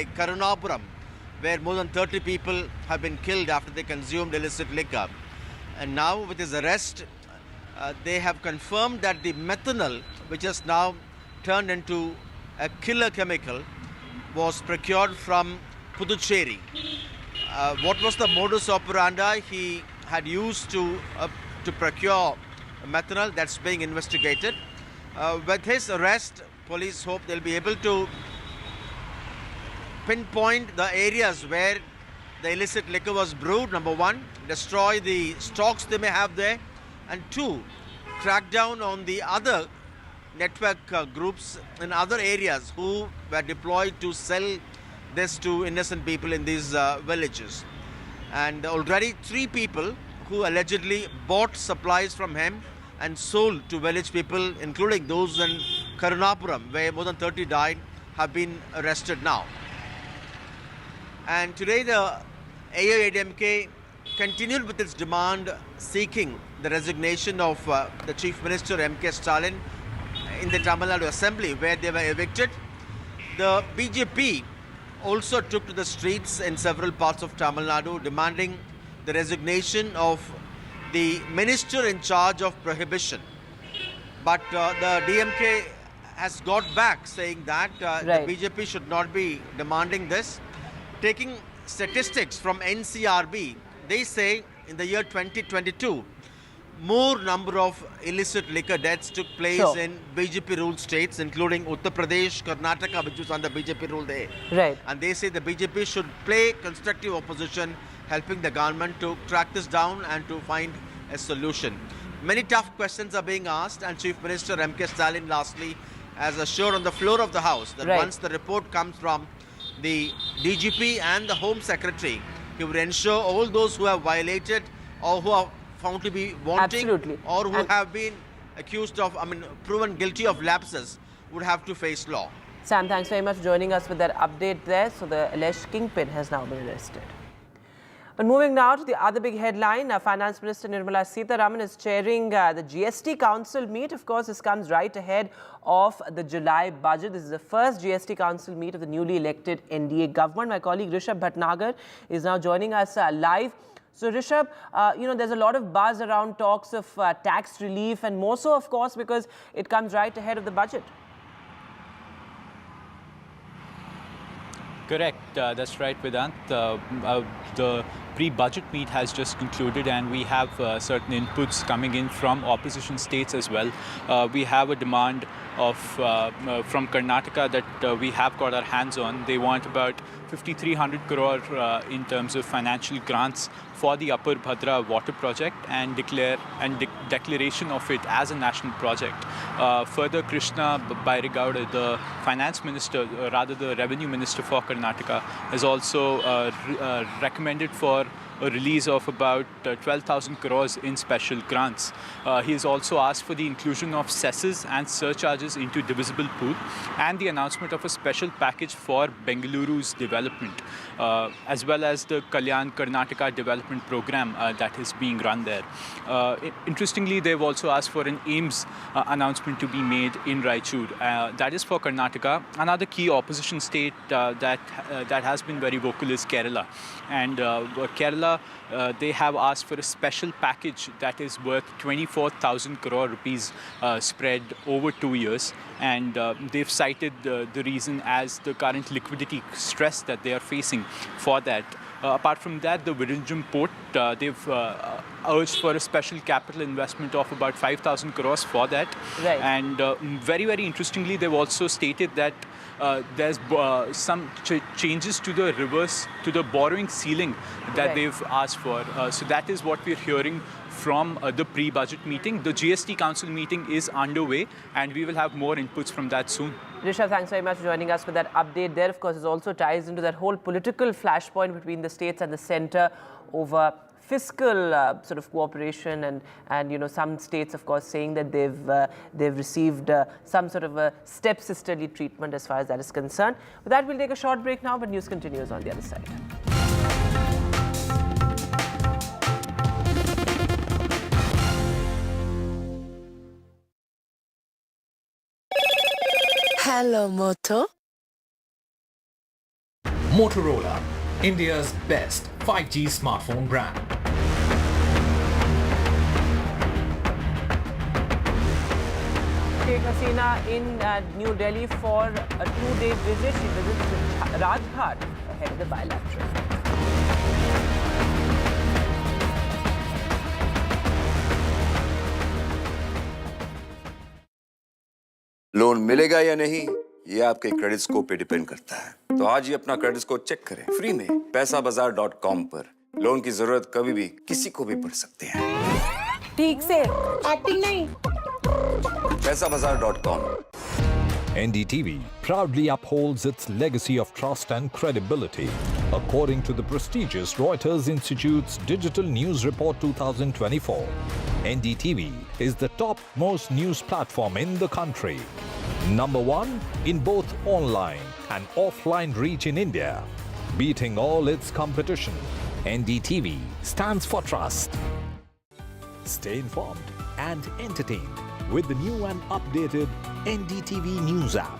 Karunapuram, where more than 30 people have been killed after they consumed illicit liquor. And now with his arrest, they have confirmed that the methanol, which has now turned into a killer chemical, was procured from Puducherry. What was the modus operandi he had used to procure methanol? That's being investigated. With his arrest, police hope they'll be able to pinpoint the areas where the illicit liquor was brewed, number one, destroy the stocks they may have there, and two, crack down on the other network groups in other areas who were deployed to sell this to innocent people in these villages. And already 3 people who allegedly bought supplies from him and sold to village people, including those in Karunapuram, where more than 30 died, have been arrested now. And today the AIADMK continued with its demand seeking the resignation of the Chief Minister M.K. Stalin in the Tamil Nadu Assembly, where they were evicted. The BJP also took to the streets in several parts of Tamil Nadu demanding the resignation of the minister in charge of prohibition. But the DMK has got back saying that the BJP should not be demanding this. Taking statistics from NCRB, they say in the year 2022, more number of illicit liquor deaths took place in BJP-ruled states, including Uttar Pradesh, Karnataka, which was under BJP rule there. Right. And they say the BJP should play constructive opposition, helping the government to track this down and to find a solution. Many tough questions are being asked, and Chief Minister M.K. Stalin lastly has assured on the floor of the House that once the report comes from the DGP and the Home Secretary, he would ensure all those who have violated or who are found to be wanting or who have been accused of, proven guilty of lapses would have to face law. Sam, thanks very much for joining us with that update there. So the alleged kingpin has now been arrested. But moving now to the other big headline, Finance Minister Nirmala Sitharaman is chairing the GST Council meet. Of course, this comes right ahead of the July budget. This is the first GST Council meet of the newly elected NDA government. My colleague Rishabh Bhatnagar is now joining us live. So Rishabh, there's a lot of buzz around talks of tax relief, and more so, of course, because it comes right ahead of the budget. Correct. That's right, Vedant. The pre-budget meet has just concluded, and we have certain inputs coming in from opposition states as well. We have a demand of from Karnataka that we have got our hands on. They want about 5,300 crore in terms of financial grants for the Upper Bhadra water project and declaration of it as a national project. Further, Krishna Bairigowda, the finance minister, rather the revenue minister for Karnataka, has also recommended for a release of about 12,000 crores in special grants. He has also asked for the inclusion of cesses and surcharges into divisible pool and the announcement of a special package for Bengaluru's development, as well as the Kalyan Karnataka development program that is being run there. Interestingly, they've also asked for an AIMS announcement to be made in Raichur. That is for Karnataka. Another key opposition state that has been very vocal is Kerala. And Kerala, they have asked for a special package that is worth 24,000 crore rupees spread over 2 years. And they've cited the reason as the current liquidity stress that they are facing for that. Apart from that, the Virinjam port, they've urged for a special capital investment of about 5,000 crores for that. Right. And very, very interestingly, they've also stated that there's some changes to the borrowing ceiling that they've asked for. So that is what we're hearing from the pre-budget meeting. The GST Council meeting is underway, and we will have more inputs from that soon. Rishabh, thanks very much for joining us for that update there. Of course, it also ties into that whole political flashpoint between the states and the centre over fiscal sort of cooperation, and some states, of course, saying that they've received some sort of a stepsisterly treatment as far as that is concerned. With that, we'll take a short break now, but news continues on the other side. Hello, Moto. Motorola, India's best 5G smartphone brand. Sheikh Hasina in New Delhi for a 2-day visit. She visits Rajghat ahead of the bilateral. Loan मिलेगा या नहीं ये आपके credit score पे depend करता है। तो आज ही अपना क्रेडिट स्कोर चेक करें फ्री में पैसाबाजार.com पर। लोन की जरूरत कभी भी किसी को भी पड़ सकती है। ठीक से एक्टिंग नहीं। पैसाबाजार.com। NDTV proudly upholds its legacy of trust and credibility. According to the prestigious Reuters Institute's Digital News Report 2024, NDTV is the topmost news platform in the country. Number 1 in both online and offline reach in India. Beating all its competition, NDTV stands for trust. Stay informed and entertained with the new and updated NDTV News app.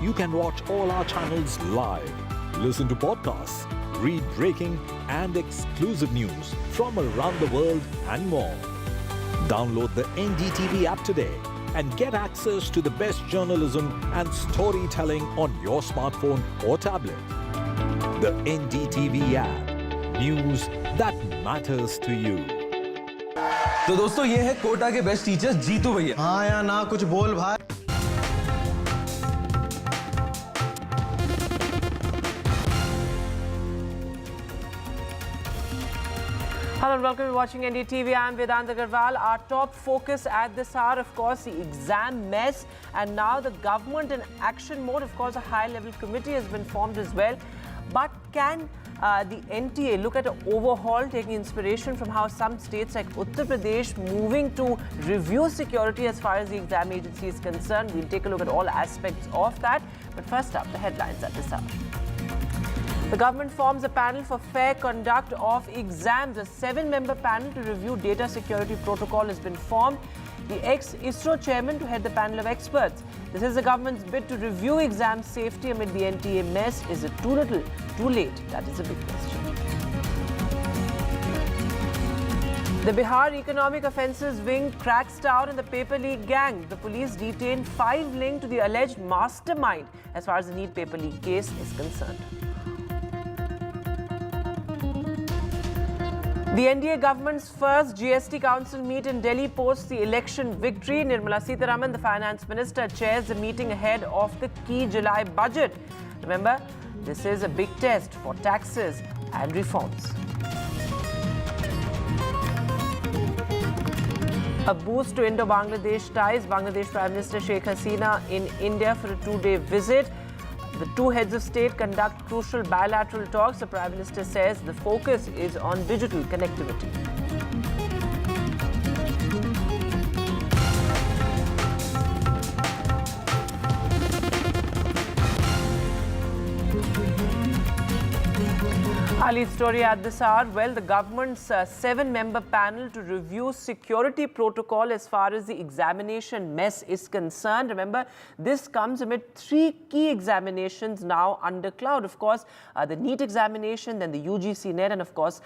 You can watch all our channels live, listen to podcasts, read breaking and exclusive news from around the world and more. Download the NDTV app today and get access to the best journalism and storytelling on your smartphone or tablet. The NDTV app. News that matters to you. तो दोस्तों ये है कोटा के best teachers Jitu भैया। हाँ या ना कुछ बोल भाई। Hello and welcome to watching NDTV. I'm Vedant Agarwal. Our top focus at this hour, of course, the exam mess, and now the government in action mode. Of course, a high-level committee has been formed as well. But can the NTA look at an overhaul, taking inspiration from how some states like Uttar Pradesh moving to review security as far as the exam agency is concerned? We'll take a look at all aspects of that. But first up, the headlines at this hour. The government forms a panel for fair conduct of exams. A 7-member panel to review data security protocol has been formed. The ex-ISRO chairman to head the panel of experts. This is the government's bid to review exam safety amid the NTA mess. Is it too little, too late? That is a big question. The Bihar Economic Offences Wing cracks down on the paper leak gang. The police detained 5 linked to the alleged mastermind as far as the NEET paper leak case is concerned. The NDA government's first GST Council meet in Delhi post the election victory. Nirmala Sitharaman, the finance minister, chairs the meeting ahead of the key July budget. Remember, this is a big test for taxes and reforms. A boost to Indo-Bangladesh ties. Bangladesh Prime Minister Sheikh Hasina in India for a 2-day visit. The two heads of state conduct crucial bilateral talks. The Prime Minister says the focus is on digital connectivity. Our lead story at this hour, well, the government's 7-member panel to review security protocol as far as the examination mess is concerned. Remember, this comes amid 3 key examinations now under cloud. Of course, the NEET examination, then the UGC NET, and of course,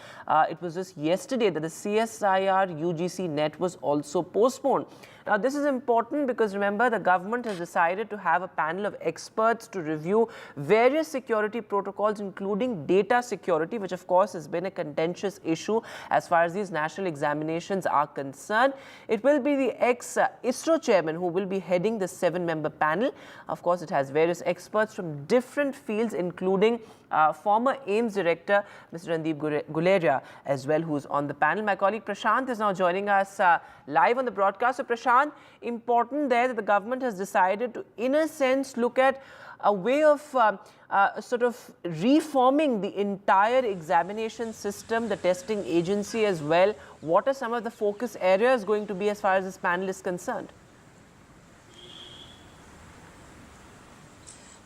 it was just yesterday that the CSIR UGC NET was also postponed. Now, this is important because remember, the government has decided to have a panel of experts to review various security protocols, including data security, which of course has been a contentious issue as far as these national examinations are concerned. It will be the ex-ISRO chairman who will be heading the 7-member panel. Of course, it has various experts from different fields, including former AIMS director, Mr. Randeep Guleria, as well, who's on the panel. My colleague Prashant is now joining us live on the broadcast. So, Prashant, important there that the government has decided to, in a sense, look at a way of sort of reforming the entire examination system, the testing agency as well. What are some of the focus areas going to be as far as this panel is concerned?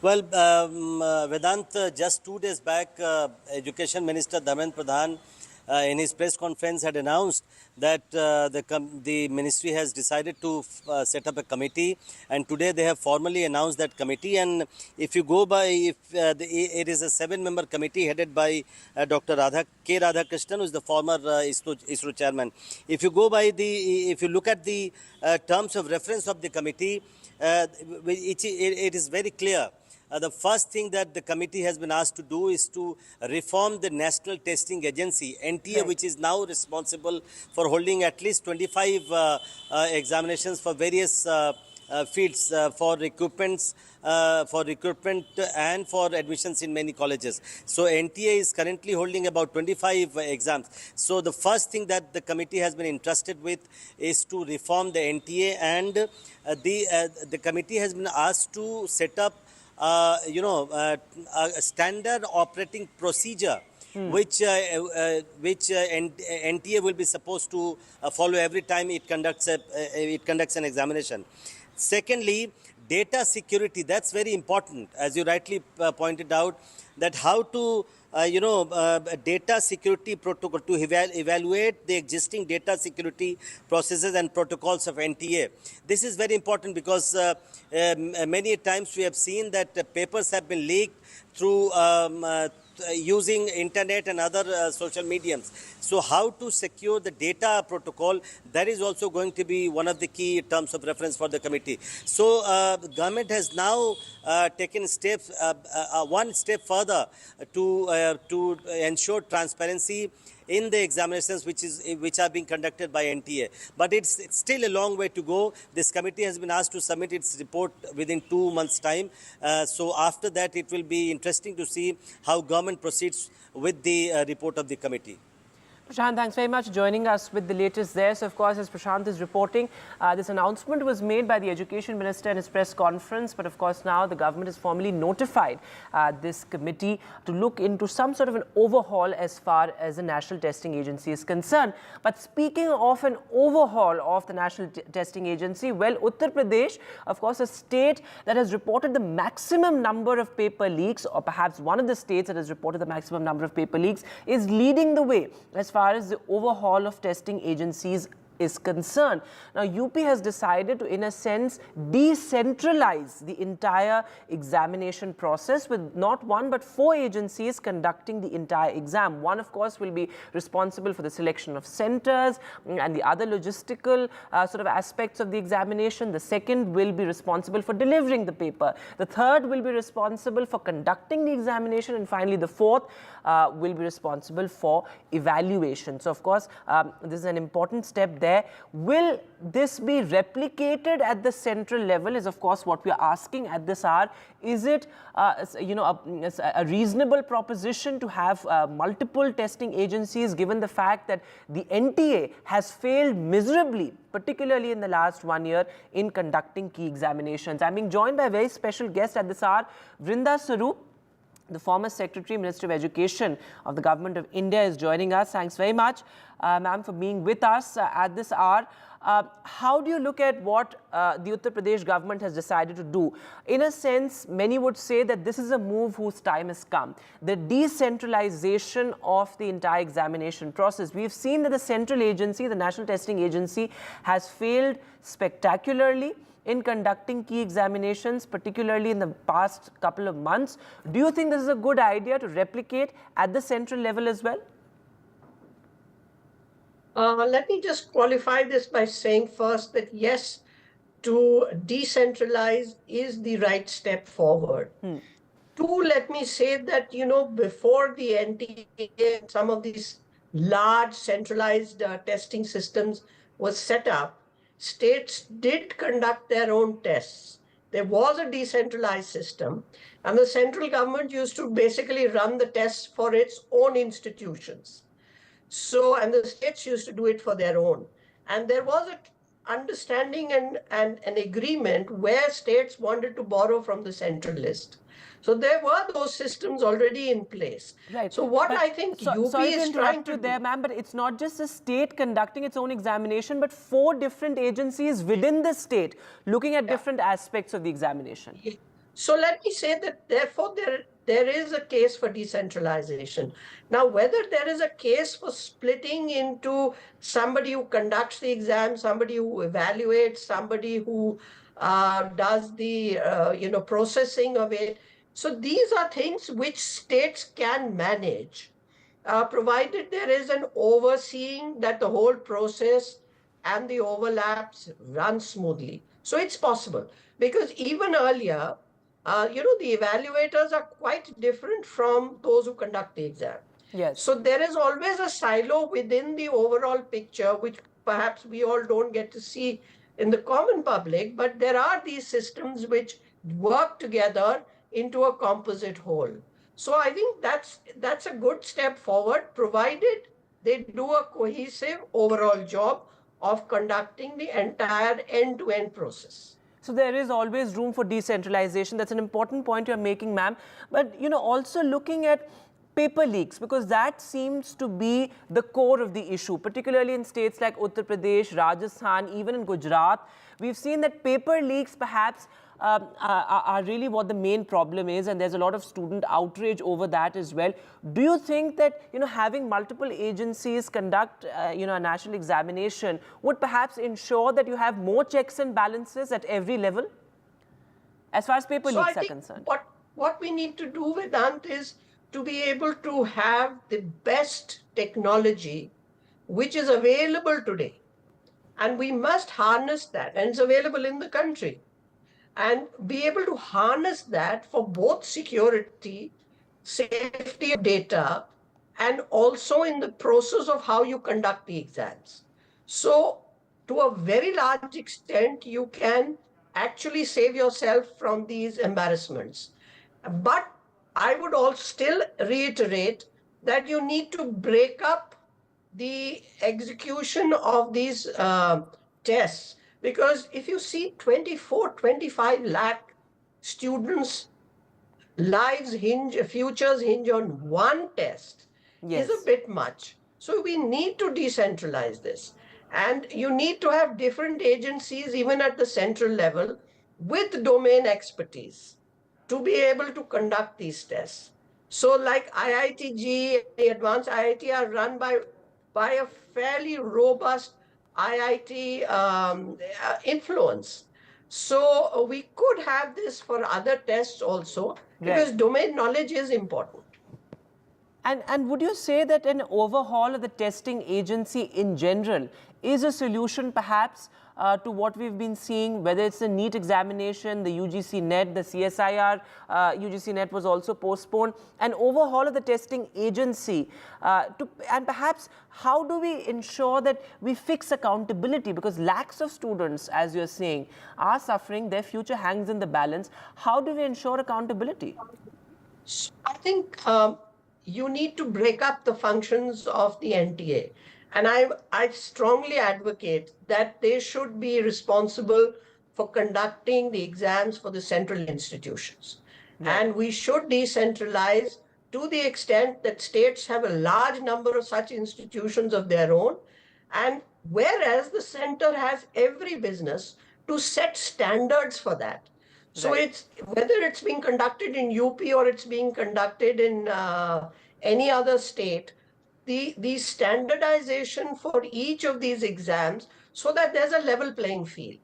Well, Vedant, just 2 days back, Education Minister Dharmendra Pradhan in his press conference had announced that the ministry has decided to set up a committee, and today they have formally announced that committee. And if you go by, it is a 7-member committee headed by Dr. K. Radhakrishnan, who is the former ISRO chairman. If you look at the terms of reference of the committee, it is very clear. The first thing that the committee has been asked to do is to reform the National Testing Agency, NTA, which is now responsible for holding at least 25 examinations for various fields for recruitment and for admissions in many colleges. So NTA is currently holding about 25 exams. So the first thing that the committee has been entrusted with is to reform the NTA, and the committee has been asked to set up a standard operating procedure which NTA will be supposed to follow every time it conducts an examination. Secondly, data security, that's very important, as you rightly pointed out, that how to data security protocol to evaluate the existing data security processes and protocols of NTA. This is very important because many times we have seen that papers have been leaked through using internet and other social mediums. So how to secure the data protocol, that is also going to be one of the key terms of reference for the committee. So the government has now taken steps, one step further to ensure transparency in the examinations which are being conducted by NTA. But it's still a long way to go. This committee has been asked to submit its report within 2 months' time. So after that, it will be interesting to see how government proceeds with the report of the committee. Prashant, thanks very much for joining us with the latest there. So, of course, as Prashant is reporting, this announcement was made by the Education Minister in his press conference. But, of course, now the government has formally notified this committee to look into some sort of an overhaul as far as the National Testing Agency is concerned. But speaking of an overhaul of the National Testing Agency, well, Uttar Pradesh, of course, a state that has reported the maximum number of paper leaks, or perhaps one of the states that has reported the maximum number of paper leaks, is leading the way as far as the overhaul of testing agencies is concerned. Now, UP has decided to, in a sense, decentralize the entire examination process with not one but 4 agencies conducting the entire exam. One, of course, will be responsible for the selection of centers and the other logistical sort of aspects of the examination. The second will be responsible for delivering the paper. The third will be responsible for conducting the examination. And finally, the fourth will be responsible for evaluation. So, of course, this is an important step there. Will this be replicated at the central level is, of course, what we are asking at this hour. Is it, a reasonable proposition to have multiple testing agencies, given the fact that the NTA has failed miserably, particularly in the last 1 year, in conducting key examinations? I'm being joined by a very special guest at this hour, Vrinda Sarup, the former Secretary, Minister of Education of the Government of India, is joining us. Thanks very much, ma'am, for being with us at this hour. How do you look at what the Uttar Pradesh government has decided to do? In a sense, many would say that this is a move whose time has come. The decentralization of the entire examination process. We've seen that the central agency, the National Testing Agency, has failed spectacularly in conducting key examinations, particularly in the past couple of months. Do you think this is a good idea to replicate at the central level as well? Let me just qualify this by saying first that yes, to decentralize is the right step forward. Two, let me say that, before the NTA, some of these large centralized testing systems was set up, states did conduct their own tests. There was a decentralized system, and the central government used to basically run the tests for its own institutions. So, and the states used to do it for their own. And there was an understanding and an agreement where states wanted to borrow from the central list. So there were those systems already in place. Right. So what I think UP is trying to do there, ma'am, but it's not just a state conducting its own examination, but 4 different agencies within the state looking at different aspects of the examination. So let me say that therefore there is a case for decentralization. Now, whether there is a case for splitting into somebody who conducts the exam, somebody who evaluates, somebody who does the processing of it. So these are things which states can manage, provided there is an overseeing that the whole process and the overlaps run smoothly. So it's possible, because even earlier, the evaluators are quite different from those who conduct the exam. Yes. So there is always a silo within the overall picture, which perhaps we all don't get to see in the common public, but there are these systems which work together into a composite whole. So I think that's a good step forward, provided they do a cohesive overall job of conducting the entire end-to-end process. So there is always room for decentralization. That's an important point you're making, ma'am. But, also looking at paper leaks, because that seems to be the core of the issue, particularly in states like Uttar Pradesh, Rajasthan, even in Gujarat. We've seen that paper leaks perhaps are really what the main problem is, and there's a lot of student outrage over that as well. Do you think that having multiple agencies conduct a national examination would perhaps ensure that you have more checks and balances at every level as far as paper leaks are concerned? What we need to do, Vedant, is to be able to have the best technology which is available today, and we must harness that, and it's available in the country, and be able to harness that for both security, safety of data, and also in the process of how you conduct the exams. So to a very large extent, you can actually save yourself from these embarrassments. But I would also still reiterate that you need to break up the execution of these tests. Because if you see 25 lakh students' lives futures hinge on one test, yes, is a bit much. So we need to decentralize this. And you need to have different agencies, even at the central level, with domain expertise to be able to conduct these tests. So like IITG, the advanced IIT are run by a fairly robust IIT influence. So we could have this for other tests also, because domain knowledge is important. And would you say that an overhaul of the testing agency in general is a solution perhaps to what we've been seeing, whether it's the NEET examination, the UGC NET, the CSIR, UGC NET was also postponed, an overhaul of the testing agency, and perhaps how do we ensure that we fix accountability, because lakhs of students, as you're saying, are suffering, their future hangs in the balance. How do we ensure accountability? I think you need to break up the functions of the NTA. And I strongly advocate that they should be responsible for conducting the exams for the central institutions. And we should decentralize to the extent that states have a large number of such institutions of their own. And whereas the center has every business to set standards for that. So it's whether it's being conducted in UP or it's being conducted in any other state, the standardization for each of these exams, so that there's a level playing field,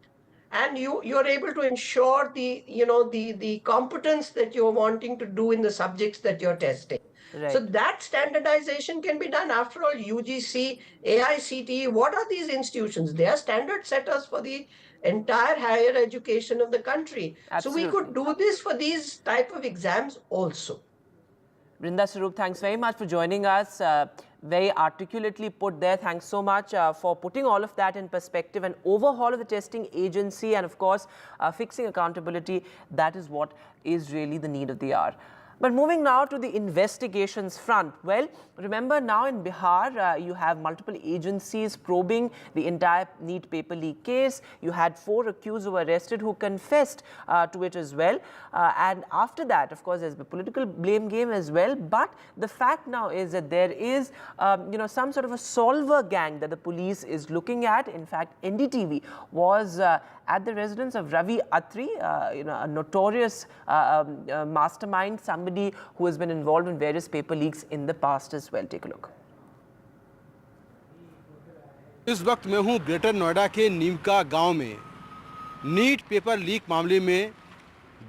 and you're able to ensure the competence that you're wanting to do in the subjects that you're testing. So that standardization can be done. After all, UGC, AICTE, what are these institutions? They are standard setters for the entire higher education of the country. Absolutely. So we could do this for these type of exams also. Brinda Swarup, thanks very much for joining us. Very articulately put there. Thanks so much for putting all of that in perspective. An overhaul of the testing agency and, of course, fixing accountability. That is what is really the need of the hour. But moving now to the investigations front. Well, remember now in Bihar, you have multiple agencies probing the entire NEET paper leak case. You had 4 accused who were arrested who confessed to it as well. And after that, of course, there's the political blame game as well. But the fact now is that there is, some sort of a solver gang that the police is looking at. In fact, NDTV was at the residence of Ravi Atri, a notorious mastermind, somebody who has been involved in various paper leaks in the past as well. Take a look. इस वक्त मैं हूं greater Noida के नीमका गांव में। NEET paper leak मामले में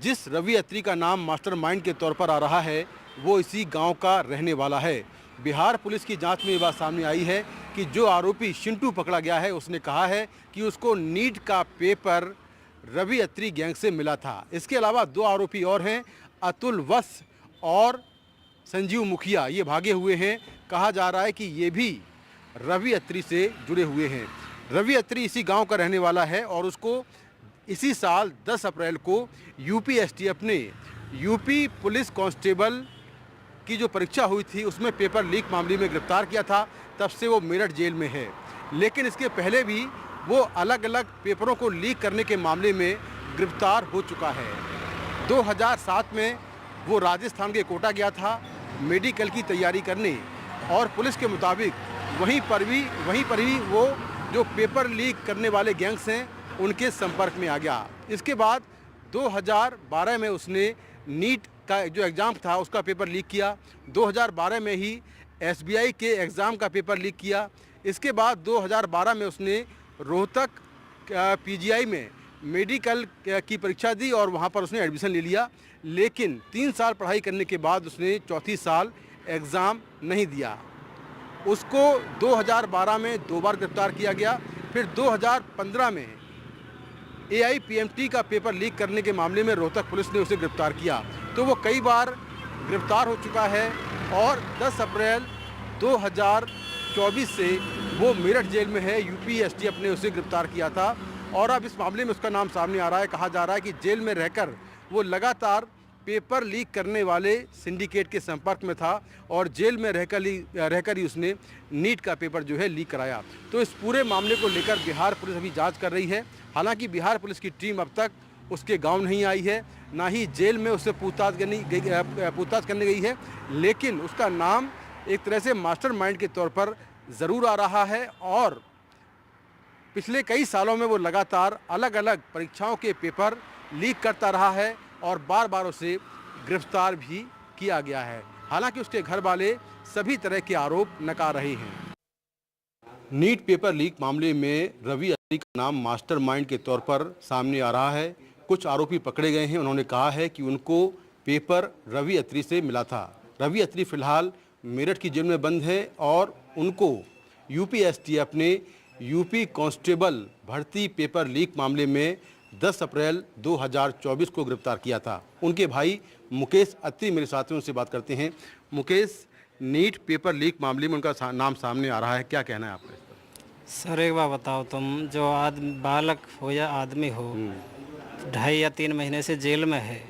जिस रवि अत्री का नाम मास्टरमाइंड के तौर पर आ रहा है वो इसी गांव का रहने वाला है। बिहार पुलिस की जांच में ये बात सामने आई है कि जो आरोपी शिंटू पकड़ा गया है उसने कहा है कि उसको नीट का पेपर रवि अत्री गैंग से मिला था। इसके अलावा 2 आरोपी और हैं, अतुल वत्स और संजीव मुखिया, ये भागे हुए हैं। कहा जा रहा है कि ये भी रवि अत्री से जुड़े हुए हैं। रवि अत्री इसी गांव का रहने वाला है और उसको इसी साल 10 अप्रैल को यूपीएसटीएफ ने यूपी पुलिस कांस्टेबल की जो परीक्षा हुई थी उसमें पेपर लीक मामले में गिरफ्तार किया था। तब से वो मेरठ जेल में है, लेकिन इसके पहले भी वो अलग अलग पेपरों को लीक करने के मामले में गिरफ्तार हो चुका है। 2007 में वो राजस्थान के कोटा गया था मेडिकल की तैयारी करने और पुलिस के मुताबिक वहीं पर ही वो जो पेपर लीक करने वाले गैंग्स हैं उनके संपर्क में आ गया। इसके बाद 2012 में उसने नीट का जो एग्ज़ाम था उसका पेपर लीक किया। 2012 में ही एसबीआई के एग्ज़ाम का पेपर लीक किया। इसके बाद 2012 में उसने रोहतक पीजीआई में मेडिकल की परीक्षा दी और वहाँ पर उसने एडमिशन ले लिया, लेकिन 3 साल पढ़ाई करने के बाद उसने चौथी साल एग्ज़ाम नहीं दिया। उसको 2012 में 2 बार गिरफ्तार किया गया। फिर 2015 में AIPMT का पेपर लीक करने के मामले में रोहतक पुलिस ने उसे गिरफ्तार किया, तो वो कई बार गिरफ्तार हो चुका है और 10 अप्रैल 2024 से वो मेरठ जेल में है। यूपीएसटीएफ ने उसे गिरफ्तार किया था और अब इस मामले में उसका नाम सामने आ रहा है। कहा जा रहा है कि जेल में रहकर वो लगातार पेपर लीक करने वाले सिंडिकेट के संपर्क में था और जेल में रहकर ही उसने नीट का पेपर जो है लीक कराया। तो इस पूरे मामले को लेकर बिहार पुलिस अभी जांच कर रही है। हालांकि बिहार पुलिस की टीम अब तक उसके गांव नहीं आई है, ना ही जेल में उससे पूछताछ करने गई है, लेकिन उसका नाम एक तरह से मास्टरमाइंड के तौर पर ज़रूर आ रहा है और पिछले कई सालों में वो लगातार अलग अलग परीक्षाओं के पेपर लीक करता रहा है और बार बार उसे गिरफ्तार भी किया गया है। हालांकि उसके घर वाले सभी तरह के आरोप नकार रहे हैं। नीट पेपर लीक मामले में रवि अत्री का नाम मास्टरमाइंड के तौर पर सामने आ रहा है। कुछ आरोपी पकड़े गए हैं। उन्होंने कहा है कि उनको पेपर रवि अत्री से मिला था। रवि अत्री फिलहाल मेरठ की जेल में बंद है और उनको यूपीएसटीएफ ने यूपी कांस्टेबल भर्ती पेपर लीक मामले में 10 अप्रैल 2024 को गिरफ्तार किया था। उनके भाई मुकेश अत्री मेरे साथ हैं, उनसे बात करते हैं। मुकेश, नीट पेपर लीक मामले में उनका नाम सामने आ रहा है, क्या कहना है आपका इस पर? सर एक बात बताओ, तुम जो बालक हो या आदमी हो 2.5 या 3 महीने से जेल में है,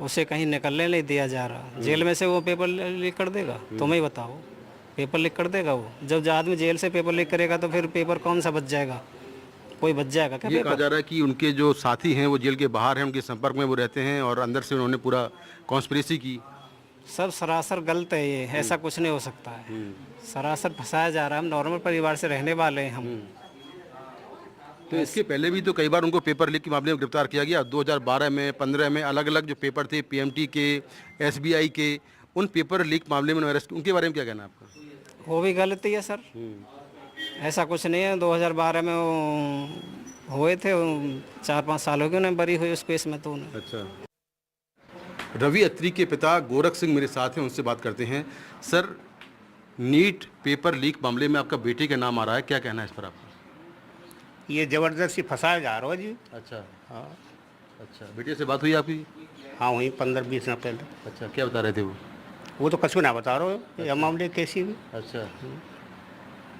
उसे कहीं निकलने नहीं दिया जा रहा, जेल में से वो पेपर लीक कर देगा? तुम ही बताओ, पेपर लीक कर देगा वो? जब आदमी जेल से पेपर लीक करेगा तो फिर पेपर कौन सा बच जाएगा? कोई बच जाएगा क्या? ये कहा जा रहा है कि उनके जो साथी हैं वो जेल के बाहर हैं, उनके संपर्क में वो रहते हैं और अंदर से उन्होंने पूरा कॉन्स्पिरेसी की। सब सरासर गलत है ये, ऐसा कुछ नहीं हो सकता है। सरासर फंसाया जा रहा है। हम नॉर्मल परिवार से रहने वाले हैं हम। तो इसके पहले भी तो कई बार उनको पेपर लीक के मामले में गिरफ्तार किया गया। 2012 में, 15 में अलग अलग जो पेपर थे PMT के, SBI के, उन पेपर लीक मामले में अरेस्ट, उनके बारे में क्या कहना है आपका? वो भी गलती है सर, ऐसा कुछ नहीं है। 2012 में वो हुए थे, 4-5 साल हो गए उन्हें बरी हुई उस केस में। तो उन्हें अच्छा। रवि अत्री के पिता गोरख सिंह मेरे साथ हैं, उनसे बात करते हैं। सर, नीट पेपर लीक मामले में आपका बेटे का नाम आ रहा है, क्या कहना है इस पर आपका? ये ज़बरदस्ती फंसाया जा रहा है जी। अच्छा, हाँ, अच्छा। बेटे से बात हुई आपकी? हाँ, वहीं 15-20 दिन पहले। अच्छा, क्या बता रहे थे वो तो कछु ना बता रहे हो, यह मामले कैसी भी। अच्छा,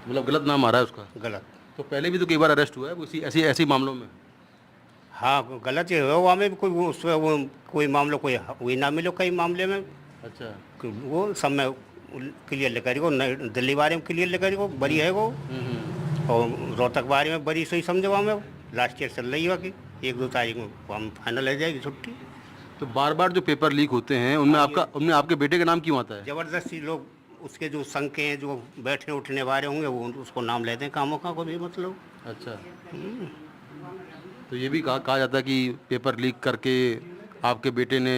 मतलब गलत नाम आ रहा है उसका? गलत। तो पहले भी तो कई बार अरेस्ट हुआ है उसी ऐसे मामलों में? हाँ, गलत ही हुआ में भी कोई मामला कोई हुई ना मिलो कई मामले में। अच्छा, वो सब में क्लियर लेकर को, दिल्ली बारे में क्लियर लेकर को बड़ी है वो, और रोहतक बारे में बड़ी सही समझवा में लास्ट ईयर चल रही है कि 1-2 तारीख में हम फाइनल हो जाएगी छुट्टी। तो बार बार जो पेपर लीक होते हैं उनमें आपके बेटे का नाम क्यों आता है? ज़बरदस्ती लोग उसके जो संख्या हैं, जो बैठने उठने वाले होंगे, वो उसको नाम लेते हैं कामों का, को भी मतलब। अच्छा, तो ये भी कहा जाता है कि पेपर लीक करके आपके बेटे ने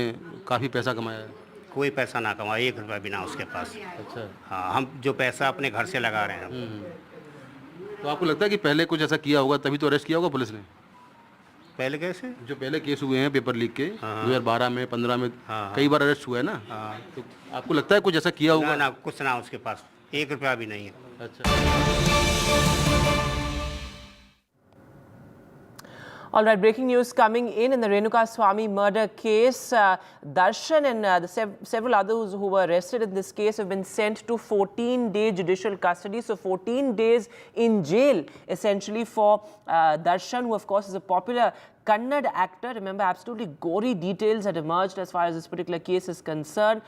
काफ़ी पैसा कमाया है। कोई पैसा ना कमाए, 1 रुपया बिना उसके पास। अच्छा। हाँ, हम जो पैसा अपने घर से लगा रहे हैं। तो आपको लगता है कि पहले कुछ ऐसा किया होगा तभी तो अरेस्ट किया होगा पुलिस ने? पहले कैसे? जो पहले केस हुए हैं पेपर लीक के 2012 में 15 में कई बार अरेस्ट हुआ है ना। तो आपको लगता है कुछ ऐसा किया होगा? ना, कुछ ना उसके पास 1 रुपया भी नहीं है। अच्छा। All right, breaking news coming in the Renuka Swami murder case. Darshan and several others who were arrested in this case have been sent to 14-day judicial custody. So 14 days in jail, essentially, for Darshan, who of course is a popular Kannada actor. Remember, absolutely gory details had emerged as far as this particular case is concerned.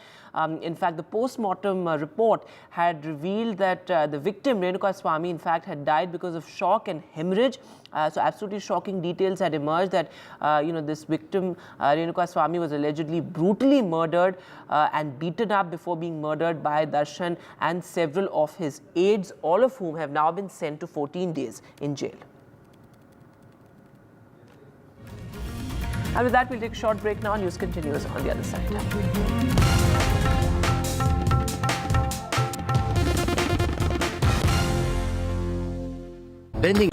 In fact, the post-mortem report had revealed that the victim, Renuka Swami, in fact, had died because of shock and hemorrhage. So absolutely shocking details had emerged that, this victim, Renuka Swami, was allegedly brutally murdered and beaten up before being murdered by Darshan and several of his aides, all of whom have now been sent to 14 days in jail. And with that, we'll take a short break now. News continues on the other side.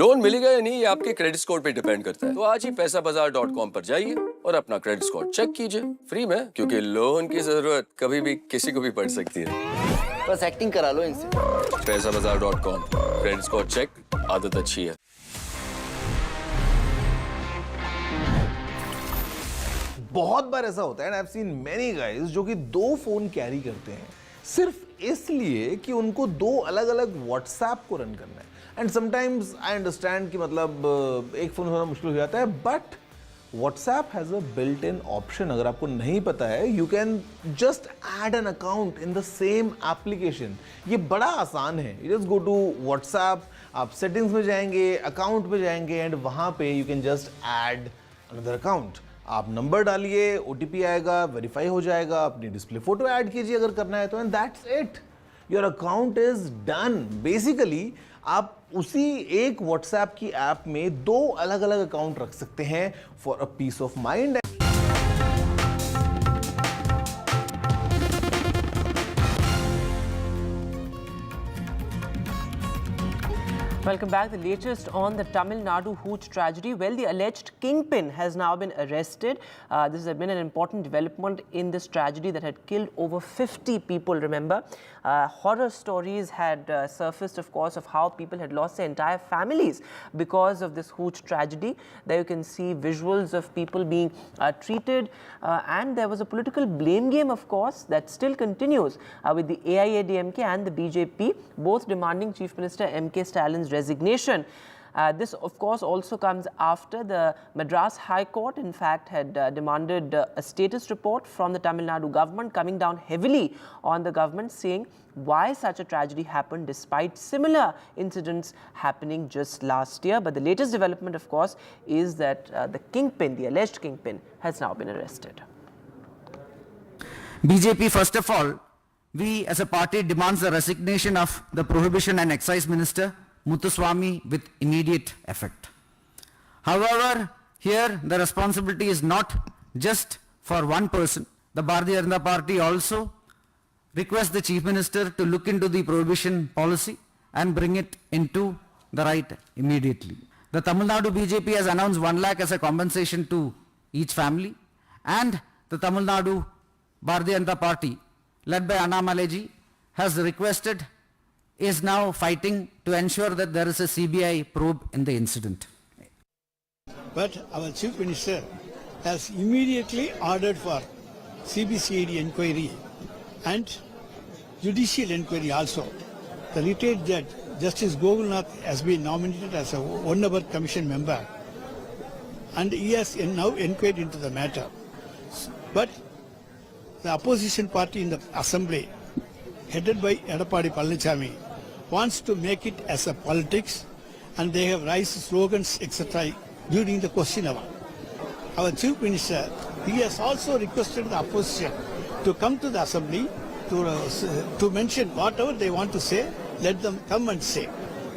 Loan मिलेगा या नहीं ये आपके credit score पे depend करता है। तो आज ही पैसाबाजार.com पर जाइए और अपना क्रेडिट स्कोर चेक कीजिए फ्री में, क्योंकि लोन की जरूरत कभी भी किसी को भी पड़ सकती है। बस एक्टिंग करा लो इनसे। पैसाबाजार.com, क्रेडिट स्कोर चेक, आदत अच्छी है। बहुत बार ऐसा होता है, I have seen many guys जो कि 2 फोन कैरी करते हैं सिर्फ इसलिए कि उनको 2 अलग-अलग व्हाट्सएप को रन करना है। एंड समटाइम्स आई अंडरस्टैंड कि मतलब एक फोन होना मुश्किल हो जाता है, but WhatsApp has a built in option. अगर आपको नहीं पता है, you can just add an account in the same application. ये बड़ा आसान है। You just go to WhatsApp, आप सेटिंग्स में जाएंगे, अकाउंट में जाएंगे एंड वहां पे you can just add another account. आप नंबर डालिए, ओटीपी आएगा, वेरीफाई हो जाएगा, अपनी डिस्प्ले फोटो ऐड कीजिए अगर करना है तो, and that's it, your account is done. Basically आप उसी एक व्हाट्सएप की ऐप में 2 अलग अलग अकाउंट रख सकते हैं for a peace of mind. Welcome back. The latest on the Tamil Nadu Hooch tragedy. Well, the alleged kingpin has now been arrested. This has been an important development in this tragedy that had killed over 50 people, remember. Horror stories had surfaced, of course, of how people had lost their entire families because of this Hooch tragedy. There you can see visuals of people being treated, and there was a political blame game, of course, that still continues with the AIADMK and the BJP, both demanding Chief Minister M.K. Stalin's resignation. This, of course, also comes after the Madras High Court, in fact, had demanded a status report from the Tamil Nadu government, coming down heavily on the government, saying why such a tragedy happened despite similar incidents happening just last year. But the latest development, of course, is that the kingpin, the alleged kingpin, has now been arrested. BJP, first of all, we as a party demands the resignation of the Prohibition and Excise Minister, Moto with immediate effect. However, here the responsibility is not just for one person. The Bharatiya Janata Party also requests the Chief Minister to look into the prohibition policy and bring it into the right immediately. The Tamil Nadu BJP has announced 1 lakh as a compensation to each family, and the Tamil Nadu Bharatiya Janata Party, led by Annamalaiji, has requested, is now fighting to ensure that there is a CBI probe in the incident. But our Chief Minister has immediately ordered for CBCID inquiry and Judicial inquiry also. The retired judge, Justice Gogulnath, has been nominated as a one-hour commission member, and he has now inquired into the matter. But the opposition party in the assembly, headed by Edappadi Palanichami, wants to make it as a politics, and they have raised slogans, etc. during the question hour. Our Chief Minister, he has also requested the opposition to come to the assembly to mention whatever they want to say, let them come and say.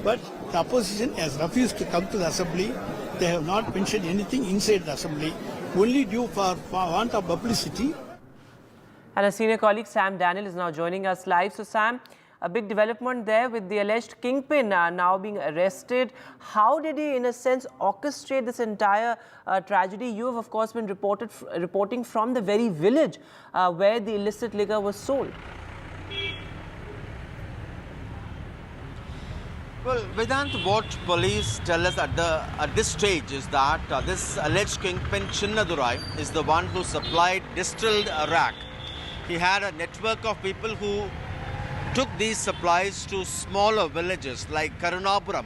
But the opposition has refused to come to the assembly they have not mentioned anything inside the assembly, only due for want of publicity. And our senior colleague Sam Daniel is now joining us live. So Sam, a big development there with the alleged kingpin now being arrested. How did he, in a sense, orchestrate this entire tragedy? You have, of course, been reporting from the very village where the illicit liquor was sold. Well, Vedant, what police tell us at this stage is that this alleged kingpin Chinnadurai is the one who supplied distilled rack. He had a network of people who took these supplies to smaller villages like Karunapuram,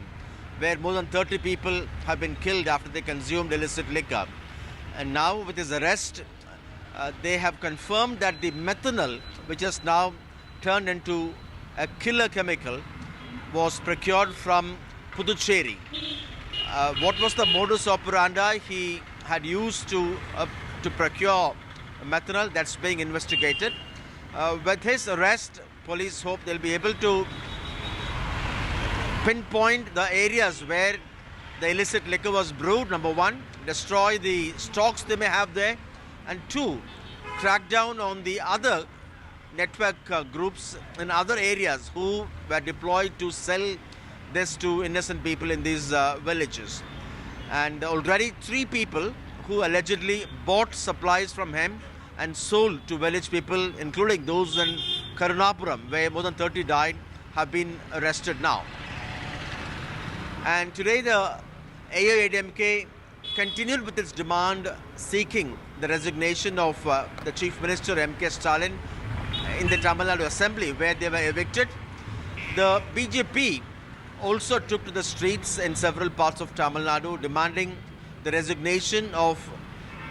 where more than 30 people have been killed after they consumed illicit liquor. And now with his arrest, they have confirmed that the methanol, which has now turned into a killer chemical, was procured from Puducherry. What was the modus operandi he had used to procure methanol? That's being investigated. With his arrest, police hope they'll be able to pinpoint the areas where the illicit liquor was brewed, number one, destroy the stocks they may have there, and two, crack down on the other network groups in other areas who were deployed to sell this to innocent people in these villages. And already 3 people who allegedly bought supplies from him and sold to village people, including those in Karunapuram, where more than 30 died, have been arrested now. And today the AIADMK continued with its demand seeking the resignation of the Chief Minister M.K. Stalin in the Tamil Nadu Assembly, where they were evicted. The BJP also took to the streets in several parts of Tamil Nadu demanding the resignation of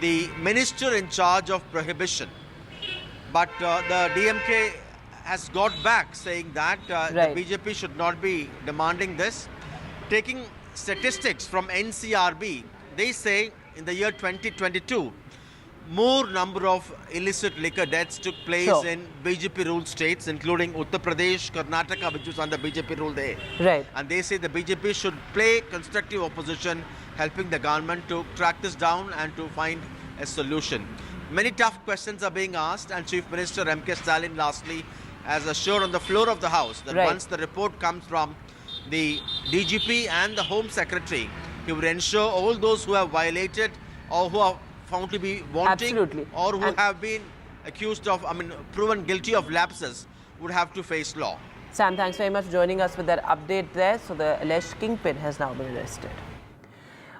the minister in charge of prohibition. But the DMK has got back saying that the BJP should not be demanding this. Taking statistics from NCRB, they say in the year 2022, more number of illicit liquor deaths took place in BJP-ruled states, including Uttar Pradesh, Karnataka, which was under BJP rule there. Right. And they say the BJP should play constructive opposition, helping the government to track this down and to find a solution. Many tough questions are being asked, and Chief Minister M.K. Stalin lastly has assured on the floor of the House that once the report comes from the DGP and the Home Secretary, he would ensure all those who have violated or who are found to be wanting or who have been accused of, proven guilty of lapses would have to face law. Sam, thanks very much for joining us with that update there. So the alleged kingpin has now been arrested.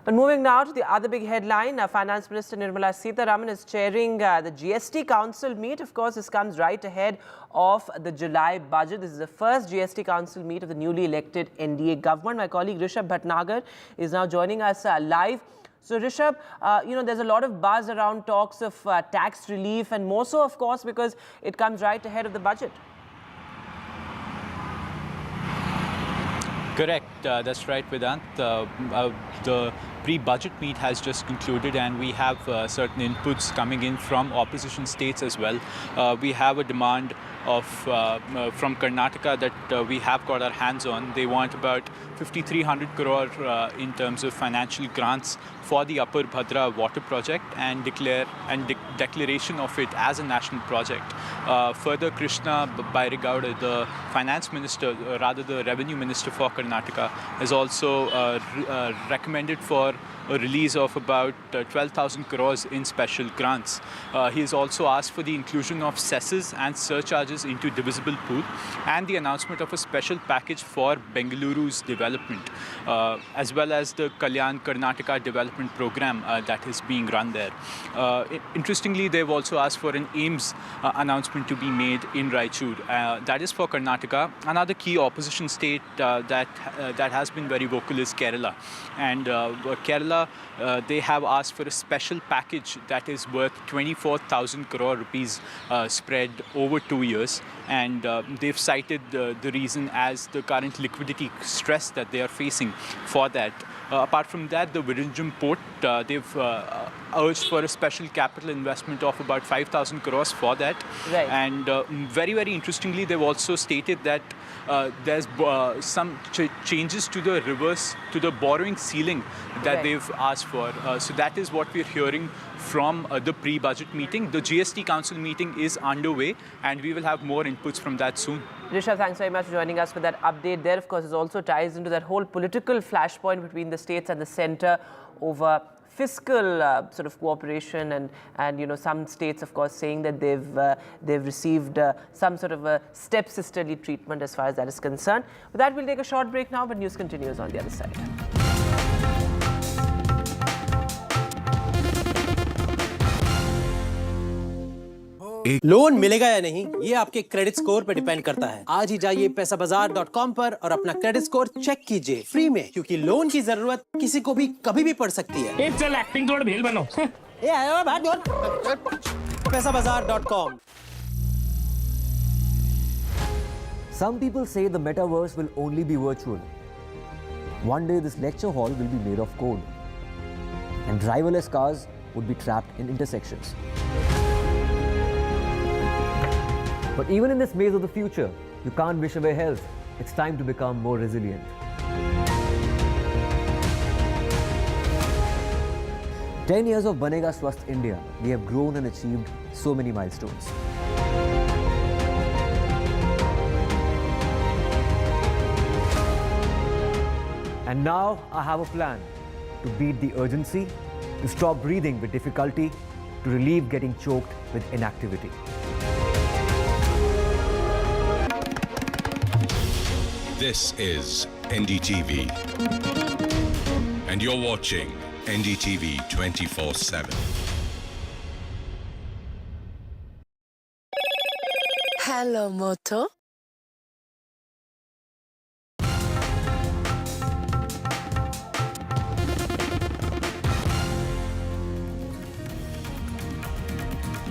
But moving now to the other big headline, Finance Minister Nirmala Sitharaman is chairing the GST Council meet. Of course, this comes right ahead of the July budget. This is the first GST Council meet of the newly elected NDA government. My colleague Rishabh Bhatnagar is now joining us live. So Rishabh, there's a lot of buzz around talks of tax relief, and more so, of course, because it comes right ahead of the budget. Correct. That's right, Vedant. The pre-budget meet has just concluded, and we have certain inputs coming in from opposition states as well. We have a demand from Karnataka that we have got our hands on. They want about 5,300 crore in terms of financial grants for the Upper Bhadra water project and declaration of it as a national project. Further, Krishna Bairigowda, the finance minister, rather the revenue minister for Karnataka, has also recommended for a release of about 12,000 crores in special grants. He has also asked for the inclusion of cesses and surcharges into divisible pool and the announcement of a special package for Bengaluru's development, as well as the Kalyan Karnataka development program that is being run there. Interestingly, they've also asked for an AIMS announcement to be made in Raichur. That is for Karnataka. Another key opposition state that has been very vocal is Kerala. And Kerala, they have asked for a special package that is worth 24,000 crore rupees spread over 2 years. and they've cited the reason as the current liquidity stress that they are facing for that. Apart from that, the Virinjam port, they've urged for a special capital investment of about 5,000 crores for that. Right. And very, very interestingly, they've also stated that there's some changes to the borrowing ceiling that they've asked for. So that is what we're hearing from the pre-budget meeting. The GST Council meeting is underway, and we will have more inputs from that soon. Rishabh, thanks very much for joining us for that update. There, of course, it also ties into that whole political flashpoint between the states and the centre over fiscal sort of cooperation, and you know, some states, of course, saying that they've received some sort of a step-sisterly treatment as far as that is concerned. With that, we'll take a short break now, but news continues on the other side. Loan मिलेगा या नहीं, ये आपके credit score पर depend करता है। आज ही जाइए पैसाबाजार.com पर और अपना क्रेडिट स्कोर चेक कीजिए फ्री में, क्योंकि लोन की जरूरत किसी को भी कभी भी पड़ सकती है। चल एक्टिंग थोड़ा भेल बनो। ये आया बात बोल। पैसाबाजार.com। Some people say the metaverse will only be virtual. One day this lecture hall will be made of code, and driverless cars would be trapped in intersections. But even in this maze of the future, you can't wish away health. It's time to become more resilient. "10 years of Banega Swasth India, we have grown and achieved so many milestones. And now I have a plan to beat the urgency, to stop breathing with difficulty, to relieve getting choked with inactivity." This is NDTV, and you're watching NDTV 24/7. Hello, Moto.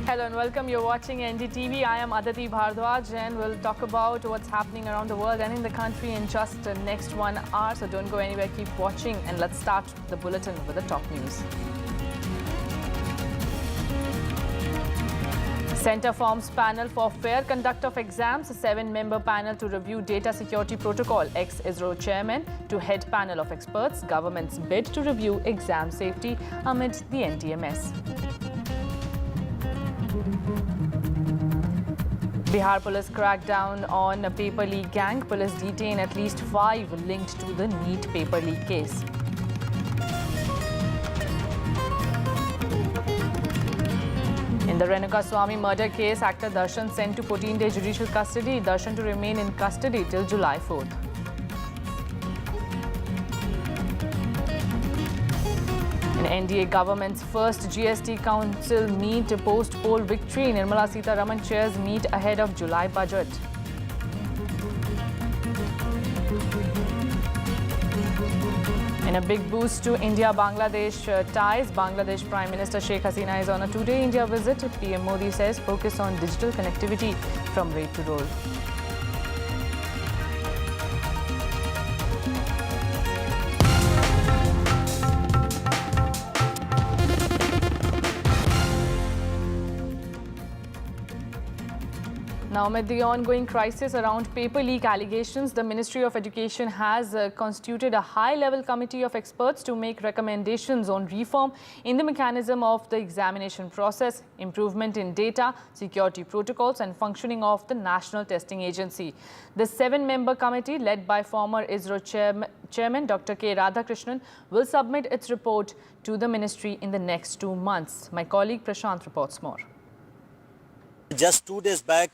Hello and welcome. You're watching NDTV. I am Aditi Bhardwaj, and we'll talk about what's happening around the world and in the country in just the next 1 hour. So don't go anywhere, keep watching, and let's start the bulletin with the top news. Centre forms panel for fair conduct of exams. A 7-member panel to review data security protocol. Ex-ISRO chairman to head panel of experts. Government's bid to review exam safety amid the NTA mess. Bihar police cracked down on a paper leak gang. Police detained at least 5 linked to the NEET paper leak case. In the Renuka Swami murder case, actor Darshan sent to 14-day judicial custody. Darshan to remain in custody till July 4th. NDA government's first GST Council meet post-poll victory. Nirmala Sitharaman chairs meet ahead of July budget. In a big boost to India-Bangladesh ties, Bangladesh Prime Minister Sheikh Hasina is on a 2-day India visit. PM Modi says focus on digital connectivity from rail to road. Now, amid the ongoing crisis around paper leak allegations, the Ministry of Education has constituted a high-level committee of experts to make recommendations on reform in the mechanism of the examination process, improvement in data, security protocols and functioning of the National Testing Agency. The 7-member committee, led by former ISRO Chairman Dr. K. Radhakrishnan, will submit its report to the ministry in the next 2 months. My colleague Prashant reports more. Just 2 days back,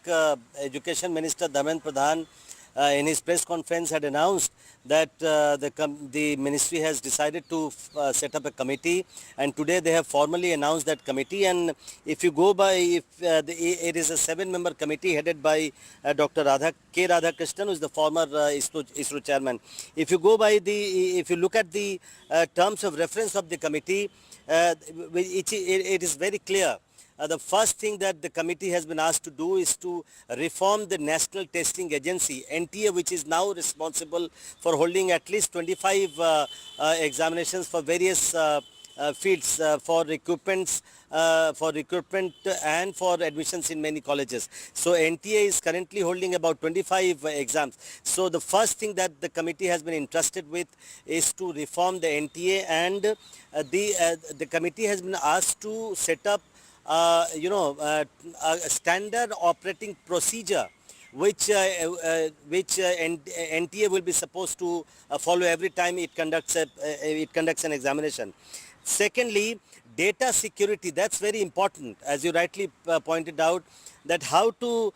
Education Minister Dharmendra Pradhan in his press conference had announced that the ministry has decided to set up a committee, and today they have formally announced that committee. And if you go by, it is a 7-member committee headed by Dr. K. Radhakrishnan, who is the former ISRO chairman. If you go by if you look at the terms of reference of the committee, it is very clear the first thing that the committee has been asked to do is to reform the National Testing Agency, NTA, which is now responsible for holding at least 25 examinations for various fields for recruitment and for admissions in many colleges. So NTA is currently holding about 25 exams. So the first thing that the committee has been entrusted with is to reform the NTA, and the committee has been asked to set up a standard operating procedure which NTA will be supposed to follow every time it conducts an examination. Secondly, data security, that's very important, as you rightly pointed out, that how to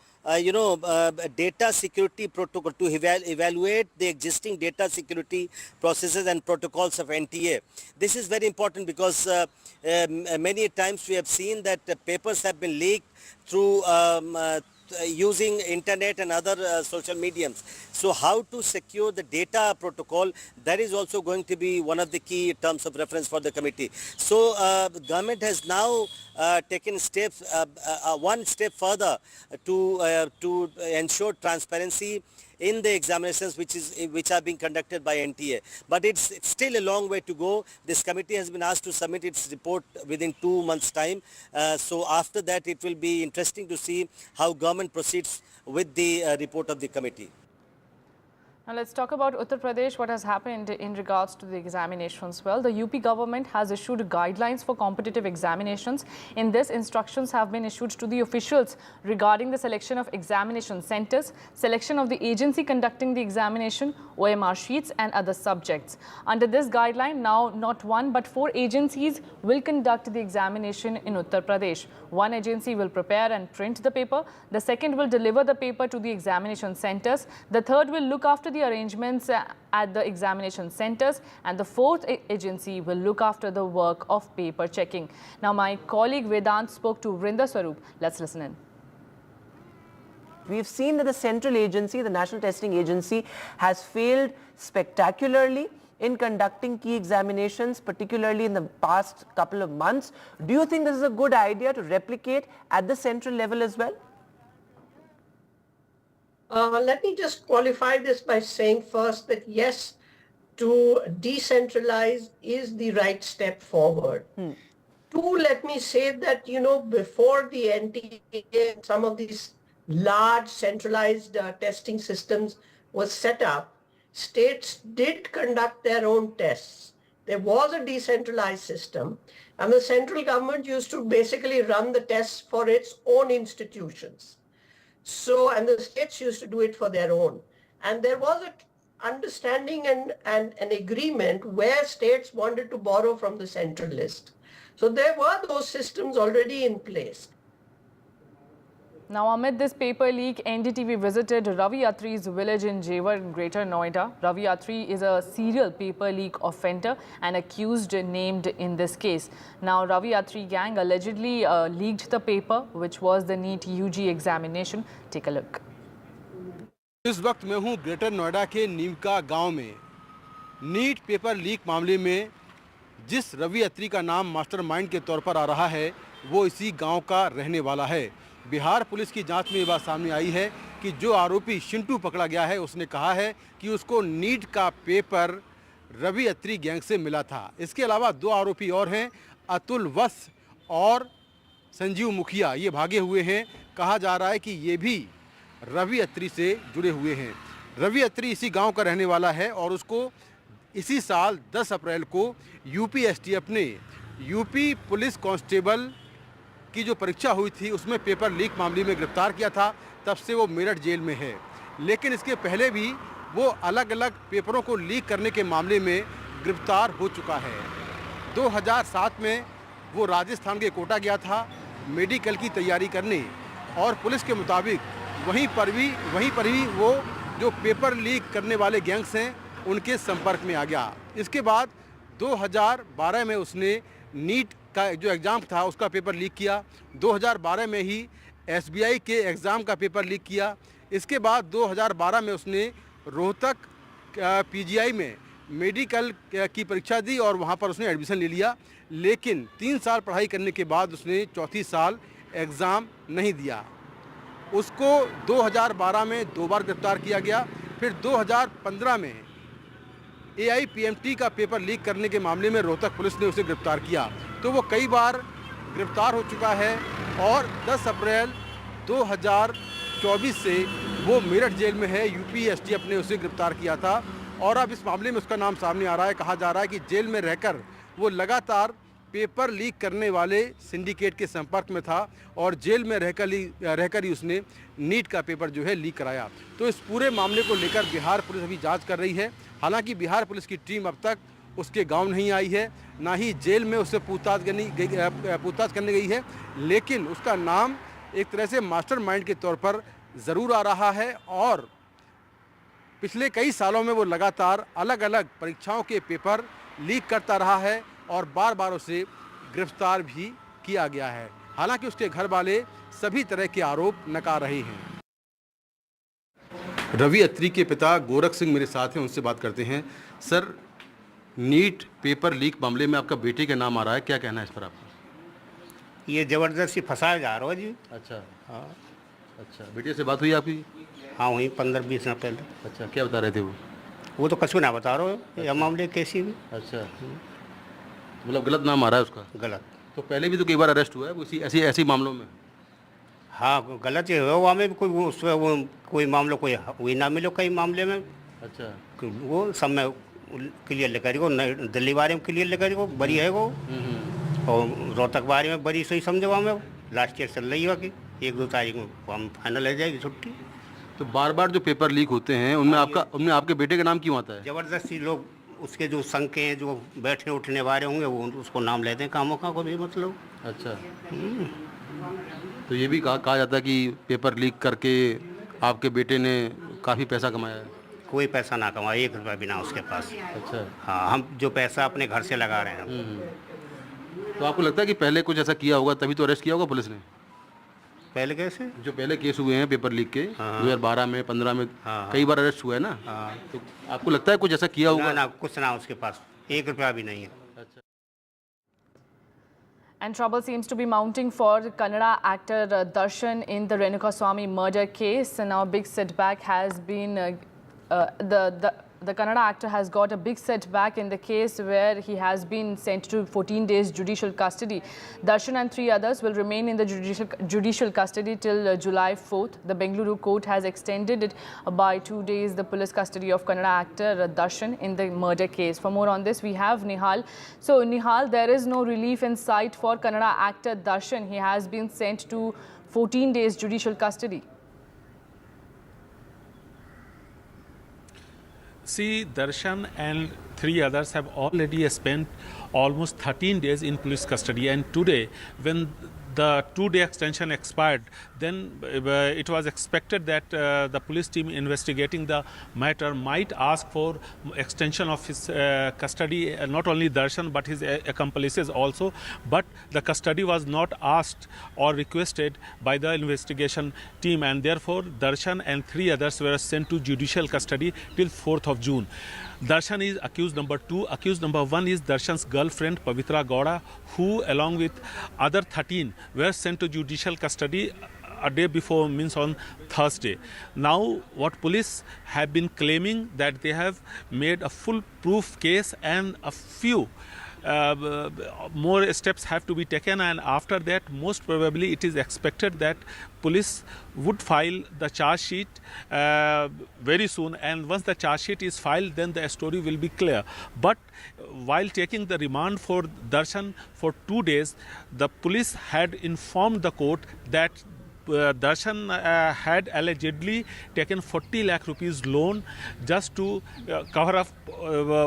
data security protocol to evaluate the existing data security processes and protocols of NTA. This is very important because many times we have seen that papers have been leaked through using internet and other social mediums. So how to secure the data protocol, that is also going to be one of the key terms of reference for the committee. So the government has now taken steps, one step further to ensure transparency in the examinations which are being conducted by NTA. But it's still a long way to go. This committee has been asked to submit its report within 2 months' time. So after that, it will be interesting to see how government proceeds with the report of the committee. Now let's talk about Uttar Pradesh, what has happened in regards to the examinations. Well, the UP government has issued guidelines for competitive examinations. In this, instructions have been issued to the officials regarding the selection of examination centers, selection of the agency conducting the examination, OMR sheets and other subjects. Under this guideline, now not 1 but 4 agencies will conduct the examination in Uttar Pradesh. One agency will prepare and print the paper. The second will deliver the paper to the examination centers. The third will look after the arrangements at the examination centers, and the fourth agency will look after the work of paper checking. Now, my colleague Vedant spoke to Renuka Swami. Let's listen in. We've seen that the central agency, the National Testing Agency, has failed spectacularly in conducting key examinations, particularly in the past couple of months. Do you think this is a good idea to replicate at the central level as well? Let me just qualify this by saying first that yes, to decentralize is the right step forward. Two, let me say that, before the NTA, some of these large centralized testing systems was set up, states did conduct their own tests. There was a decentralized system, and the central government used to basically run the tests for its own institutions. So, and the states used to do it for their own. And there was an understanding and an agreement where states wanted to borrow from the central list. So there were those systems already in place. Now, amid this paper leak, NDTV visited Ravi Atri's village in Jewar in Greater Noida. Ravi Atri is a serial paper leak offender and accused named in this case. Now, Ravi Atri gang allegedly leaked the paper, which was the NEET UG examination. Take a look. इस वक्त मैं हूं greater Noida के नीमका गांव में। NEET paper leak मामले में जिस रवि अत्री का नाम मास्टरमाइंड के तौर पर आ रहा है, वो इसी गांव का रहने वाला है। बिहार पुलिस की जांच में ये बात सामने आई है कि जो आरोपी शिंटू पकड़ा गया है, उसने कहा है कि उसको नीट का पेपर रवि अत्री गैंग से मिला था। इसके अलावा 2 आरोपी और हैं, अतुल वत्स और संजीव मुखिया, ये भागे हुए हैं। कहा जा रहा है कि ये भी रवि अत्री से जुड़े हुए हैं। रवि अत्री इसी गांव का रहने वाला है और उसको इसी साल 10 अप्रैल को यूपी एसटीएफ ने यूपी पुलिस कांस्टेबल की जो परीक्षा हुई थी उसमें पेपर लीक मामले में गिरफ्तार किया था। तब से वो मेरठ जेल में है, लेकिन इसके पहले भी वो अलग अलग पेपरों को लीक करने के मामले में गिरफ्तार हो चुका है। 2007 में वो राजस्थान के कोटा गया था मेडिकल की तैयारी करने, और पुलिस के मुताबिक वहीं पर ही वो जो पेपर लीक करने वाले गैंग्स हैं उनके संपर्क में आ गया। इसके बाद 2012 में उसने नीट का जो एग्ज़ाम था उसका पेपर लीक किया। 2012 में ही एसबीआई के एग्ज़ाम का पेपर लीक किया। इसके बाद 2012 में उसने रोहतक पीजीआई में मेडिकल की परीक्षा दी और वहाँ पर उसने एडमिशन ले लिया। लेकिन 3 साल पढ़ाई करने के बाद उसने चौथी साल एग्ज़ाम नहीं दिया। उसको 2012 में 2 बार गिरफ्तार किया गया, फिर 2015 में AIPMT का पेपर लीक करने के मामले में रोहतक पुलिस ने उसे गिरफ्तार किया। तो वो कई बार गिरफ्तार हो चुका है और 10 अप्रैल 2024 से वो मेरठ जेल में है। UPSTF ने उसे गिरफ्तार किया था और अब इस मामले में उसका नाम सामने आ रहा है। कहा जा रहा है कि जेल में रहकर वो लगातार पेपर लीक करने वाले सिंडिकेट के संपर्क में था और जेल में रहकर ही उसने नीट का पेपर जो है लीक कराया। तो इस पूरे मामले को लेकर बिहार पुलिस अभी जांच कर रही है। हालांकि बिहार पुलिस की टीम अब तक उसके गांव नहीं आई है, ना ही जेल में उससे पूछताछ करने गई है, लेकिन उसका नाम एक तरह से मास्टरमाइंड के तौर पर ज़रूर आ रहा है और पिछले कई सालों में वो लगातार अलग अलग परीक्षाओं के पेपर लीक करता रहा है और बार बार उसे गिरफ्तार भी किया गया है। हालांकि उसके घर वाले सभी तरह के आरोप नकार रहे हैं। रवि अत्री के पिता गोरख सिंह मेरे साथ हैं, उनसे बात करते हैं। सर, नीट पेपर लीक मामले में आपका बेटे का नाम आ रहा है, क्या कहना है इस पर आपका? ये ज़बरदस्ती फंसाया जा रहा है जी। अच्छा, हाँ, अच्छा। बेटे से बात हुई आपकी? हाँ, वहीं 15-20 दिन पहले। अच्छा, क्या बता रहे थे वो तो कछु ना बता रहे हो, यह मामले कैसी भी। अच्छा, मतलब गलत नाम आ रहा है उसका? गलत। तो पहले भी तो कई बार अरेस्ट हुआ है ऐसी मामलों में? हाँ, गलत ही हुआ। वहाँ में भी कोई मामला कोई हुई ना मिलो कई मामले में। अच्छा, वो सब में क्लियर लेकर को दिल्ली बारे में क्लियर लेकर को बड़ी है वो, और रोहतक बारे में बड़ी सही समझो। वहाँ में लास्ट ईयर चल रही है कि 1-2 तारीख में हम फाइनल हो जाएगी छुट्टी। तो बार बार जो पेपर लीक होते हैं उनमें आपके बेटे का नाम क्यों आता है? ज़बरदस्ती लोग उसके जो संख्य हैं, जो बैठने उठने वाले होंगे, वो उसको नाम लेते हैं कामों का कोई मतलब। अच्छा, तो ये भी कहा जाता है कि पेपर लीक करके आपके बेटे ने काफ़ी पैसा कमाया है। कोई पैसा ना कमाया, 1 रुपया भी ना उसके पास। अच्छा, हाँ, हम जो पैसा अपने घर से लगा रहे हैं। तो आपको लगता है कि पहले कुछ ऐसा किया होगा तभी तो अरेस्ट किया होगा पुलिस ने? पहले कैसे? जो पहले केस हुए हैं पेपर लीक के 2012 में 15 में कई बार अरेस्ट हुआ है ना। तो आपको लगता है कुछ ऐसा किया होगा? ना, कुछ ना उसके पास 1 रुपया भी नहीं है। And trouble seems to be mounting for Kannada actor Darshan in the Renuka Swami murder case. And now a big setback has been the Kannada actor has got a big setback in the case where he has been sent to 14 days judicial custody. Darshan and 3 others will remain in the judicial custody till July 4th. The Bengaluru court has extended it by 2 days, the police custody of Kannada actor Darshan in the murder case. For more on this, we have Nihal. So Nihal, there is no relief in sight for Kannada actor Darshan. He has been sent to 14 days judicial custody. See, Darshan and 3 others have already spent almost 13 days in police custody, and today, when the 2-day extension expired, then it was expected that the police team investigating the matter might ask for extension of his custody, not only Darshan but his accomplices also, but the custody was not asked or requested by the investigation team, and therefore Darshan and 3 others were sent to judicial custody till 4th of June. Darshan is accused number 2. Accused number 1 is Darshan's girlfriend Pavitra Gowda, who along with other 13 were sent to judicial custody a day before, means on Thursday. Now what police have been claiming that they have made a full proof case, and a few more steps have to be taken, and after that most probably it is expected that police would file the charge sheet very soon, and once the charge sheet is filed, then the story will be clear. But while taking the remand for Darshan for 2 days, the police had informed the court that Darshan had allegedly taken 40 lakh rupees loan just to cover up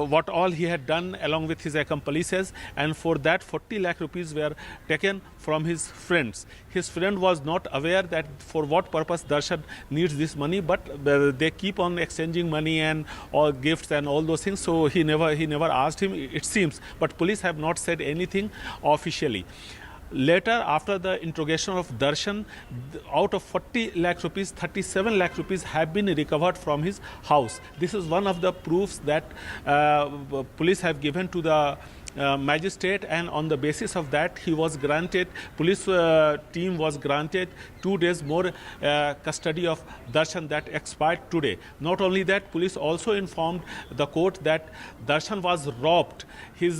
what all he had done along with his accomplices, and for that 40 lakh rupees were taken from his friends. His friend was not aware that for what purpose Darshan needs this money, but they keep on exchanging money and all gifts and all those things, so he never asked him, it seems, but police have not said anything officially. Later, after the interrogation of Darshan, out of 40 lakh rupees, 37 lakh rupees have been recovered from his house. This is one of the proofs that police have given to the magistrate, and on the basis of that he was granted, police team was granted 2 days more custody of Darshan that expired today. Not only that, police also informed the court that Darshan was robbed. His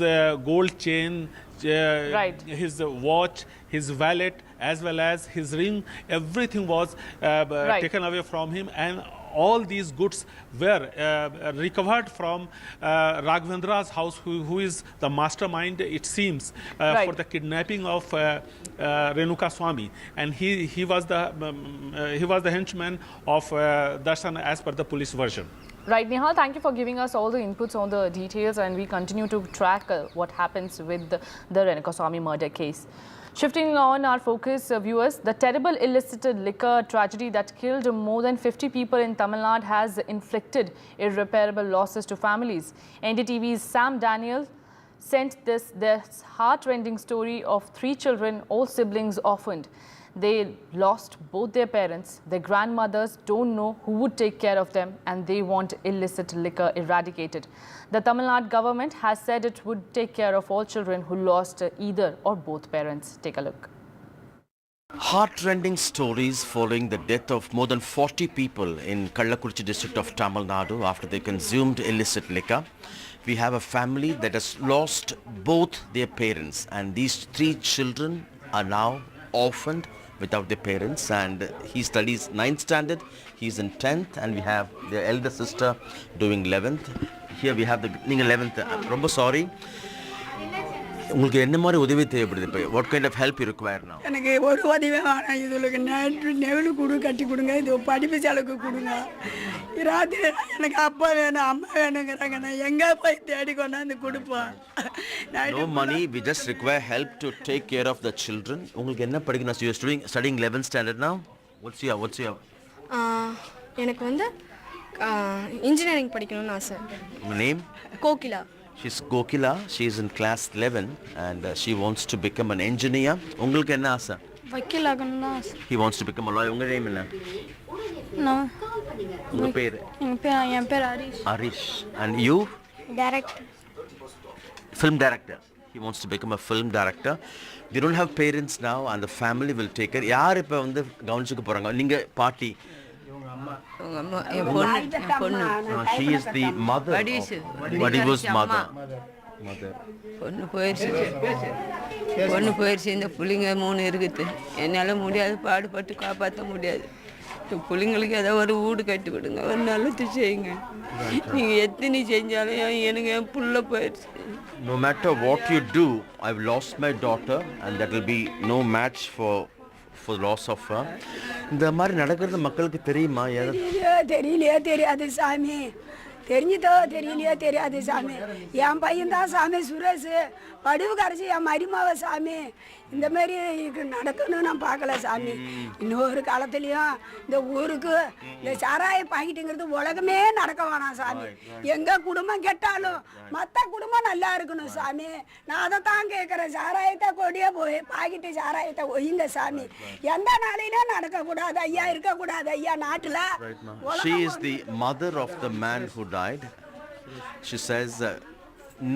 gold chain, his watch, his wallet, as well as his ring, everything was taken away from him, and all these goods were recovered from Raghavendra's house, who is the mastermind, it seems, for the kidnapping of Renuka Swami, and he was the henchman of Darshan as per the police version. Right, Nihal, thank you for giving us all the inputs on the details, and we continue to track what happens with the Renukaswamy murder case. Shifting on our focus, viewers, the terrible illicit liquor tragedy that killed more than 50 people in Tamil Nadu has inflicted irreparable losses to families. NDTV's Sam Daniel sent this heart-rending story of 3 children, all siblings orphaned. They lost both their parents. Their grandmothers don't know who would take care of them, and they want illicit liquor eradicated. The Tamil Nadu government has said it would take care of all children who lost either or both parents. Take a look. Heart-rending stories following the death of more than 40 people in Kallakurichi district of Tamil Nadu after they consumed illicit liquor. We have a family that has lost both their parents, and these 3 children are now orphaned without their parents, and he studies 9th standard, he's in 10th, and we have their elder sister doing 11th. Here we have the 11th. Romba sorry. உங்களுக்கு என்ன மாதிரி உதவி தேவைப்படுது இப்போ? What kind of help you require now? எனக்கு ஒரு உதவி வேணாம். இதுக்கு நெவலு கொடு கட்டி கொடுங்க. இது படிப்பு செலவுக்கு கொடுங்க. ராத்திரி எனக்கு அப்பா வேணும் அம்மா வேணுங்கிறாங்க. நான் எங்கே போய் தேடி கொண்டாந்து கொடுப்பேன்? No money, we just require help to take care of the children. உங்களுக்கு என்ன படிக்கணும்? You are studying 11th standard now? What's your எனக்கு வந்து engineering படிக்கணும்னு ஆசை. Name? Kokila. She's Gokila, she is in class 11 and she wants to become an engineer. உங்களுக்கு என்ன ஆசை? வக்கீல் ஆகணும்னு ஆசை. He wants to become a lawyer. உங்க நேம் என்ன? நான் உங்க பேர்? என் பேர் Harish. Harish. And you? Director. Film director. He wants to become a film director. We don't have parents now and the family will take care. யார் இப்போ வந்து கவனிச்சுக்க போறாங்க? நீங்க பாட்டி. She is the mother. Vadivu's mother. பொண்ணு போயிடுச்சு இந்த பிள்ளைங்க 3 இருக்குது. என்னால் முடியாது, பாடுபட்டு காப்பாற்ற முடியாது. பிள்ளைங்களுக்கு ஏதாவது ஒரு வீடு கட்டி விடுங்க, ஒரு நல்லது செய்யுங்க. நீங்கள் எத்தனை செஞ்சாலும் எனக்கு என் புள்ள போயிடுச்சு. No matter what you do, I've lost my daughter and that will be no match for loss of her. இந்த மாதிரி நடக்கிறது மக்களுக்கு தெரியுமா? தெரியாது சாமி. தெரிஞ்சதோ தெரியலையோ தெரியாது சாமி. என் பையன் தான் சாமி சுரேஷ், வடிவு கரைச்சி என் மருமாவை சாமி. இந்த மாதிரி நடக்கணும்னு நான் பார்க்கல சாமி. இன்னொரு காலத்துலேயும் இந்த ஊருக்கு இந்த சாராய பாக்கிட்டுங்கிறது உலகமே நடக்க வேணாம் சாமி. எங்கள் குடும்பம் கெட்டாலும் மற்ற குடும்பம் நல்லா இருக்கணும் சாமி. நான் அதை தான் கேட்குறேன். சாராயத்தை கொடியே போய் பாக்கிட்டு சாராயத்தை ஒய்யுங்க சாமி. எந்த நாளையிலும் நடக்கக்கூடாது ஐயா, இருக்கக்கூடாது ஐயா நாட்டில். She is the mother of the man who died. She says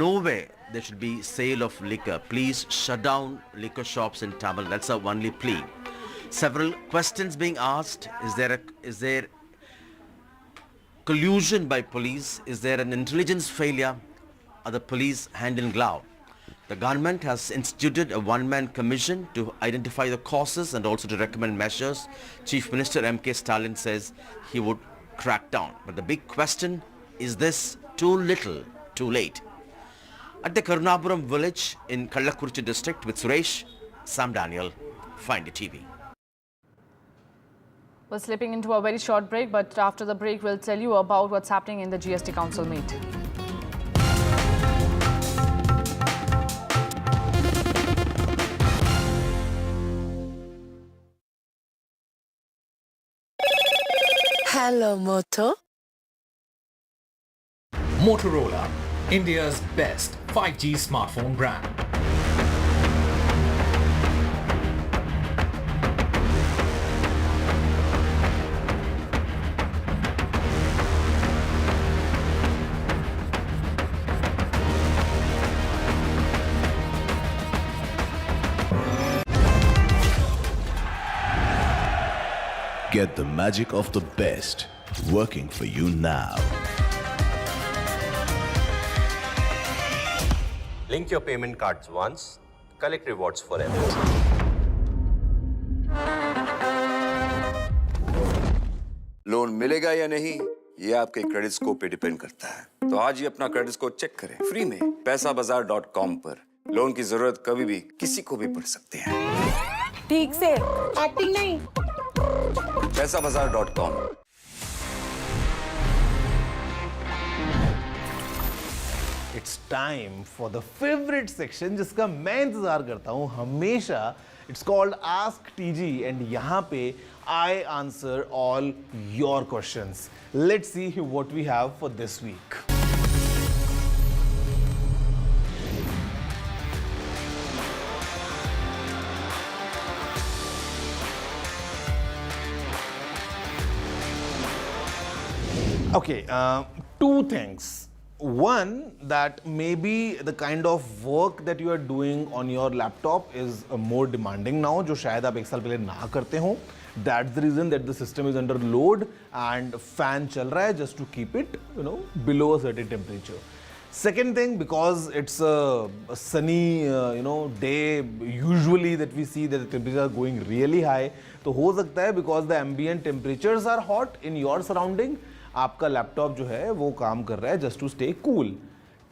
no way there should be sale of liquor. Please shut down liquor shops in Tamil. That's our only plea. Several questions being asked. Is there collusion by police? Is there an intelligence failure? Are the police hand in glove? The government has instituted a one-man commission to identify the causes and also to recommend measures. Chief Minister M.K. Stalin says he would crack down. But the big question, is this too little, too late? At the Karunapuram village in Kallakurichi district with Suresh, Sam Daniel, Find It TV. We're slipping into a very short break, but after the break we'll tell you about what's happening in the GST Council meet. Hello, Moto. Motorola, India's best 5G smartphone brand. Get the magic of the best working for you now. Link your payment cards once, collect rewards forever. Loan मिलेगा या नहीं ये आपके credit score पे depend करता है। तो आज ही अपना क्रेडिट स्कोर चेक करें फ्री में पैसाबाजार.com पर। लोन की जरूरत कभी भी किसी को भी पड़ सकती है। ठीक से एक्टिंग नहीं। पैसाबाजार.com। It's time for the favorite section जिसका मैं इंतजार करता हूँ हमेशा। It's called Ask TG and यहाँ पे I answer all your questions. Let's see what we have for this week. Okay, two things. One, that maybe the kind of work that you are doing on your laptop is more demanding now, जो शायद आप एक साल पहले ना करते हो. That's the reason that the system is under load and fan चल रहा है just to keep it, below a certain temperature. Second thing, because it's a sunny, day, usually that we see that the temperatures are going really high, तो हो सकता है because the ambient temperatures are hot in your surrounding, आपका laptop जो है वो काम कर रहा है just to stay cool.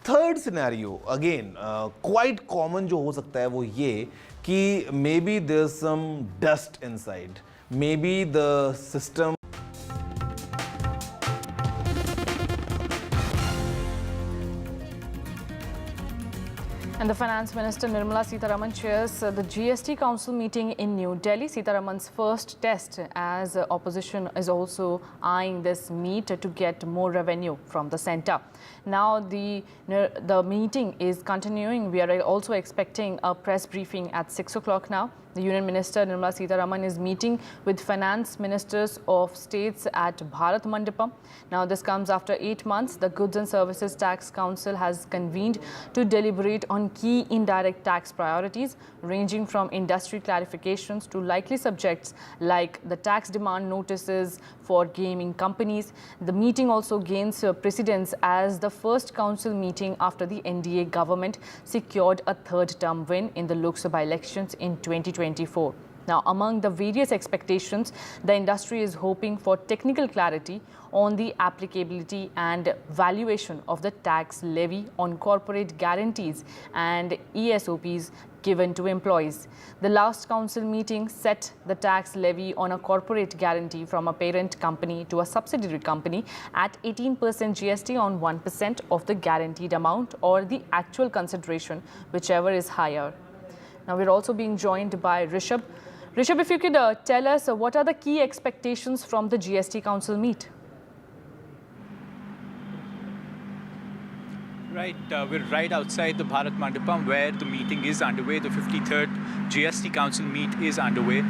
Third scenario, again, quite common जो हो सकता है वो ये कि maybe there's some dust inside. Maybe the system And the Finance Minister Nirmala Sitharaman chairs the GST Council meeting in New Delhi. Sitharaman's first test as opposition is also eyeing this meet to get more revenue from the centre. Now the meeting is continuing. We are also expecting a press briefing at 6 o'clock now. The Union Minister Nirmala Sitharaman is meeting with finance ministers of states at Bharat Mandapam. Now this comes after 8 months. The Goods and Services Tax Council has convened to deliberate on key indirect tax priorities ranging from industry clarifications to likely subjects like the tax demand notices for gaming companies. The meeting also gains precedence as the first council meeting after the NDA government secured a third-term win in the Lok Sabha elections in 2024. Now, among the various expectations, the industry is hoping for technical clarity on the applicability and valuation of the tax levy on corporate guarantees and ESOPs given to employees. The last council meeting set the tax levy on a corporate guarantee from a parent company to a subsidiary company at 18% GST on 1% of the guaranteed amount or the actual consideration, whichever is higher. Now, we're also being joined by Rishabh. Rishabh, if you could tell us what are the key expectations from the GST Council meet? Right, we're right outside the Bharat Mandapam where the meeting is underway. The 53rd GST Council meet is underway.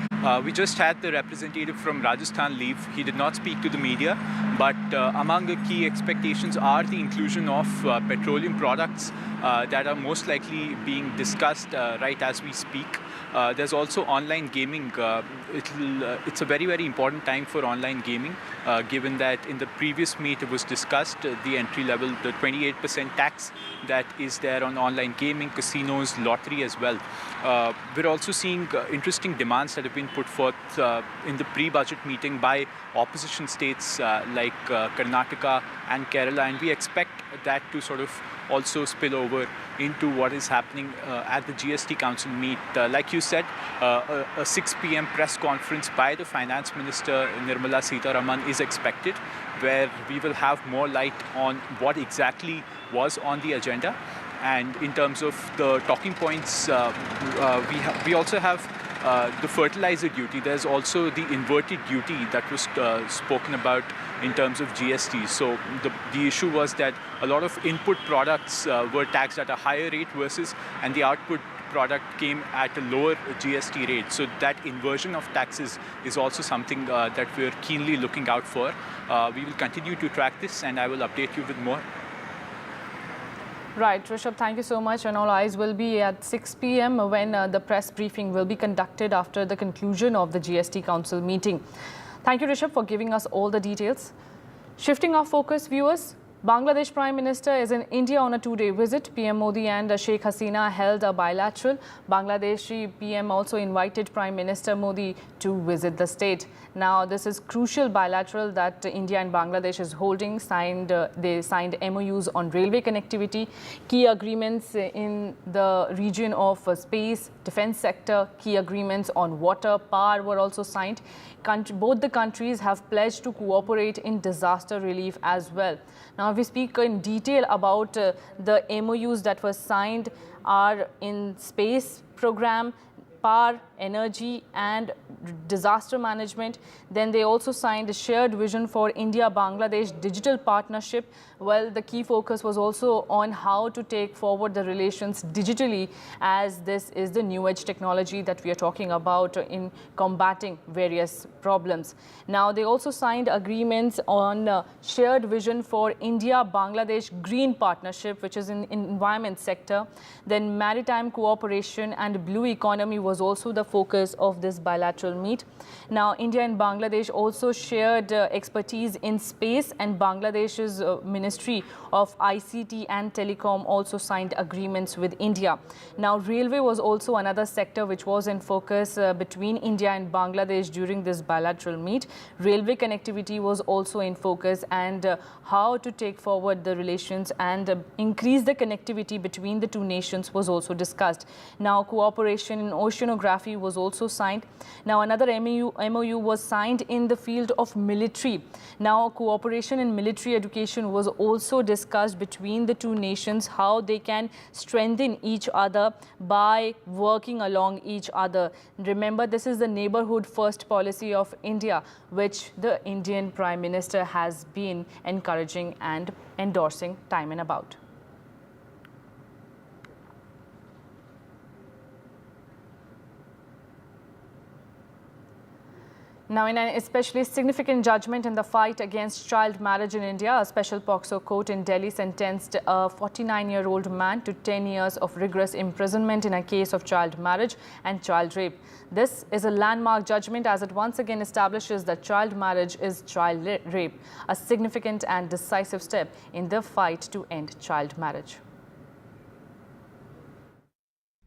We just had the representative from Rajasthan leave. He did not speak to the media, but among the key expectations are the inclusion of petroleum products that are most likely being discussed right as we speak. There's also online gaming. It's a very, very important time for online gaming, given that in the previous meet it was discussed the entry level, the 28% tax that is there on online gaming, casinos, lottery as well. We're also seeing interesting demands that have been put forth in the pre-budget meeting by opposition states like Karnataka and Kerala, and we expect that to sort of also spill over into what is happening at the GST Council meet. Like you said, a 6 p.m. press conference by the Finance Minister Nirmala Sitharaman is expected, where we will have more light on what exactly was on the agenda. And in terms of the talking points, we also have the fertilizer duty. There's also the inverted duty that was spoken about in terms of GST. So the issue was that a lot of input products were taxed at a higher rate versus, and the output product came at a lower GST rate. So that inversion of taxes is also something that we're keenly looking out for. We will continue to track this, and I will update you with more. Right, Rishabh, thank you so much. And all eyes will be at 6 p.m. when the press briefing will be conducted after the conclusion of the GST Council meeting. Thank you, Rishabh, for giving us all the details. Shifting our focus, viewers, Bangladesh Prime Minister is in India on a two-day visit. PM Modi and Sheikh Hasina held a bilateral. Bangladeshi PM also invited Prime Minister Modi to visit the state. Now, this is crucial bilateral that India and Bangladesh is holding. They signed MOUs on railway connectivity, key agreements in the region of space, defense sector, key agreements on water, power were also signed. Both the countries have pledged to cooperate in disaster relief as well. Now, if we speak in detail about the MOUs that were signed are in space program, power, energy and disaster management. Then they also signed a shared vision for India-Bangladesh digital partnership. Well, the key focus was also on how to take forward the relations digitally, as this is the new age technology that we are talking about in combating various problems. Now, they also signed agreements on shared vision for India-Bangladesh green partnership, which is in environment sector. Then maritime cooperation and blue economy was also the focus of this bilateral meet. Now, India and Bangladesh also shared expertise in space, and Bangladesh's Ministry of ICT and Telecom also signed agreements with India. Now, railway was also another sector which was in focus between India and Bangladesh during this bilateral meet. Railway connectivity was also in focus, and how to take forward the relations and increase the connectivity between the two nations was also discussed. Now, cooperation in oceanography was also signed. Now, another MOU was signed in the field of military. Now, cooperation in military education was also discussed between the two nations, how they can strengthen each other by working along each other. Remember, this is the neighborhood first policy of India, which the Indian Prime Minister has been encouraging and endorsing time and about. Now, in an especially significant judgment in the fight against child marriage in India, a special POCSO court in Delhi sentenced a 49-year-old man to 10 years of rigorous imprisonment in a case of child marriage and child rape. This is a landmark judgment, as it once again establishes that child marriage is child rape, a significant and decisive step in the fight to end child marriage.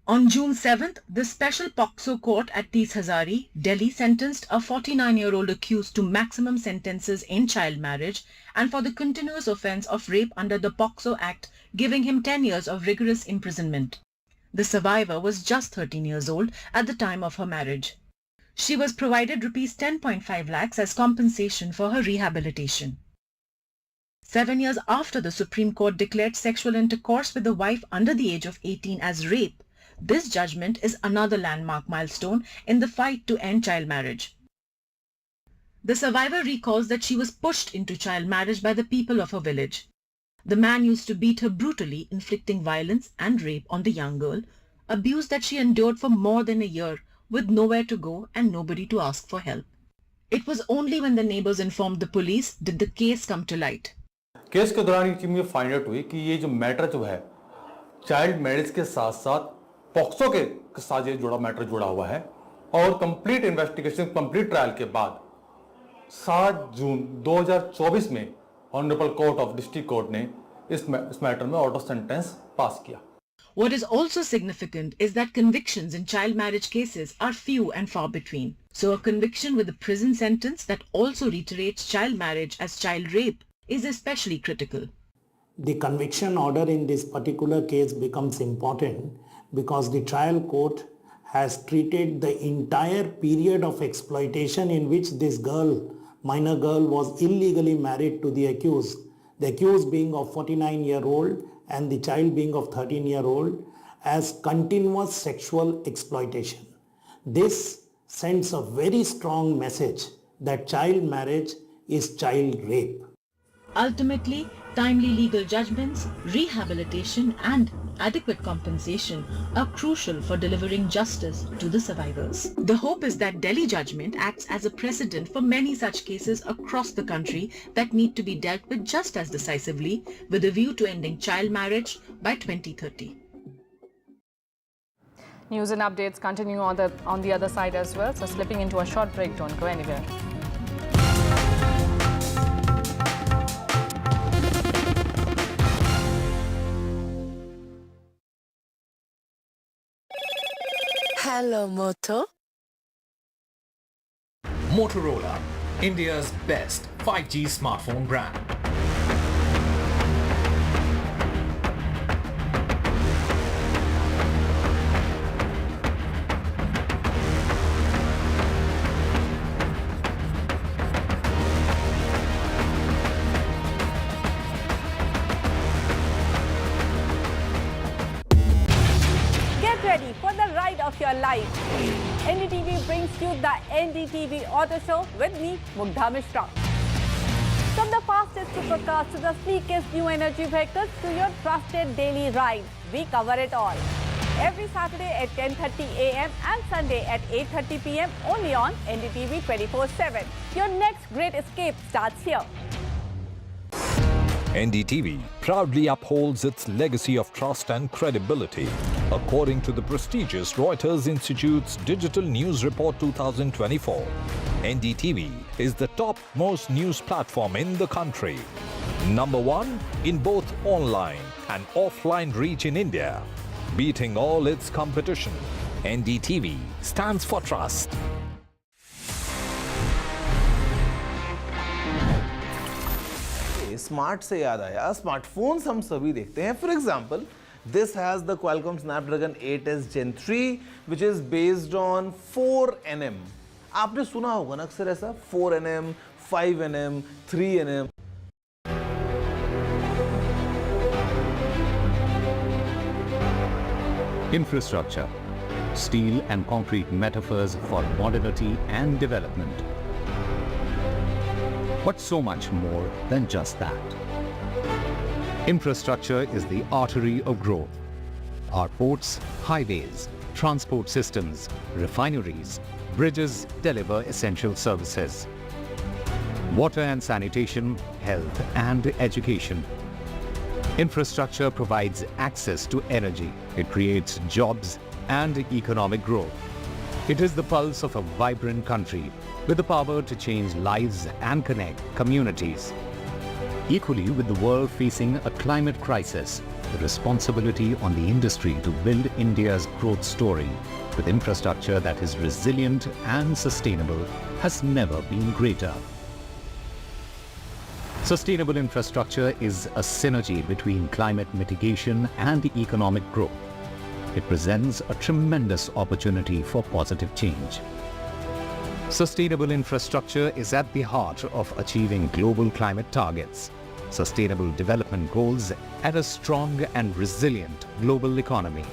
On June 7th, the special POCSO court at Tees Hazari, Delhi sentenced a 49-year-old accused to maximum sentences in child marriage and for the continuous offence of rape under the POCSO Act, giving him 10 years of rigorous imprisonment. The survivor was just 13 years old at the time of her marriage. She was provided Rs 10.5 lakhs as compensation for her rehabilitation. 7 years after the Supreme Court declared sexual intercourse with a wife under the age of 18 as rape, this judgment is another landmark milestone in the fight to end child marriage. The survivor recalls that she was pushed into child marriage by the people of her village. The man used to beat her brutally, inflicting violence and rape on the young girl, abuse that she endured for more than a year with nowhere to go and nobody to ask for help. It was only when the neighbors informed the police did the case come to light. Case के दौरान ये चीज मुझे find out हुई कि ये जो matter जो है चाइल्ड मैरिज के साथ साथ पॉक्सो के साथ ये जुड़ा मैटर जुड़ा हुआ है और कंप्लीट इन्वेस्टिगेशन कंप्लीट ट्रायल के बाद 7 जून 2024 में honourable court of district court ने इस मैटर में ऑर्डर सेंटेंस पास किया. What is also significant is that convictions in child marriage cases are few and far between. So a conviction with a prison sentence that also reiterates child marriage as child rape is especially critical. The conviction order in this particular case becomes important because the trial court has treated the entire period of exploitation in which this girl, minor girl, was illegally married to the accused being of 49-year-old and the child being of 13-year-old, as continuous sexual exploitation. This sends a very strong message that child marriage is child rape. Ultimately, timely legal judgments, rehabilitation and adequate compensation are crucial for delivering justice to the survivors. The hope is that Delhi judgment acts as a precedent for many such cases across the country that need to be dealt with just as decisively with a view to ending child marriage by 2030. News and updates continue on the other side as well. So slipping into a short break, don't go anywhere. Hello, Moto. Motorola, India's best 5G smartphone brand. Get ready for the ride of your life. NDTV brings you the NDTV Auto Show with me, Mugdha Mishra. From the fastest supercars to the sleekest new energy vehicles to your trusted daily ride, we cover it all. Every Saturday at 10:30 a.m. and Sunday at 8:30 p.m. only on NDTV 24/7. Your next great escape starts here. NDTV proudly upholds its legacy of trust and credibility. According to the prestigious Reuters Institute's Digital News Report 2024, NDTV is the topmost news platform in the country. Number one in both online and offline reach in India. Beating all its competition, NDTV stands for trust. Smart से याद आया, smartphones हम सभी देखते हैं. For example, this has the Qualcomm Snapdragon 8s Gen 3 which is based on 4nm. आपने सुना होगा ना अक्सर ऐसा 4nm, 5nm, 3nm. Infrastructure, steel and concrete metaphors for modernity and development. But so much more than just that. Infrastructure is the artery of growth. Our ports, highways, transport systems, refineries, bridges deliver essential services. Water and sanitation, health and education. Infrastructure provides access to energy. It creates jobs and economic growth. It is the pulse of a vibrant country with the power to change lives and connect communities. Equally, with the world facing a climate crisis, the responsibility on the industry to build India's growth story with infrastructure that is resilient and sustainable has never been greater. Sustainable infrastructure is a synergy between climate mitigation and economic growth. It presents a tremendous opportunity for positive change. Sustainable infrastructure is at the heart of achieving global climate targets, sustainable development goals, and a strong and resilient global economy.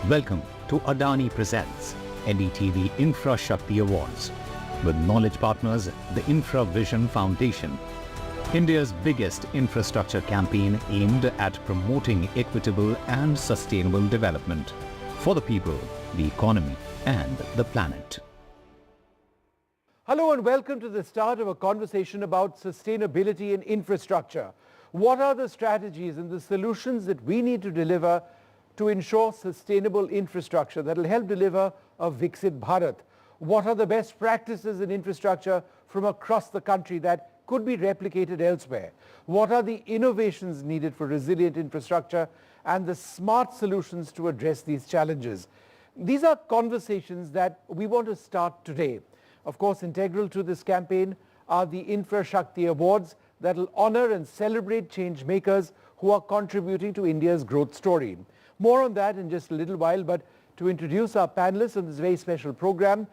Welcome to Adani Presents NDTV Infra Shakti Awards with knowledge partners the Infra Vision Foundation, India's biggest infrastructure campaign aimed at promoting equitable and sustainable development for the people, the economy, and the planet. Hello and welcome to the start of a conversation about sustainability and infrastructure. What are the strategies and the solutions that we need to deliver to ensure sustainable infrastructure that will help deliver a Viksit Bharat? What are the best practices in infrastructure from across the country that could be replicated elsewhere? What are the innovations needed for resilient infrastructure and the smart solutions to address these challenges? These are conversations that we want to start today. Of course, integral to this campaign are the Infra Shakti Awards that will honor and celebrate change makers who are contributing to India's growth story. More on that in just a little while, but to introduce our panelists on this very special program,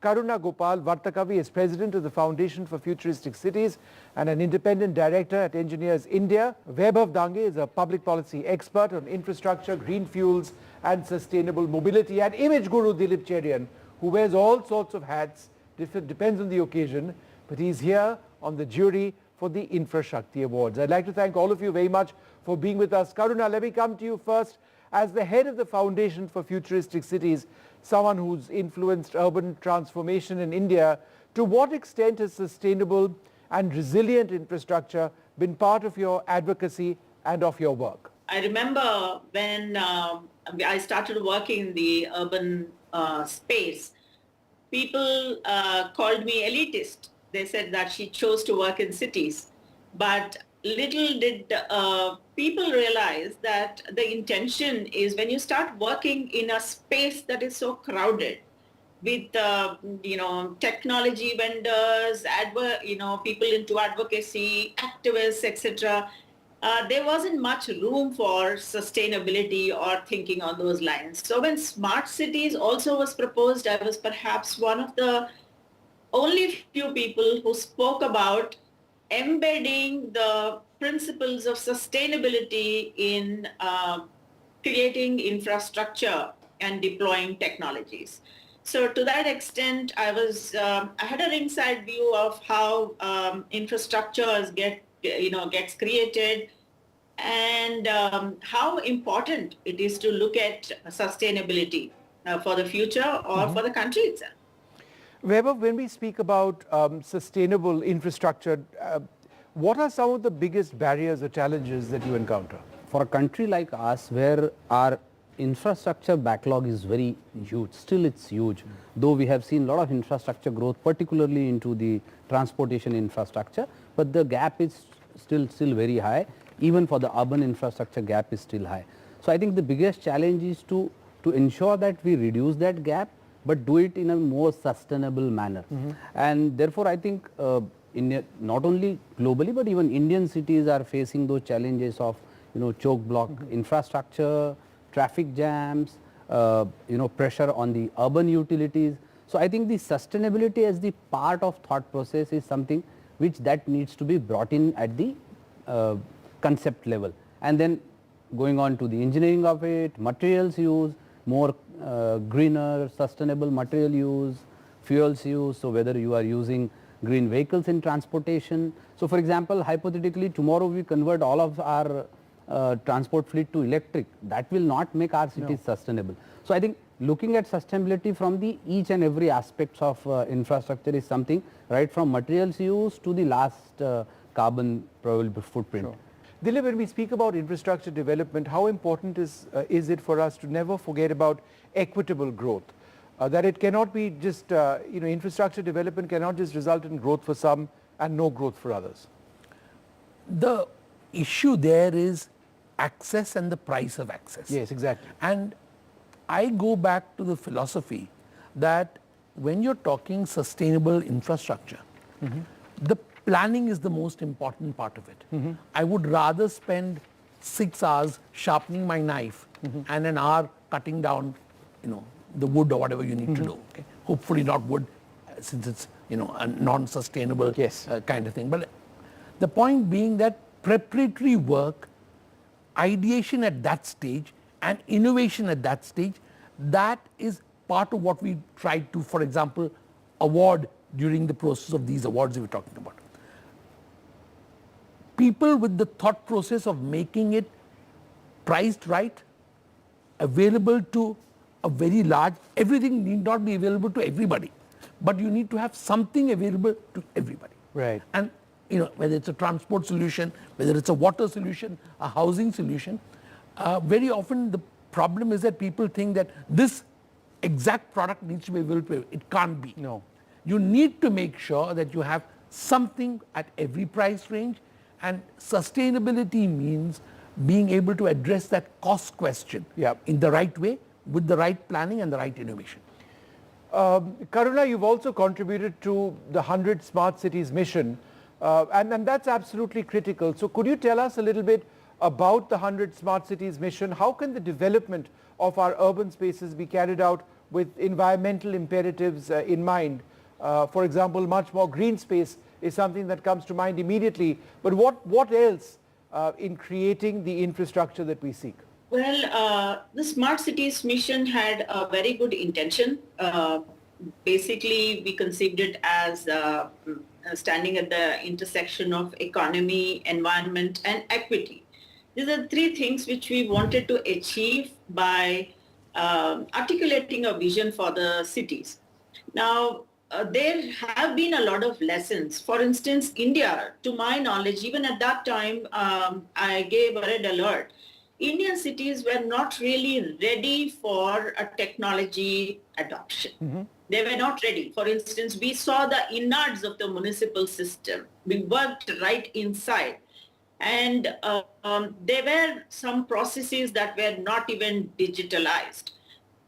Karuna Gopal Vartakavi is president of the Foundation for Futuristic Cities and an independent director at Engineers India. Vaibhav Dange is a public policy expert on infrastructure, green fuels and sustainable mobility. And Image Guru Dilip Cherian, who wears all sorts of hats, depends on the occasion, but he's here on the jury for the Infra Shakti Awards. I'd like to thank all of you very much for being with us. Karuna, let me come to you first. As the head of the Foundation for Futuristic Cities, someone who's influenced urban transformation in India, to what extent has sustainable and resilient infrastructure been part of your advocacy and of your work? I remember when I started working in the urban space, people called me elitist. They said that she chose to work in cities. But little did people realize that the intention is when you start working in a space that is so crowded, with technology vendors, people into advocacy, activists, etc. There wasn't much room for sustainability or thinking on those lines. So when smart cities also was proposed, I was perhaps one of the only few people who spoke about embedding the principles of sustainability in creating infrastructure and deploying technologies. So to that extent, I had an inside view of how infrastructure gets created, and how important it is to look at sustainability for the future or for the country itself. Vaibhav, when we speak about sustainable infrastructure, what are some of the biggest barriers or challenges that you encounter? For a country like us, where our infrastructure backlog is very huge, still it's huge, though we have seen a lot of infrastructure growth, particularly into the transportation infrastructure, but the gap is still very high. Even for the urban infrastructure, gap is still high. So I think the biggest challenge is to ensure that we reduce that gap, but do it in a more sustainable manner. And therefore I think India, not only globally, but even Indian cities are facing those challenges of choke block infrastructure, traffic jams, pressure on the urban utilities. So I think the sustainability as the part of thought process is something which that needs to be brought in at the concept level, and then going on to the engineering of it, materials use, more greener, sustainable material use, fuels use, so whether you are using green vehicles in transportation. So for example, hypothetically, tomorrow we convert all of our transport fleet to electric, that will not make our cities sustainable. So I think looking at sustainability from the each and every aspects of infrastructure is something, right from materials use to the last carbon probable footprint. Sure. Dilip, when we speak about infrastructure development, how important is it for us to never forget about equitable growth? That it cannot be just, infrastructure development cannot just result in growth for some and no growth for others. The issue there is access and the price of access. Yes, exactly. And I go back to the philosophy that when you're talking sustainable infrastructure, the planning is the most important part of it. I would rather spend 6 hours sharpening my knife and an hour cutting down, the wood or whatever you need to do. Okay? Hopefully not wood, since it's a non-sustainable kind of thing. But the point being that preparatory work, ideation at that stage, and innovation at that stage, that is part of what we try to, for example, award during the process of these awards we were talking about. People with the thought process of making it priced right, available to a very large, everything need not be available to everybody, but you need to have something available to everybody. Right. And whether it's a transport solution, whether it's a water solution, a housing solution, very often the problem is that people think that this exact product needs to be available. It can't be. No. You need to make sure that you have something at every price range, and sustainability means being able to address that cost question in the right way, with the right planning and the right innovation. Karuna, you've also contributed to the 100 Smart Cities mission, and that's absolutely critical. So could you tell us a little bit about the 100 Smart Cities mission? How can the development of our urban spaces be carried out with environmental imperatives in mind? For example, much more green space is something that comes to mind immediately. But what else in creating the infrastructure that we seek? Well, the Smart Cities mission had a very good intention. Basically, we conceived it as standing at the intersection of economy, environment, and equity. These are 3 things which we wanted to achieve by articulating a vision for the cities. Now, there have been a lot of lessons. For instance, India, to my knowledge, even at that time, I gave a red alert. Indian cities were not really ready for a technology adoption. They were not ready. For instance, we saw the innards of the municipal system. We worked right inside. And there were some processes that were not even digitalized.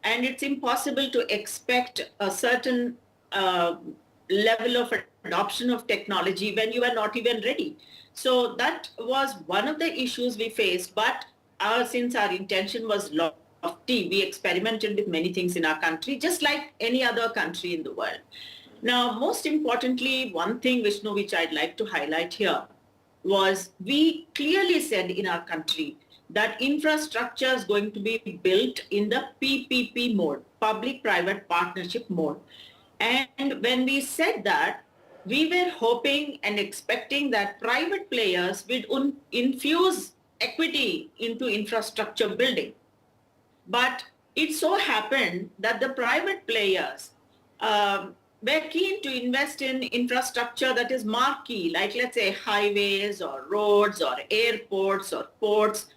and it's impossible to expect a certain level of adoption of technology when you are not even ready. So that was one of the issues we faced, but since our intention was lofty, we experimented with many things in our country, just like any other country in the world. Now, most importantly, one thing, Vishnu, which I'd like to highlight here, was we clearly said in our country that infrastructure is going to be built in the PPP mode, public-private partnership mode. And when we said that, we were hoping and expecting that private players would infuse equity into infrastructure building. But it so happened that the private players were keen to invest in infrastructure that is marquee, like let's say highways or roads or airports or ports,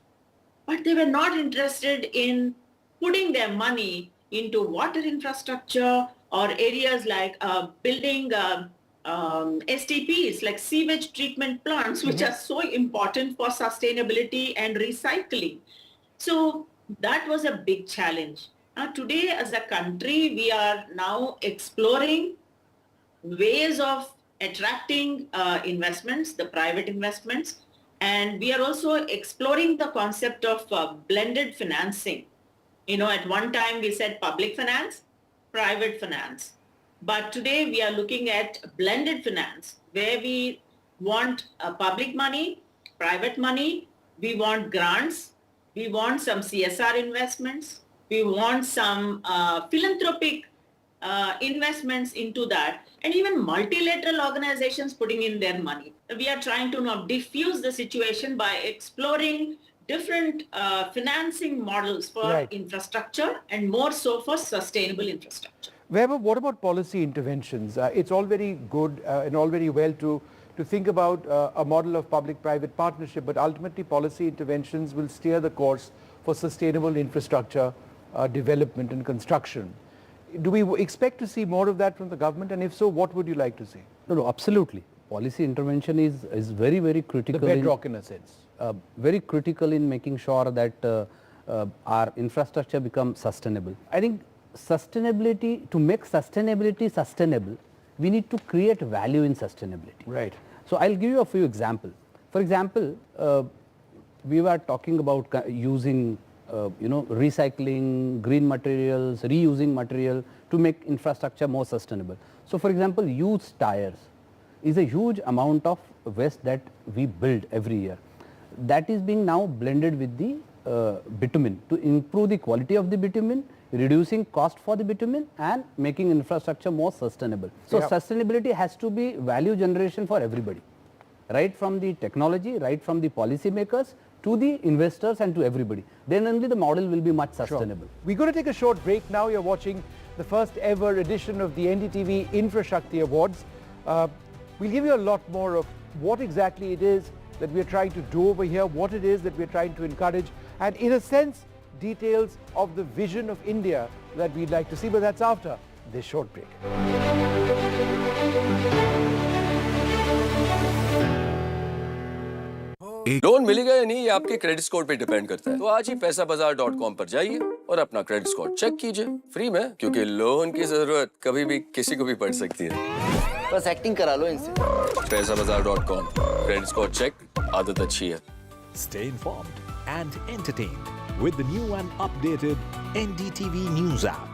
but they were not interested in putting their money into water infrastructure or areas like building STPs, like sewage treatment plants, which are so important for sustainability and recycling. So that was a big challenge. Now today as a country, we are now exploring ways of attracting investments, the private investments, and we are also exploring the concept of blended financing. You know, at one time we said public finance, private finance. But today we are looking at blended finance, where we want public money, private money, we want grants, we want some CSR investments, we want some philanthropic investments into that, and even multilateral organizations putting in their money. We are trying to now diffuse the situation by exploring different financing models for infrastructure, and more so for sustainable infrastructure. Vaibhav, what about policy interventions? It's all very good and all very well to think about a model of public-private partnership, but ultimately policy interventions will steer the course for sustainable infrastructure development and construction. Do we expect to see more of that from the government, and if so, what would you like to see? No, absolutely. Policy intervention is very, very critical. The bedrock in a sense. Very critical in making sure that our infrastructure becomes sustainable. I think sustainability, to make sustainability sustainable, we need to create value in sustainability. Right. So I'll give you a few examples. For example, we were talking about using recycling, green materials, reusing material to make infrastructure more sustainable. So for example, used tires is a huge amount of waste that we build every year. That is being now blended with the bitumen to improve the quality of the bitumen, reducing cost for the bitumen and making infrastructure more sustainable. So sustainability has to be value generation for everybody, right from the technology, right from the policy makers to the investors and to everybody. Then only the model will be much sustainable. Sure. We're going to take a short break now. You're watching the first ever edition of the NDTV Infra Shakti Awards. We'll give you a lot more of what exactly it is that we're trying to do over here, what it is that we're trying to encourage, and in a sense, details of the vision of India that we'd like to see, but that's after this short break. Loan मिलेगा या नहीं ये आपके credit score पे depend करता है। तो आज ही पैसाबाजार.com पर जाइए और अपना क्रेडिट स्कोर चेक कीजिए फ्री में, क्योंकि लोन की जरूरत कभी भी किसी को भी पड़ सकती है। बस एक्टिंग करा लो इनसे। पैसाबाजार.com, क्रेडिट स्कोर चेक, आदत अच्छी है। Stay informed and entertained with the new and updated NDTV News app.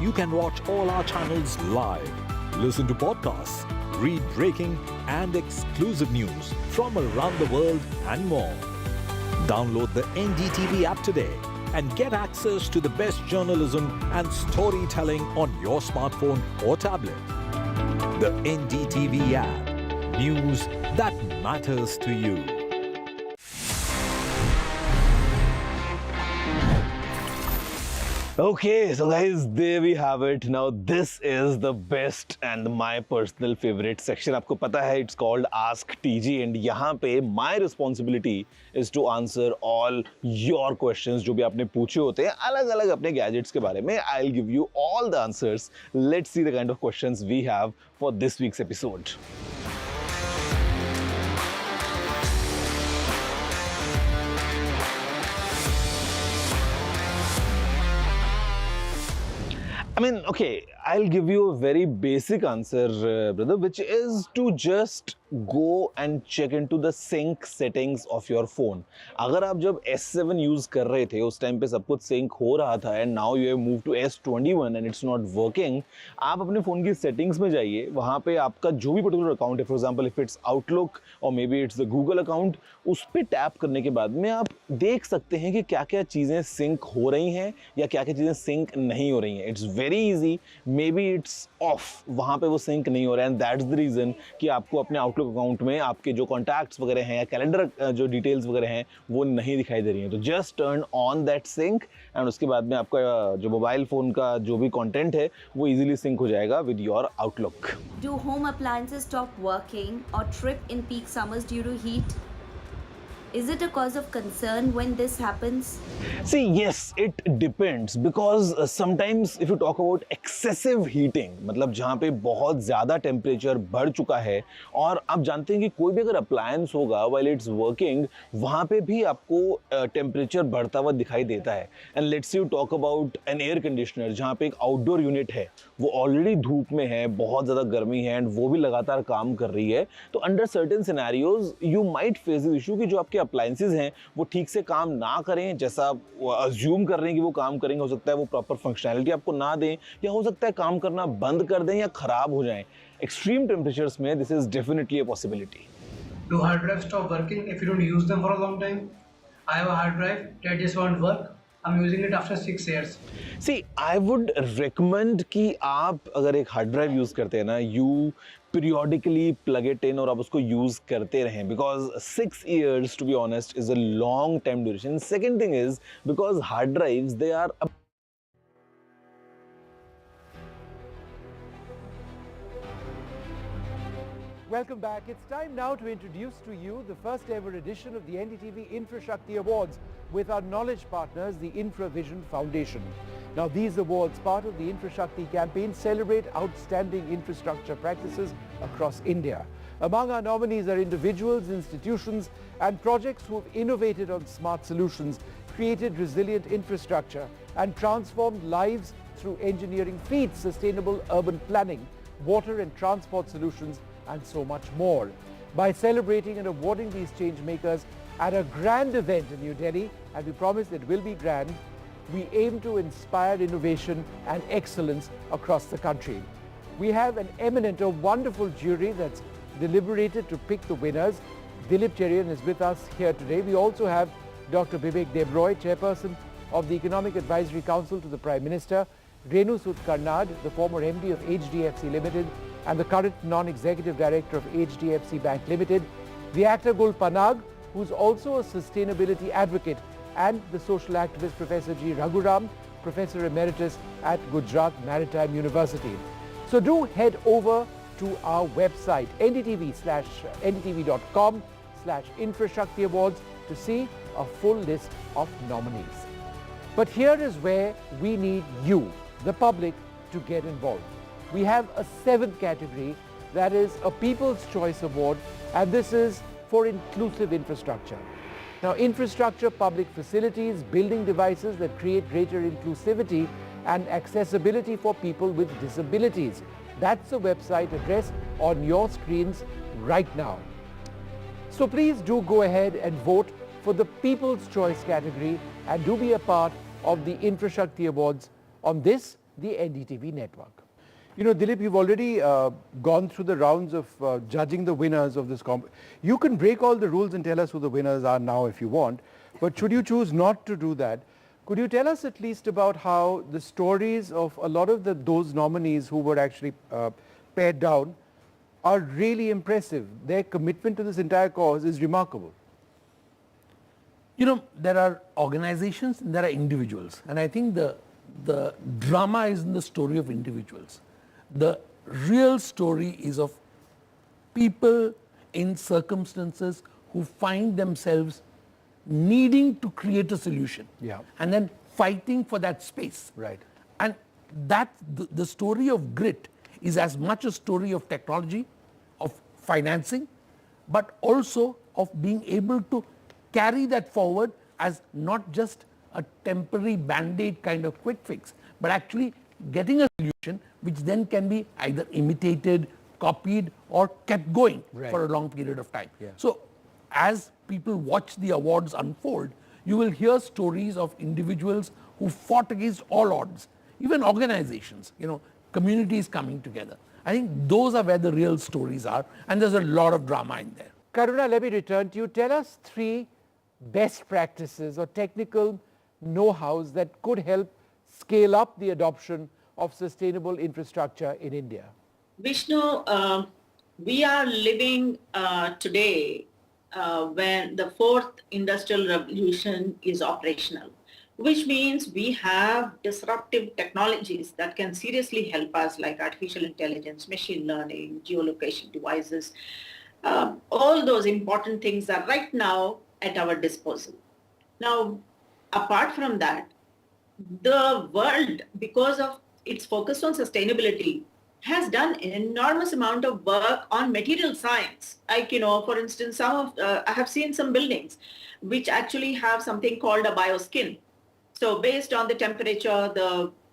You can watch all our channels live, listen to podcasts, read breaking and exclusive news from around the world and more. Download the NDTV app today and get access to the best journalism and storytelling on your smartphone or tablet. The NDTV app. News that matters to you. Okay, so guys, there we have it. Now this is the best and my personal favorite section. आपको पता है, it's called Ask TG, and यहाँ पे my responsibility is to answer all your questions जो भी आपने पूछे होते हैं अलग-अलग अपने gadgets के बारे में. I'll give you all the answers. Let's see the kind of questions we have for this week's episode. I mean, okay, I'll give you a very basic answer, brother, which is to just go and check into the sync settings of your phone. अगर आप जब S7 use कर रहे थे उस time पे सब कुछ सिंक हो रहा था and now you have move to S21 and it's not working, आप अपने फ़ोन की सेटिंग्स में जाइए, वहाँ पे आपका जो भी पर्टिकुलर अकाउंट है, for example if it's Outlook और may be it's the Google account, उस पर टैप करने के बाद में आप देख सकते हैं कि क्या क्या चीज़ें सिंक हो रही हैं या क्या क्या चीज़ें सिंक नहीं हो रही हैं. It's very easy, may be it's of, वहाँ पे वो सिंक नहीं हो रहा है एंड दैट्स द रीज़न कि आपको अपने आउटलुक अकाउंट में आपके जो कॉन्टैक्ट्स वगैरह हैं या कैलेंडर जो डिटेल्स वगैरह हैं वो नहीं दिखाई दे रही हैं. तो just turn on that sync and उसके बाद में आपका जो मोबाइल फ़ोन का जो भी कंटेंट है वो इजीली सिंक हो जाएगा with your outlook. Do home appliances stop working or trip in peak summers due to heat? Is it a cause of concern when this happens? See, yes, it depends because sometimes if you talk about excessive heating, मतलब जहाँ पे बहुत ज़्यादा temperature बढ़ चुका है और आप जानते हैं कि कोई भी अगर अप्लायंस होगा while it's working, वहाँ पे भी आपको टेम्परेचर बढ़ता हुआ दिखाई देता है. And let's say you talk about an air conditioner जहाँ पे एक आउटडोर यूनिट है, वो ऑलरेडी धूप में है, बहुत ज़्यादा गर्मी है एंड वो भी लगातार काम कर रही है, तो under certain scenarios you might face this issue कि जो आपके अप्लायंसेज हैं वो ठीक से काम ना करें जैसा अज्यूम कर रहे हैं कि वो काम करेंगे. हो सकता है वो प्रॉपर फंक्शनैलिटी आपको ना दें या हो सकता है काम करना बंद कर दें या खराब हो जाएं. एक्सट्रीम टेम्परेचर्स में this is definitely a possibility. Do hard drives stop working if you don't use them for a long time? I have a hard drive that just won't work. I'm using it after 6 years. See, I would recommend कि आप अगर एक hard drive use करते हैं ना, you periodically plug it in और आप उसको यूज़ करते रहें because 6 years to be honest is a long time duration. Second thing is because hard drives they are a Welcome back. It's time now to introduce to you the first ever edition of the NDTV Infra Shakti Awards with our knowledge partners, the Infra Vision Foundation. Now these awards, part of the Infra Shakti campaign, celebrate outstanding infrastructure practices across India. Among our nominees are individuals, institutions and projects who have innovated on smart solutions, created resilient infrastructure and transformed lives through engineering feats, sustainable urban planning, water and transport solutions and so much more. By celebrating and awarding these change makers at a grand event in New Delhi, and we promise it will be grand, we aim to inspire innovation and excellence across the country. We have an eminent, a wonderful jury that's deliberated to pick the winners. Dilip Cherian is with us here today. We also have Dr. Vivek Debroy, Chairperson of the Economic Advisory Council to the Prime Minister, Renu Karnad, the former MD of HDFC Limited and the current non-executive director of HDFC Bank Limited, the actor Gul Panag, who's also a sustainability advocate, and the social activist Professor G. Raghuram, Professor Emeritus at Gujarat Maritime University. So do head over to our website, ndtv.com/InfraShakti Awards to see a full list of nominees. But here is where we need you, the public, to get involved. We have a 7th category, that is a People's Choice Award, and this is for inclusive infrastructure. Now, infrastructure, public facilities, building devices that create greater inclusivity and accessibility for people with disabilities. That's the website address on your screens right now. So please do go ahead and vote for the People's Choice category and do be a part of the Infra Shakti Awards on this, the NDTV network. You know, Dilip, you've already gone through the rounds of judging the winners of this You can break all the rules and tell us who the winners are now if you want, but should you choose not to do that, could you tell us at least about how the stories of a lot of those nominees who were actually pared down are really impressive? Their commitment to this entire cause is remarkable. You know, there are organizations and there are individuals, and I think the drama is in the story of individuals. The real story is of people in circumstances who find themselves needing to create a solution, and then fighting for that space. Right. And that the story of grit is as much a story of technology, of financing, but also of being able to carry that forward as not just a temporary band-aid kind of quick fix, but actually getting a solution which then can be either imitated, copied or kept going for a long period of time. So as people watch the awards unfold, you will hear stories of individuals who fought against all odds, even organizations, communities coming together. I think those are where the real stories are, and there's a lot of drama in there. Karuna, let me return to you. Tell us 3 best practices or technical know-hows that could help scale up the adoption of sustainable infrastructure in India. Vishnu, we are living today when the 4th industrial revolution is operational, which means we have disruptive technologies that can seriously help us, like artificial intelligence, machine learning, geolocation devices. All those important things are right now at our disposal. Now, apart from that, the world, because of its focus on sustainability, has done an enormous amount of work on material science. Like, for instance, I have seen some buildings which actually have something called a bioskin. So based on the temperature,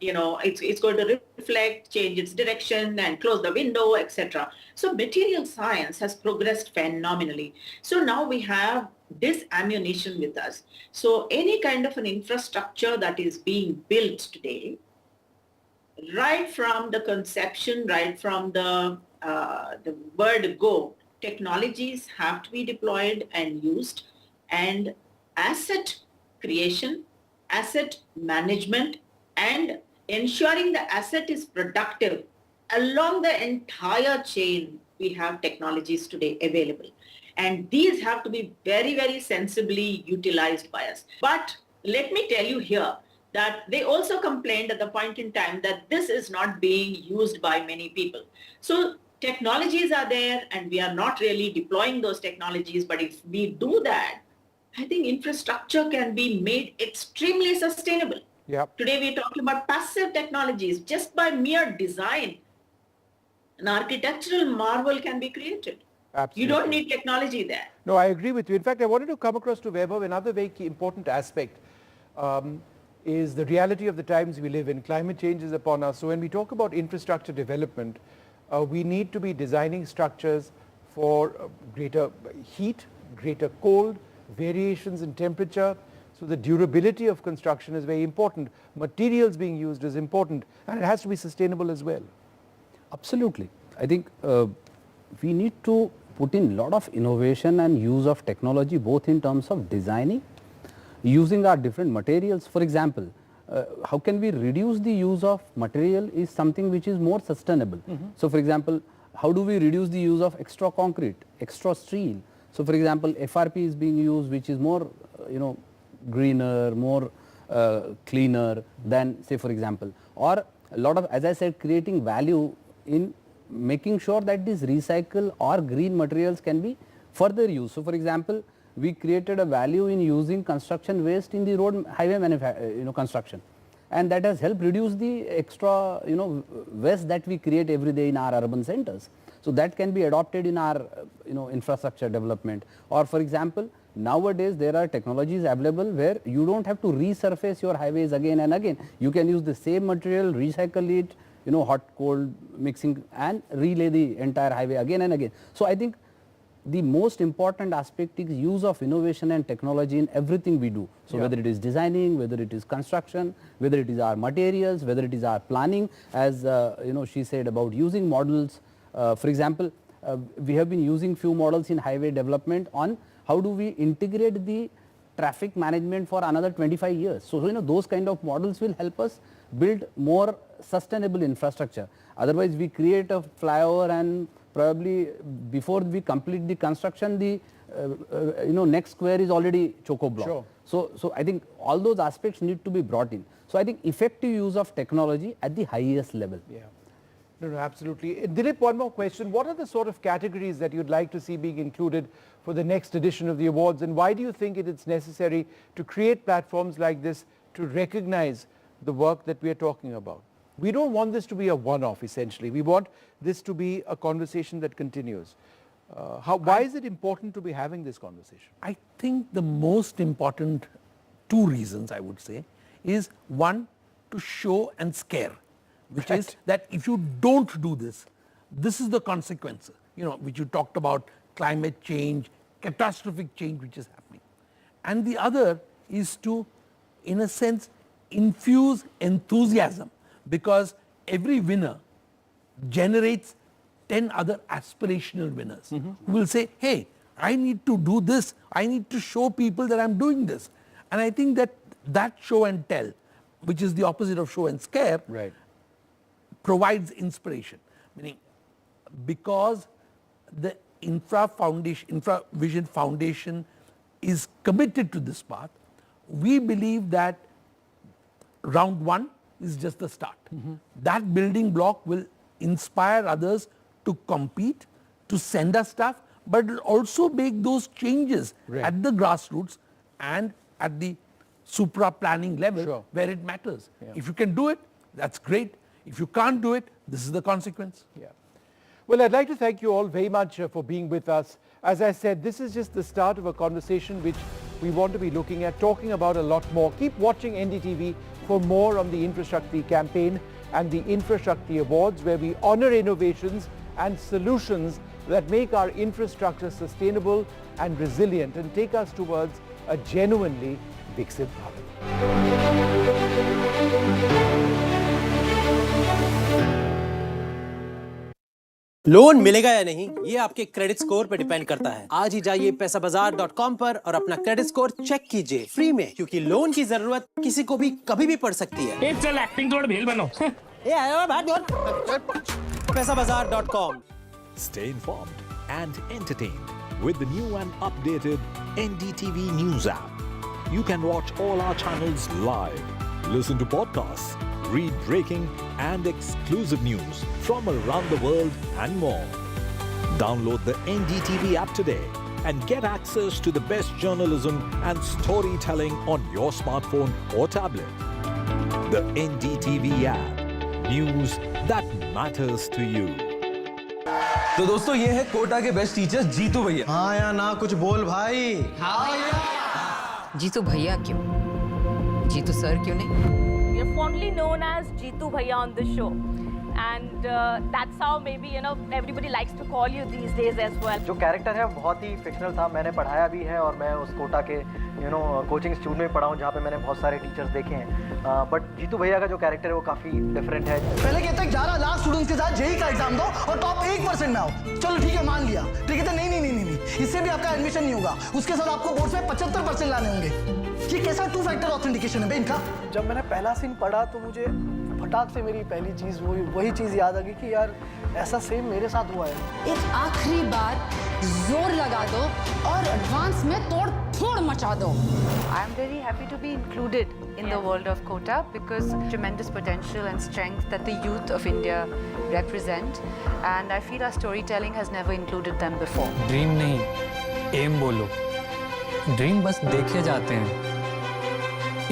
it's going to reflect, change its direction and close the window, etc. So material science has progressed phenomenally. So now we have this ammunition with us. So any kind of an infrastructure that is being built today, right from the conception, right from the word go, technologies have to be deployed and used, and asset creation, asset management, and ensuring the asset is productive along the entire chain. We have technologies today available, and these have to be very, very sensibly utilized by us. But let me tell you here that they also complained at the point in time that this is not being used by many people. So technologies are there and we are not really deploying those technologies, but if we do that, I think infrastructure can be made extremely sustainable. Today we're talking about passive technologies. Just by mere design, an architectural marvel can be created. Absolutely. You don't need technology there. No, I agree with you. In fact, I wanted to come across to Vaibhav. Another very key important aspect is the reality of the times we live in. Climate change is upon us. So when we talk about infrastructure development, we need to be designing structures for greater heat, greater cold, variations in temperature. So the durability of construction is very important. Materials being used is important, and it has to be sustainable as well. Absolutely. I think we need to put in a lot of innovation and use of technology, both in terms of designing, using our different materials. For example, how can we reduce the use of material is something which is more sustainable. So for example, how do we reduce the use of extra concrete, extra steel? So for example, FRP is being used, which is more, greener, more cleaner than, say for example, or a lot of, as I said, creating value in making sure that these recycle or green materials can be further used. So for example, we created a value in using construction waste in the road highway construction, and that has helped reduce the extra waste that we create every day in our urban centers. So that can be adopted in our infrastructure development. Or for example, nowadays there are technologies available where you don't have to resurface your highways again and again. You can use the same material, recycle it, hot cold mixing, and relay the entire highway again and again. So I think the most important aspect is use of innovation and technology in everything we do. So whether it is designing, whether it is construction, whether it is our materials, whether it is our planning, as she said about using models. For example, we have been using few models in highway development on how do we integrate the traffic management for another 25 years. So those kind of models will help us build more sustainable infrastructure. Otherwise we create a flyover and probably before we complete the construction, the next square is already choco-block. So I think all those aspects need to be brought in. So I think effective use of technology at the highest level. No, absolutely. Dilip, one more question. What are the sort of categories that you'd like to see being included for the next edition of the awards, and why do you think it's necessary to create platforms like this to recognize the work that we are talking about? We don't want this to be a one-off, essentially. We want this to be a conversation that continues. Why is it important to be having this conversation? I think the most important 2 reasons, I would say, is one, to show and scare which is that if you don't do this, this is the consequence, which you talked about, climate change, catastrophic change which is happening. And the other is to, in a sense, infuse enthusiasm, because every winner generates 10 other aspirational winners who will say, hey, I need to do this, I need to show people that I'm doing this. And I think that show and tell, which is the opposite of show and scare, provides inspiration. Meaning, because the Infra Vision Foundation is committed to this path, we believe that round one is just the start. That building block will inspire others to compete, to send us stuff, but it will also make those changes at the grassroots and at the supra-planning level where it matters. If you can do it, that's great. If you can't do it, this is the consequence. Well, I'd like to thank you all very much for being with us. As I said, this is just the start of a conversation which we want to be looking at, talking about a lot more. Keep watching NDTV for more on the Infra Shakti campaign and the Infra Shakti Awards, where we honor innovations and solutions that make our infrastructure sustainable and resilient and take us towards a genuinely Viksit Bharat. Loan मिलेगा या नहीं, ये आपके credit score पे depend करता है। आज ही जाइए पैसाबाजार.com पर और अपना क्रेडिट स्कोर चेक कीजिए फ्री में, क्योंकि लोन की जरूरत किसी को भी कभी भी पड़ सकती है। चल एक्टिंग थोड़ा भेल बनो। पैसाबाजार.com। Stay informed and entertained with the new and updated NDTV News app. You can watch all our channels live, listen to podcasts, read breaking and exclusive news from around the world and more. Download the NDTV app today and get access to the best journalism and storytelling on your smartphone or tablet. The NDTV app. News that matters to you. तो दोस्तों, ये है कोटा के best teachers Jitu भैया। हाँ या ना कुछ बोल भाई। जीतू भैया क्यों? जीतू सर क्यों नहीं? We are fondly known as Jeetu Bhaiya on this show, and that's how maybe everybody likes to call you these days as well. जो कैरेक्टर है वो बहुत ही फिक्शनल था, मैंने पढ़ाया भी है और मैं उस कोटा के कोचिंग इंस्टीट्यूट में पढ़ा हूँ जहाँ पे मैंने बहुत सारे टीचर्स देखे हैं, बट जीतू भैया का जो कैरेक्टर है वो काफ़ी डिफरेंट है। पहले कहते हैं 11 लाख स्टूडेंट्स के साथ जेईई का एग्जाम दो और टॉप 1% में आओ, चलो ठीक है मान लिया, ठीक है नहीं, इससे भी आपका एडमिशन नहीं होगा, उसके साथ आपको बोर्ड में 75% लाने होंगे। ये कैसा 2 फैक्टर ऑथेंटिकेशन है इनका? जब मैंने पहला सीन पढ़ा तो मुझे फटाक से मेरी पहली चीज़ वही चीज़ याद आ गई कि यार ऐसा सेम मेरे साथ हुआ है। एक आखिरी बार जोर लगा दो और एडवांस में तोड़ फोड़ मचा दो। I am very happy to be included in the world of Kota because tremendous potential and strength that the youth of India represent, and I feel our storytelling has never included them before. Dream नहीं, M बोलो। Dream बस देखे जाते हैं,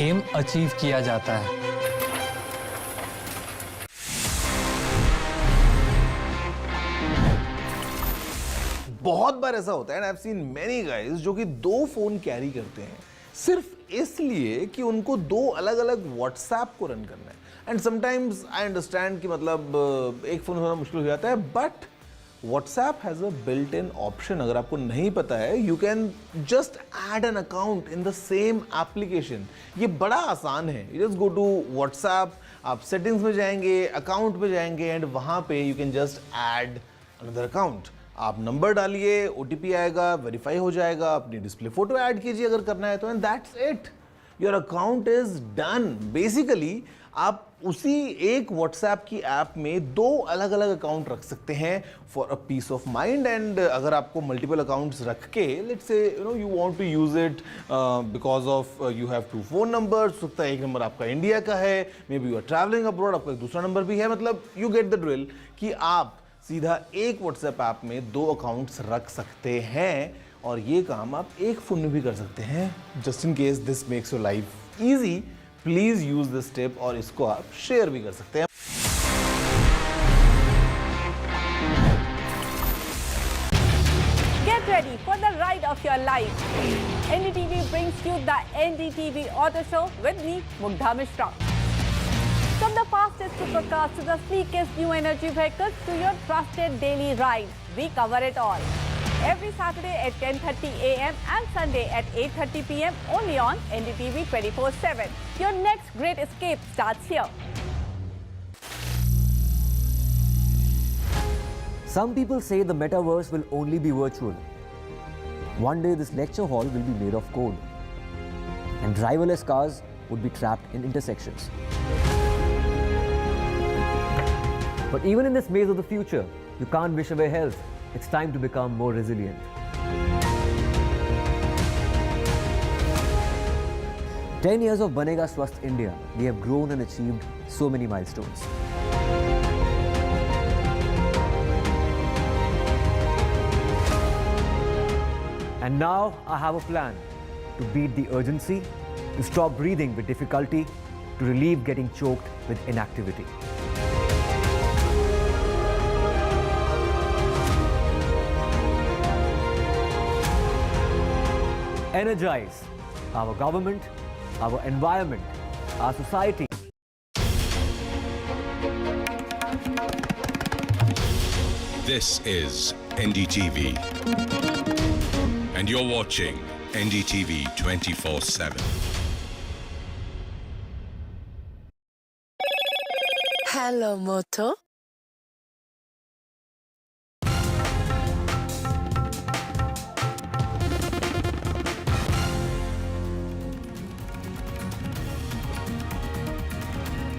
M achieve किया जाता है। बहुत बार ऐसा होता है, and I have seen many guys जो कि 2 फोन कैरी करते हैं सिर्फ इसलिए कि उनको 2 अलग अलग व्हाट्सएप को रन करना है। एंड समटाइम्स आई अंडरस्टैंड कि मतलब एक फोन होना मुश्किल हो जाता है, but WhatsApp has a built-in option. अगर आपको नहीं पता है, you can just add an account in the same application. ये बड़ा आसान है। You just go to WhatsApp, आप settings में जाएंगे, account में जाएंगे, and वहाँ पे you can just add another account. आप नंबर डालिए, OTP आएगा, वेरीफाई हो जाएगा, अपनी डिस्प्ले फोटो ऐड कीजिए अगर करना है तो, and that's it. Your account is done. Basically, आप उसी एक WhatsApp की ऐप में 2 अलग अलग अकाउंट रख सकते हैं for a peace of mind. And अगर आपको मल्टीपल अकाउंट्स रख के let's say you want to use it because of you have 2 phone numbers, हो सकता है एक नंबर आपका इंडिया का है, maybe you are travelling abroad, आपका एक दूसरा नंबर भी है, मतलब यू गेट द ड्रिल कि आप सीधा एक WhatsApp ऐप में 2 अकाउंट्स रख सकते हैं, और ये काम आप एक फोन में भी कर सकते हैं। Just in case this makes your life easy, please use this tip, और इसको आप शेयर भी कर सकते हैं। Get ready for the ride of your life. NDTV brings you the NDTV Auto Show with me, Mugdha Mishra. From the fastest supercars to the sleekest new energy vehicles to your trusted daily ride, we cover it all. Every Saturday at 10:30 a.m. and Sunday at 8:30 p.m. only on NDTV 24/7. Your next great escape starts here. Some people say the metaverse will only be virtual. One day this lecture hall will be made of code, and driverless cars would be trapped in intersections. But even in this maze of the future, you can't wish away health. It's time to become more resilient. "10 years of Banega Swasth India, we have grown and achieved so many milestones. And now I have a plan to beat the urgency, to stop breathing with difficulty, to relieve getting choked with inactivity. Energize our government, our environment, our society. This is NDTV, and you're watching NDTV 24/7. Hello, Moto.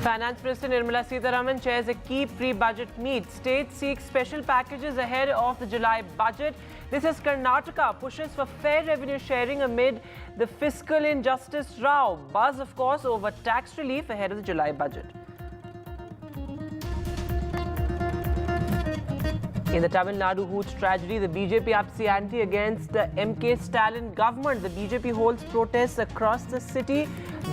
Finance Minister Nirmala Sitharaman chairs a key pre-budget meet. States seek special packages ahead of the July budget. This as Karnataka pushes for fair revenue sharing amid the fiscal injustice row. Buzz, of course, over tax relief ahead of the July budget. In the Tamil Nadu Hooch tragedy, the BJP ups the ante against the MK Stalin government. The BJP holds protests across the city.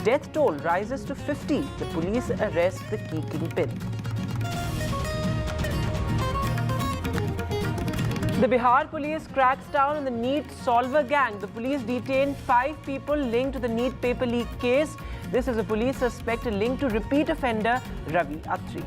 Death toll rises to 50. The police arrest the key kingpin. The Bihar police cracks down on the NEET solver gang. The police detained 5 people linked to the NEET paper leak case. This is a police suspect linked to repeat offender Ravi Atri.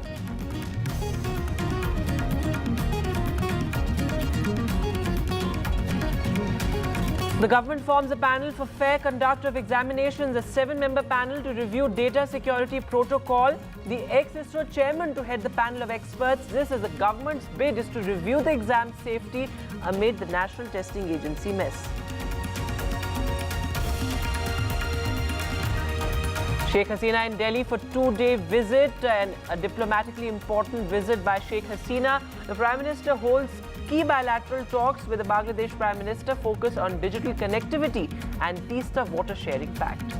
The government forms a panel for fair conduct of examinations, a 7-member panel to review data security protocol. The ex-ISRO chairman to head the panel of experts. This is the government's bid is to review the exam safety amid the National Testing Agency mess. Sheikh Hasina in Delhi for 2-day visit and a diplomatically important visit by Sheikh Hasina. The Prime Minister holds key bilateral talks with the Bangladesh Prime Minister focus on digital connectivity and Teesta water sharing pact.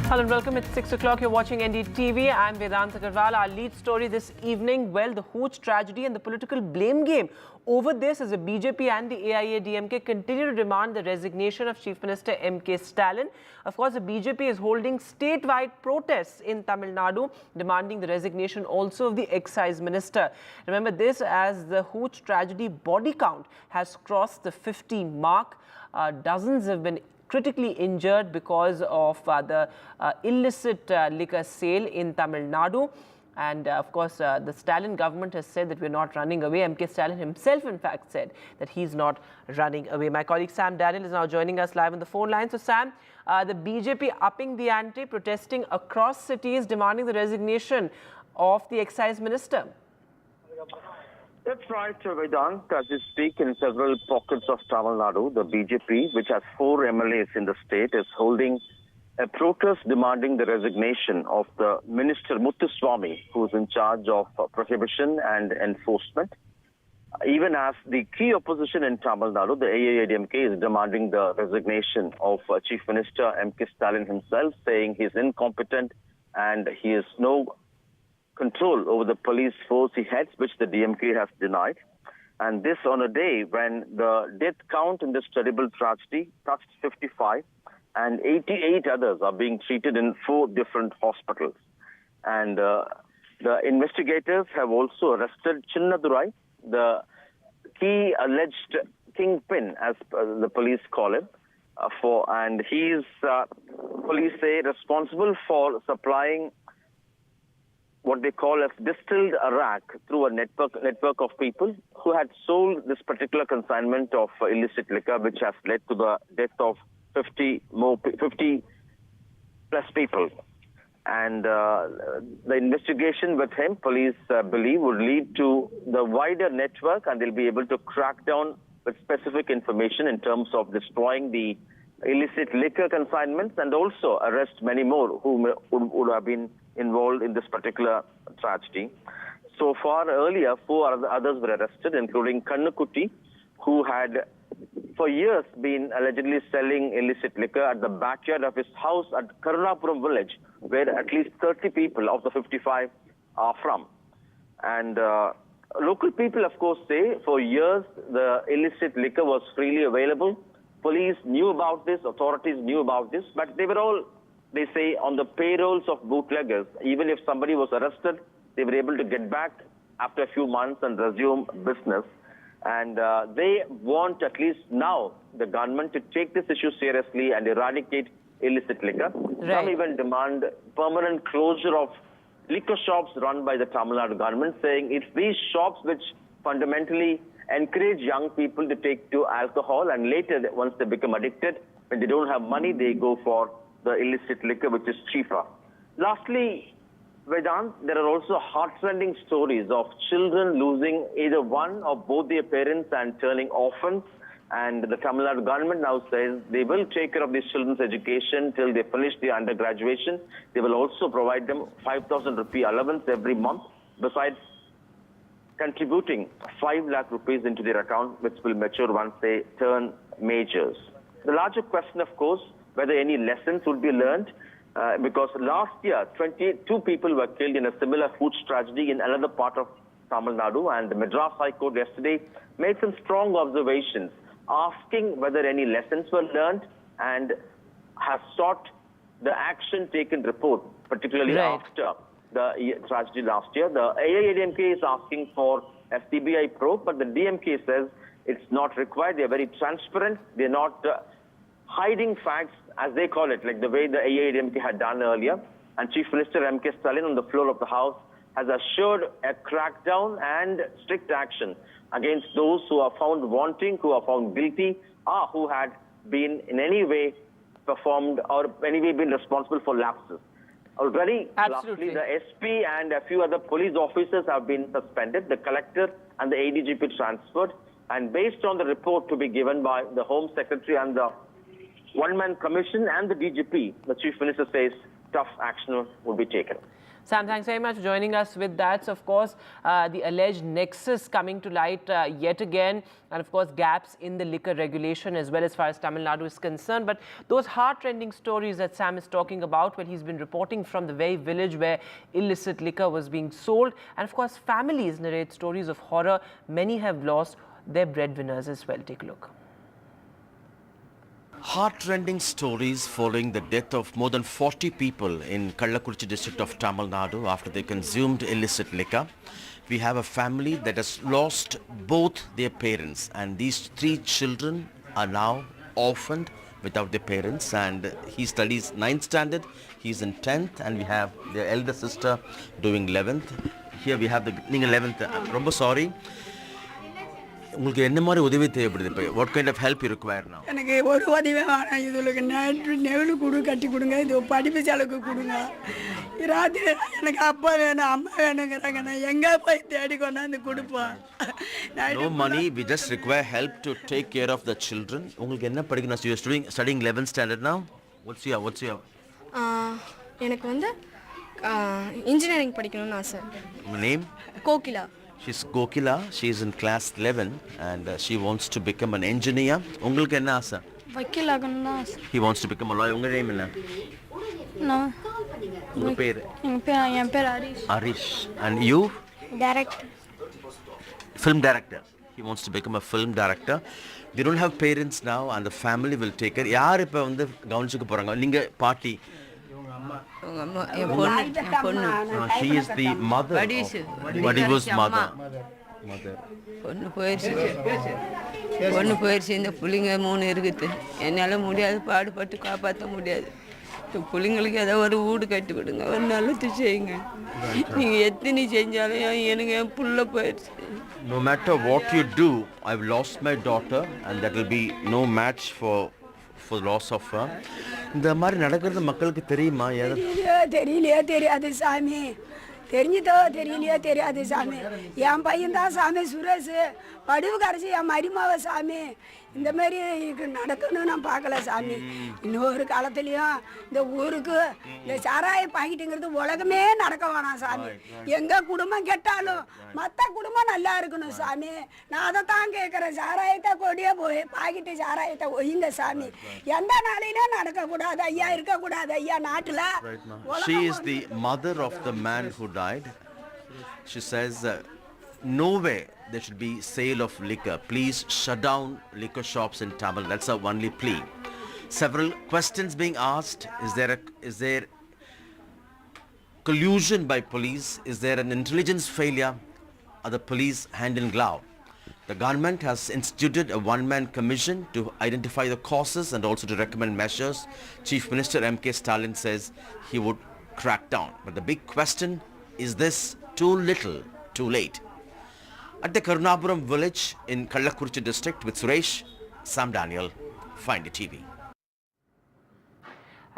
Hello and welcome. It's 6 o'clock. You're watching NDTV. I'm Vedant Agarwal. Our lead story this evening, well, the Hooch tragedy and the political blame game over this as the BJP and the AIADMK continue to demand the resignation of Chief Minister MK Stalin. Of course, the BJP is holding statewide protests in Tamil Nadu, demanding the resignation also of the excise minister. Remember this as the Hooch tragedy body count has crossed the 50 mark. Dozens have been critically injured because of the illicit liquor sale in Tamil Nadu. And of course, the Stalin government has said that we're not running away. MK Stalin himself, in fact, said that he's not running away. My colleague Sam Daniel is now joining us live on the phone line. So, Sam, the BJP upping the ante, protesting across cities, demanding the resignation of the excise minister. That's right, Vedant. As we speak, in several pockets of Tamil Nadu, the BJP, which has 4 MLAs in the state, is holding a protest demanding the resignation of the Minister Renuka Swami, who is in charge of prohibition and enforcement. Even as the key opposition in Tamil Nadu, the AIADMK, is demanding the resignation of Chief Minister MK Stalin himself, saying he's incompetent and he has no control over the police force he heads, which the DMK has denied. And this on a day when the death count in this terrible tragedy touched 55 and 88 others are being treated in 4 different hospitals. And the investigators have also arrested Chinnadurai, the key alleged kingpin, as the police call him, and he is, police say, responsible for supplying what they call as distilled arrack through a network of people who had sold this particular consignment of illicit liquor, which has led to the death of 50 plus people. And the investigation with him, police believe, would lead to the wider network, and they'll be able to crack down with specific information in terms of destroying the illicit liquor consignments and also arrest many more who would have been involved in this particular tragedy. So far, earlier, 4 others were arrested, including Kannukutti, who had for years been allegedly selling illicit liquor at the backyard of his house at Karunapuram village, where at least 30 people of the 55 are from. And local people, of course, say for years the illicit liquor was freely available. Police knew about this, authorities knew about this, but they were all, they say, on the payrolls of bootleggers. Even if somebody was arrested, they were able to get back after a few months and resume business. And they want, at least now, the government to take this issue seriously and eradicate illicit liquor. Right. Some even demand permanent closure of liquor shops run by the Tamil Nadu government, saying it's these shops which fundamentally encourage young people to take to alcohol, and later, once they become addicted, when they don't have money, they go for the illicit liquor, which is cheaper. Lastly, Vedant, there are also heartrending stories of children losing either one or both their parents and turning orphans. And the Tamil Nadu government now says they will take care of these children's education till they finish their undergraduation. They will also provide them 5,000 rupee allowance every month, besides contributing 5 lakh rupees into their account, which will mature once they turn majors. The larger question, of course, whether any lessons would be learned, because last year, 22 people were killed in a similar Hooch tragedy in another part of Tamil Nadu, and the Madras High Court yesterday made some strong observations, asking whether any lessons were learned, and has sought the action taken report, particularly after the tragedy last year. The AIADMK is asking for a CBI probe, but the DMK says it's not required. They're very transparent. They're not hiding facts, as they call it, like the way the AIADMK had done earlier. And Chief Minister M.K. Stalin on the floor of the House has assured a crackdown and strict action against those who are found wanting, who are found guilty, or who had been in any way performed or any way been responsible for lapses. Already, lastly, the SP and a few other police officers have been suspended, the collector and the ADGP transferred, and based on the report to be given by the Home Secretary and the one-man commission and the DGP, the Chief Minister says tough action will be taken. Sam, thanks very much for joining us with that. So, of course, the alleged nexus coming to light yet again, and of course, gaps in the liquor regulation as well as far as Tamil Nadu is concerned. But those heart-rending stories that Sam is talking about, well, he's been reporting from the very village where illicit liquor was being sold. And of course, families narrate stories of horror. Many have lost their breadwinners as well. Take a look. Heartrending stories following the death of more than 40 people in Kallakurichi district of Tamil Nadu after they consumed illicit liquor. We have a family that has lost both their parents, and these 3 children are now orphaned without their parents, and he studies 9th standard, he's in 10th, and we have their elder sister doing 11th. Here we have the 11th. I'm sorry. What kind of help you require now? No money, we just require help to take care of the children. You're studying 11th standard now? What's your engineering படிக்கணும்னு ஆசை. Name? Kokila. She's Kokila, she's in class 11 and she wants to become an engineer. உங்களுக்கு என்ன ஆசை? வக்கீல் ஆகணும்னு தான் ஆசை. He wants to become a lawyer. உங்க name என்ன? நான் உங்க பேர்? என் பேர் Harish. Harish. And you? Director. Film director. He wants to become a film director. They don't have parents now and the family will take care. யார் இப்ப வந்து கவனிச்சுக்க போறாங்க? நீங்க பாட்டி. She is the mother. But he was mother. mother. பொண்ணு போயிடுச்சு இந்த பிள்ளைங்க 3 இருக்குது என்னால் முடியாது பாடுபட்டு காப்பாற்ற முடியாது இந்த பிள்ளைங்களுக்கு ஏதோ ஒரு வீடு கட்டி விடுங்க ஒரு நல்லது செய்யுங்க நீங்கள் எத்தனை செஞ்சாலும் எனக்கு என் புள்ள போயிடுச்சு. No matter what you do, I've lost my daughter and that will be no match for loss of her. இந்த மாதிரி நடக்கிறது மக்களுக்கு தெரியுமா? தெரியாது சாமி தெரிஞ்சதோ தெரியலையோ தெரியாது சாமி என் பையன் தான் சாமி சுரேஷ் வடிவு கரைச்சி என் மருமாவை சாமி இந்த மாதிரி நடக்கணும்னு நான் பார்க்கல சாமி. இன்னொரு காலத்துலேயும் இந்த ஊருக்கு இந்த சாராய பாக்கிட்டுங்கிறது உலகமே நடக்க வேணாம் சாமி. எங்கள் குடும்பம் கெட்டாலும் மற்ற குடும்பம் நல்லா இருக்கணும் சாமி. நான் அதை தான் கேட்குறேன். சாராயத்தை கொடியே போய் பாக்கிட்டு சாராயத்தை ஒய்யுங்க சாமி. எந்த நாளையிலும் நடக்கக்கூடாது ஐயா, இருக்கக்கூடாது ஐயா நாட்டில். She is the mother of the man who died. She says no way there should be sale of liquor. Please shut down liquor shops in Tamil. That's our only plea. Several questions being asked. Is there collusion by police? Is there an intelligence failure? Are the police hand in glove? The government has instituted a one-man commission to identify the causes and also to recommend measures. Chief Minister M.K. Stalin says he would crack down. But the big question, is this too little, too late? At the Karunapuram village in Kallakurichi district with Suresh, Sam Daniel, Find It TV.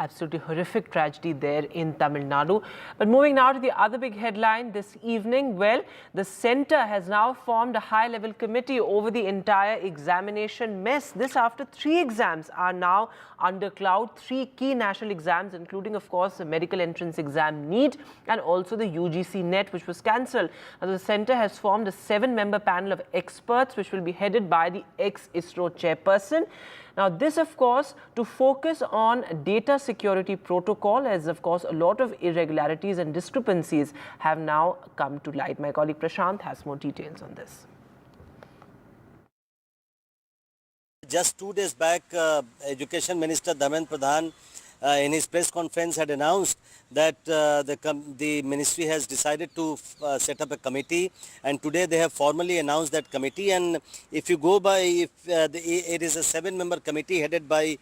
Absolutely horrific tragedy there in Tamil Nadu. But moving now to the other big headline this evening, well, the centre has now formed a high-level committee over the entire examination mess. This after 3 exams are now under cloud, 3 key national exams, including, of course, the medical entrance exam NEET and also the UGC NET, which was cancelled. The centre has formed a 7-member panel of experts, which will be headed by the ex-ISRO chairperson. Now, this, of course, to focus on data security protocol, as, of course, a lot of irregularities and discrepancies have now come to light. My colleague Prashant has more details on this. Just 2 days back, Education Minister Dharmendra Pradhan in his press conference had announced that the ministry has decided to set up a committee, and today they have formally announced that committee. And if you go by, it is a 7-member committee headed by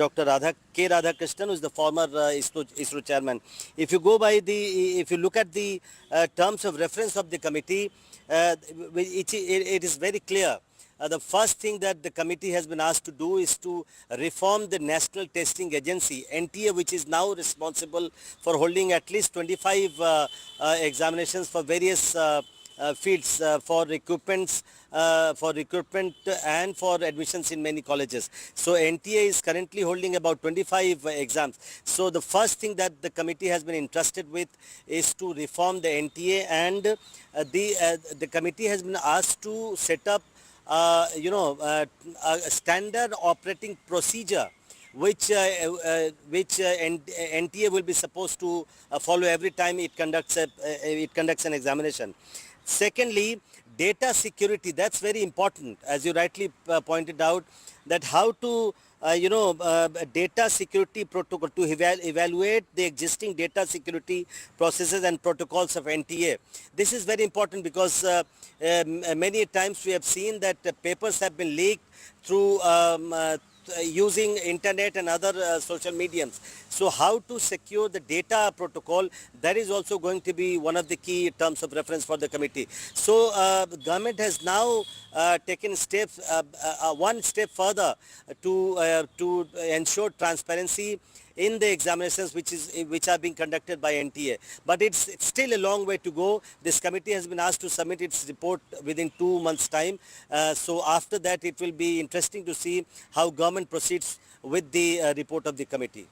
Dr. K. Radhakrishnan, who is the former ISRO chairman. If you go by if you look at the terms of reference of the committee, it is very clear. The first thing that the committee has been asked to do is to reform the National Testing Agency, NTA, which is now responsible for holding at least 25 examinations for various fields, for recruitment and for admissions in many colleges. So NTA is currently holding about 25 exams. So the first thing that the committee has been entrusted with is to reform the NTA, and the committee has been asked to set up a standard operating procedure which NTA will be supposed to follow every time it conducts an examination. Secondly, data security, that's very important, as you rightly pointed out, that how to data security protocol, to evaluate the existing data security processes and protocols of NTA. This is very important because many times we have seen that papers have been leaked through using internet and other social mediums. So how to secure the data protocol, that is also going to be one of the key terms of reference for the committee. So the government has now taken steps, one step further to ensure transparency in the examinations which are being conducted by NTA. But it's still a long way to go. This committee has been asked to submit its report within 2 months' time. So after that, it will be interesting to see how government proceeds with the report of the committee.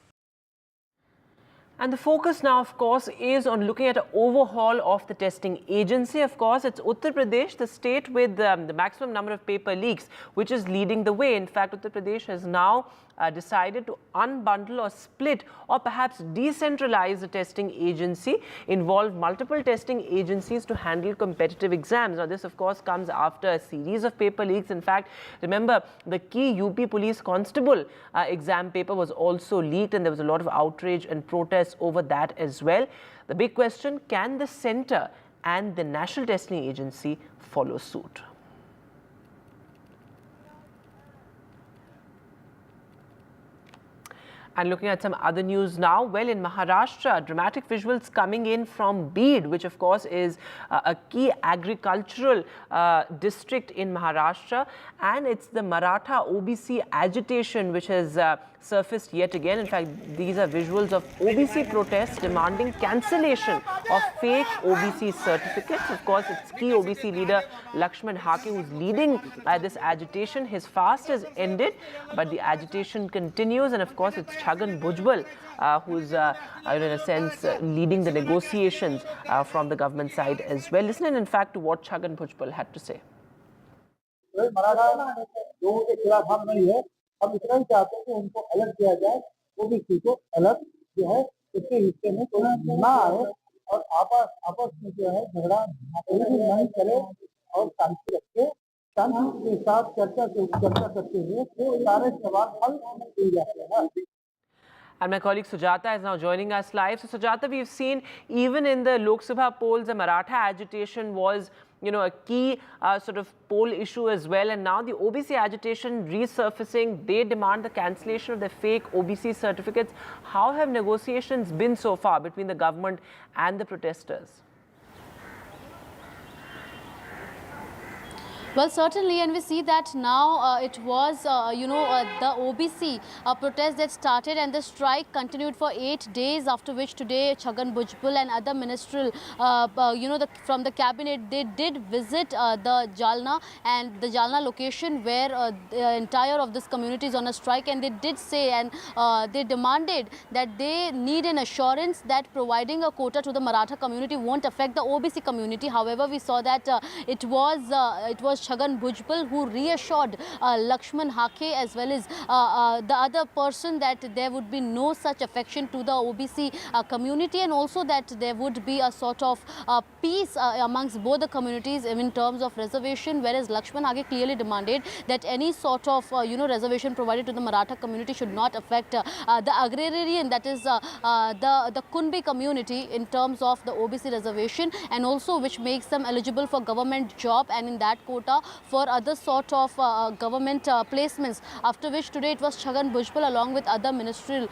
And the focus now, of course, is on looking at an overhaul of the testing agency. Of course, it's Uttar Pradesh, the state with the maximum number of paper leaks, which is leading the way. In fact, Uttar Pradesh has now decided to unbundle or split or perhaps decentralize the testing agency, involve multiple testing agencies to handle competitive exams. Now, this, of course, comes after a series of paper leaks. In fact, remember, the key UP Police Constable exam paper was also leaked, and there was a lot of outrage and protest over that as well. The big question, can the centre and the National Testing Agency follow suit. And looking at some other news now, well, in Maharashtra, dramatic visuals coming in from Beed, which of course is a key agricultural district in Maharashtra, and it's the Maratha OBC agitation which has surfaced yet again. In fact, these are visuals of OBC protests demanding cancellation of fake OBC certificates. Of course, it's key OBC leader Lakshman Hake who's leading this agitation. His fast has ended, but the agitation continues, and of course, it's Chhagan Bhujbal who's in a sense leading the negotiations from the government side as well. Listen in fact to what Chhagan Bhujbal had to say. हम इतना ही चाहते हैं कि उनको अलग किया जाए, OBC को अलग जो है इसके हिस्से में कोई ना आए और आपस में जो है झगड़ा नहीं करे और शांति रखे, शांति के साथ चर्चा करते हुए वो सारे सवाल हल किए जाते हैं. And my colleague Sujata is now joining us live. So Sujata, we've seen even in the Lok Sabha polls, the Maratha agitation was, a key sort of poll issue as well. And now the OBC agitation resurfacing. They demand the cancellation of the fake OBC certificates. How have negotiations been so far between the government and the protesters? Well, certainly, and we see that now it was, the OBC protest that started, and the strike continued for 8 days, after which today Chhagan Bhujbal and other ministerial, from the cabinet, they did visit the Jalna and the Jalna location where the entire of this community is on a strike, and they did say and they demanded that they need an assurance that providing a quota to the Maratha community won't affect the OBC community. However, we saw that it was Chhagan Bhujbal who reassured Lakshman Hake as well as the other person that there would be no such affection to the OBC community, and also that there would be a sort of peace amongst both the communities in terms of reservation, whereas Lakshman Hake clearly demanded that any sort of reservation provided to the Maratha community should not affect the agrarian, that is the Kunbi community in terms of the OBC reservation, and also which makes them eligible for government job and in that quota for other sort of government placements. After which today it was Chhagan Bhujbal along with other ministerial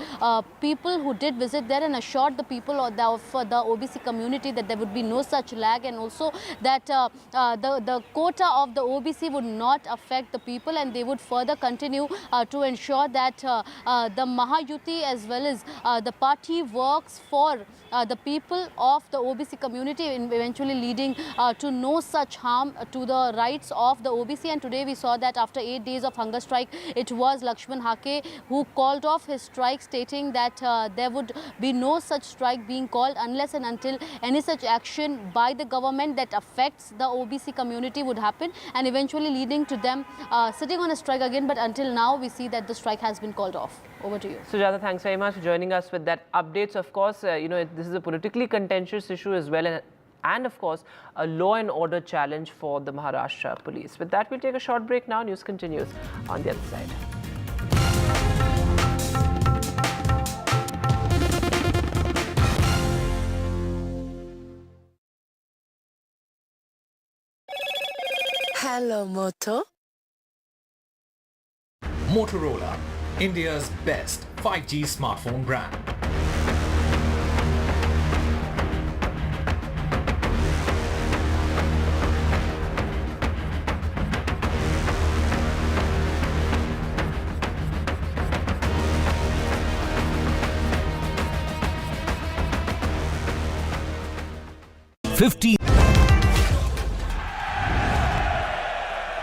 people who did visit there and assured the people of the OBC community that there would be no such lag, and also that the quota of the OBC would not affect the people, and they would further continue to ensure that the Mahayuti as well as the party works for the people of the OBC community, eventually leading to no such harm to the rights of the OBC. And today we saw that after 8 days of hunger strike, it was Lakshman Hake who called off his strike, stating that there would be no such strike being called unless and until any such action by the government that affects the OBC community would happen, and eventually leading to them sitting on a strike again. But until now, we see that the strike has been called off. Over to you. Sujata, thanks very much for joining us with that updates. Of course, this is a politically contentious issue as well, and of course, a law and order challenge for the Maharashtra police. With that, we'll take a short break now. News continues on the other side. Hello, Moto. Motorola, India's best 5G smartphone brand.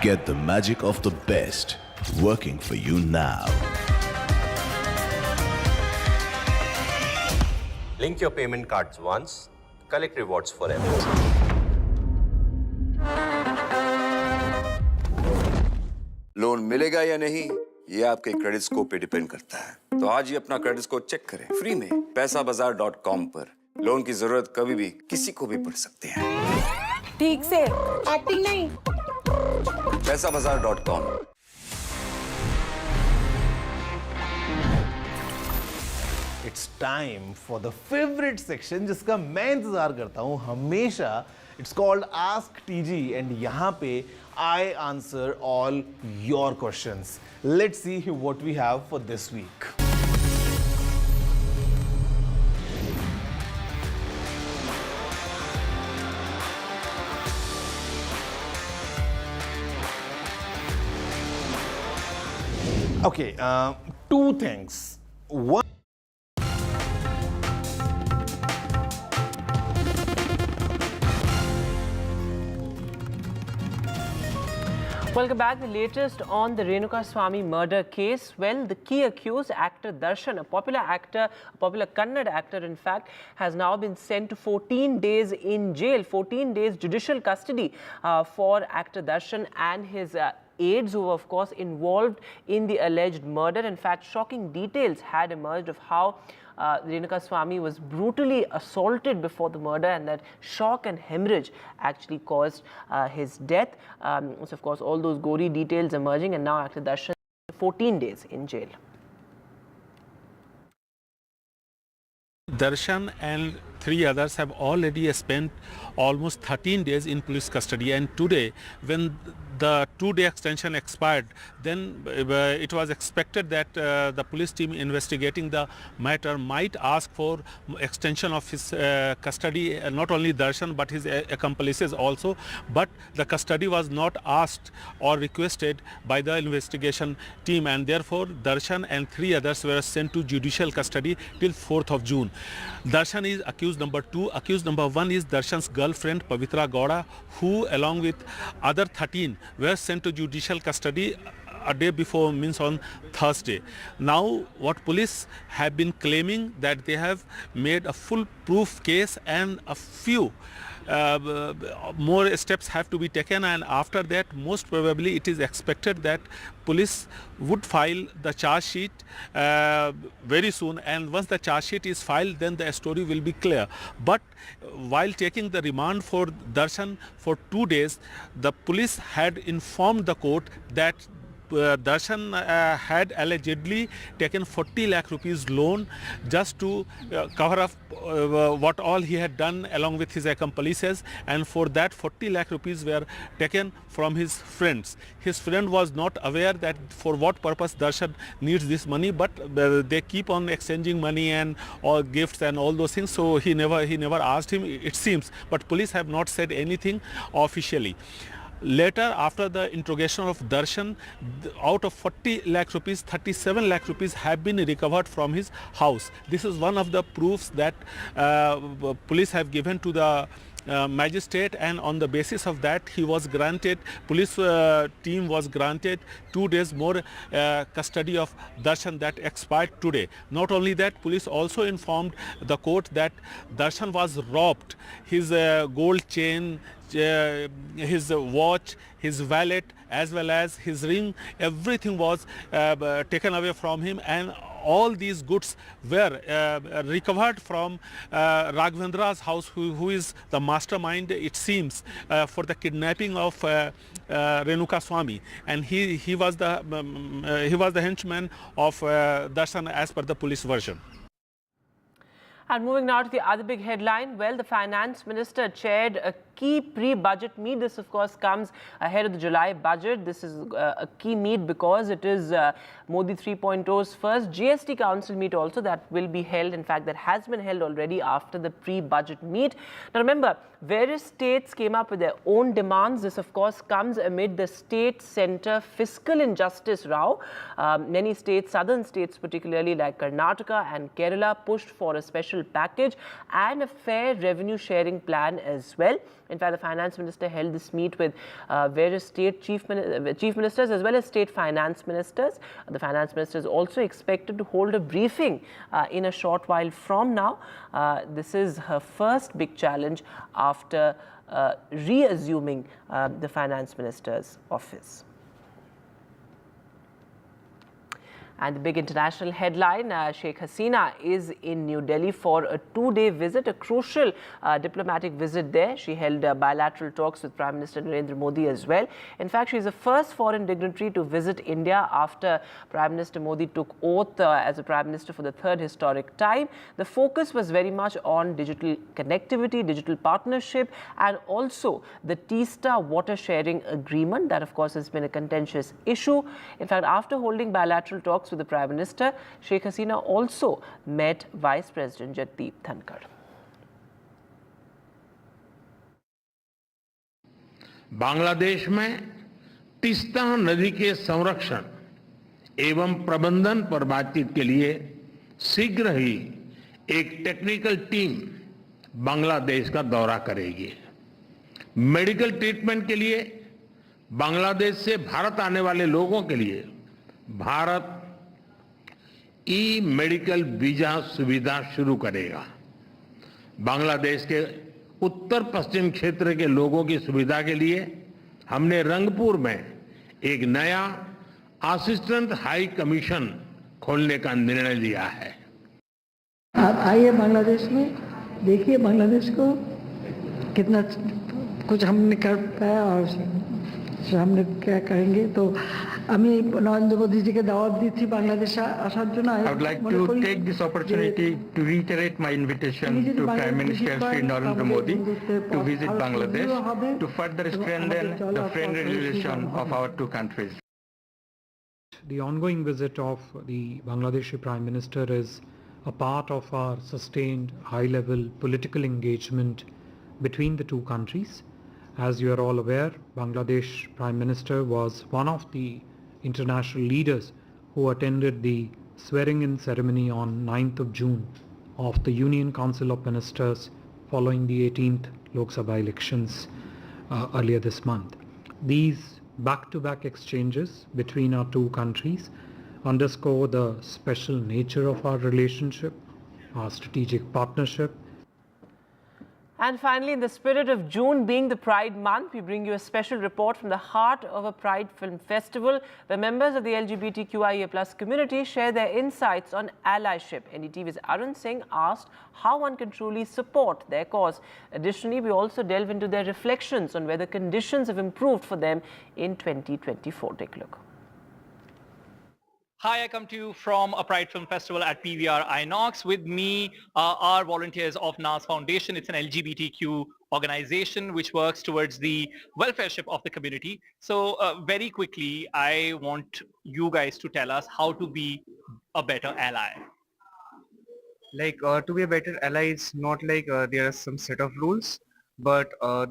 Get the magic of the best working for you now. Link your payment cards once, collect rewards forever. Loan मिलेगा या नहीं, ये आपके credit score पे depend करता है। तो आज ही अपना क्रेडिट स्कोर चेक करें फ्री में पैसाबाजार.com पर। लोन की जरूरत कभी भी किसी को भी पड़ सकती है। ठीक से एक्टिंग नहीं। पैसाबाजार.com। it's time for the favorite section जिसका मैं इंतजार करता हूँ हमेशा. It's called Ask TG and यहाँ पे I answer all your questions. Let's see what we have for this week. Okay, two things. One. Welcome back. The latest on the Renuka Swami murder case. Well, the key accused, actor Darshan, a popular actor, a popular Kannada actor, in fact, has now been sent to 14 days in jail, 14 days judicial custody for actor Darshan and his aides who were, of course, involved in the alleged murder. In fact, shocking details had emerged of how Renuka Swami was brutally assaulted before the murder, and that shock and hemorrhage actually caused his death. So, of course, all those gory details emerging, and now actor Darshan 14 days in jail. Darshan and 3 others have already spent almost 13 days in police custody, and today, when the 2-day extension expired, then it was expected that the police team investigating the matter might ask for extension of his custody, not only Darshan but his accomplices also, but the custody was not asked or requested by the investigation team, and therefore Darshan and 3 others were sent to judicial custody till 4th of June. Darshan is accused number 2. Accused number 1 is Darshan's girlfriend Pavitra Gowda, who along with other 13 were sent to judicial custody a day before, means on Thursday. Now what police have been claiming that they have made a full proof case, and a few more steps have to be taken, and after that most probably it is expected that police would file the charge sheet very soon, and once the charge sheet is filed, then the story will be clear. But while taking the remand for Darshan for 2 days, the police had informed the court that Darshan had allegedly taken 40 lakh rupees loan just to cover up what all he had done along with his accomplices, and for that 40 lakh rupees were taken from his friends. His friend was not aware that for what purpose Darshan needs this money, but they keep on exchanging money and all gifts and all those things, so he never asked him, it seems, but police have not said anything officially. Later, after the interrogation of Darshan, out of 40 lakh rupees, 37 lakh rupees have been recovered from his house. This is one of the proofs that police have given to the magistrate, and on the basis of that he was granted, police team was granted 2 days more custody of Darshan that expired today. Not only that, police also informed the court that Darshan was robbed. His gold chain, his watch, his wallet, as well as his ring, everything was taken away from him, and all these goods were recovered from Raghavendra's house, who is the mastermind, it seems, for the kidnapping of Renuka Swami, and he was the henchman of Darshan as per the police version. And moving now to the other big headline, well, the finance minister chaired a key pre-budget meet. This, of course, comes ahead of the July budget. This is a key meet because it is Modi 3.0's first GST Council meet also that will be held. In fact, that has been held already after the pre-budget meet. Now, remember, various states came up with their own demands. This, of course, comes amid the state-center fiscal injustice row. Many states, southern states particularly like Karnataka and Kerala, pushed for a special package and a fair revenue sharing plan as well. In fact, the finance minister held this meet with various state chief ministers as well as state finance ministers. The finance minister is also expected to hold a briefing in a short while from now. This is her first big challenge after reassuming the finance minister's office. And the big international headline, Sheikh Hasina is in New Delhi for a 2-day visit, a crucial diplomatic visit there. She held bilateral talks with Prime Minister Narendra Modi as well. In fact, she is the first foreign dignitary to visit India after Prime Minister Modi took oath as a Prime Minister for the third historic time. The focus was very much on digital connectivity, digital partnership, and also the Teesta water sharing agreement. That, of course, has been a contentious issue. In fact, after holding bilateral talks with the Prime Minister, Sheikh Hasina also met Vice President Jagdeep Dhankar. Bangladesh में तीस्ता नदी के संरक्षण एवं प्रबंधन पर बातचीत के लिए शीघ्र ही एक टेक्निकल टीम बांग्लादेश का दौरा करेगी। मेडिकल ट्रीटमेंट के लिए बांग्लादेश से भारत आने वाले लोगों के लिए भारत ई मेडिकल वीजा सुविधा शुरू करेगा। बांग्लादेश के उत्तर पश्चिम क्षेत्र के लोगों की सुविधा के लिए हमने रंगपुर में एक नया असिस्टेंट हाई कमीशन खोलने का निर्णय लिया है। आप आइए बांग्लादेश में, देखिए बांग्लादेश को कितना कुछ हमने कर पाया और हमने क्या करेंगे। तो আমি নরেন্দ্র মোদীজিকে দাওয়াত দিচ্ছি বাংলাদেশে আসার জন্য। I would like to take this opportunity to reiterate my invitation to Prime Minister Shri Narendra Modi to visit Bangladesh to further strengthen the friendly relation of our two countries. The ongoing visit of the Bangladeshi Prime Minister is a part of our sustained high-level political engagement between the two countries. As you are all aware, Bangladesh Prime Minister was one of the international leaders who attended the swearing-in ceremony on 9th of June of the Union Council of Ministers following the 18th Lok Sabha elections earlier this month. These back-to-back exchanges between our two countries underscore the special nature of our relationship, our strategic partnership. And finally, in the spirit of June being the Pride Month, we bring you a special report from the heart of a Pride Film Festival, where members of the LGBTQIA+ community share their insights on allyship. NDTV's Arun Singh asked how one can truly support their cause. Additionally, we also delve into their reflections on whether conditions have improved for them in 2024. Take a look. Hi, I come to you from a Pride Film Festival at PVR Inox. With me are volunteers of NAS Foundation. It's an LGBTQ organization which works towards the welfareship of the community. So very quickly, I want you guys to tell us how to be a better ally. Like to be a better ally is not like there are some set of rules, but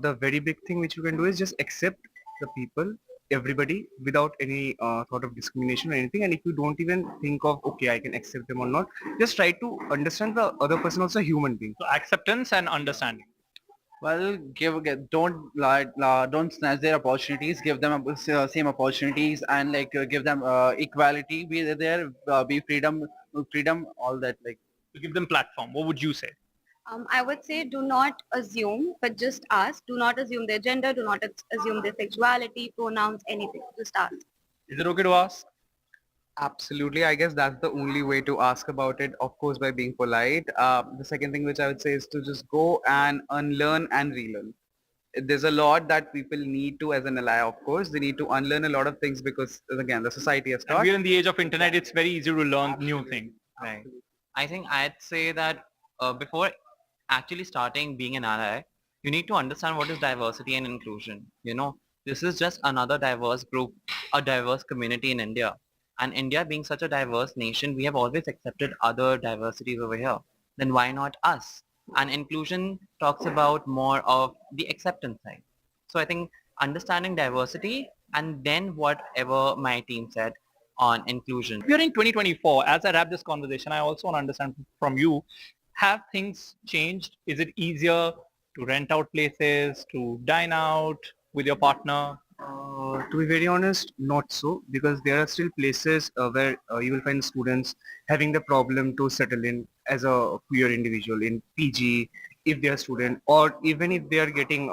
the very big thing which you can do is just accept the people, everybody, without any sort of discrimination or anything. And if you don't even think of, okay, I can accept them or not, just try to understand the other person also a human being. So acceptance and understanding. Well, don't snatch their opportunities. Give them same opportunities and give them equality. Be there, be freedom, all that. Like to give them platform. What would you say? I would say do not assume, but just ask. Do not assume their gender. Do not assume their sexuality, pronouns, anything. Just ask. Is it okay to ask? Absolutely. I guess that's the only way to ask about it, of course, by being polite. The second thing which I would say is to just go and unlearn and relearn. There's a lot that people need to as an ally, of course. They need to unlearn a lot of things because, again, the society has taught. We're in the age of internet. It's very easy to learn new things. Right. I think I'd say that before actually starting being an ally, you need to understand what is diversity and inclusion. You know, this is just another diverse group, a diverse community in India. And India being such a diverse nation, we have always accepted other diversities over here. Then why not us? And inclusion talks about more of the acceptance side. So I think understanding diversity and then whatever my team said on inclusion. We are in 2024. As I wrap this conversation, I also want to understand from you, have things changed? Is it easier to rent out places, to dine out with your partner? To be very honest, not so, because there are still places where you will find students having the problem to settle in as a queer individual in PG, if they are student, or even if they are getting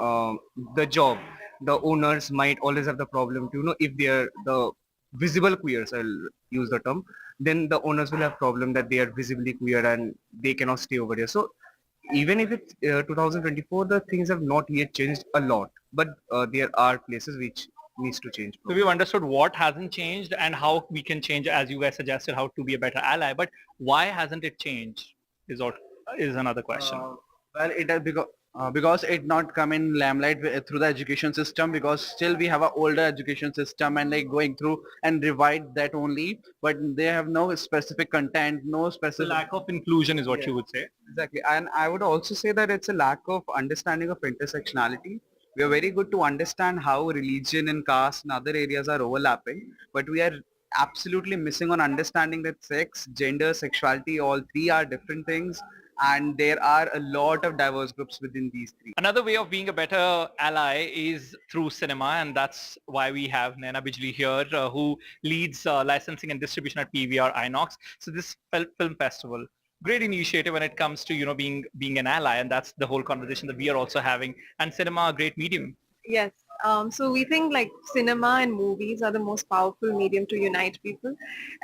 the job, the owners might always have the problem to, if they are the visible queers, I'll use the term, then the owners will have problem that they are visibly queer and they cannot stay over here. So even if it's 2024, the things have not yet changed a lot, but there are places which needs to change. So we've understood what hasn't changed and how we can change, as you guys suggested, how to be a better ally. But why hasn't it changed is another question. Well, it has because it not come in limelight through the education system, because still we have an older education system and like going through and revise that only, but they have no specific content, no specific... The lack of inclusion is what you would say. Exactly. And I would also say that it's a lack of understanding of intersectionality. We are very good to understand how religion and caste and other areas are overlapping, but we are absolutely missing on understanding that sex, gender, sexuality, all three are different things, and there are a lot of diverse groups within these three. Another way of being a better ally is through cinema, and that's why we have Naina Bijli here, who leads licensing and distribution at PVR Inox. So this film festival, great initiative when it comes to being an ally, and that's the whole conversation that we are also having. And cinema, a great medium. Yes. So we think like cinema and movies are the most powerful medium to unite people.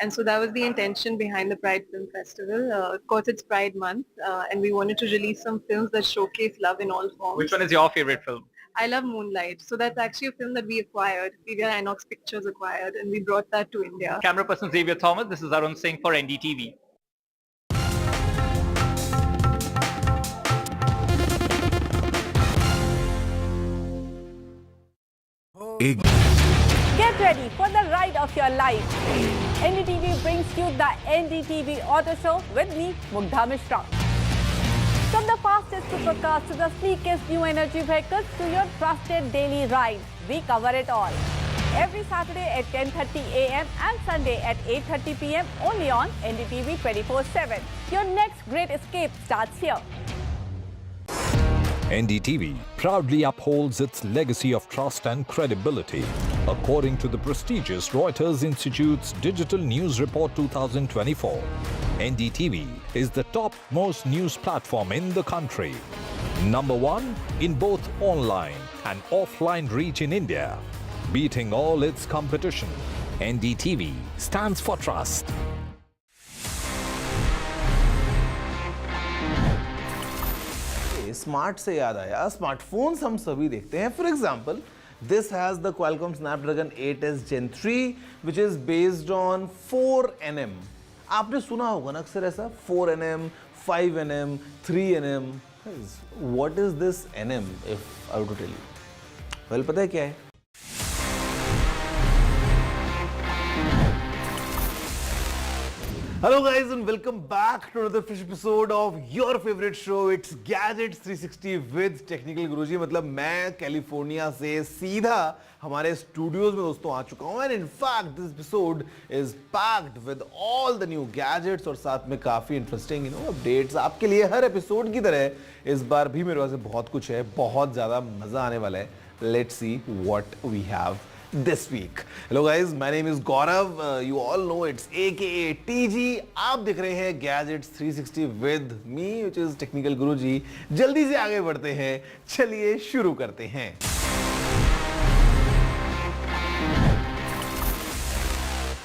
And so that was the intention behind the Pride Film Festival. Of course, it's Pride Month, and we wanted to release some films that showcase love in all forms. Which one is your favorite film? I love Moonlight. So that's actually a film that we acquired. PVR Inox Pictures acquired, and we brought that to India. Camera person Xavier Thomas, this is Arun Singh for NDTV. Get ready for the ride of your life. NDTV brings you the NDTV Auto Show with me, Mugdha Mishra. From the fastest supercars to the sleekest new energy vehicles to your trusted daily ride, we cover it all. Every Saturday at 10:30 a.m. and Sunday at 8:30 p.m. only on NDTV 24/7. Your next great escape starts here. NDTV proudly upholds its legacy of trust and credibility. According to the prestigious Reuters Institute's Digital News Report 2024, NDTV is the topmost news platform in the country. Number one in both online and offline reach in India. Beating all its competition, NDTV stands for trust. Smart से याद आया, smartphones हम सभी देखते हैं. For example, this has the Qualcomm Snapdragon 8s Gen 3 which is based on 4nm. आपने सुना होगा ना अक्सर ऐसा 4nm, 5nm, 3nm. What is this nm if I were to tell you? Well, पता है क्या है? Hello guys and welcome back to another fresh episode of your favorite show. It's Gadget 360 with Technical Guruji. मतलब मैं California से सीधा हमारे studios में दोस्तों आ चुका हूँ. And in fact this episode is packed with all the new gadgets और साथ में काफ़ी interesting updates आपके लिए हर एपिसोड की तरह इस बार भी मेरे पास बहुत कुछ है, बहुत ज़्यादा मज़ा आने वाला है. Let's see what we have this week. Hello guys, my name is Gaurav. You all know it's AKA TG. आप देख रहे हैं Gadgets 360 with me, which is Technical Guruji. जल्दी से आगे बढ़ते हैं, चलिए शुरू करते हैं.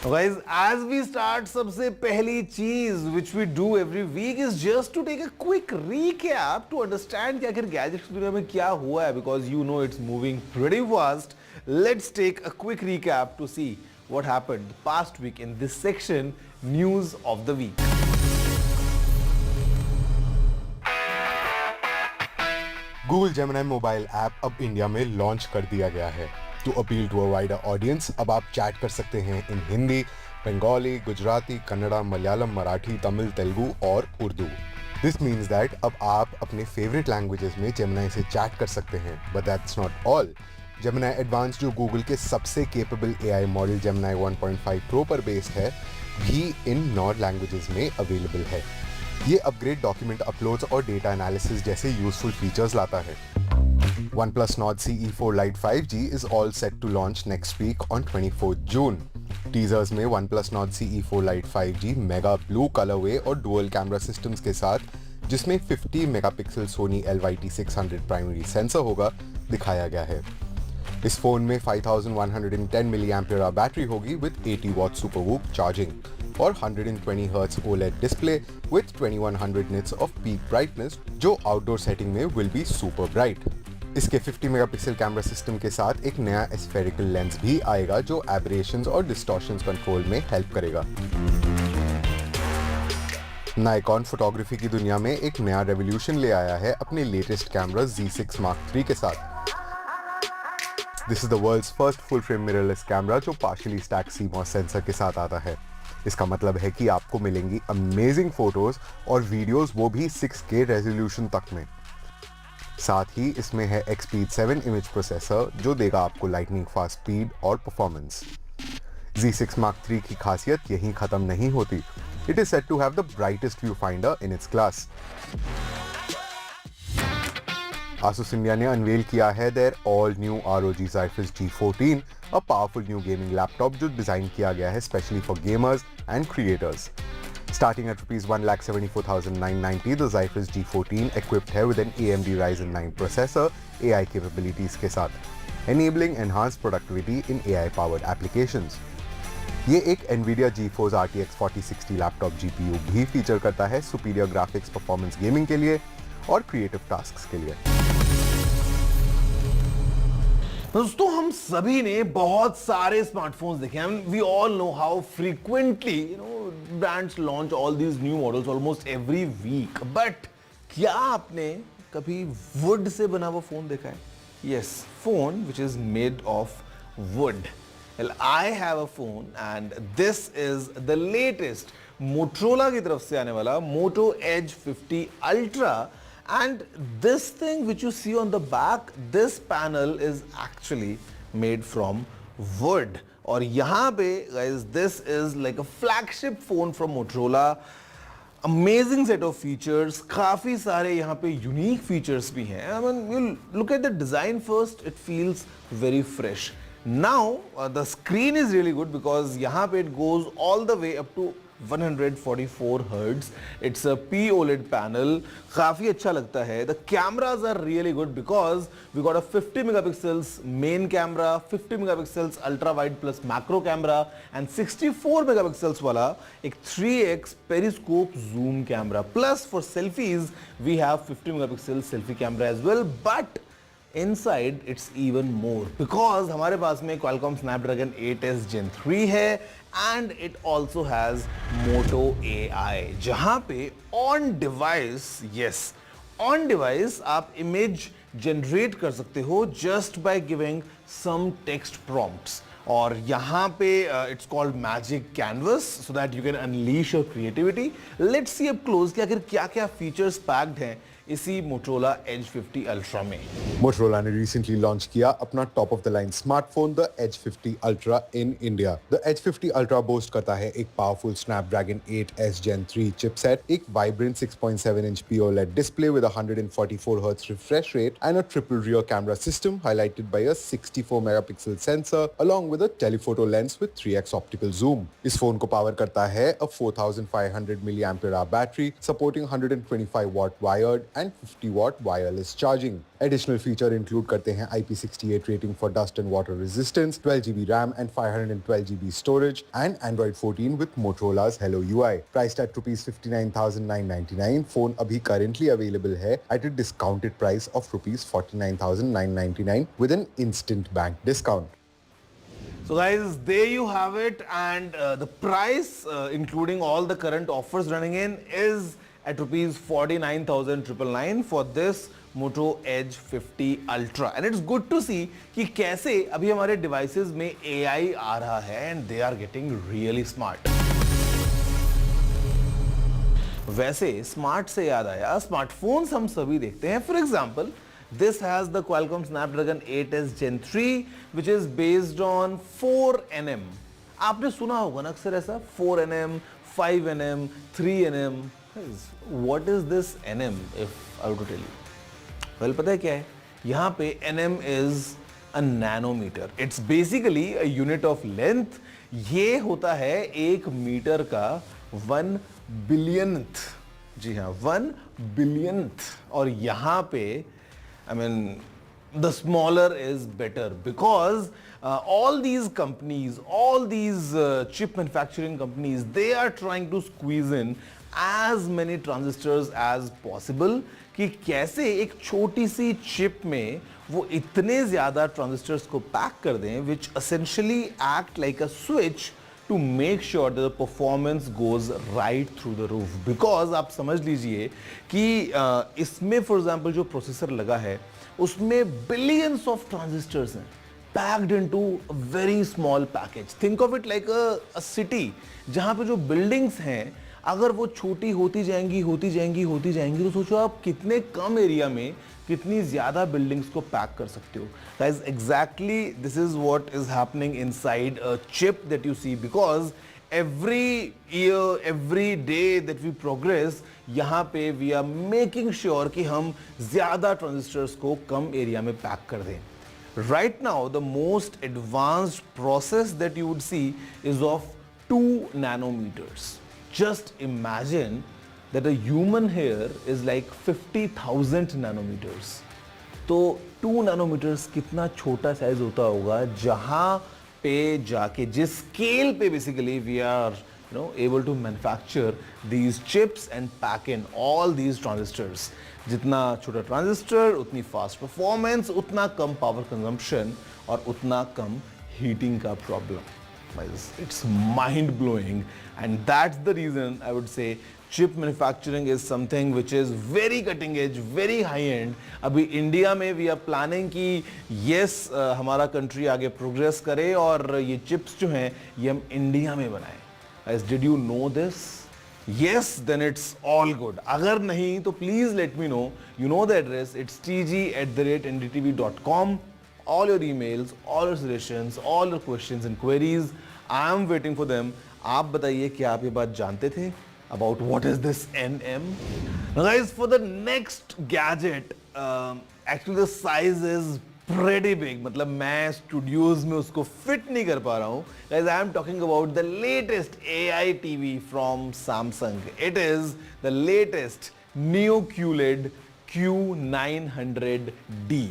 Guys, as we start, सबसे पहली चीज which we do every week is just to take a quick recap to understand कि आखिर gadgets की दुनिया में क्या हुआ है, because you know it's moving pretty fast. Let's take a quick recap to see what happened the past week in this section, News of the Week. Google Gemini mobile app अब India में launch कर दिया गया है. To appeal to a wider audience, अब आप chat कर सकते हैं इन हिंदी, बंगाली, गुजराती, कन्नड़ा, मलयालम, मराठी, तमिल, तेलुगु और उर्दू. This means that अब आप अपने फेवरेट लैंग्वेजेस में Gemini से चैट कर सकते हैं. But that's not all. Gemini Advanced जो गूगल के सबसे capable AI model Gemini 1.5 Pro पर बेस्ड है, भी इन 9 लैंग्वेजेस में अवेलेबल है. ये अपग्रेड डॉक्यूमेंट अपलोड्स और डेटा एनालिसिस जैसे यूजफुल फीचर्स लाता है. OnePlus Nord CE4 Lite 5G is all set to launch next week on 24th June. Teasers में OnePlus Nord CE4 Lite 5G mega blue colourway और dual camera systems के साथ, जिसमें 50 megapixel Sony LYT600 primary sensor होगा, दिखाया गया है. इस फोन में 5110 मिली एम्पियर बैटरी होगी with 80 what super whoop charging और 120 hertz OLED display with 2100 nits off peak brightness जो आउटडोर सेटिंग में विल बी सुपर ब्राइट। इसके 50 मेगापिक्सल कैमरा सिस्टम के साथ एक नया स्फेरिकल लेंस भी आएगा जो एब्रेशंस और डिस्टॉर्शंस कंट्रोल में हेल्प करेगा। नाइकॉन फोटोग्राफी की दुनिया में एक नया रेवोल्यूशन ले आया है अपने latest camera Z6 Mark III के साथ। This is the world's first full frame mirrorless camera जो पार्शियली स्टैक्ड CMOS सेंसर के साथ आता है। इसका मतलब है कि आपको मिलेंगी अमेजिंग फोटोज और वीडियोस, वो भी 6K रेजोल्यूशन तक में। साथ ही इसमें है Xpeed 7 इमेज प्रोसेसर जो देगा आपको लाइटनिंग फास्ट स्पीड और परफॉर्मेंस। Z6 Mark III की खासियत यहीं खत्म नहीं होती। It is said to have the brightest viewfinder in its class. Asus India ने अनवेल किया है their all new ROG Zephyrus G14, a powerful new gaming laptop जो डिजाइन किया गया है specially for gamers and creators. Starting at rupees 1,74,990, the Zephyrus G14 equipped है with an AMD Ryzen 9 processor, AI capabilities के साथ, enabling enhanced productivity in AI-powered applications. ये एक NVIDIA GeForce RTX 4060 laptop GPU भी feature करता है superior graphics performance gaming के लिए और क्रिएटिव टास्क्स के लिए। दोस्तों हम सभी ने बहुत सारे स्मार्टफोन्स देखे हैं। We all know how frequently brands launch all these new models almost every week. But क्या आपने कभी वुड से बना हुआ फोन देखा है? Yes, phone which is made of would. Well, I have a phone and this is the latest Motorola की तरफ से आने वाला Moto Edge 50 Ultra, and this thing which you see on the back, this panel is actually made from wood. और यहाँ पे guys, this is like a flagship phone from Motorola. Amazing set of features, काफी सारे यहाँ पे unique features भी हैं। I mean, you look at the design first, it feels very fresh. Now the screen is really good because यहाँ पे it goes all the way up to 144 Hz. It's a POLED panel, काफी अच्छा लगता है। The cameras are really good because we got a 50 megapixels main camera, 50 megapixels ultra wide plus macro camera and 64 megapixels वाला एक 3x periscope zoom camera. Plus for selfies we have 50 megapixel selfie camera as well, but inside it's even more because हमारे पास में Qualcomm Snapdragon 8s Gen 3 है and it also has Moto AI जहाँ पे on device आप image generate कर सकते हो just by giving some text prompts। और यहाँ पे it's called Magic Canvas so that you can unleash your creativity। Let's see up close कि आखिर क्या-क्या features packed हैं इसी Motorola Edge 50 Ultra में। Motorola ने recently launch किया अपना top of the line smartphone the Edge 50 Ultra in India. The Edge 50 Ultra boast करता है एक powerful Snapdragon 8s Gen 3 chipset, एक vibrant 6.7-inch POLED display with a 144 Hz refresh rate and a triple rear camera system highlighted by a 64 megapixel sensor along with a telephoto lens with 3x optical zoom. इस phone को power करता है a 4500 mAh battery supporting 125 watt wired and 50 watt wireless charging. Additional feature include करते हैं IP68 rating for dust and water resistance, 12GB RAM and 512GB storage and Android 14 with Motorola's Hello UI. Priced at rupees 59,999, phone अभी currently available है at a discounted price of rupees 49,999 with an instant bank discount. So guys, there you have it, and the price including all the current offers running in is at rupees 49,999 for this Moto Edge 50 Ultra. And it's good to see कि कैसे अभी हमारे devices में AI आ रहा है and they are getting really smart. वैसे smart से याद आया, स्मार्टफोन्स हम सभी देखते हैं। For example, this has the Qualcomm Snapdragon 8s Gen 3 which is based on 4nm. आपने सुना होगा ना अक्सर ऐसा 4nm, 5nm, 3nm. What is this nm if I were to tell you? Well, पता है क्या है? यहाँ पे nm is a nanometer. It's basically a unit of length. ये होता है 1 मीटर का 1 billionth. जी हाँ, 1 billionth. और यहाँ पे I mean the smaller is better, because all these companies, all these chip manufacturing companies, they are trying to squeeze in as many transistors as possible कि कैसे एक छोटी सी चिप में वो इतने ज़्यादा ट्रांजिस्टर्स को पैक कर दें which essentially act like a switch to make sure that the performance goes right through the roof. Because आप समझ लीजिए कि इसमें for example जो प्रोसेसर लगा है उसमें billions of transistors हैं packed into a very small package. Think of it like a city जहाँ पे जो buildings हैं अगर वो छोटी होती जाएंगी तो सोचो आप कितने कम एरिया में कितनी ज़्यादा बिल्डिंग्स को पैक कर सकते हो. Guys, exactly this is what is happening inside a chip that you see, because every year, every day that we progress, यहाँ पे we are making sure कि हम ज़्यादा ट्रांजिस्टर्स को कम एरिया में पैक कर दें. Right now, the most advanced process that you would see is of 2 nanometers. Just imagine that a human hair is like 50,000 nanometers. तो 2 nanometers कितना छोटा साइज होता होगा जहाँ पे जाके जिस स्केल पे basically we are able to manufacture these chips and pack in all these transistors. जितना छोटा ट्रांजिस्टर उतनी फास्ट परफॉर्मेंस, उतना कम पावर कंजम्पशन और उतना कम हीटिंग का problem. It's mind blowing, and that's the reason I would say chip manufacturing is something which is very cutting edge, very high end. अभी India में we are planning कि yes हमारा country आगे progress करे और ये chips जो हैं ये हम इंडिया में बनाएं. Guys, did you know this? Yes, then it's all good. अगर नहीं तो please let me know. You know the address. It's tg@ndtv.com. All your emails, all your suggestions, all your questions and queries, I am waiting for them. आप बताइए क्या आप ये बात जानते थे about what is this NM? Now guys, for the next gadget, actually the size is pretty big. मतलब मैं studios में उसको fit नहीं कर पा रहा हूँ. Guys, I am talking about the latest AI TV from Samsung. It is the latest Neo QLED Q900D.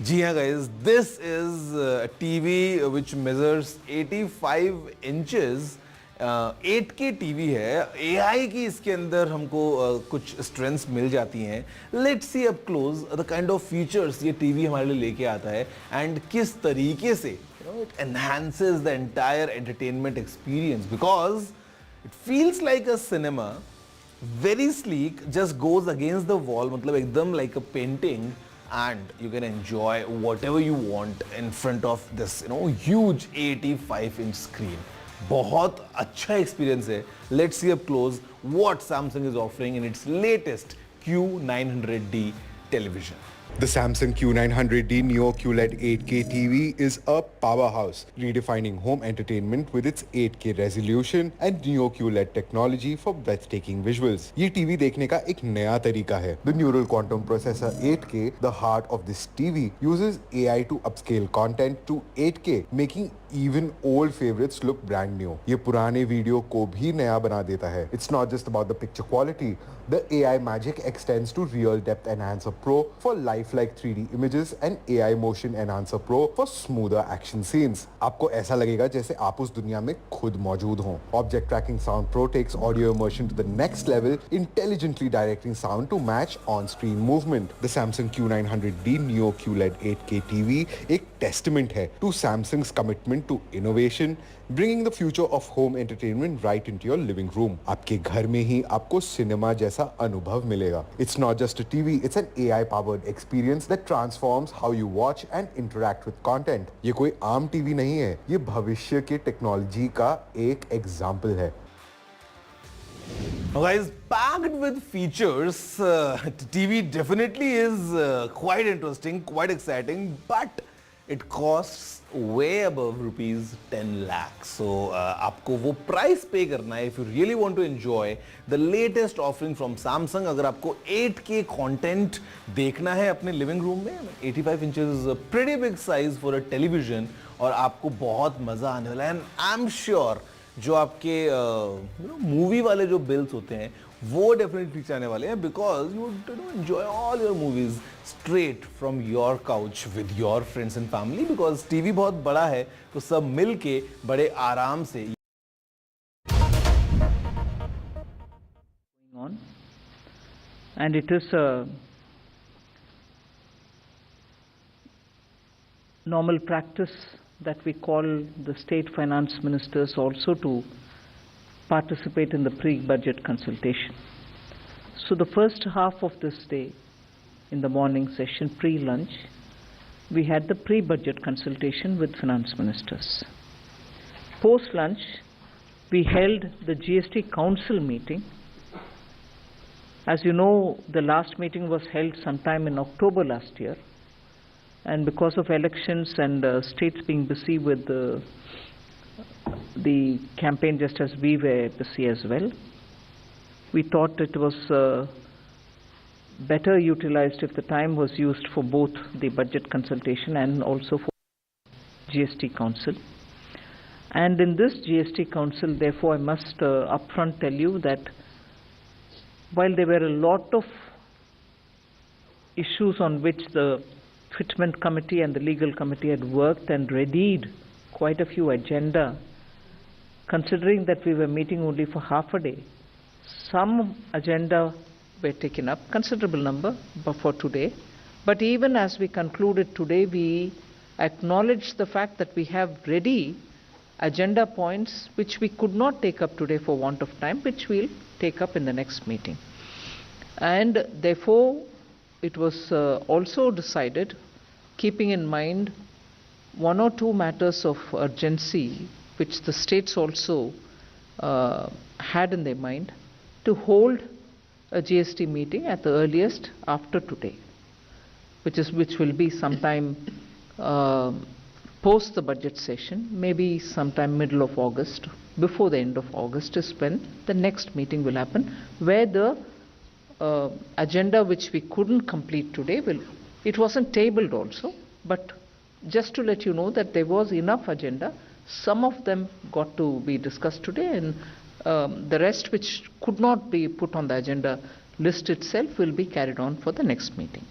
जी हाँ guys, this is a TV which measures 85 inches, 8K TV है. AI की इसके अंदर हमको कुछ strengths मिल जाती हैं. Let's see up close the kind of features ये TV हमारे लिए लेके आता है and किस तरीके से it enhances the entire entertainment experience, because it feels like a cinema, very sleek, just goes against the wall, मतलब एकदम like a painting. And you can enjoy whatever you want in front of this huge 85-inch screen. बहुत अच्छा experience है. Let's see up close what Samsung is offering in its latest Q900D television. The Samsung Q900D Neo QLED 8K TV is a powerhouse, redefining home entertainment with its 8K resolution and Neo QLED technology for breathtaking visuals. ये TV देखने का एक नया तरीका है. The Neural Quantum Processor 8K, the heart of this TV, uses AI to upscale content to 8K, making even old favorites look brand new. ये पुराने video को भी नया बना देता है. It's not just about the picture quality. The AI magic extends to Real Depth Enhancer Pro for lifelike 3D images and AI Motion Enhancer Pro for smoother action scenes. आपको ऐसा लगेगा जैसे आप उस दुनिया में खुद मौजूद हों. Object Tracking Sound Pro takes audio immersion to the next level, intelligently directing sound to match on-screen movement. The Samsung Q900D Neo QLED 8K TV एक testament है to Samsung's commitment to innovation, bringing the future of home entertainment right into your living room. आपके घर में ही आपको cinema जैसा अनुभव मिलेगा. It's not just a TV, it's an AI-powered experience that transforms how you watch and interact with content. ये कोई आम TV नहीं है, ये भविष्य के टेक्नोलॉजी का एक एग्जाम्पल है. Now guys, packed with features, TV definitely is quite interesting, quite exciting, but it costs way above rupees 10 lakhs. So आपको वो price pay करना है if you really want to enjoy the latest offering from Samsung. अगर आपको 8K content देखना है अपने living room में, 85 inches is a pretty big size for a television और आपको बहुत मजा आने वाला है. And I'm sure जो आपके मूवी वाले जो बिल्स होते हैं वो डेफिनेटली आने वाले हैं, because you enjoy all your movies straight from your couch with your friends and family, because TV बहुत बड़ा है तो सब मिल के बड़े आराम से on, and it is a normal practice that we call the state finance ministers also to participate in the pre-budget consultation. So the first half of this day, in the morning session, pre-lunch, we had the pre-budget consultation with finance ministers. Post-lunch, we held the GST Council meeting. As you know, the last meeting was held sometime in October last year, and because of elections and states being busy with the campaign, just as we were busy as well, we thought it was better utilized if the time was used for both the budget consultation and also for GST Council. And in this GST Council, therefore, I must upfront tell you that while there were a lot of issues on which the Fitment Committee and the Legal Committee had worked and readied quite a few agenda, considering that we were meeting only for half a day, some agenda were taken up, considerable number for today. But even as we concluded today, we acknowledged the fact that we have ready agenda points which we could not take up today for want of time, which we'll take up in the next meeting. And therefore, it was also decided, keeping in mind one or two matters of urgency which the states also had in their mind, to hold a GST meeting at the earliest after today, which will be sometime post the budget session, maybe sometime middle of August. Before the end of August is when the next meeting will happen, where the agenda which we couldn't complete today it wasn't tabled also, but just to let you know that there was enough agenda. Some of them got to be discussed today, and the rest which could not be put on the agenda list itself will be carried on for the next meeting.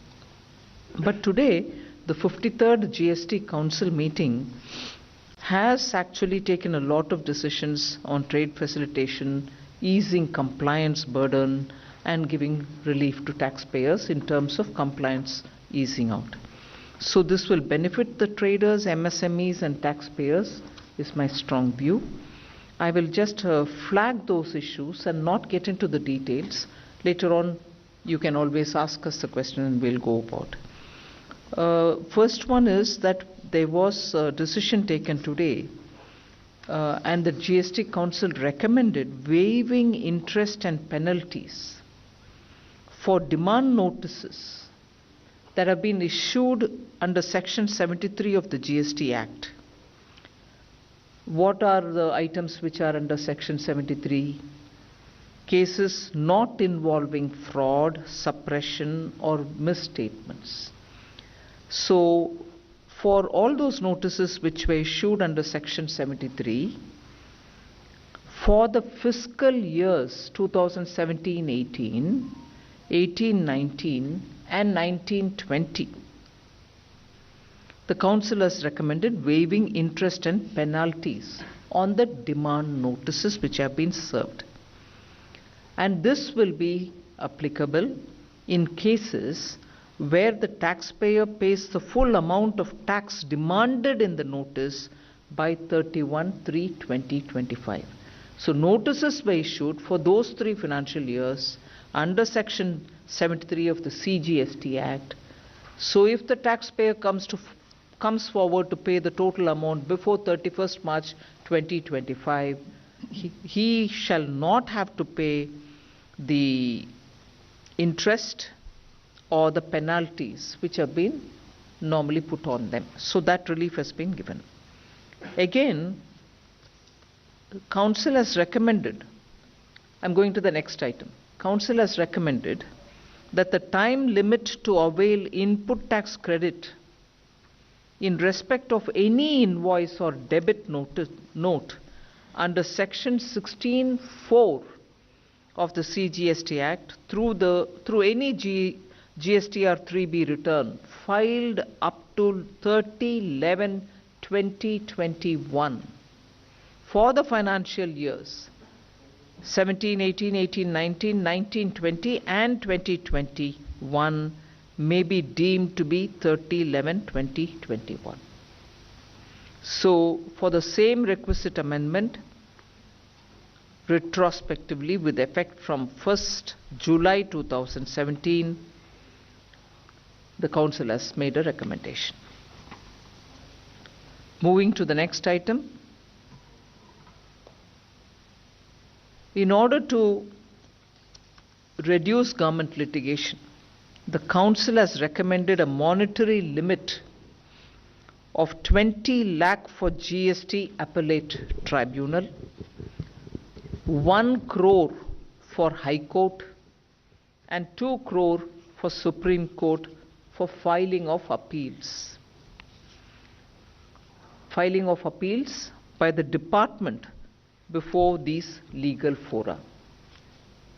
But today, the 53rd GST Council meeting has actually taken a lot of decisions on trade facilitation, easing compliance burden, and giving relief to taxpayers in terms of compliance easing out. So this will benefit the traders, MSMEs, and taxpayers, is my strong view. I will just flag those issues and not get into the details. Later on, you can always ask us the question and we'll go about. First one is that there was a decision taken today and the GST Council recommended waiving interest and penalties for demand notices that have been issued under Section 73 of the GST Act. What are the items which are under Section 73? Cases not involving fraud, suppression, or misstatements. So, for all those notices which were issued under Section 73, for the fiscal years 2017-18, 18-19, and 19-20, the Council has recommended waiving interest and penalties on the demand notices which have been served. And this will be applicable in cases where the taxpayer pays the full amount of tax demanded in the notice by 31/3/2025. So notices were issued for those 3 financial years under Section 73 of the CGST Act. So if the taxpayer comes forward to pay the total amount before 31st March 2025, he shall not have to pay the interest or the penalties which have been normally put on them. So that relief has been given. Again, the Council has recommended, I'm going to the next item. Council has recommended that the time limit to avail input tax credit in respect of any invoice or debit note under Section 16(4) of the CGST Act through any GSTR 3B return filed up to 30/11/2021 for the financial years 17, 18, 18, 19, 19, 20 and 2021 may be deemed to be 30/11/2021. So for the same requisite amendment, retrospectively with effect from 1st July 2017, the Council has made a recommendation. Moving to the next item. In order to reduce government litigation, the Council has recommended a monetary limit of 20 lakh for GST Appellate Tribunal, 1 crore for High Court, and 2 crore for Supreme Court for filing of appeals. Filing of appeals by the department before these legal fora.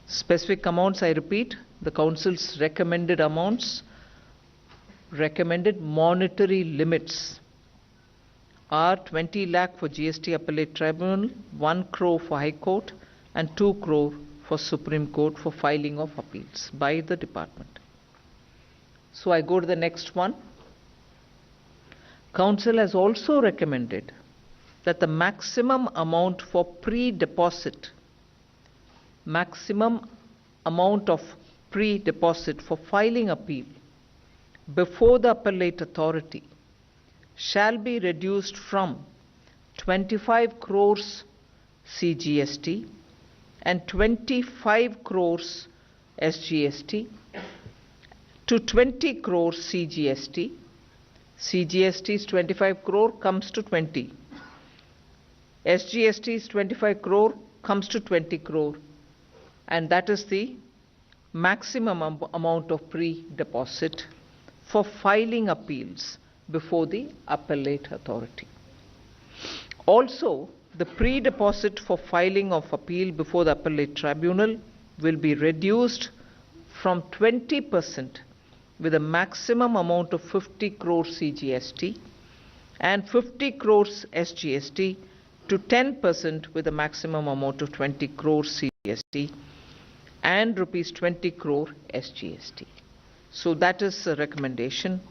Specific amounts, I repeat, the Council's recommended amounts, recommended monetary limits are 20 lakh for GST Appellate Tribunal, 1 crore for High Court, and 2 crore for Supreme Court for filing of appeals by the department. So I go to the next one. Council has also recommended that the maximum amount for pre-deposit, maximum amount of pre-deposit for filing appeal before the appellate authority shall be reduced from 25 crores CGST and 25 crores SGST to 20 crores CGST. CGST is 25 crore, comes to 20. SGST is 25 crore, comes to 20 crore. And that is the maximum amount of pre-deposit for filing appeals before the appellate authority. Also, the pre-deposit for filing of appeal before the appellate tribunal will be reduced from 20% with a maximum amount of 50 crores CGST and 50 crores SGST to 10% with a maximum amount of 20 crores CGST and rupees 20 crore SGST. So that is a recommendation.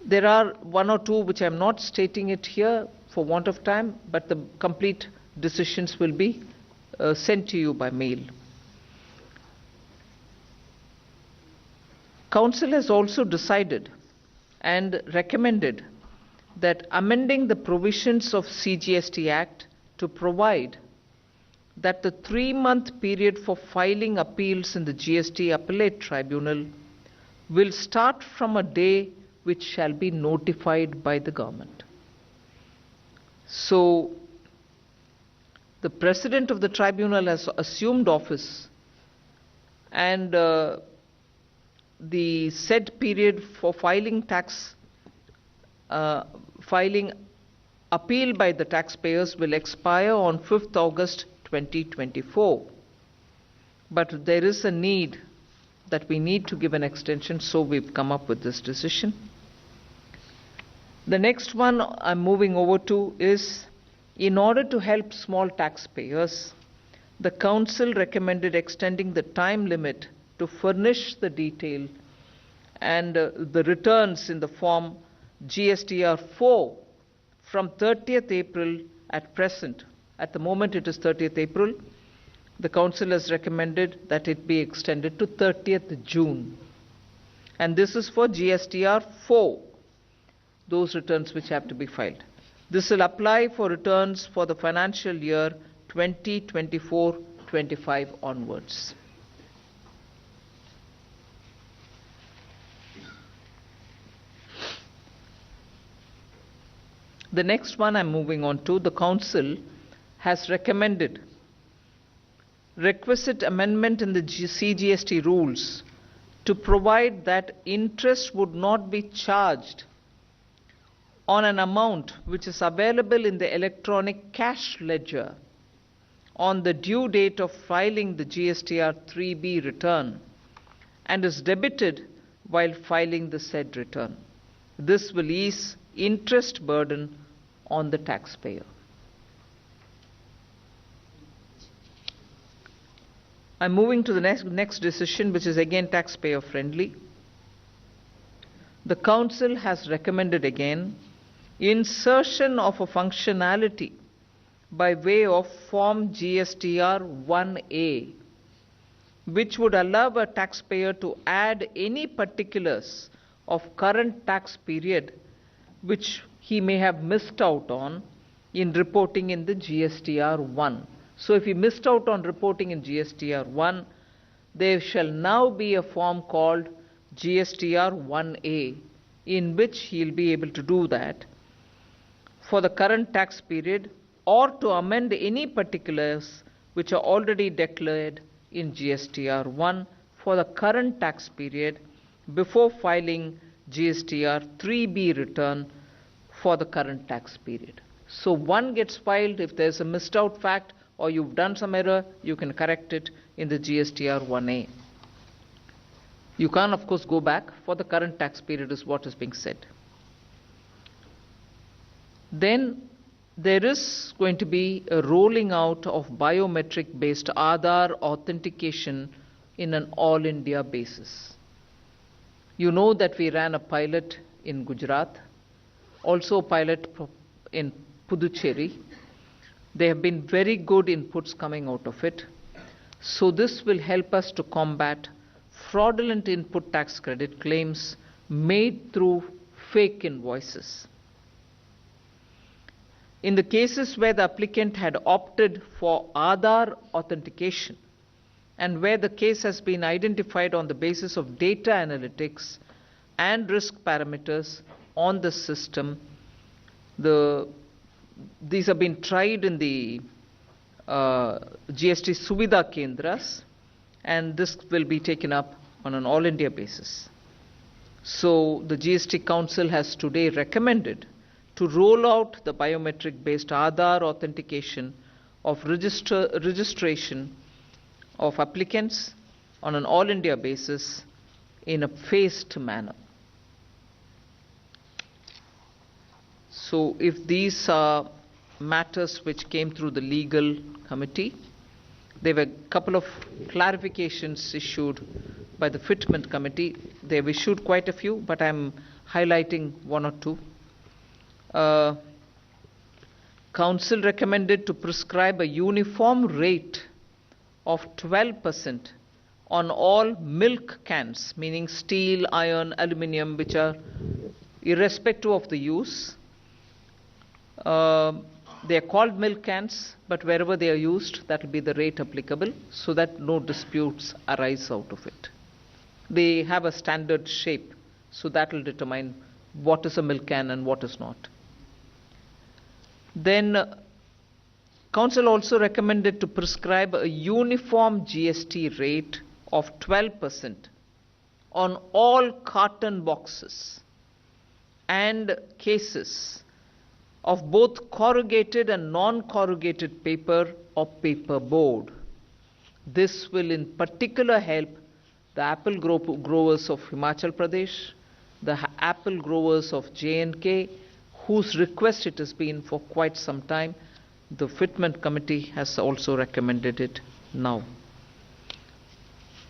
There are one or two which I am not stating it here for want of time, but the complete decisions will be sent to you by mail. Council has also decided and recommended that amending the provisions of CGST Act to provide that the 3-month period for filing appeals in the GST Appellate Tribunal will start from a day which shall be notified by the government. So, the President of the Tribunal has assumed office, and the said period for filing filing appeal by the taxpayers will expire on 5th August 2024. But there is a need that we need to give an extension, so we've come up with this decision. The next one I'm moving over to is, in order to help small taxpayers, the Council recommended extending the time limit to furnish the detail and the returns in the form GSTR 4 from 30th April at present. At the moment it is 30th April. The Council has recommended that it be extended to 30th June. And this is for GSTR 4, those returns which have to be filed. This will apply for returns for the financial year 2024-25 onwards. The next one I'm moving on to, the Council has recommended requisite amendment in the CGST rules to provide that interest would not be charged on an amount which is available in the electronic cash ledger on the due date of filing the GSTR 3B return and is debited while filing the said return. This will ease interest burden on the taxpayer. I'm moving to the next decision, which is again taxpayer friendly. The Council has recommended again insertion of a functionality by way of Form GSTR 1A, which would allow a taxpayer to add any particulars of current tax period which he may have missed out on in reporting in the GSTR 1. So if he missed out on reporting in GSTR 1, there shall now be a form called GSTR 1A in which he'll be able to do that for the current tax period or to amend any particulars which are already declared in GSTR 1 for the current tax period before filing GSTR 3B return for the current tax period. So one gets filed if there's a missed out fact or you've done some error, you can correct it in the GSTR 1A. You can't, of course, go back for the current tax period is what is being said. Then there is going to be a rolling out of biometric based Aadhaar authentication in an all India basis. You know that we ran a pilot in Gujarat, also a pilot in Puducherry. There have been very good inputs coming out of it. So this will help us to combat fraudulent input tax credit claims made through fake invoices. In the cases where the applicant had opted for Aadhaar authentication and where the case has been identified on the basis of data analytics and risk parameters on the system, these have been tried in the GST Suvidha Kendras, and this will be taken up on an all India basis. So the GST Council has today recommended to roll out the biometric based Aadhaar authentication of registration of applicants on an all India basis in a phased manner. So if these are matters which came through the legal committee, there were a couple of clarifications issued by the fitment committee. They've issued quite a few, but I'm highlighting one or two. Council recommended to prescribe a uniform rate of 12% on all milk cans, meaning steel, iron, aluminium, which are irrespective of the use. They are called milk cans, but wherever they are used, that will be the rate applicable so that no disputes arise out of it. They have a standard shape, so that will determine what is a milk can and what is not. Then Council also recommended to prescribe a uniform GST rate of 12% on all carton boxes and cases of both corrugated and non-corrugated paper or paper board. This will in particular help the apple growers of Himachal Pradesh, the apple growers of J&K, whose request it has been for quite some time. The fitment committee has also recommended it now.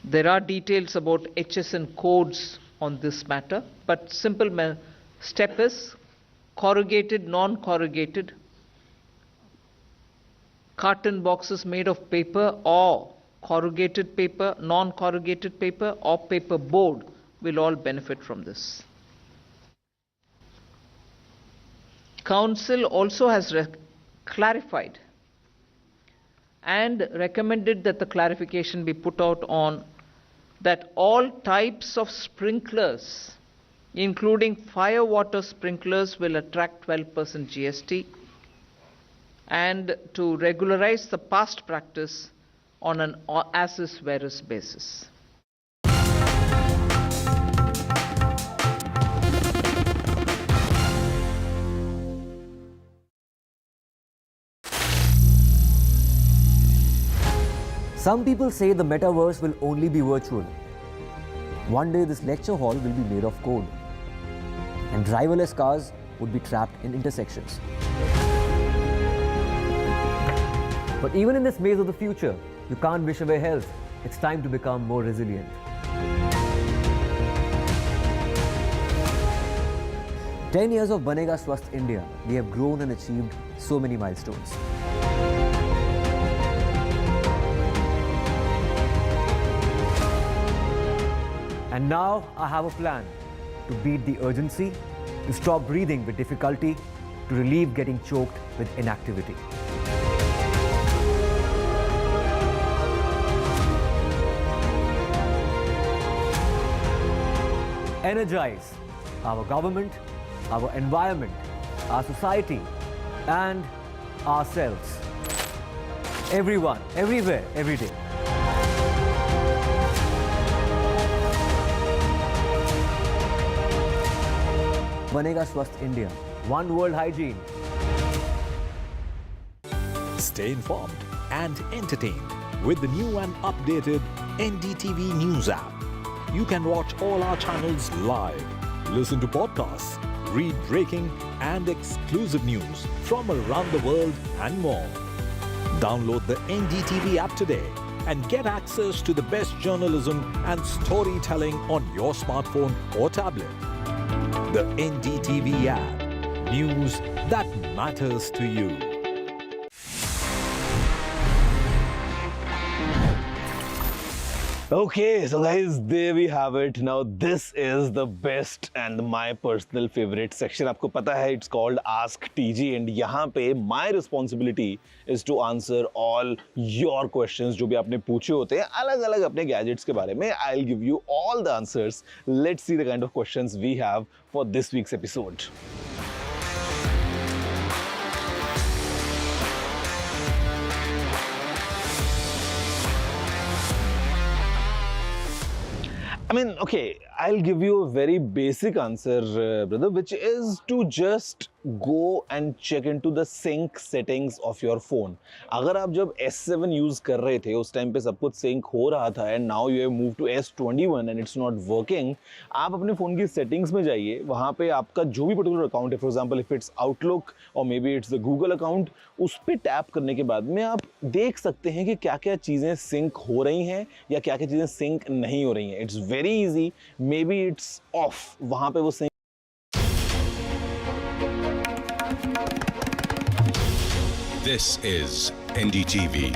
There are details about HSN codes on this matter, but simple step is corrugated, non-corrugated, carton boxes made of paper or corrugated paper, non-corrugated paper or paper board will all benefit from this. Council also has clarified and recommended that the clarification be put out on that all types of sprinklers, including fire water sprinklers, will attract 12% GST, and to regularize the past practice on an as is where is basis. Some people say the metaverse will only be virtual. One day this lecture hall will be made of code, and driverless cars would be trapped in intersections. But even in this maze of the future, you can't wish away health. It's time to become more resilient. "10 years of Banega Swasth India, we have grown and achieved so many milestones. And now I have a plan to beat the urgency, to stop breathing with difficulty, to relieve getting choked with inactivity. Energize our government, our environment, our society, and ourselves. Everyone, everywhere, every day. Banega Swasth India. One world hygiene. Stay informed and entertained with the new and updated NDTV News app. You can watch all our channels live, listen to podcasts, read breaking and exclusive news from around the world and more. Download the NDTV app today and get access to the best journalism and storytelling on your smartphone or tablet. The NDTV app. News that matters to you. Okay, so guys, there we have it. Now this is the best and my personal favorite section. आपको पता है, it's called Ask TG, and यहाँ पे my responsibility is to answer all your questions जो भी आपने पूछे होते हैं अलग-अलग अपने gadgets के बारे में. I'll give you all the answers. Let's see the kind of questions we have for this week's episode. I mean, okay, I'll give you a very basic answer, brother, which is to just go and check into the sync settings of your phone. अगर आप जब S7 use कर रहे थे, उस time पे सब कुछ sync हो रहा था, and now you have moved to S21 and it's not working, आप अपने फ़ोन की settings में जाइए, वहाँ पे आपका जो भी particular account है, for example, if it's Outlook or maybe it's the Google account, उस पे टैप करने के बाद में आप देख सकते हैं कि क्या-क्या चीज़ें sync हो रही हैं या क्या-क्या चीज़ें sync नहीं हो रही हैं. It's very easy. Maybe it's off. वहाँ पे वो sync. This is NDTV,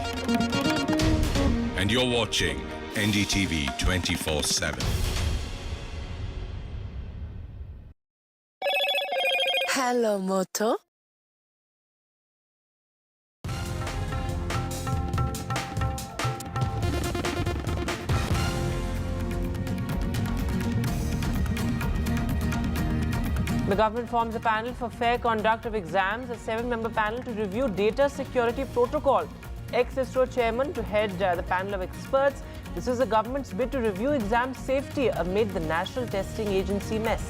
and you're watching NDTV 24/7. Hello, Moto. The government forms a panel for fair conduct of exams, a 7-member panel to review data security protocol. Ex-ISRO chairman to head the panel of experts. This is the government's bid to review exam safety amid the National Testing Agency mess.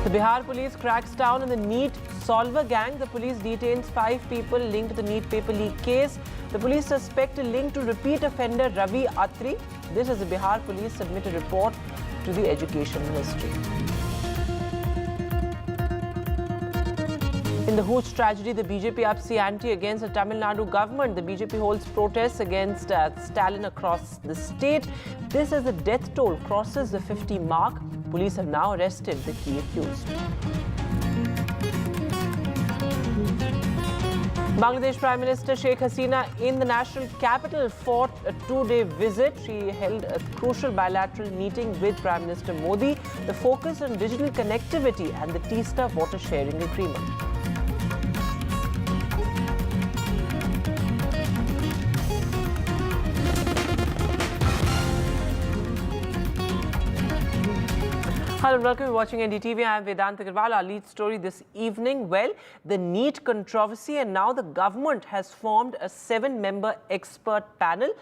The Bihar police cracks down on the NEET solver gang. The police detains 5 people linked to the NEET paper leak case. The police suspect a link to repeat offender Ravi Atri. This as the Bihar police submit a report to the Education Ministry. In the Hooch tragedy, the BJP ups the ante against the Tamil Nadu government. The BJP holds protests against Stalin across the state. This as the death toll crosses the 50 mark. Police have now arrested the key accused. Bangladesh Prime Minister Sheikh Hasina in the national capital for a 2-day visit. She held a crucial bilateral meeting with Prime Minister Modi. The focus on digital connectivity and the Teesta water sharing agreement. Hello and welcome. You're watching NDTV. I am Vedant Agarwal. Our lead story this evening, well, the NEET controversy, and now the government has formed a 7-member expert panel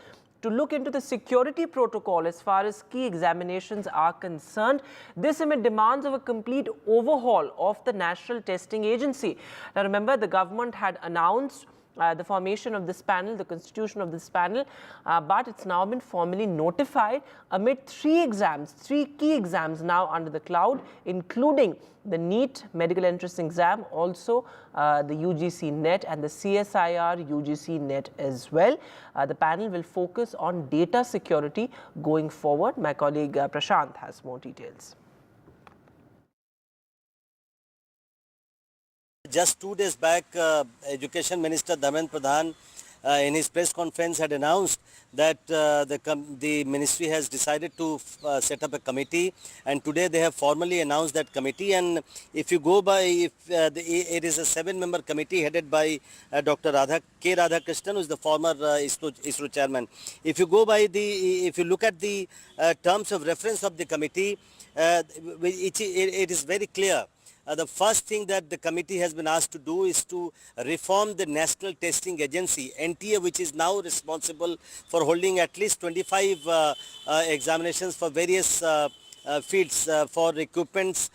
to look into the security protocol as far as key examinations are concerned. This amid demands of a complete overhaul of the National Testing Agency. Now remember, the government had announced the formation of this panel, the constitution of this panel, but it's now been formally notified amid 3 exams, 3 key exams now under the cloud, including the NEET medical entrance exam, also the UGC NET and the CSIR UGC NET as well. The panel will focus on data security going forward. My colleague Prashant has more details. Just 2 days back, Education Minister Dharmendra Pradhan in his press conference had announced that the ministry has decided to set up a committee, and today they have formally announced that committee. And if you go by, it is a 7-member committee headed by Dr. K. Radhakrishnan, who is the former ISRO chairman. If you go by if you look at the terms of reference of the committee, it is very clear. The first thing that the committee has been asked to do is to reform the National Testing Agency, NTA, which is now responsible for holding at least 25 examinations for various fields for recruitment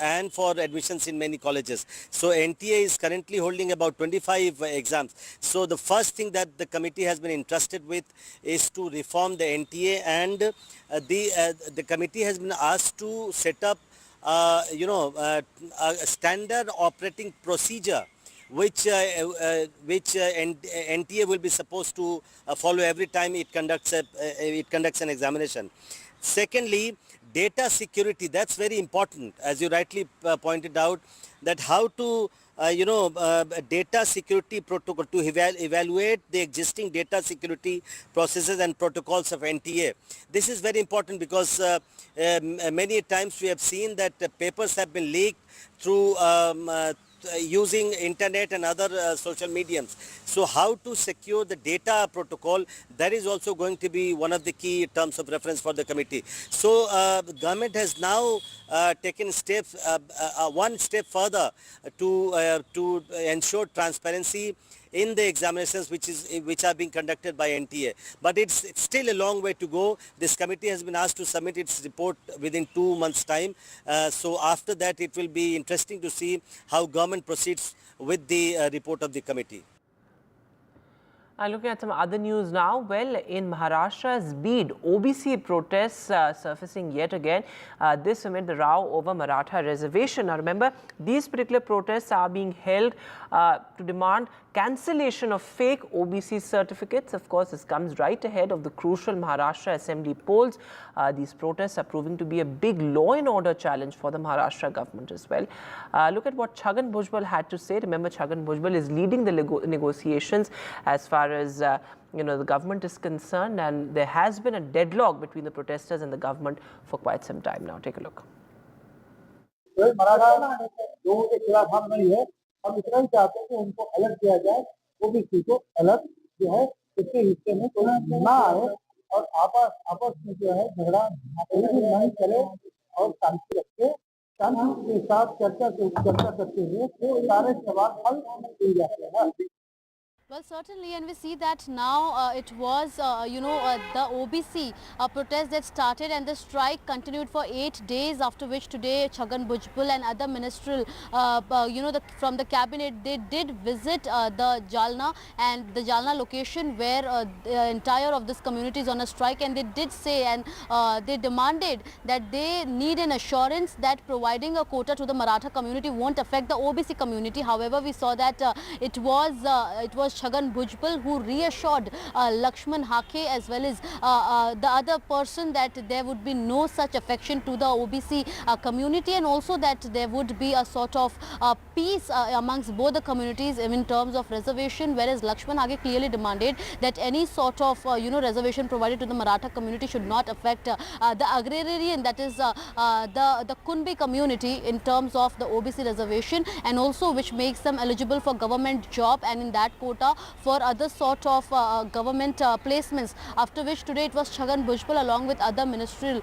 and for admissions in many colleges. So NTA is currently holding about 25 exams. So the first thing that the committee has been entrusted with is to reform the NTA, and the committee has been asked to set up a standard operating procedure which NTA will be supposed to follow every time it conducts an examination. Secondly, data security, that's very important, as you rightly pointed out, that how to data security protocol, to evaluate the existing data security processes and protocols of NTA. This is very important because many times we have seen that papers have been leaked through using internet and other social mediums. So how to secure the data protocol, that is also going to be one of the key terms of reference for the committee. So the government has now taken steps, one step further to ensure transparency in the examinations which are being conducted by NTA. But it's still a long way to go. This committee has been asked to submit its report within 2 months' time. So after that, it will be interesting to see how government proceeds with the report of the committee. Looking at some other news now. Well, in Maharashtra's Bid, OBC protests surfacing yet again. This amid the row over Maratha reservation. Now remember, these particular protests are being held to demand cancellation of fake OBC certificates. Of course, this comes right ahead of the crucial Maharashtra Assembly polls. These protests are proving to be a big law and order challenge for the Maharashtra government as well. Look at what Chhagan Bhujbal had to say. Remember, Chhagan Bhujbal is leading the negotiations as far as the government is concerned, and there has been a deadlock between the protesters and the government for quite some time now. Take a look. हम इतना ही चाहते हैं कि उनको अलग किया जाए, OBC को अलग जो है इसके हिस्से में कोई ना आए और आपस में जो है झगड़ा नहीं चले और शांति रखे, शांति के साथ चर्चा करते हुए सारे सवाल हल किए जाते हैं। Well, certainly, and we see that now it was, the OBC protest that started, and the strike continued for 8 days, after which today Chhagan Bhujbal and other ministerial, from the cabinet, they did visit the Jalna and the Jalna location where the entire of this community is on a strike, and they did say and they demanded that they need an assurance that providing a quota to the Maratha community won't affect the OBC community. However, we saw that it was Chhagan Bhujbal who reassured Lakshman Hake as well as the other person that there would be no such affection to the OBC community, and also that there would be a sort of peace amongst both the communities in terms of reservation, whereas Lakshman Hake clearly demanded that any sort of reservation provided to the Maratha community should not affect the agrarian, that is the Kunbi community in terms of the OBC reservation, and also which makes them eligible for government job, and in that quota Kolkata for other sort of government placements, after which today it was Chhagan Bhujbal along with other ministerial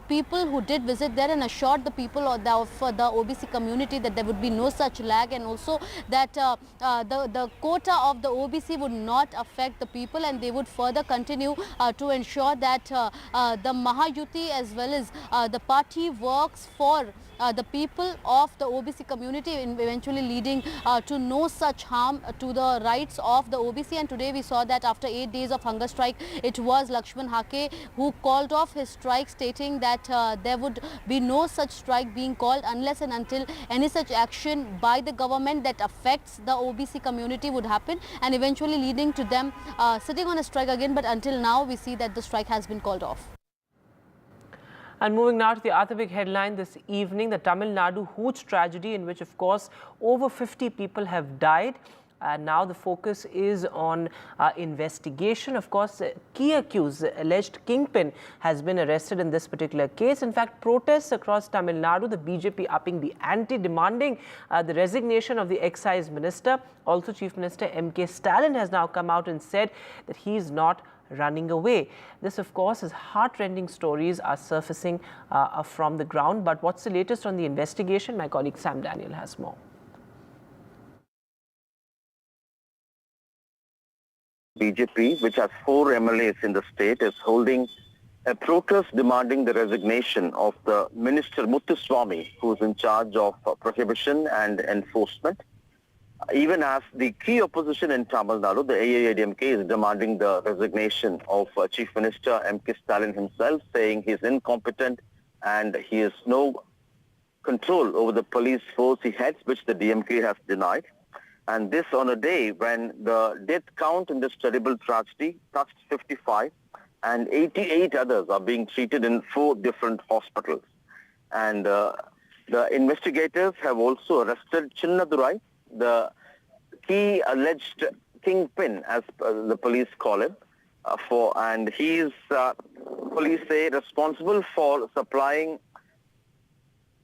people who did visit there and assured the people of the OBC community that there would be no such lag, and also that the quota of the OBC would not affect the people, and they would further continue to ensure that the Mahayuti as well as the party works for the people of the OBC community, eventually leading to no such harm to the rights of the OBC. And today we saw that after 8 days of hunger strike, it was Lakshman Hake who called off his strike, stating that there would be no such strike being called unless and until any such action by the government that affects the OBC community would happen, and eventually leading to them sitting on a strike again. But until now we see that the strike has been called off. And moving now to the other big headline this evening, the Tamil Nadu Hooch tragedy, in which of course over 50 people have died. And now the focus is on investigation. Of course, key accused, alleged kingpin, has been arrested in this particular case. In fact, protests across Tamil Nadu, the BJP upping the ante, demanding the resignation of the excise minister. Also, Chief Minister M.K. Stalin has now come out and said that he is not running away. This, of course, is heart-rending stories are surfacing from the ground. But what's the latest on the investigation? My colleague Sam Daniel has more. BJP, which has 4 MLAs in the state, is holding a protest demanding the resignation of the Minister Renuka Swami, who is in charge of prohibition and enforcement. Even as the key opposition in Tamil Nadu, the AIADMK, is demanding the resignation of Chief Minister M.K. Stalin himself, saying he is incompetent and he has no control over the police force he heads, which the DMK has denied. And this on a day when the death count in this terrible tragedy touched 55 and 88 others are being treated in 4 different hospitals. And the investigators have also arrested Chinnadurai, the key alleged kingpin, as the police call him, and he is, police say, responsible for supplying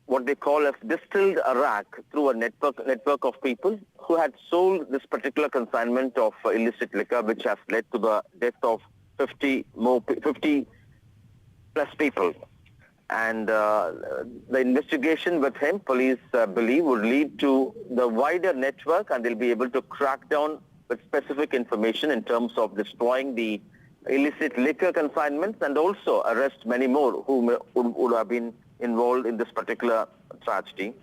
what they call as distilled arak through a network of people who had sold this particular consignment of illicit liquor, which has led to the death of 50 plus people. And the investigation with him, police believe, would lead to the wider network, and they'll be able to crack down with specific information in terms of destroying the illicit liquor consignments, and also arrest many more who would have been involved in this particular tragedy.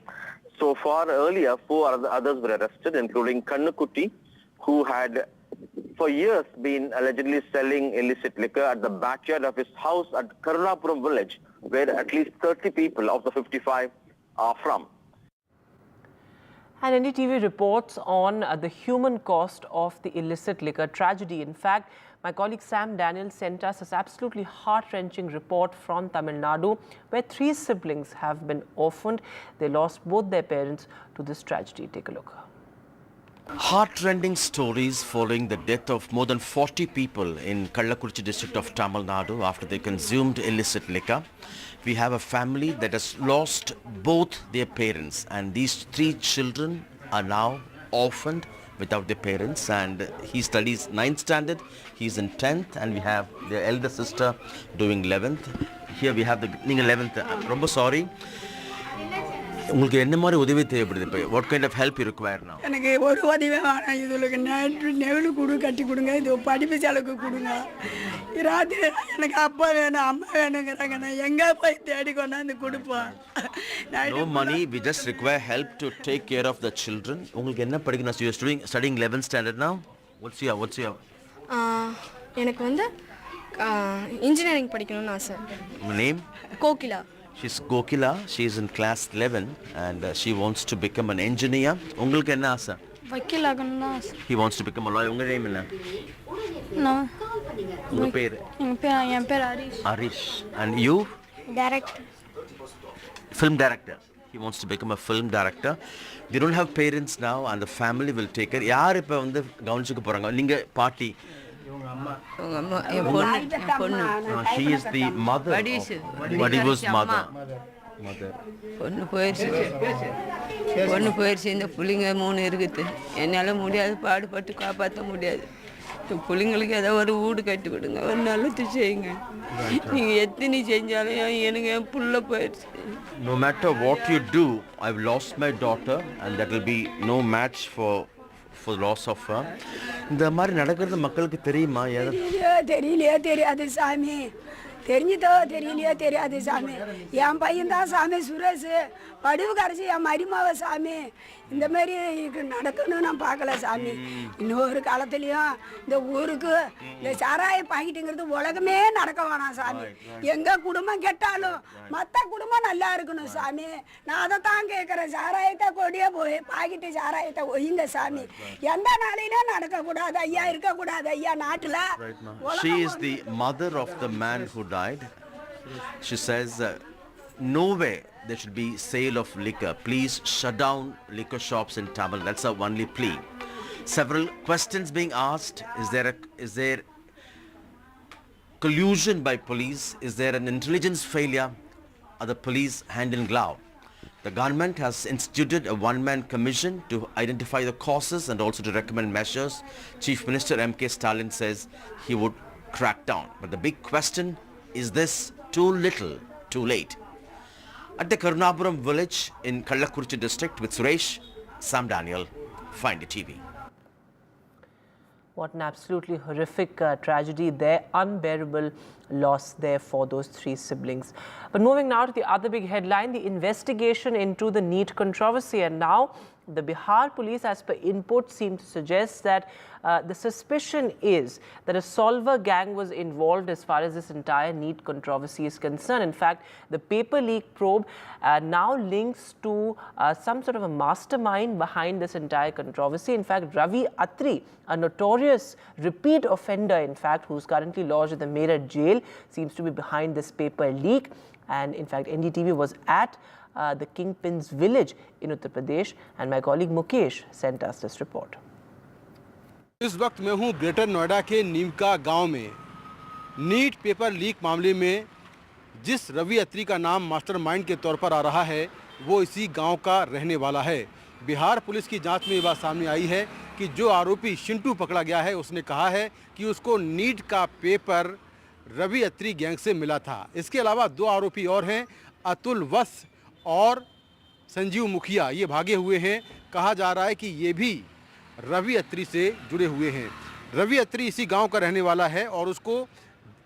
So far, earlier, 4 others were arrested, including Kannukutti, who had for years been allegedly selling illicit liquor at the backyard of his house at Karunapuram village, where at least 30 people of the 55 are from. And NDTV reports on the human cost of the illicit liquor tragedy. In fact, my colleague Sam Daniel sent us this absolutely heart-wrenching report from Tamil Nadu, where 3 siblings have been orphaned. They lost both their parents to this tragedy. Take a look. Heart-rending stories following the death of more than 40 people in Kallakurichi district of Tamil Nadu after they consumed illicit liquor. We have a family that has lost both their parents, and these 3 children are now orphaned without their parents, and he studies 9th standard, he's in 10th, and we have their elder sister doing 11th. Here we have the 11th. Romba sorry. உங்களுக்கு என்ன மாதிரி உதவி தேவைப்படுது இப்போ? What kind of help you require now? எனக்கு ஒரு உதவி வேணாம், இதுக்கு நெவில் குடு கட்டி கொடுங்க, இது படிப்பு செலவுக்கு கொடுங்க. ராத்திரி எனக்கு அப்பா வேணும் அம்மா வேணுங்கிறாங்க, நான் எங்கே போய் தேடி கொண்டாந்து கொடுப்போம். No money, we just require help to take care of the children. உங்களுக்கு என்ன படிக்கணும்? So you're studying 11th standard now? What's your எனக்கு வந்து இன்ஜினியரிங் படிக்கணும்னு ஆசை. Name? Kokila. She's Gokila, she's in class 11 and she wants to become an engineer. உங்களுக்கு என்ன ஆசை? வக்கீல் ஆகணும்னு ஆசை. He wants to become a lawyer. உங்க நேம் என்ன? நான். உங்க பேர்? என் பேர் Harish. Harish. And you? Director. Film director. He wants to become a film director. They don't have parents now and the family will take care. யார் இப்போ வந்து கவனிச்சுக்க போறாங்க? நீங்க பாட்டி. என் பொண்ணு. She is the mother. Vadivu's mother. mother? பொண்ணு போயிடுச்சு இந்த புள்ளைங்க 3 இருக்குது என்னால் முடியாது பாடுபட்டு காப்பாற்ற முடியாது இந்த புள்ளைங்களுக்கு ஏதோ ஒரு வீடு கட்டி விடுங்க ஒரு நல்லது செய்யுங்க நீங்கள் எத்தனை செஞ்சாலும் எனக்கு என் புள்ள போயிடுச்சு. No matter what you do, I've lost my daughter and that will be no match for loss of her. இந்த மாதிரி நடக்கிறது மக்களுக்கு தெரியுமா? தெரியாது சாமி தெரிஞ்சதோ தெரியலையோ தெரியாது சாமி என் பையன் தான் சாமி சுரேஷ் வடிவு கரைச்சி என் மருமாவை சாமி இந்த மாதிரி நடக்கணும்னு நான் பார்க்கல சாமி இன்னொரு காலத்துலேயும் இந்த ஊருக்கு இந்த சாராய பாக்கிட்டுங்கிறது உலகமே நடக்க வேணாம் சாமி எங்கள் குடும்பம் கெட்டாலும் மற்ற குடும்பம் நல்லா இருக்கணும் சாமி நான் அதை தான் கேட்குறேன் சாராயத்தை கொடியே போய் பாக்கிட்டு சாராயத்தை ஒய்யுங்க சாமி எந்த நாளையிலும் நடக்கக்கூடாது ஐயா இருக்கக்கூடாது ஐயா நாட்டில். She is the mother of the man who died. She says no way there should be sale of liquor. Please shut down liquor shops in Tamil. That's our only plea. Several questions being asked. Is there collusion by police? Is there an intelligence failure? Are the police hand in glove? The government has instituted a one-man commission to identify the causes and also to recommend measures. Chief Minister M.K. Stalin says he would crack down. But the big question, is this too little, too late? At the Karunapuram village in Kallakurichi district with Suresh, Sam Daniel, Find TV. What an absolutely horrific tragedy there, unbearable loss there for those 3 siblings. But moving now to the other big headline, the investigation into the NEET controversy. And now the Bihar police, as per input, seem to suggest that the suspicion is that a solver gang was involved as far as this entire NEET controversy is concerned. In fact, the paper leak probe now links to some sort of a mastermind behind this entire controversy. In fact, Ravi Atri, a notorious repeat offender, in fact, who's currently lodged in the Meerut jail, seems to be behind this paper leak. And in fact, NDTV was at the Kingpin's village in Uttar Pradesh, and my colleague Mukesh sent us this report. इस वक्त मैं हूं greater Noida के नीमका गांव में। NEET paper leak मामले में जिस रवि अत्री का नाम मास्टरमाइंड के तौर पर आ रहा है वो इसी गांव का रहने वाला है। बिहार पुलिस की जांच में ये बात सामने आई है कि जो आरोपी शिंटू पकड़ा गया है उसने कहा है कि उसको नीट का पेपर रवि अत्री गैंग से मिला था। इसके अलावा 2 आरोपी और हैं, अतुल वत्स और संजीव मुखिया, ये भागे हुए हैं। कहा जा रहा है कि ये भी रवि अत्री से जुड़े हुए हैं। रवि अत्री इसी गांव का रहने वाला है और उसको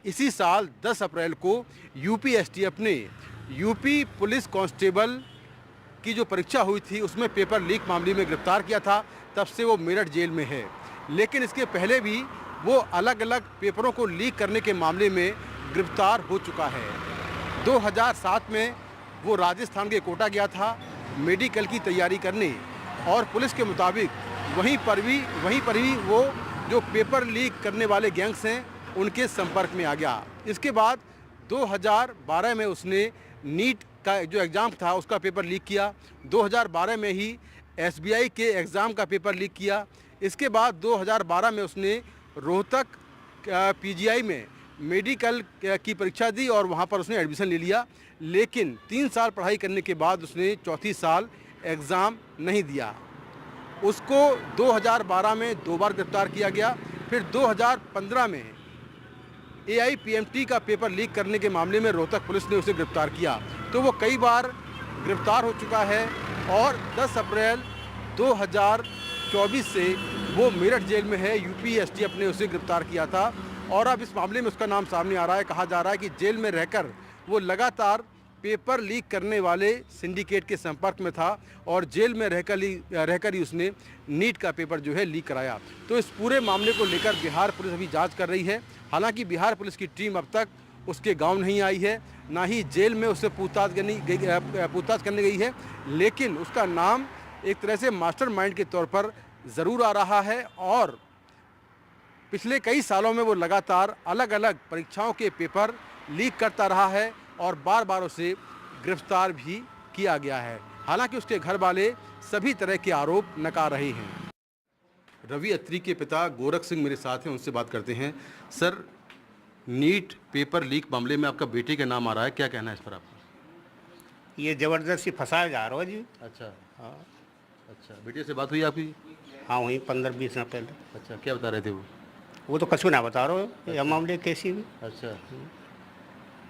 इसी साल 10 अप्रैल को यूपी एसटीएफ ने यूपी पुलिस कांस्टेबल की जो परीक्षा हुई थी उसमें पेपर लीक मामले में गिरफ्तार किया था। तब से वो मेरठ जेल में है, लेकिन इसके पहले भी वो अलग अलग पेपरों को लीक करने के मामले में गिरफ्तार हो चुका है। 2007 में वो राजस्थान के कोटा गया था मेडिकल की तैयारी करने और पुलिस के मुताबिक वहीं पर ही वो जो पेपर लीक करने वाले गैंग्स हैं उनके संपर्क में आ गया। इसके बाद 2012 में उसने नीट का जो एग्ज़ाम था उसका पेपर लीक किया। 2012 में ही एसबीआई के एग्ज़ाम का पेपर लीक किया। इसके बाद 2012 में उसने रोहतक पीजीआई में मेडिकल की परीक्षा दी और वहाँ पर उसने एडमिशन ले लिया, लेकिन 3 साल पढ़ाई करने के बाद उसने चौथी साल एग्ज़ाम नहीं दिया। उसको 2012 में 2 बार गिरफ्तार किया गया। फिर 2015 में AIPMT का पेपर लीक करने के मामले में रोहतक पुलिस ने उसे गिरफ्तार किया। तो वो कई बार गिरफ्तार हो चुका है और 10 अप्रैल 2024 से वो मेरठ जेल में है। यूपी एसटीएफ ने उसे गिरफ्तार किया था और अब इस मामले में उसका नाम सामने आ रहा है। कहा जा रहा है कि जेल में रहकर वो लगातार पेपर लीक करने वाले सिंडिकेट के संपर्क में था और जेल में रहकर ही उसने नीट का पेपर जो है लीक कराया। तो इस पूरे मामले को लेकर बिहार पुलिस अभी जांच कर रही है। हालांकि बिहार पुलिस की टीम अब तक उसके गांव नहीं आई है, ना ही जेल में उससे पूछताछ करने गई है, लेकिन उसका नाम एक तरह से मास्टरमाइंड के तौर पर ज़रूर आ रहा है और पिछले कई सालों में वो लगातार अलग अलग परीक्षाओं के पेपर लीक करता रहा है और बार बार उसे गिरफ्तार भी किया गया है। हालांकि उसके घर वाले सभी तरह के आरोप नकार रहे हैं। रवि अत्री के पिता गोरख सिंह मेरे साथ हैं, उनसे बात करते हैं। सर, नीट पेपर लीक मामले में आपका बेटे का नाम आ रहा है, क्या कहना है इस पर आपका? ये जबरदस्ती फंसाया जा रहा है जी। अच्छा हाँ अच्छा, बेटे से बात हुई आपकी? हाँ वहीं 15-20 दिन पहले। अच्छा, क्या बता रहे थे वो तो कछु ना बता रहा हो यह मामले कैसी भी। अच्छा,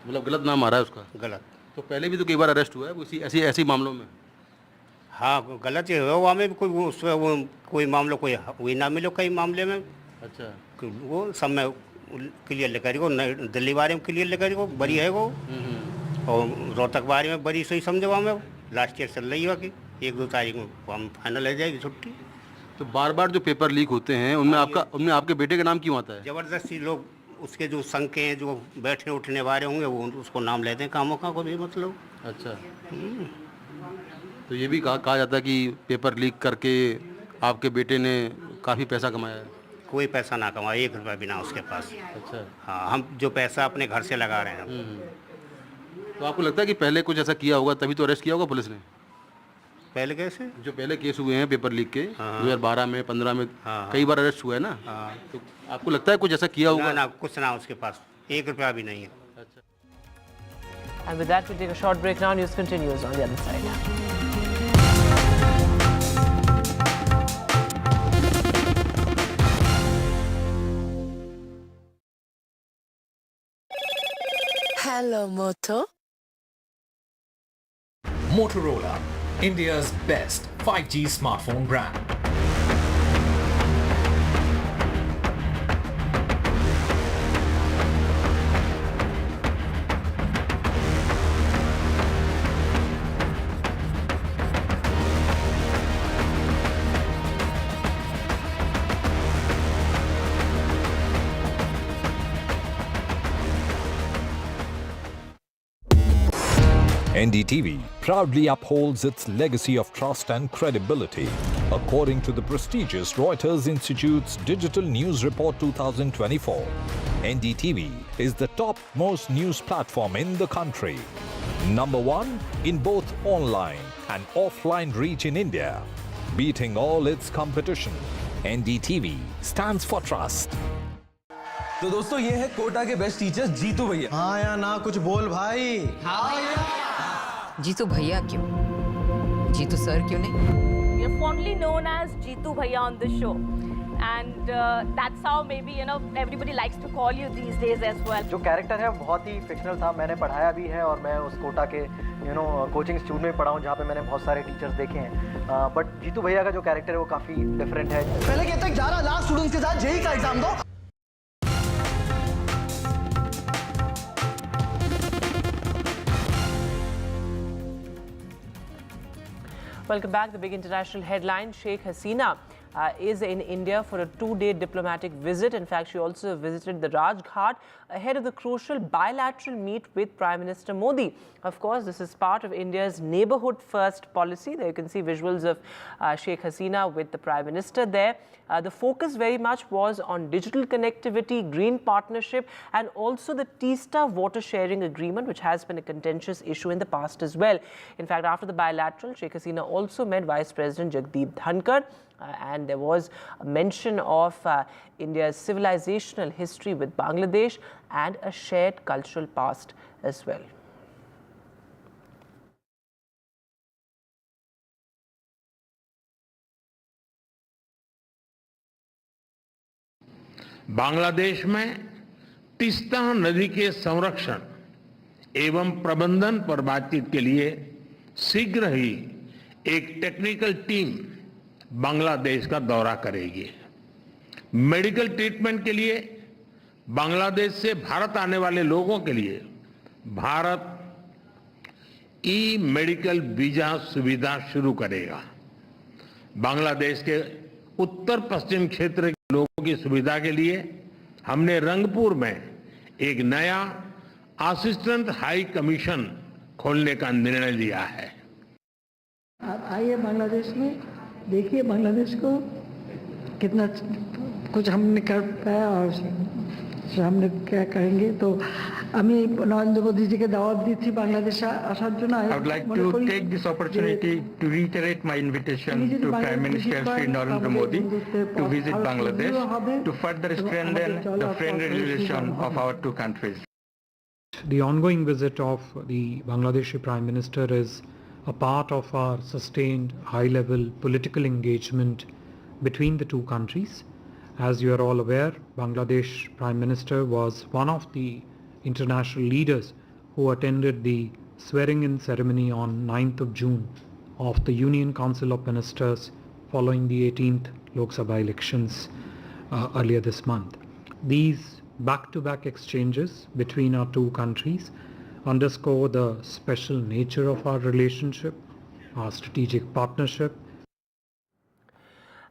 मतलब गलत नाम आ रहा है उसका? गलत। तो पहले भी तो कई बार अरेस्ट हुआ है उसी ऐसी मामलों में? हाँ गलत ही हुआ, में भी कोई वो कोई मामला कोई हुई ना मिलो कई मामले में। अच्छा, वो सब में क्लियर लेकर को दिल्ली बारे में क्लियर लेकर को बरी है वो, और रोहतक बारे में बरी सही समझवा में लास्ट ईयर चल रही है कि 1-2 तारीख में हम फाइनल हो जाएगी छुट्टी। तो बार बार जो पेपर लीक होते हैं उनमें आपके बेटे का नाम क्यों आता है? जबरदस्ती लोग उसके जो संख्या हैं जो बैठने उठने वाले होंगे वो उसको नाम लेते हैं कामों का को भी मतलब। अच्छा, तो ये भी कहा जाता है कि पेपर लीक करके आपके बेटे ने काफ़ी पैसा कमाया है? कोई पैसा ना कमाया, 1 रुपया भी ना उसके पास। अच्छा, हाँ हम जो पैसा अपने घर से लगा रहे हैं। तो आपको लगता है कि पहले कुछ ऐसा किया होगा तभी तो अरेस्ट किया होगा पुलिस ने? पहले कैसे? जो पहले केस हुए हैं पेपर लीक के 2012 में 15 में कई बार अरेस्ट हुआ है ना, तो आपको लगता है कुछ ऐसा किया होगा? ना कुछ ना उसके पास 1 रुपया भी नहीं है। अच्छा, And with that, we take a short break now. News continues on the other side. Hello, Moto. Motorola, India's best 5G smartphone brand. NDTV proudly upholds its legacy of trust and credibility. According to the prestigious Reuters Institute's Digital News Report 2024, NDTV is the top-most news platform in the country. Number 1 in both online and offline reach in India. Beating all its competition, NDTV stands for trust. तो दोस्तों ये है कोटा के best teachers Jitu भैया। हाँ या ना कुछ बोल भाई। हाँ जीतू भैया क्यों? जीतू सर क्यों नहीं? We are fondly known as Jeetu Bhaiya on this show, and that's how maybe everybody likes to call you these days as well. जो कैरेक्टर है बहुत ही फिक्शनल था, मैंने पढ़ाया भी है और मैं उस कोटा के कोचिंग इंस्टीट्यूट में पढ़ा हूँ जहाँ पे मैंने बहुत सारे टीचर्स देखे हैं, बट जीतू भैया का जो कैरेक्टर है वो काफ़ी डिफरेंट है। पहले कहते 11 लाख स्टूडेंट्स के साथ जेईई का एग्जाम दो। Welcome back. The big international headline: Sheikh Hasina is in India for a 2-day diplomatic visit. In fact, she also visited the Rajghat ahead of the crucial bilateral meet with Prime Minister Modi. Of course, this is part of India's neighborhood first policy. There you can see visuals of Sheikh Hasina with the Prime Minister there. The focus very much was on digital connectivity, green partnership, and also the Teesta water sharing agreement, which has been a contentious issue in the past as well. In fact, after the bilateral, Sheikh Hasina also met Vice President Jagdeep Dhankar, and there was a mention of India's civilizational history with Bangladesh and a shared cultural past as well. Bangladesh में तीस्ता नदी के संरक्षण एवं प्रबंधन पर बातचीत के लिए शीघ्र ही एक टेक्निकल टीम बांग्लादेश का दौरा करेगी। मेडिकल ट्रीटमेंट के लिए बांग्लादेश से भारत आने वाले लोगों के लिए भारत ई मेडिकल वीजा सुविधा शुरू करेगा। बांग्लादेश के उत्तर पश्चिम क्षेत्र के लोगों की सुविधा के लिए हमने रंगपुर में एक नया असिस्टेंट हाई कमीशन खोलने का निर्णय लिया है। आप आइए बांग्लादेश में, देखिए बांग्लादेश को कितना कुछ हमने कर पाया और हमने क्या करेंगे। तो हमें नरेंद्र मोदी जी के दावत दी थी बांग्लादेश आसार जন্য। I would like to take this opportunity to reiterate my invitation to Prime Minister Shri Narendra Modi to visit Bangladesh to further strengthen the friendly relation of our two countries. The ongoing visit of the Bangladeshi Prime Minister is a part of our sustained high-level political engagement between the two countries. As you are all aware, Bangladesh Prime Minister was one of the international leaders who attended the swearing-in ceremony on 9th of June of the Union Council of Ministers following the 18th Lok Sabha elections earlier this month. These back-to-back exchanges between our two countries underscore the special nature of our relationship, our strategic partnership.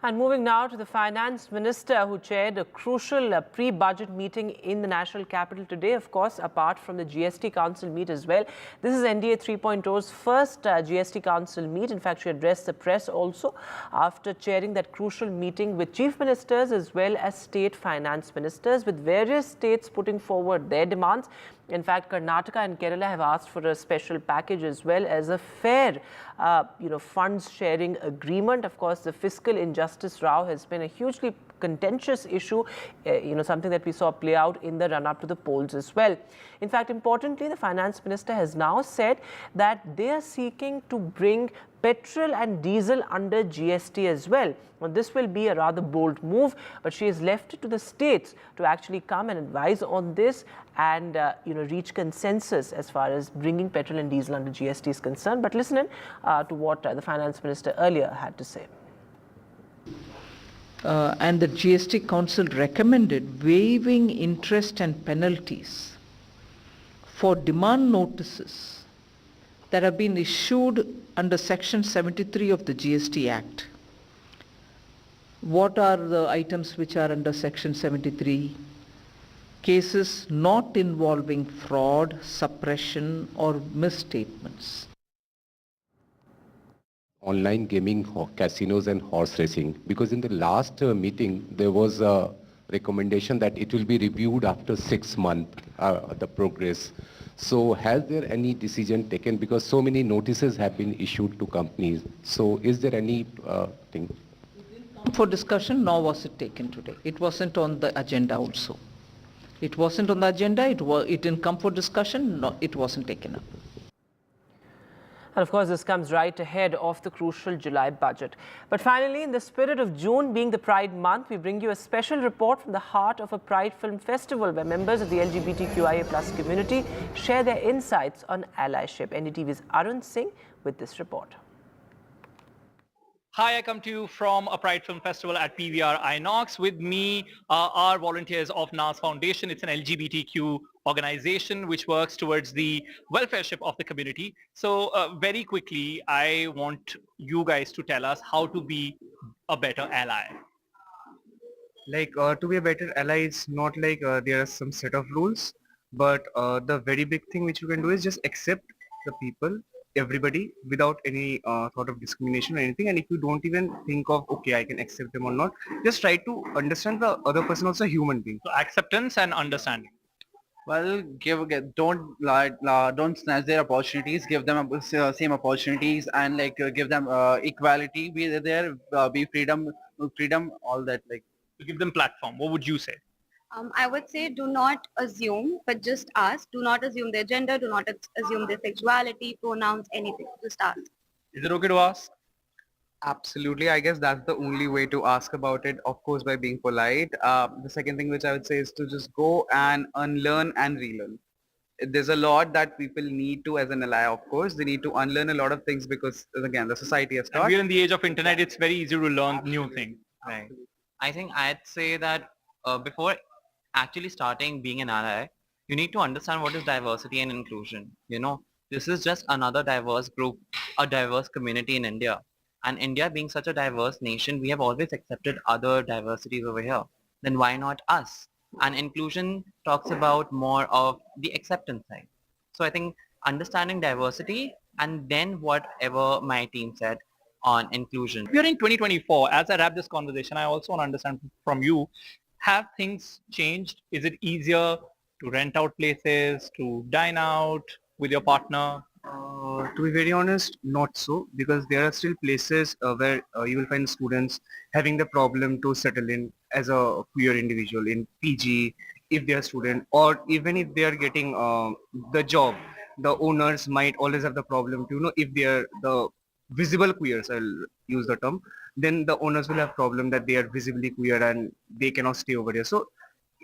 And moving now to the Finance Minister, who chaired a crucial pre-budget meeting in the national capital today, of course, apart from the GST Council meet as well. This is NDA 3.0's first GST Council meet. In fact, she addressed the press also after chairing that crucial meeting with chief ministers as well as state finance ministers, with various states putting forward their demands. In fact, Karnataka and Kerala have asked for a special package as well as a fair, funds sharing agreement. Of course, the fiscal injustice row has been a hugely contentious issue, something that we saw play out in the run-up to the polls as well. In fact, importantly, the finance minister has now said that they are seeking to bring petrol and diesel under GST as well. Now, this will be a rather bold move, but she has left it to the states to actually come and advise on this and reach consensus as far as bringing petrol and diesel under GST is concerned. But listen in to what the finance minister earlier had to say. And the GST Council recommended waiving interest and penalties for demand notices that have been issued under Section 73 of the GST Act. What are the items which are under Section 73? Cases not involving fraud, suppression or misstatements. Online gaming, casinos and horse racing, because in the last meeting there was a recommendation that it will be reviewed after 6 months, the progress. So has there any decision taken, because so many notices have been issued to companies? So is there any thing? For discussion, nor was it taken today. It wasn't on the agenda also. It wasn't on the agenda, it didn't come for discussion, no, it wasn't taken up. And of course, this comes right ahead of the crucial July budget. But finally, in the spirit of June being the Pride month, we bring you a special report from the heart of a Pride film festival where members of the LGBTQIA+ community share their insights on allyship. NDTV's Arun Singh with this report. Hi, I come to you from a Pride Film Festival at PVR Inox. With me are volunteers of NAS Foundation. It's an LGBTQ organization which works towards the welfareship of the community. So very quickly, I want you guys to tell us how to be a better ally. Like to be a better ally is not like there are some set of rules, but the very big thing which you can do is just accept the people, everybody, without any sort of discrimination or anything. And if you don't even think of, okay, I can accept them or not, just try to understand the other person also a human being. So acceptance and understanding. Well, don't snatch their opportunities. Give them same opportunities and give them equality. Be there, be freedom, all that. Like to give them platform. What would you say? I would say do not assume, but just ask. Do not assume their gender. Do not assume their sexuality, pronouns, anything. Just ask. Is it okay to ask? Absolutely. I guess that's the only way to ask about it, of course, by being polite. The second thing which I would say is to just go and unlearn and relearn. There's a lot that people need to as an ally, of course. They need to unlearn a lot of things because, again, the society has taught. We're in the age of internet. It's very easy to learn new things. Right. I think I'd say that before actually starting being an ally, you need to understand what is diversity and inclusion. This is just another diverse group, a diverse community in India. And India being such a diverse nation, we have always accepted other diversities over here. Then why not us? And inclusion talks about more of the acceptance side. So I think understanding diversity and then whatever my team said on inclusion. We are in 2024. As I wrap this conversation, I also want to understand from you, have things changed? Is it easier to rent out places, to dine out with your partner? To be very honest, not so, because there are still places where you will find students having the problem to settle in as a queer individual in PG, if they are student, or even if they are getting the job, the owners might always have the problem to, if they are the visible queers, I'll use the term, then the owners will have problem that they are visibly queer and they cannot stay over here. So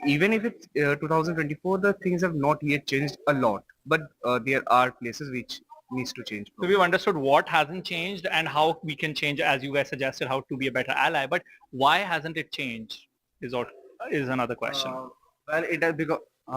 even if it's 2024, the things have not yet changed a lot, but there are places which needs to change. So we've understood what hasn't changed and how we can change, as you guys suggested, how to be a better ally. But why hasn't it changed is another question. Well, it has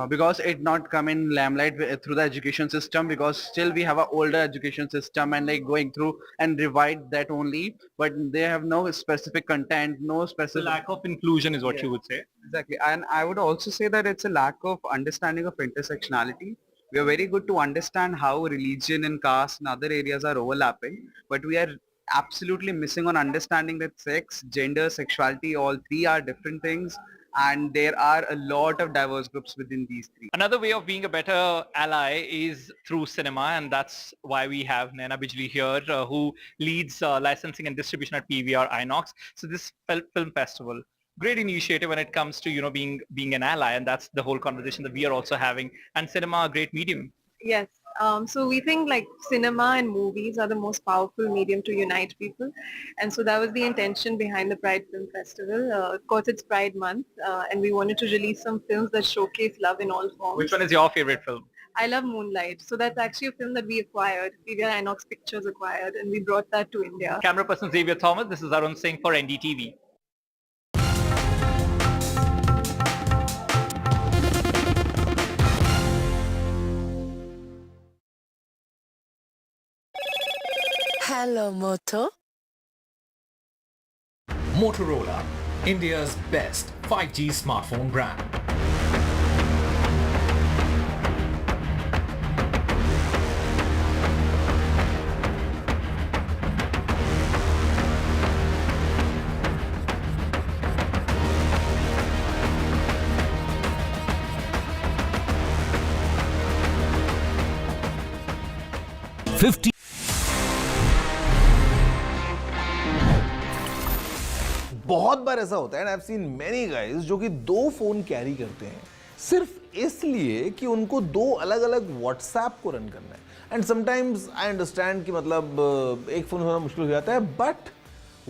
because it not come in limelight through the education system, because still we have an older education system and like going through and revise that only, but they have no specific content, no specific... The lack of inclusion is what you would say. Exactly. And I would also say that it's a lack of understanding of intersectionality. We are very good to understand how religion and caste and other areas are overlapping, but we are absolutely missing on understanding that sex, gender, sexuality, all three are different things, and there are a lot of diverse groups within these three. Another way of being a better ally is through cinema, and that's why we have Naina Bijli here, who leads licensing and distribution at PVR Inox. So this film festival, great initiative when it comes to being an ally, and that's the whole conversation that we are also having. And cinema, a great medium. Yes. So we think like cinema and movies are the most powerful medium to unite people. And so that was the intention behind the Pride Film Festival. Of course, it's Pride Month, and we wanted to release some films that showcase love in all forms. Which one is your favorite film? I love Moonlight. So that's actually a film that we acquired. PVR Inox Pictures acquired, and we brought that to India. Camera person Xavier Thomas, this is Arun Singh for NDTV. Hello, Moto. Motorola, India's best 5G smartphone brand. बहुत बार ऐसा होता है and I have seen many guys जो कि दो phone carry करते हैं सिर्फ इसलिए कि उनको दो अलग अलग व्हाट्सएप को रन करना है एंड समटाइम्स आई अंडरस्टैंड कि मतलब एक फोन होना मुश्किल हो जाता है but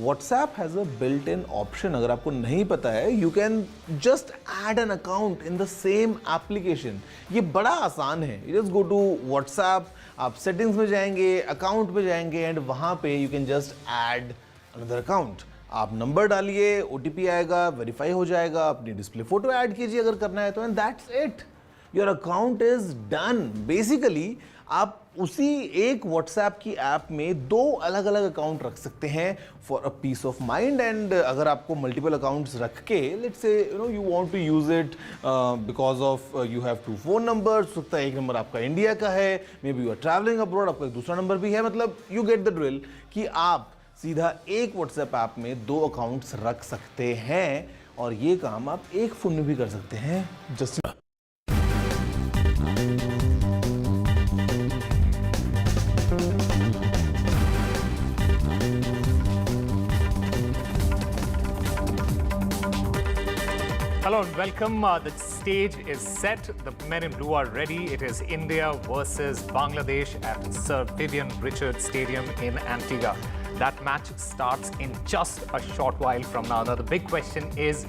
WhatsApp has a built-in option. अगर आपको नहीं पता है you can just add an account in the same application. ये बड़ा आसान है. You just go to WhatsApp, आप settings में जाएंगे, account में जाएंगे and वहाँ पे you can just add another account. आप नंबर डालिए, OTP आएगा, वेरीफाई हो जाएगा, अपनी डिस्प्ले फोटो ऐड कीजिए अगर करना है तो and that's it. Your account is done. Basically आप उसी एक व्हाट्सएप की ऐप में दो अलग अलग अकाउंट रख सकते हैं for a peace of mind. And अगर आपको मल्टीपल अकाउंट्स रख के let's say you want to use it because of you have two phone number, सकता है एक नंबर आपका इंडिया का है, maybe you are travelling abroad, आपका दूसरा नंबर भी है, मतलब यू गेट द ड्रिल कि आप सीधा एक व्हाट्सएप ऐप में दो अकाउंट्स रख सकते हैं और ये काम आप एक फोन में भी कर सकते हैं. Just Hello and welcome. The stage is set. The men in blue are ready. It is India versus Bangladesh at Sir Vivian Richards Stadium in Antigua. That match starts in just a short while from now. Now the big question is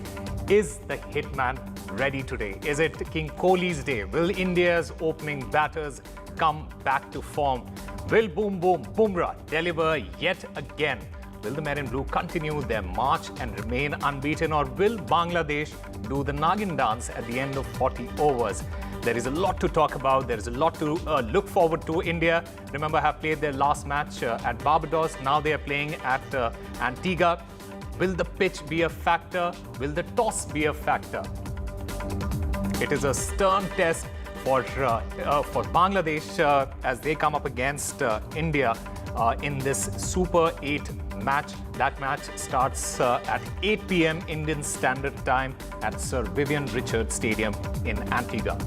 the hitman ready today? Is it King Kohli's day? Will India's opening batters come back to form? Will Boom Boom Bumrah deliver yet again? Will the men in blue continue their march and remain unbeaten, or will Bangladesh do the Nagin dance at the end of 40 overs? There is a lot to talk about. There is a lot to look forward to. India, remember, have played their last match at Barbados. Now they are playing at Antigua. Will the pitch be a factor? Will the toss be a factor? It is a stern test for Bangladesh as they come up against India in this Super 8 match. That match starts at 8 p.m. Indian Standard Time at Sir Vivian Richards Stadium in Antigua.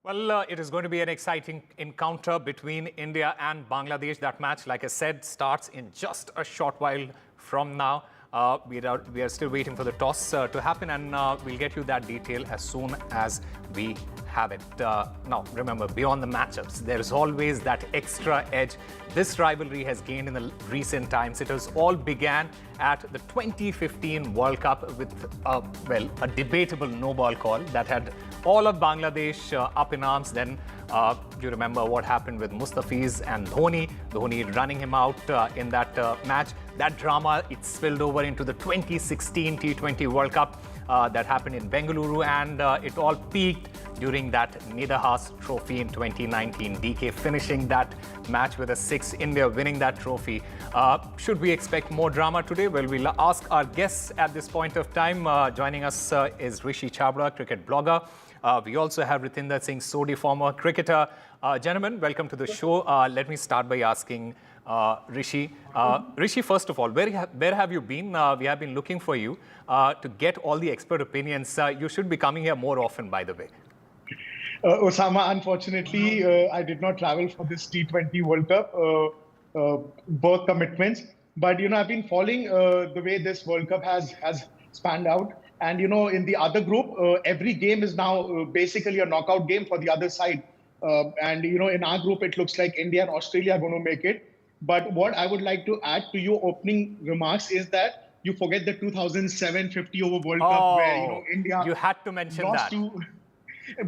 Well, it is going to be an exciting encounter between India and Bangladesh. That match, like I said, starts in just a short while from now. We are still waiting for the toss to happen, and we'll get you that detail as soon as we have it. Now, remember, beyond the matchups, there is always that extra edge this rivalry has gained in the recent times. It has all began at the 2015 World Cup with, a debatable no-ball call that had all of Bangladesh up in arms. Then you remember what happened with Mustafiz and Dhoni running him out in that match. That drama, it spilled over into the 2016 T20 World Cup that happened in Bengaluru, and it all peaked during that Nidahas Trophy in 2019. DK finishing that match with a 6, India winning that trophy. Should we expect more drama today? Well, we'll ask our guests at this point of time. Joining us is Rishi Chhabra, cricket blogger. We also have Ritinder Singh Sodhi, former cricketer. Gentlemen, welcome to the show. Let me start by asking Rishi. Rishi, first of all, where have you been? We have been looking for you to get all the expert opinions. You should be coming here more often, by the way. Osama, unfortunately, I did not travel for this T20 World Cup, work commitments. But, I've been following the way this World Cup has spanned out. And, in the other group, every game is now basically a knockout game for the other side. And, in our group, it looks like India and Australia are going to make it. But what I would like to add to your opening remarks is that you forget the 2007 50-over World Cup where, India... You had to mention that.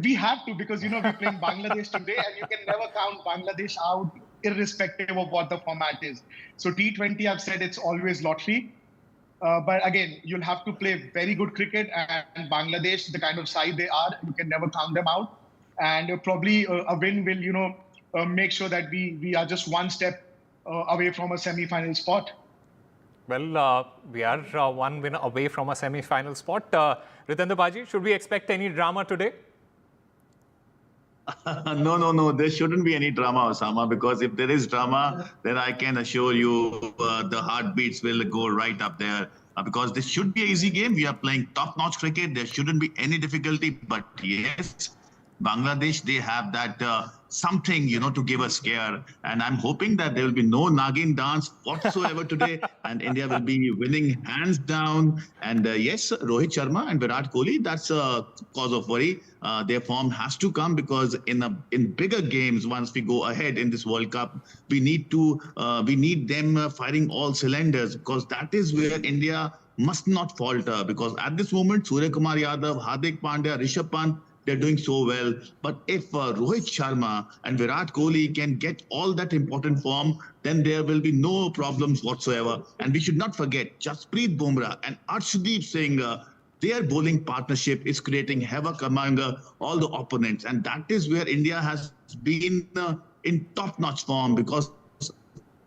We have to, because, we're playing Bangladesh today, and you can never count Bangladesh out irrespective of what the format is. So T20, I've said it's always lottery. But again, you'll have to play very good cricket, and Bangladesh, the kind of side they are, you can never count them out. And probably a win will, make sure that we are just one step away from a semi-final spot. Well, we are one win away from a semi-final spot. Ritinder Baji, should we expect any drama today? No. There shouldn't be any drama, Osama, because if there is drama, then I can assure you the heartbeats will go right up there. Because this should be an easy game. We are playing top-notch cricket. There shouldn't be any difficulty. But yes, Bangladesh, they have that something, to give a scare. And I'm hoping that there will be no Nagin dance whatsoever today. And India will be winning hands down. And yes, Rohit Sharma and Virat Kohli, that's a cause of worry. Their form has to come, because in bigger games, once we go ahead in this World Cup, we need them firing all cylinders, because that is where India must not falter. Because at this moment, Surya Kumar Yadav, Hardik Pandya, Rishabh Pant, they're doing so well. But if Rohit Sharma and Virat Kohli can get all that important form, then there will be no problems whatsoever. And we should not forget, Jasprit Bumrah and Arshdeep Singh, their bowling partnership is creating havoc among all the opponents. And that is where India has been in top-notch form, because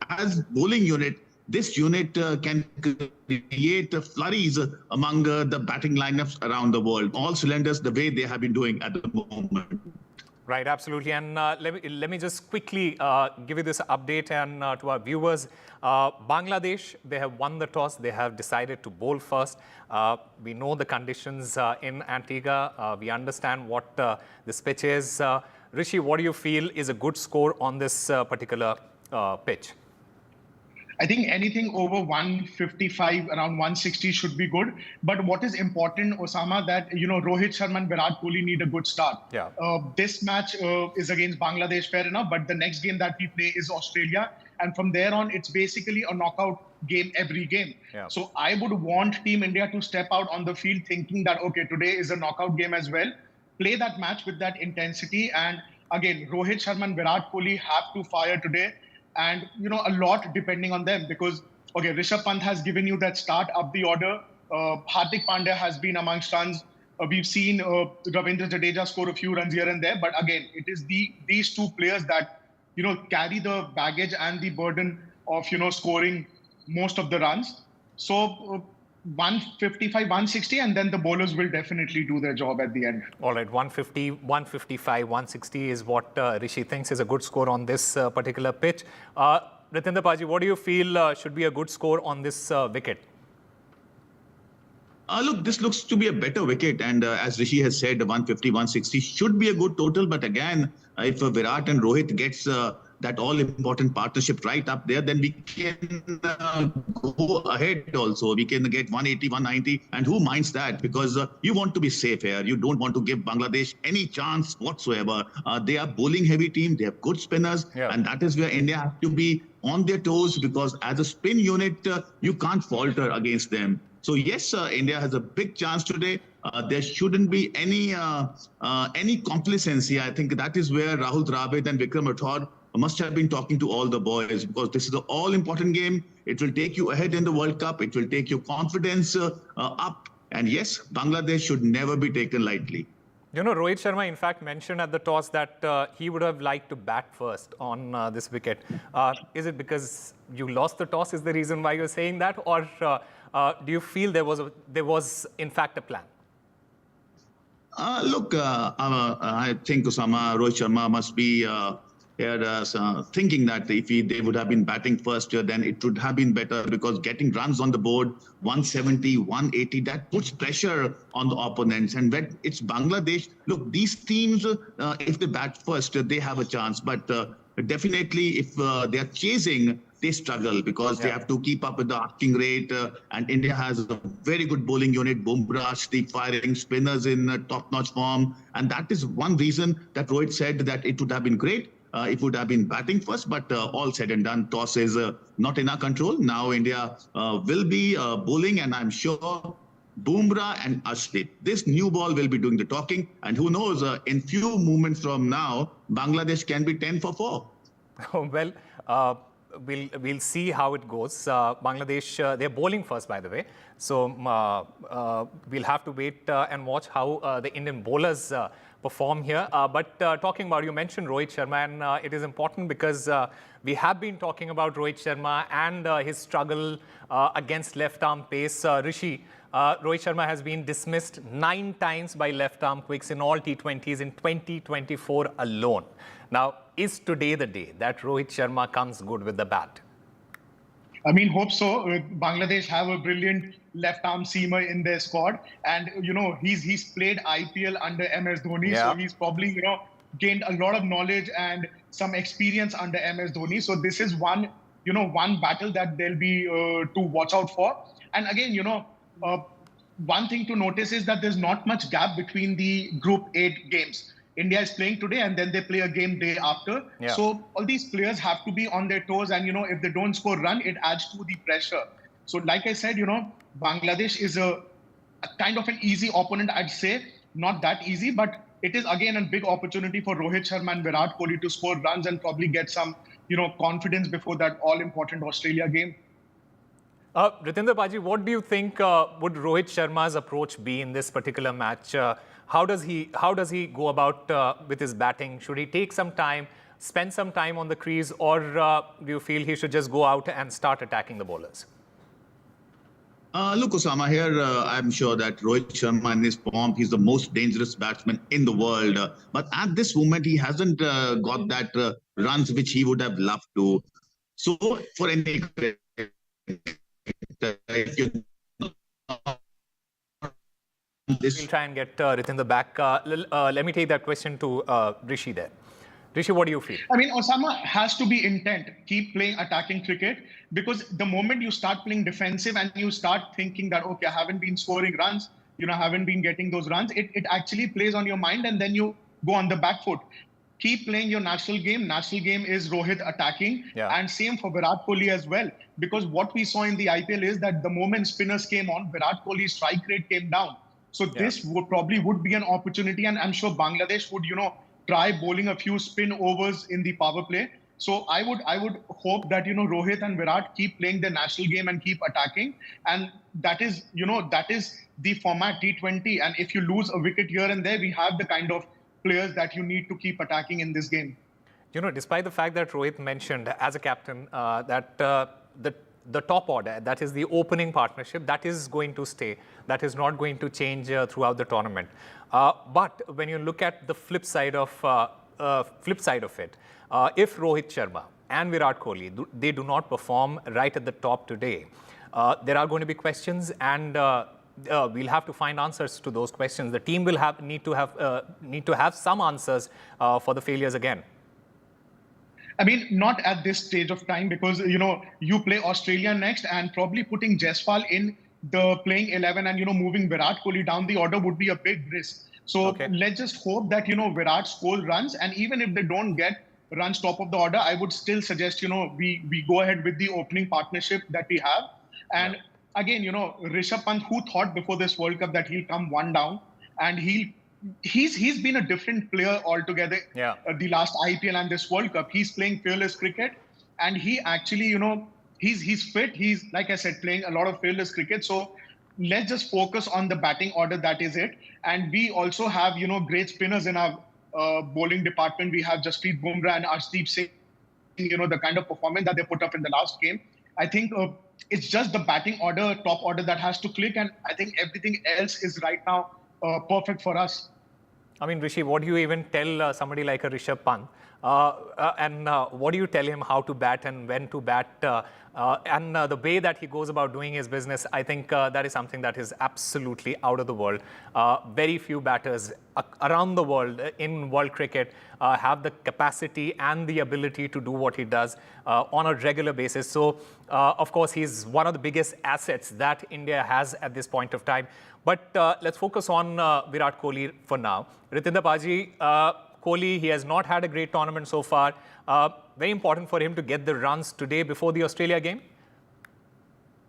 as bowling unit, this unit can create flurries among the batting lineups around the world. All cylinders, the way they have been doing at the moment. Right, absolutely. And let me just quickly give you this update and to our viewers. Bangladesh, they have won the toss. They have decided to bowl first. We know the conditions in Antigua. We understand what this pitch is. Rishi, what do you feel is a good score on this particular pitch? I think anything over 155, around 160 should be good. But what is important, Osama, that, Rohit Sharma and Virat Kohli need a good start. Yeah. This match is against Bangladesh, fair enough. But the next game that we play is Australia. And from there on, it's basically a knockout game every game. Yeah. So I would want Team India to step out on the field thinking that, okay, today is a knockout game as well. Play that match with that intensity. And again, Rohit Sharma and Virat Kohli have to fire today. And, a lot depending on them, because, okay, Rishabh Pant has given you that start up the order. Hardik Pandya has been amongst runs. We've seen Ravindra Jadeja score a few runs here and there. But again, it is these two players that, carry the baggage and the burden of, scoring most of the runs. So 155, 160, and then the bowlers will definitely do their job at the end. All right, 150, 155, 160 is what Rishi thinks is a good score on this particular pitch. Ritinder Paji, what do you feel should be a good score on this wicket? Look, this looks to be a better wicket, and as Rishi has said, 150, 160 should be a good total. But again, if Virat and Rohit gets that all-important partnership right up there, then we can go ahead also. We can get 180, 190, and who minds that? Because you want to be safe here. You don't want to give Bangladesh any chance whatsoever. They are bowling-heavy team. They have good spinners, and that is where India has to be on their toes, because as a spin unit, you can't falter against them. So yes, India has a big chance today. There shouldn't be any complacency. I think that is where Rahul Dravid and Vikram Rathod must have been talking to all the boys, because this is an all-important game. It will take you ahead in the World Cup. It will take your confidence up. And yes, Bangladesh should never be taken lightly. You know, Rohit Sharma, in fact, mentioned at the toss that he would have liked to bat first on this wicket. Is it because you lost the toss is the reason why you're saying that? Or do you feel there was in fact a plan? Look, I think Rohit Sharma must be thinking that if they would have been batting first, then it would have been better, because getting runs on the board, 170, 180, that puts pressure on the opponents. And when it's Bangladesh, look, these teams, if they bat first, they have a chance. But definitely, if they are chasing, they struggle, because they have to keep up with the asking rate. And India has a very good bowling unit, Bumrah, Steve firing, spinners in top-notch form. And that is one reason that Rohit said that it would have been great. It would have been batting first, but all said and done, toss is not in our control. Now India will be bowling, and I'm sure Bumrah and Allyship, this new ball will be doing the talking. And who knows, in few moments from now, Bangladesh can be 10 for 4. Well, we'll see how it goes. Bangladesh, they're bowling first, by the way. So we'll have to wait and watch how the Indian bowlers perform here. But talking about, you mentioned Rohit Sharma, and it is important because we have been talking about Rohit Sharma and his struggle against left-arm pace. Rishi, Rohit Sharma has been dismissed 9 times by left-arm quicks in all T20s in 2024 alone. Now, is today the day that Rohit Sharma comes good with the bat? I mean, hope so. Bangladesh have a brilliant left-arm seamer in their squad, and you know he's played IPL under MS Dhoni, so he's probably gained a lot of knowledge and some experience under MS Dhoni. So this is one battle that they'll be to watch out for. And again, one thing to notice is that there's not much gap between the Group 8 games. India is playing today, and then they play a game day after. So all these players have to be on their toes, and if they don't score run, it adds to the pressure. So like I said, Bangladesh is a kind of an easy opponent, I'd say. Not that easy, but it is again a big opportunity for Rohit Sharma and Virat Kohli to score runs and probably get some, confidence before that all-important Australia game. Ritinder Paji, what do you think would Rohit Sharma's approach be in this particular match? How does he go about with his batting? Should he take some time, spend some time on the crease, or do you feel he should just go out and start attacking the bowlers? Look, Osama, here I'm sure that Rohit Sharma in his form, he's the most dangerous batsman in the world. But at this moment, he hasn't got that runs which he would have loved to. So for any We'll try and get Ritinder back. Let me take that question to Rishi there. Rishi, what do you feel? I mean, Osama has to be intent. Keep playing attacking cricket, because the moment you start playing defensive and you start thinking that, okay, I haven't been scoring runs, haven't been getting those runs, it actually plays on your mind, and then you go on the back foot. Keep playing your national game. National game is Rohit attacking, and same for Virat Kohli as well. Because what we saw in the IPL is that the moment spinners came on, Virat Kohli's strike rate came down. So this would be an opportunity, and I'm sure Bangladesh would, try bowling a few spin overs in the power play. So I would hope that Rohit and Virat keep playing their national game and keep attacking, and that is the format T20. And if you lose a wicket here and there, we have the kind of players that you need to keep attacking in this game. Despite the fact that Rohit mentioned as a captain that the top order, that is the opening partnership, that is going to stay. That is not going to change throughout the tournament. But when you look at the flip side of it, if Rohit Sharma and Virat Kohli, they do not perform right at the top today, there are going to be questions, and we'll have to find answers to those questions. The team will need to have some answers for the failures again. I mean, not at this stage of time because, you play Australia next and probably putting Jaiswal in the playing 11 and, moving Virat Kohli down the order would be a big risk. So let's just hope that, Virat scores runs, and even if they don't get runs top of the order, I would still suggest, we go ahead with the opening partnership that we have. And again, Rishabh Pant, who thought before this World Cup that he'll come one down, and he's been a different player altogether. The last IPL and this World Cup, he's playing fearless cricket, and he actually, he's fit. He's, like I said, playing a lot of fearless cricket. So let's just focus on the batting order. That is it. And we also have, great spinners in our bowling department. We have Jasprit Bumrah and Arshdeep Singh. The kind of performance that they put up in the last game. I think it's just the batting order, top order, that has to click, and I think everything else is right now perfect for us. I mean, Rishi, what do you even tell somebody like a Rishabh Pant? And what do you tell him how to bat and when to bat? And the way that he goes about doing his business, I think that is something that is absolutely out of the world. Very few batters around the world in world cricket have the capacity and the ability to do what he does on a regular basis. So, of course, he's one of the biggest assets that India has at this point of time. But let's focus on Virat Kohli for now. Ritinder Paji, Kohli, he has not had a great tournament so far. Very important for him to get the runs today before the Australia game?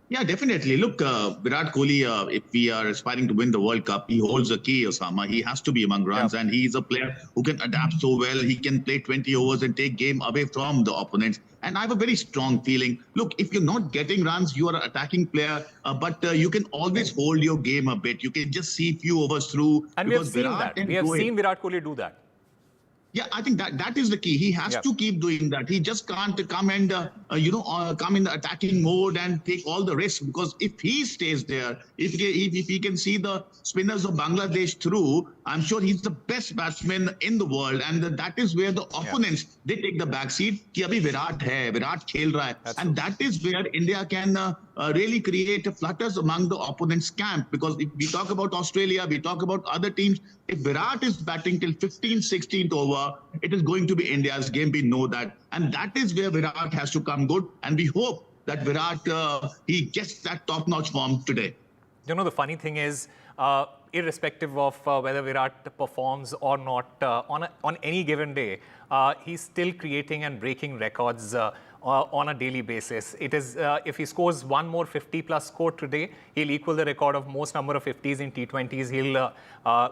Yeah, definitely. Look, Virat Kohli, if we are aspiring to win the World Cup, he holds a key, Osama. He has to be among runs, and he is a player who can adapt so well. He can play 20 overs and take game away from the opponents. And I have a very strong feeling. Look, if you're not getting runs, you are an attacking player, but you can always hold your game a bit. You can just see few overs through. And we have seen that. We have seen Virat Kohli do that. Yeah, I think that is the key. He has to keep doing that. He just can't come and, come in the attacking mode and take all the risks, because if he stays there, if he can see the spinners of Bangladesh through, I'm sure he's the best batsman in the world. And that is where the opponents, they take the back seat. Ki abhi Virat hai, Virat khel raha hai. And that is where India can really create flutters among the opponent's camp. Because if we talk about Australia, we talk about other teams, if Virat is batting till 15th, 16th over, it is going to be India's game. We know that. And that is where Virat has to come good. And we hope that Virat, he gets that top-notch form today. You know, the funny thing is, irrespective of whether Virat performs or not on any given day, he's still creating and breaking records on a daily basis. It is if he scores one more 50-plus score today, he'll equal the record of most number of 50s in T20s. He'll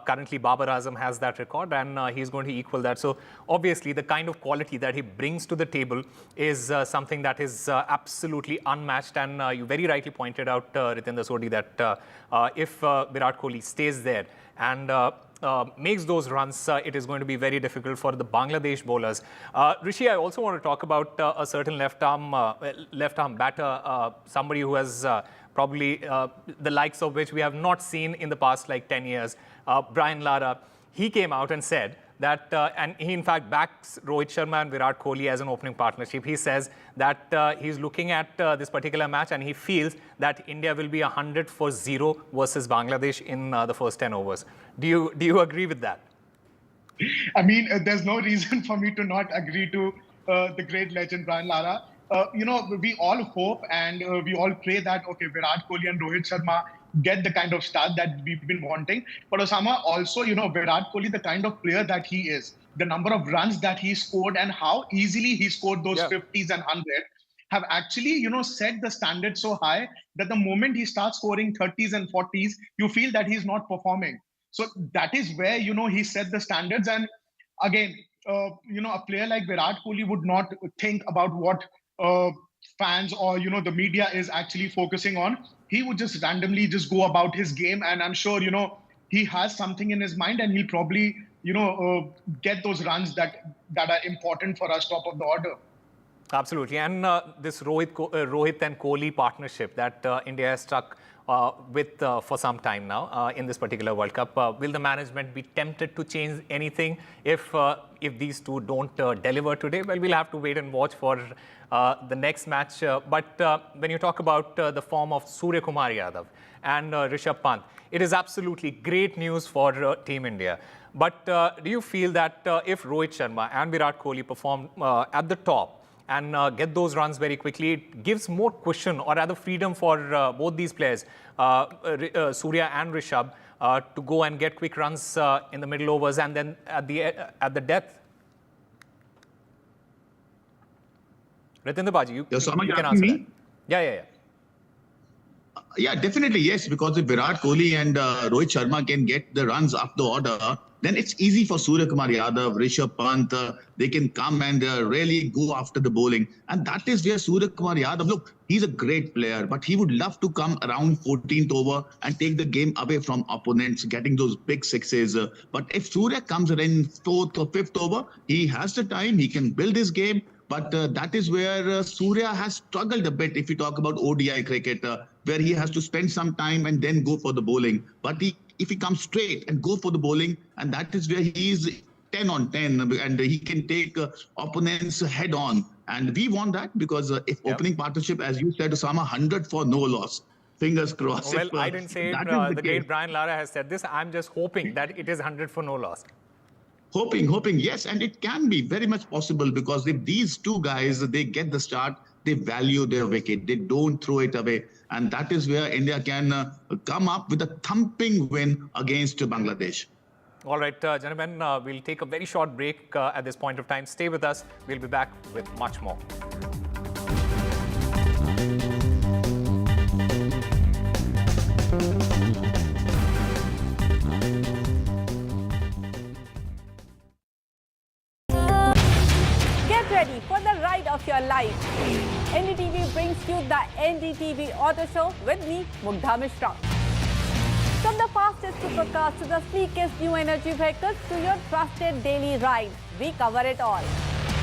currently Babar Azam has that record, and he's going to equal that. So obviously, the kind of quality that he brings to the table is something that is absolutely unmatched. And you very rightly pointed out, Ritinder Sodhi, that if Virat Kohli stays there and makes those runs, it is going to be very difficult for the Bangladesh bowlers. Rishi, I also want to talk about a certain left-arm batter, somebody who has probably the likes of which we have not seen in the past like 10 years. Brian Lara, he came out and said that, and he in fact backs Rohit Sharma and Virat Kohli as an opening partnership. He says that he's looking at this particular match and he feels that India will be 100-0 versus Bangladesh in the first 10 overs. Do you agree with that? I mean, there's no reason for me to not agree to the great legend Brian Lara. We all hope and we all pray that, okay, Virat Kohli and Rohit Sharma get the kind of start that we've been wanting. But Osama, also, Virat Kohli, the kind of player that he is, the number of runs that he scored and how easily he scored those 50s and 100 have actually, set the standard so high that the moment he starts scoring 30s and 40s, you feel that he's not performing. So that is where, he set the standards. And again, a player like Virat Kohli would not think about what fans or, the media is actually focusing on. He would just randomly just go about his game. And I'm sure, he has something in his mind and he'll probably, get those runs that are important for us top of the order. Absolutely. And this Rohit and Kohli partnership that India has struck for some time now in this particular World Cup. Will the management be tempted to change anything if these two don't deliver today? Well, we'll have to wait and watch for the next match. But when you talk about the form of Surya Kumar Yadav and Rishabh Pant, it is absolutely great news for Team India. But do you feel that if Rohit Sharma and Virat Kohli perform at the top and get those runs very quickly, it gives more cushion or rather freedom for both these players, Surya and Rishabh, to go and get quick runs in the middle overs and then at the death? Ratinder Baji, you can answer that. Yeah. Yeah, definitely, yes, because if Virat Kohli and Rohit Sharma can get the runs up the order, then it's easy for Surya Kumar Yadav, Rishabh Pant, they can come and really go after the bowling. And that is where Surya Kumar Yadav, look, he's a great player, but he would love to come around 14th over and take the game away from opponents, getting those big sixes. But if Surya comes in 4th or 5th over, he has the time, he can build his game. But that is where Surya has struggled a bit if you talk about ODI cricket, where he has to spend some time and then go for the bowling. But if he comes straight and go for the bowling, and that is where he is 10 on 10 and he can take opponents head on. And we want that because if opening partnership, as you said, Osama, 100 for no loss. Fingers crossed. Well, I didn't say it. The great Brian Lara has said this. I'm just hoping that it is 100 for no loss. Hoping, yes, and it can be very much possible because if these two guys, they get the start, they value their wicket, they don't throw it away, and that is where India can come up with a thumping win against Bangladesh. All right, gentlemen, we'll take a very short break at this point of time. Stay with us. We'll be back with much more. Ready for the ride of your life. NDTV brings you the NDTV Auto Show with me, Mugdha Mishra. From the fastest supercars to the sleekest new energy vehicles to your trusted daily ride, we cover it all.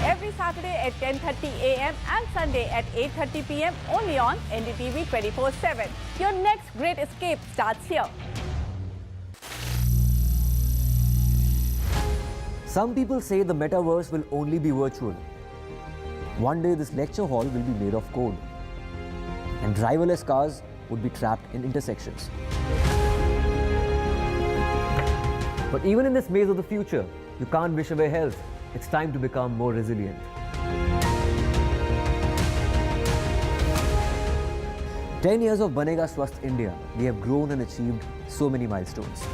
Every Saturday at 10:30 a.m. and Sunday at 8:30 p.m. only on NDTV 24/7. Your next great escape starts here. Some people say the metaverse will only be virtual. One day this lecture hall will be made of code and driverless cars would be trapped in intersections. But even in this maze of the future, you can't wish away health. It's time to become more resilient. "10 years of Banega Swasth India, we have grown and achieved so many milestones.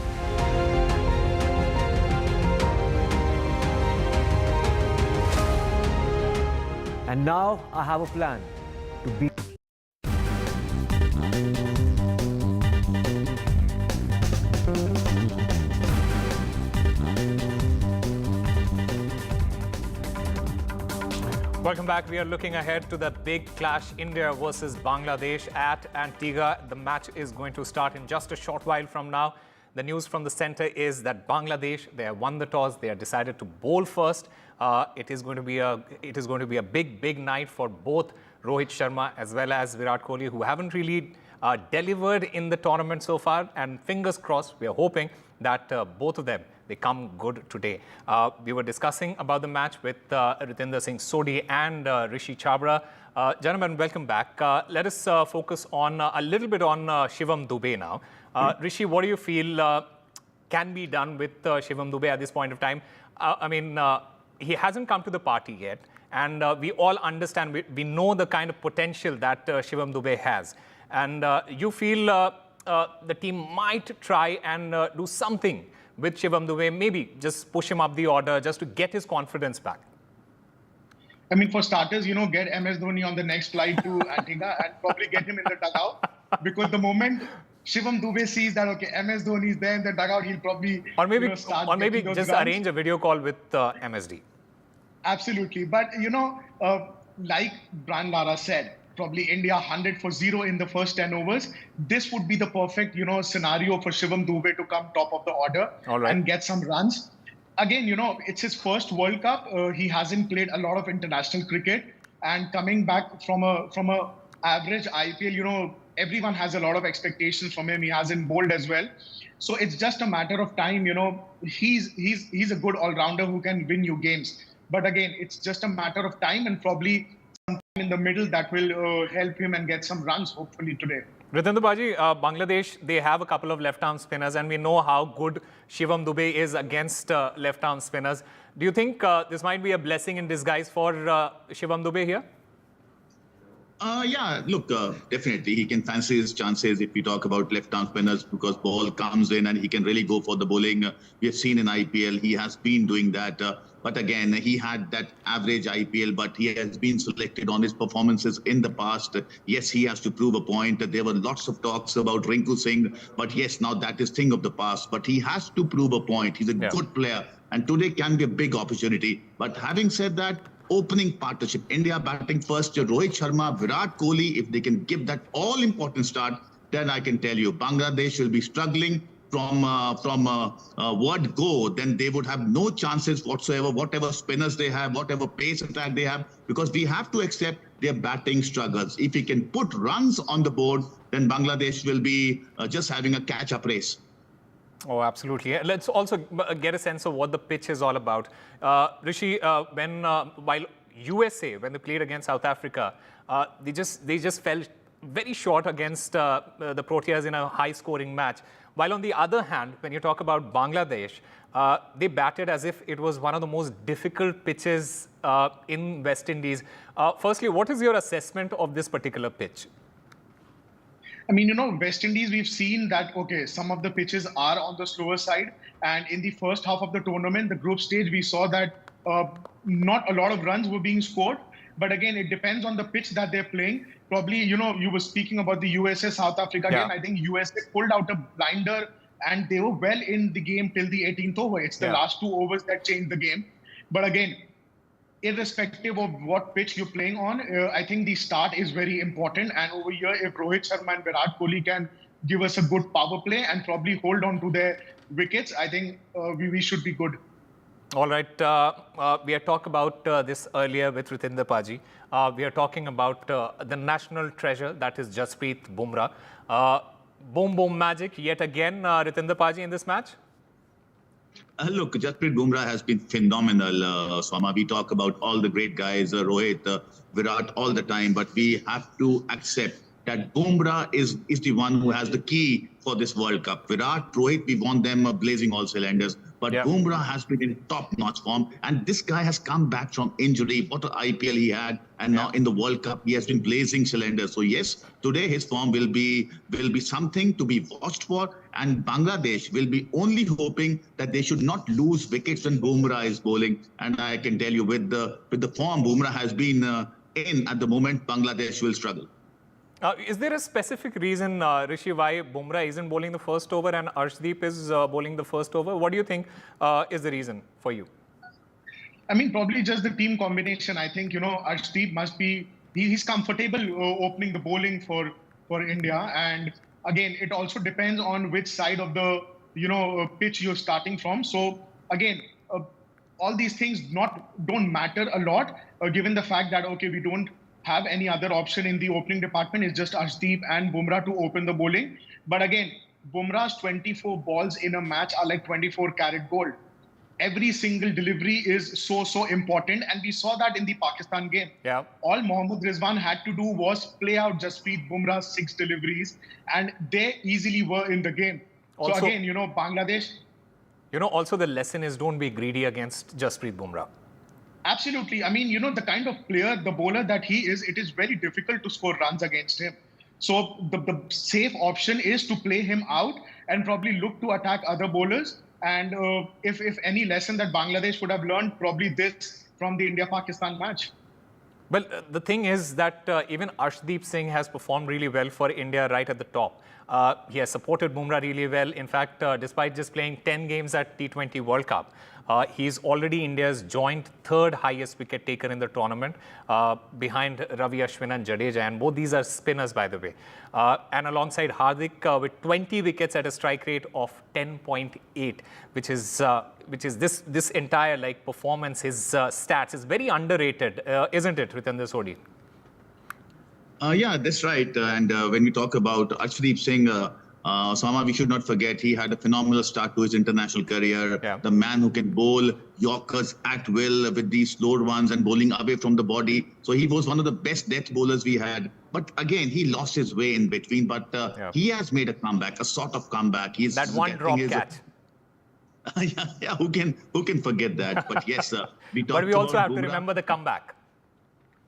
And now I have a plan to be. Welcome back. We are looking ahead to the big clash, India versus Bangladesh at Antigua. The match is going to start in just a short while from now. The news from the center is that Bangladesh, they have won the toss. They have decided to bowl first. It is going to be a big night for both Rohit Sharma as well as Virat Kohli, who haven't really delivered in the tournament so far. And fingers crossed, we are hoping that both of them, they come good today. We were discussing about the match with Ritinder Singh Sodhi and Rishi Chabra. Gentlemen, welcome back. Let us focus on a little bit on Shivam Dube now. Rishi, what do you feel can be done with Shivam Dube at this point of time? He hasn't come to the party yet, and we all understand, we know the kind of potential that Shivam Dube has. And you feel the team might try and do something with Shivam Dube, maybe just push him up the order just to get his confidence back. I mean, for starters, get MS Dhoni on the next flight to Antigua and probably get him in the dugout. Because the moment Shivam Dube sees that, okay, MS Dhoni is there in the dugout, he'll probably maybe just arrange a video call with MSD. Absolutely. But, like Brian Lara said, probably India 100 for 0 in the first 10 overs. This would be the perfect, scenario for Shivam Dube to come top of the order and get some runs. Again, it's his first World Cup. He hasn't played a lot of international cricket, and coming back from a average IPL, everyone has a lot of expectations from him. He has in bold as well. So it's just a matter of time, he's a good all-rounder who can win you games. But again, it's just a matter of time, and probably sometime in the middle that will help him and get some runs, hopefully, today. Ritinder Baji, Bangladesh, they have a couple of left-arm spinners, and we know how good Shivam Dube is against left-arm spinners. Do you think this might be a blessing in disguise for Shivam Dube here? Yeah, look, definitely he can fancy his chances if we talk about left-arm spinners, because ball comes in and he can really go for the bowling. We have seen in IPL, he has been doing that. But again, he had that average IPL, but he has been selected on his performances in the past. Yes, he has to prove a point. There were lots of talks about Rinku Singh, but yes, now that is thing of the past. But he has to prove a point. He's a good player, and today can be a big opportunity. But having said that, opening partnership, India batting first, Rohit Sharma, Virat Kohli, if they can give that all-important start, then I can tell you, Bangladesh will be struggling from word go, then they would have no chances whatsoever, whatever spinners they have, whatever pace attack they have, because we have to accept their batting struggles. If we can put runs on the board, then Bangladesh will be just having a catch-up race. Oh, absolutely. Let's also get a sense of what the pitch is all about. Rishi, while USA, when they played against South Africa, they just fell very short against the Proteas in a high-scoring match. While on the other hand, when you talk about Bangladesh, they batted as if it was one of the most difficult pitches in West Indies. Firstly, what is your assessment of this particular pitch? I mean, West Indies, we've seen that, okay, some of the pitches are on the slower side. And in the first half of the tournament, the group stage, we saw that not a lot of runs were being scored. But again, it depends on the pitch that they're playing. Probably, you were speaking about the USA South Africa game. I think USA pulled out a blinder and they were well in the game till the 18th over. It's the last 2 overs that changed the game. But again, irrespective of what pitch you're playing on, I think the start is very important. And over here, if Rohit Sharma and Virat Kohli can give us a good power play and probably hold on to their wickets, I think we should be good. All right. We had talked about this earlier with Ritinder Paji. We are talking about the national treasure, that is Jasprit Bumrah. Boom, boom magic yet again, Ritinder Paji, in this match? Look, Jasprit Bumrah has been phenomenal, Swama. We talk about all the great guys, Rohit, Virat, all the time, but we have to accept that Bumrah is the one who has the key for this World Cup. Virat, Rohit, we want them blazing all cylinders. But Bumrah has been in top-notch form, and this guy has come back from injury. What an IPL he had, and now in the World Cup he has been blazing cylinders. So yes, today his form will be something to be watched for, and Bangladesh will be only hoping that they should not lose wickets when Bumrah is bowling. And I can tell you, with the form Bumrah has been in at the moment, Bangladesh will struggle. Is there a specific reason, Rishi, why Bumrah isn't bowling the first over and Arshdeep is bowling the first over? What do you think is the reason for you? I mean, probably just the team combination. I think, Arshdeep must be, he's comfortable opening the bowling for India. And again, it also depends on which side of the, pitch you're starting from. So again, all these things don't matter a lot, given the fact that, okay, we don't have any other option in the opening department. It's just Arshdeep and Bumrah to open the bowling. But again, Bumrah's 24 balls in a match are like 24 karat gold. Every single delivery is so important. And we saw that in the Pakistan game. Yeah. All Mohammad Rizwan had to do was play out Jasprit Bumrah's 6 deliveries, and they easily were in the game. Also, so again, Bangladesh. Also the lesson is don't be greedy against Jasprit Bumrah. Absolutely. I mean, the kind of player, the bowler that he is, it is very difficult to score runs against him. So the safe option is to play him out and probably look to attack other bowlers. And if any lesson that Bangladesh would have learned, probably this from the India-Pakistan match. Well, the thing is that even Arshdeep Singh has performed really well for India right at the top. He has supported Bumrah really well. In fact, despite just playing 10 games at T20 World Cup, he's already India's joint 3rd highest wicket taker in the tournament, behind Ravi Ashwin and Jadeja. And both these are spinners, by the way. And alongside Hardik with 20 wickets at a strike rate of 10.8, which is this entire performance, his stats is very underrated, isn't it, Ritinder Sodhi? Yeah, that's right. And when we talk about Arshdeep Singh, Sama, we should not forget he had a phenomenal start to his international career. The man who can bowl Yorkers at will with these slower ones and bowling away from the body. So he was one of the best death bowlers we had. But again, he lost his way in between. But he has made a comeback, a sort of comeback. He's that one drop catch. Yeah, who can forget that? But yes, we talked But we also have Bumrah. to remember the comeback.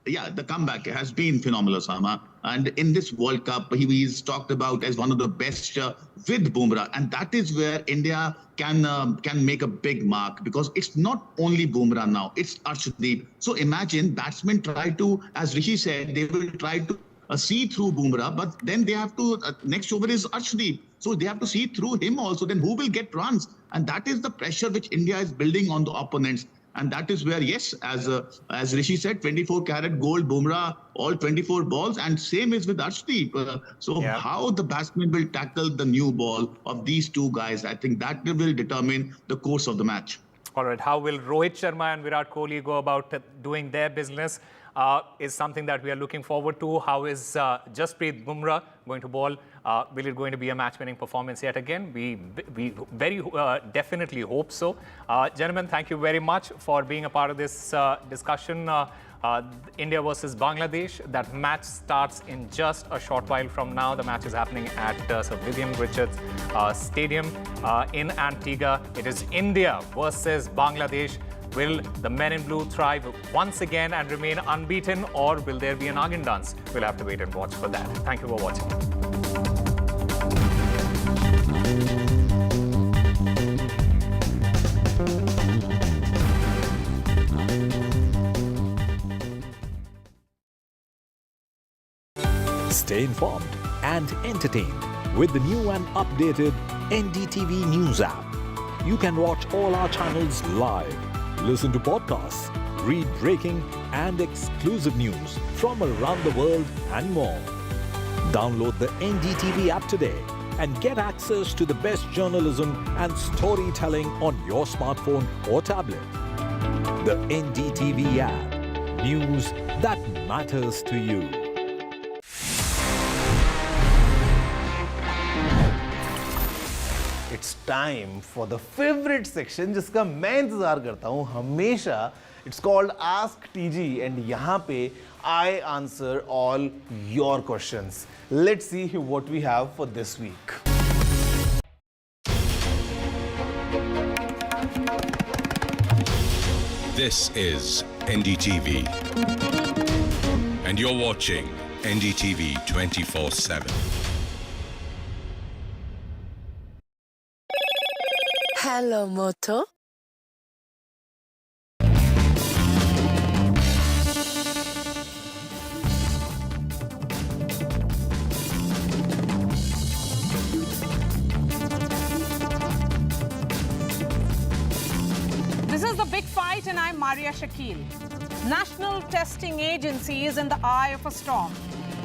Yeah, the comeback has been phenomenal, Sama. And in this World Cup, he's talked about as one of the best with Bumrah. And that is where India can make a big mark, because it's not only Bumrah now, it's Arshdeep. So imagine batsmen try to, as Rishi said, they will try to see through Bumrah, but then they have to, next over is Arshdeep. So they have to see through him also, then who will get runs? And that is the pressure which India is building on the opponents. And that is where, yes, as Rishi said, 24-carat gold, Bumrah, all 24 balls, and same is with Arshdeep. How the batsman will tackle the new ball of these two guys, I think that will determine the course of the match. All right, how will Rohit Sharma and Virat Kohli go about doing their business is something that we are looking forward to. How is Jasprit Bumrah going to bowl? Will it going to be a match-winning performance yet again? We very definitely hope so. Gentlemen, thank you very much for being a part of this discussion. India versus Bangladesh. That match starts in just a short while from now. The match is happening at Sir Vivian Richards Stadium in Antigua. It is India versus Bangladesh. Will the men in blue thrive once again and remain unbeaten, or will there be an Nagin dance? We'll have to wait and watch for that. Thank you for watching. Stay informed and entertained with the new and updated NDTV News app. You can watch all our channels live, listen to podcasts, read breaking and exclusive news from around the world and more. Download the NDTV app today and get access to the best journalism and storytelling on your smartphone or tablet. The NDTV app. News that matters to you. It's time for the favorite section जिसका मैं इंतजार करता हूँ हमेशा. It's called Ask TG and यहाँ पे I answer all your questions. Let's see what we have for this week. This is NDTV and you're watching NDTV 24/7. Hello, Moto. This is The Big Fight and I'm Maria Shakil. National Testing Agency is in the eye of a storm.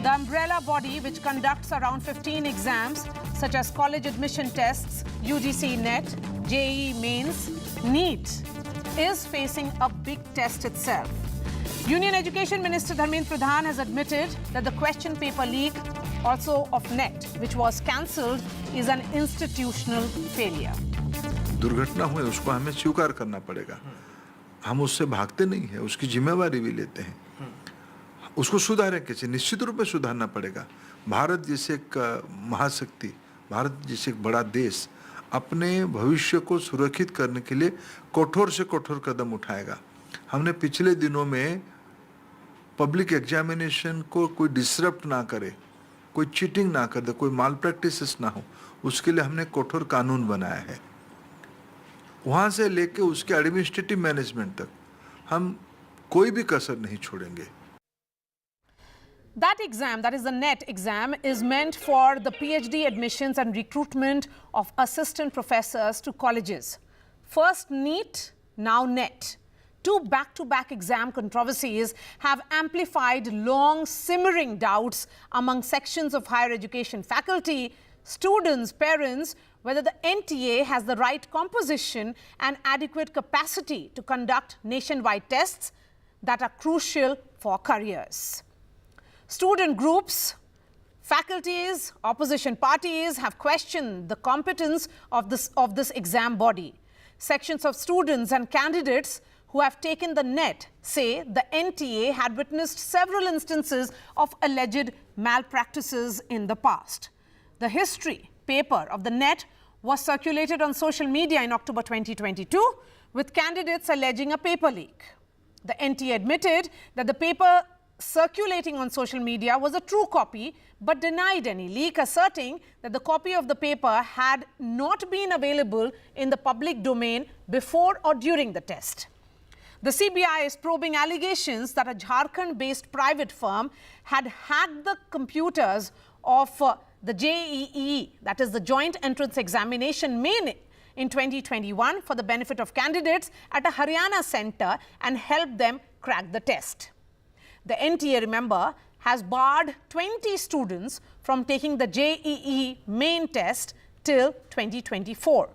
The umbrella body which conducts around 15 exams such as college admission tests, UGC NET, JEE Mains, NEET is facing a big test itself. Union Education Minister Dharmendra Pradhan has admitted that the question paper leak also of NET, which was cancelled, is an institutional failure. दुर्घटना हुई उसको हमें स्वीकार करना पड़ेगा. हम उससे भागते नहीं हैं, उसकी जिम्मेवारी भी लेते हैं. उसको सुधारें कैसे? निश्चित रूप में सुधारना पड़ेगा. भारत जैसे एक महाशक्ति, भारत जैसे एक बड़ा देश अपने भविष्य को सुरक्षित करने के लिए कठोर से कठोर कदम उठाएगा. हमने पिछले दिनों में पब्लिक एग्जामिनेशन को कोई डिसरप्ट ना करे, कोई चीटिंग ना कर दे, कोई माल प्रैक्टिसेस ना हो, उसके लिए हमने कठोर कानून बनाया है. वहाँ से लेके उसके एडमिनिस्ट्रेटिव मैनेजमेंट तक हम कोई भी कसर नहीं छोड़ेंगे. That exam, that is the NET exam, is meant for the PhD admissions and recruitment of assistant professors to colleges. First NEET, now NET. Two back-to-back exam controversies have amplified long simmering doubts among sections of higher education faculty, students, parents, whether the NTA has the right composition and adequate capacity to conduct nationwide tests that are crucial for careers. Student groups, faculties, opposition parties have questioned the competence of this exam body. Sections of students and candidates who have taken the NET say the NTA had witnessed several instances of alleged malpractices in the past. The history paper of the NET was circulated on social media in October 2022, with candidates alleging a paper leak. The NTA admitted that the paper circulating on social media was a true copy, but denied any leak, asserting that the copy of the paper had not been available in the public domain before or during the test. The CBI is probing allegations that a Jharkhand-based private firm had hacked the computers of the JEE, that is the Joint Entrance Examination main, in 2021 for the benefit of candidates at a Haryana center and helped them crack the test. The NTA, remember, has barred 20 students from taking the JEE main test till 2024.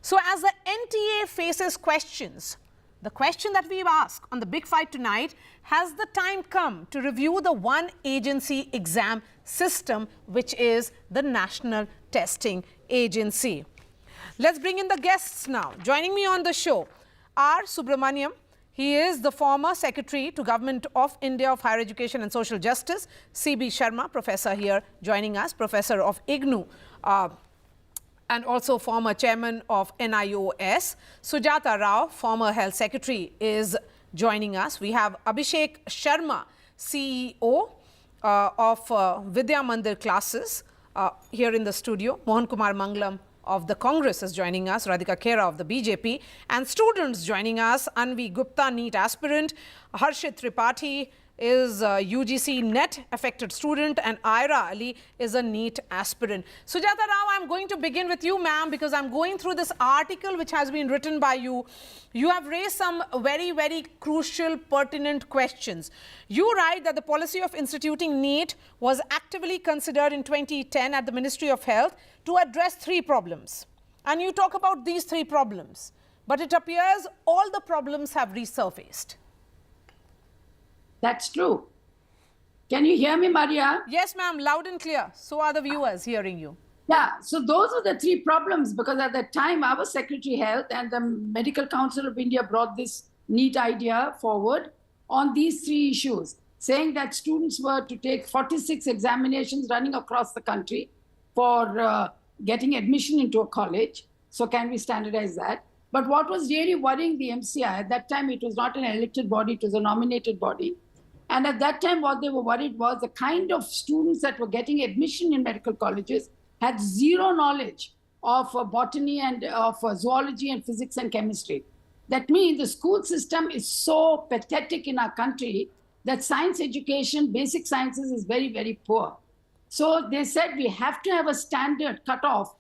So as the NTA faces questions, the question that we've asked on the big fight tonight, has the time come to review the one agency exam system, which is the National Testing Agency? Let's bring in the guests now. Joining me on the show, R. Subramaniam. He is the former Secretary to Government of India of Higher Education and Social Justice. C.B. Sharma, professor here joining us, professor of IGNOU, and also former chairman of NIOS. Sujata Rao, former Health Secretary, is joining us. We have Abhishek Sharma, CEO of Vidya Mandir classes here in the studio. Mohan Kumar Mangalam of the Congress is joining us, Radhika Khera of the BJP, and students joining us, Anvi Gupta, NEET aspirant, Harshit Tripathi is a UGC NET affected student, and Ira Ali is a NEET aspirant. Sujata Rao, I'm going to begin with you, ma'am, because I'm going through this article which has been written by you. You have raised some very, very crucial, pertinent questions. You write that the policy of instituting NEET was actively considered in 2010 at the Ministry of Health to address 3 problems. And you talk about these 3 problems. But it appears all the problems have resurfaced. That's true. Can you hear me, Maria? Yes, ma'am, loud and clear. So are the viewers hearing you. Yeah, so those are the 3 problems, because at that time I was Secretary Health and the Medical Council of India brought this NEET idea forward on these 3 issues, saying that students were to take 46 examinations running across the country for getting admission into a college. So can we standardize that? But what was really worrying the MCI, at that time it was not an elected body, it was a nominated body. And at that time, what they were worried was the kind of students that were getting admission in medical colleges had zero knowledge of botany and of zoology and physics and chemistry. That means the school system is so pathetic in our country that science education, basic sciences is very, very poor. So they said we have to have a standard cutoff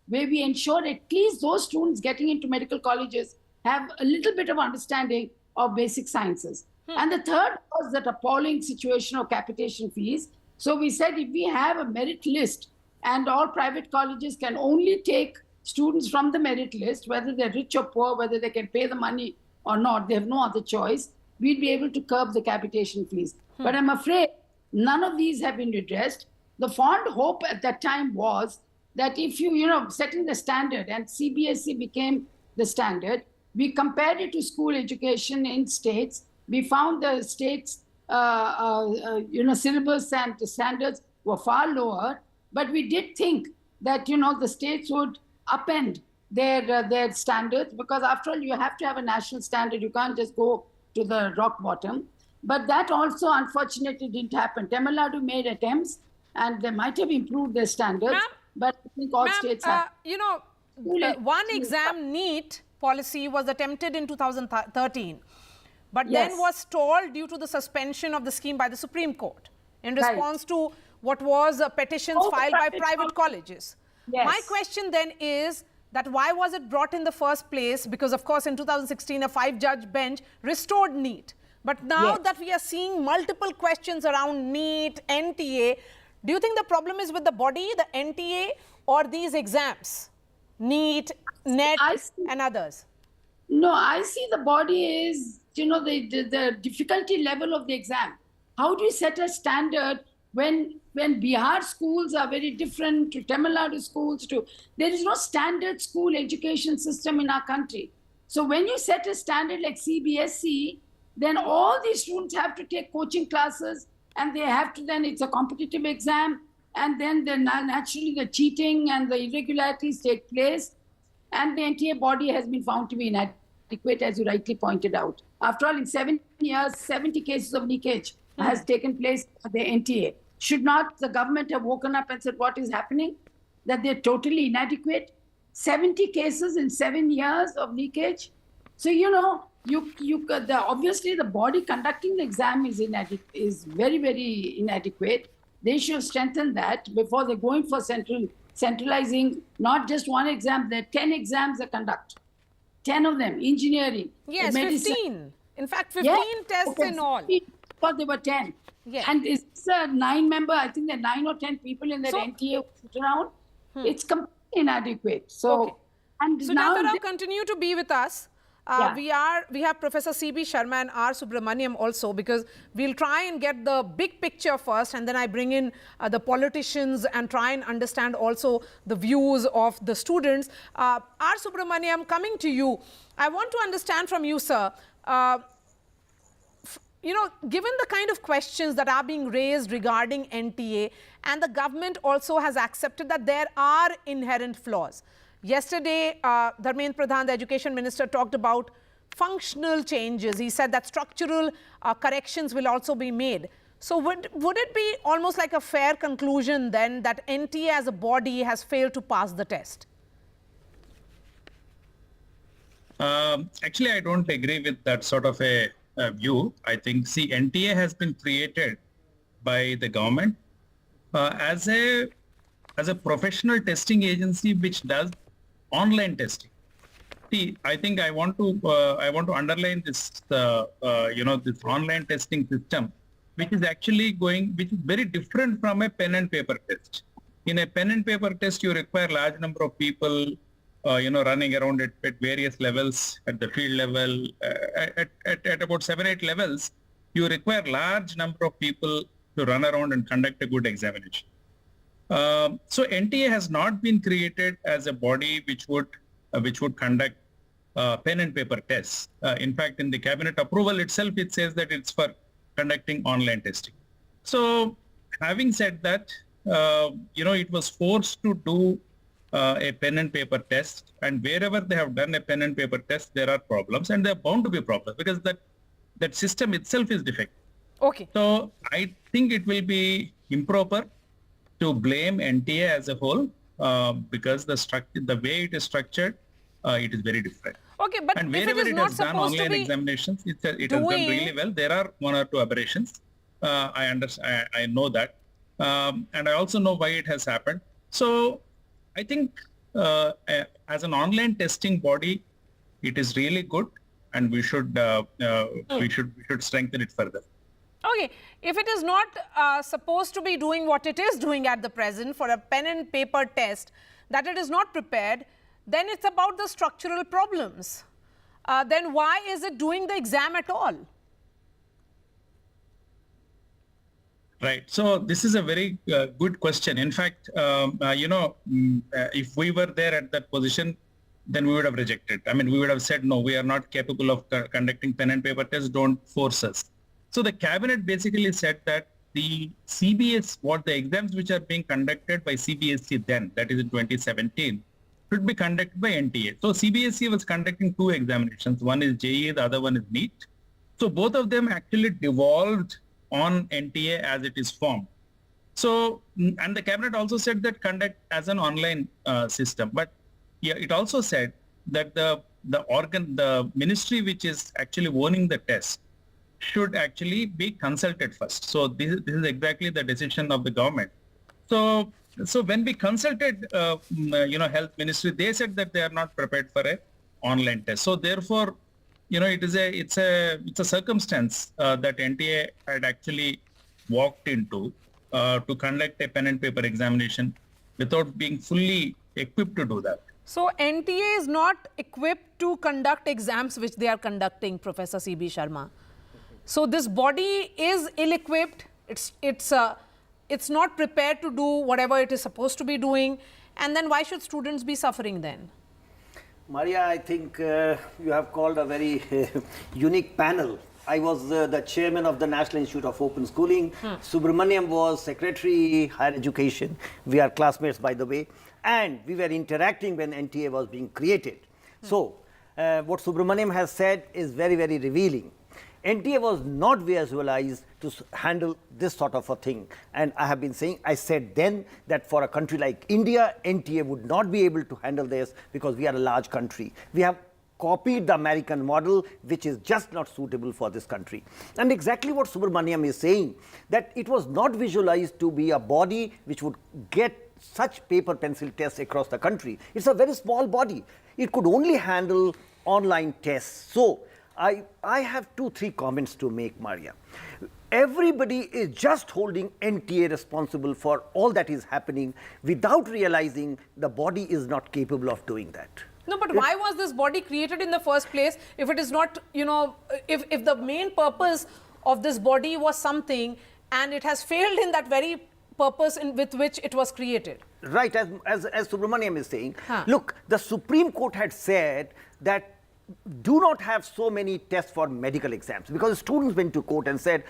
where we ensure at least those students getting into medical colleges have a little bit of understanding of basic sciences. And the third was that appalling situation of capitation fees. So we said if we have a merit list and all private colleges can only take students from the merit list, whether they're rich or poor, whether they can pay the money or not, they have no other choice, we'd be able to curb the capitation fees. But I'm afraid none of these have been addressed. The fond hope at that time was that if you setting the standard and CBSE became the standard, we compared it to school education in states. We found the states, syllabus and the standards were far lower, but we did think that, the states would upend their standards, because after all, you have to have a national standard. You can't just go to the rock bottom. But that also, unfortunately, didn't happen. Tamil Nadu made attempts, and they might have improved their standards, but I think all states have. One exam NEET policy was attempted in 2013. But then was stalled due to the suspension of the scheme by the Supreme Court in response to what was petitions filed by private colleges. My question then is that why was it brought in the first place? Because of course in 2016 a 5-judge bench restored NEET. But now that we are seeing multiple questions around NEET, NTA, do you think the problem is with the body, the NTA, or these exams? NEET, NET and others? No, I see the body is, the difficulty level of the exam. How do you set a standard when Bihar schools are very different to Tamil Nadu schools? There is no standard school education system in our country. So when you set a standard like CBSE, then all these students have to take coaching classes, and they have to then, it's a competitive exam, and then naturally the cheating and the irregularities take place, and the NTA body has been found to be inadequate, as you rightly pointed out. After all, in 7 years, 70 cases of leakage has taken place at the NTA. Should not the government have woken up and said, what is happening? That they're totally inadequate? 70 cases in 7 years of leakage? So, obviously the body conducting the exam is very, very inadequate. They should strengthen that before they're going for centralizing, not just one exam. There are 10 exams they conduct. 10 of them, engineering. Yes, medicine. 15. In fact, 15 tests in all. But there were 10. Yes. And it's a 9-member, I think there are 9 or 10 people in that NTA sit around. It's completely inadequate. So, and so now Dr. Rao, continue to be with us. We have Professor C.B. Sharma and R. Subramaniam also, because we'll try and get the big picture first, and then I bring in the politicians and try and understand also the views of the students. R. Subramaniam, coming to you, I want to understand from you, sir, given the kind of questions that are being raised regarding NTA, and the government also has accepted that there are inherent flaws. Yesterday, Dharmendra Pradhan, the Education Minister, talked about functional changes. He said that structural corrections will also be made. So would it be almost like a fair conclusion then that NTA as a body has failed to pass the test? Actually, I don't agree with that sort of a view. I think, NTA has been created by the government as a professional testing agency which does online testing. I think I want to underline this this online testing system, which is actually which is very different from a pen and paper test. In a pen and paper test, you require large number of people running around at various levels, at the field level, at about 7-8 levels, you require large number of people to run around and conduct a good examination. So NTA has not been created as a body which would conduct pen and paper tests. In fact, in the cabinet approval itself, it says that it's for conducting online testing. So having said that, it was forced to do a pen and paper test, and wherever they have done a pen and paper test, there are problems, and there are bound to be problems because that system itself is defective. Okay. So I think it will be improper to blame NTA as a whole because the way it is structured, it is very different. Okay, but and if wherever it has done online examinations, it has done really well. There are 1 or 2 aberrations. I understand. I know that, and I also know why it has happened. So I think as an online testing body, it is really good, and we should strengthen it further. Okay, if it is not supposed to be doing what it is doing at the present for a pen and paper test, that it is not prepared, then it's about the structural problems. Then why is it doing the exam at all? Right. So this is a very good question. In fact, if we were there at that position, then we would have rejected. I mean, we would have said, no, we are not capable of conducting pen and paper tests. Don't force us. So the cabinet basically said that the the exams which are being conducted by CBSE then, that is in 2017, should be conducted by NTA. So CBSE was conducting 2 examinations. One is JEE, the other one is NEET. So both of them actually devolved on NTA as it is formed. So, and the cabinet also said that conduct as an online system. But yeah, it also said that the ministry which is actually owning the test should actually be consulted first. So this is exactly the decision of the government. So when we consulted, health ministry, they said that they are not prepared for a online test. So therefore, it's a circumstance that NTA had actually walked into to conduct a pen and paper examination without being fully equipped to do that. So NTA is not equipped to conduct exams which they are conducting, Professor C.B. Sharma. So this body is ill-equipped. It's not prepared to do whatever it is supposed to be doing. And then why should students be suffering then? Maria, I think you have called a very unique panel. I was the chairman of the National Institute of Open Schooling. Subramaniam was secretary higher education. We are classmates, by the way. And we were interacting when NTA was being created. So what Subramaniam has said is very, very revealing. NTA was not visualized to handle this sort of a thing. And I have been saying, I said then that for a country like India, NTA would not be able to handle this because we are a large country. We have copied the American model, which is just not suitable for this country. And exactly what Subramaniam is saying, that it was not visualized to be a body which would get such paper pencil tests across the country. It's a very small body. It could only handle online tests. So I have 2-3 comments to make, Maria. Everybody is just holding NTA responsible for all that is happening without realizing the body is not capable of doing that. No, but why was this body created in the first place if it is not, you know, if the main purpose of this body was something and it has failed in that very purpose with which it was created? Right, as Subramaniam is saying, look, the Supreme Court had said that do not have so many tests for medical exams, because students went to court and said,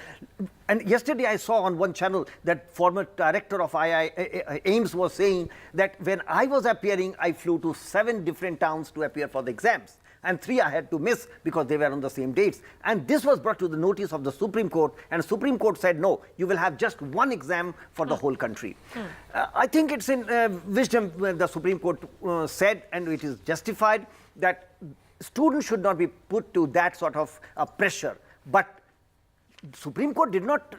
and yesterday I saw on one channel that former director of AIIMS was saying that when I was appearing, I flew to 7 different towns to appear for the exams. And 3 I had to miss because they were on the same dates. And this was brought to the notice of the Supreme Court, and the Supreme Court said, no, you will have just 1 exam for the whole country. I think it's in wisdom when the Supreme Court said, and it is justified, that students should not be put to that sort of pressure. But Supreme Court did not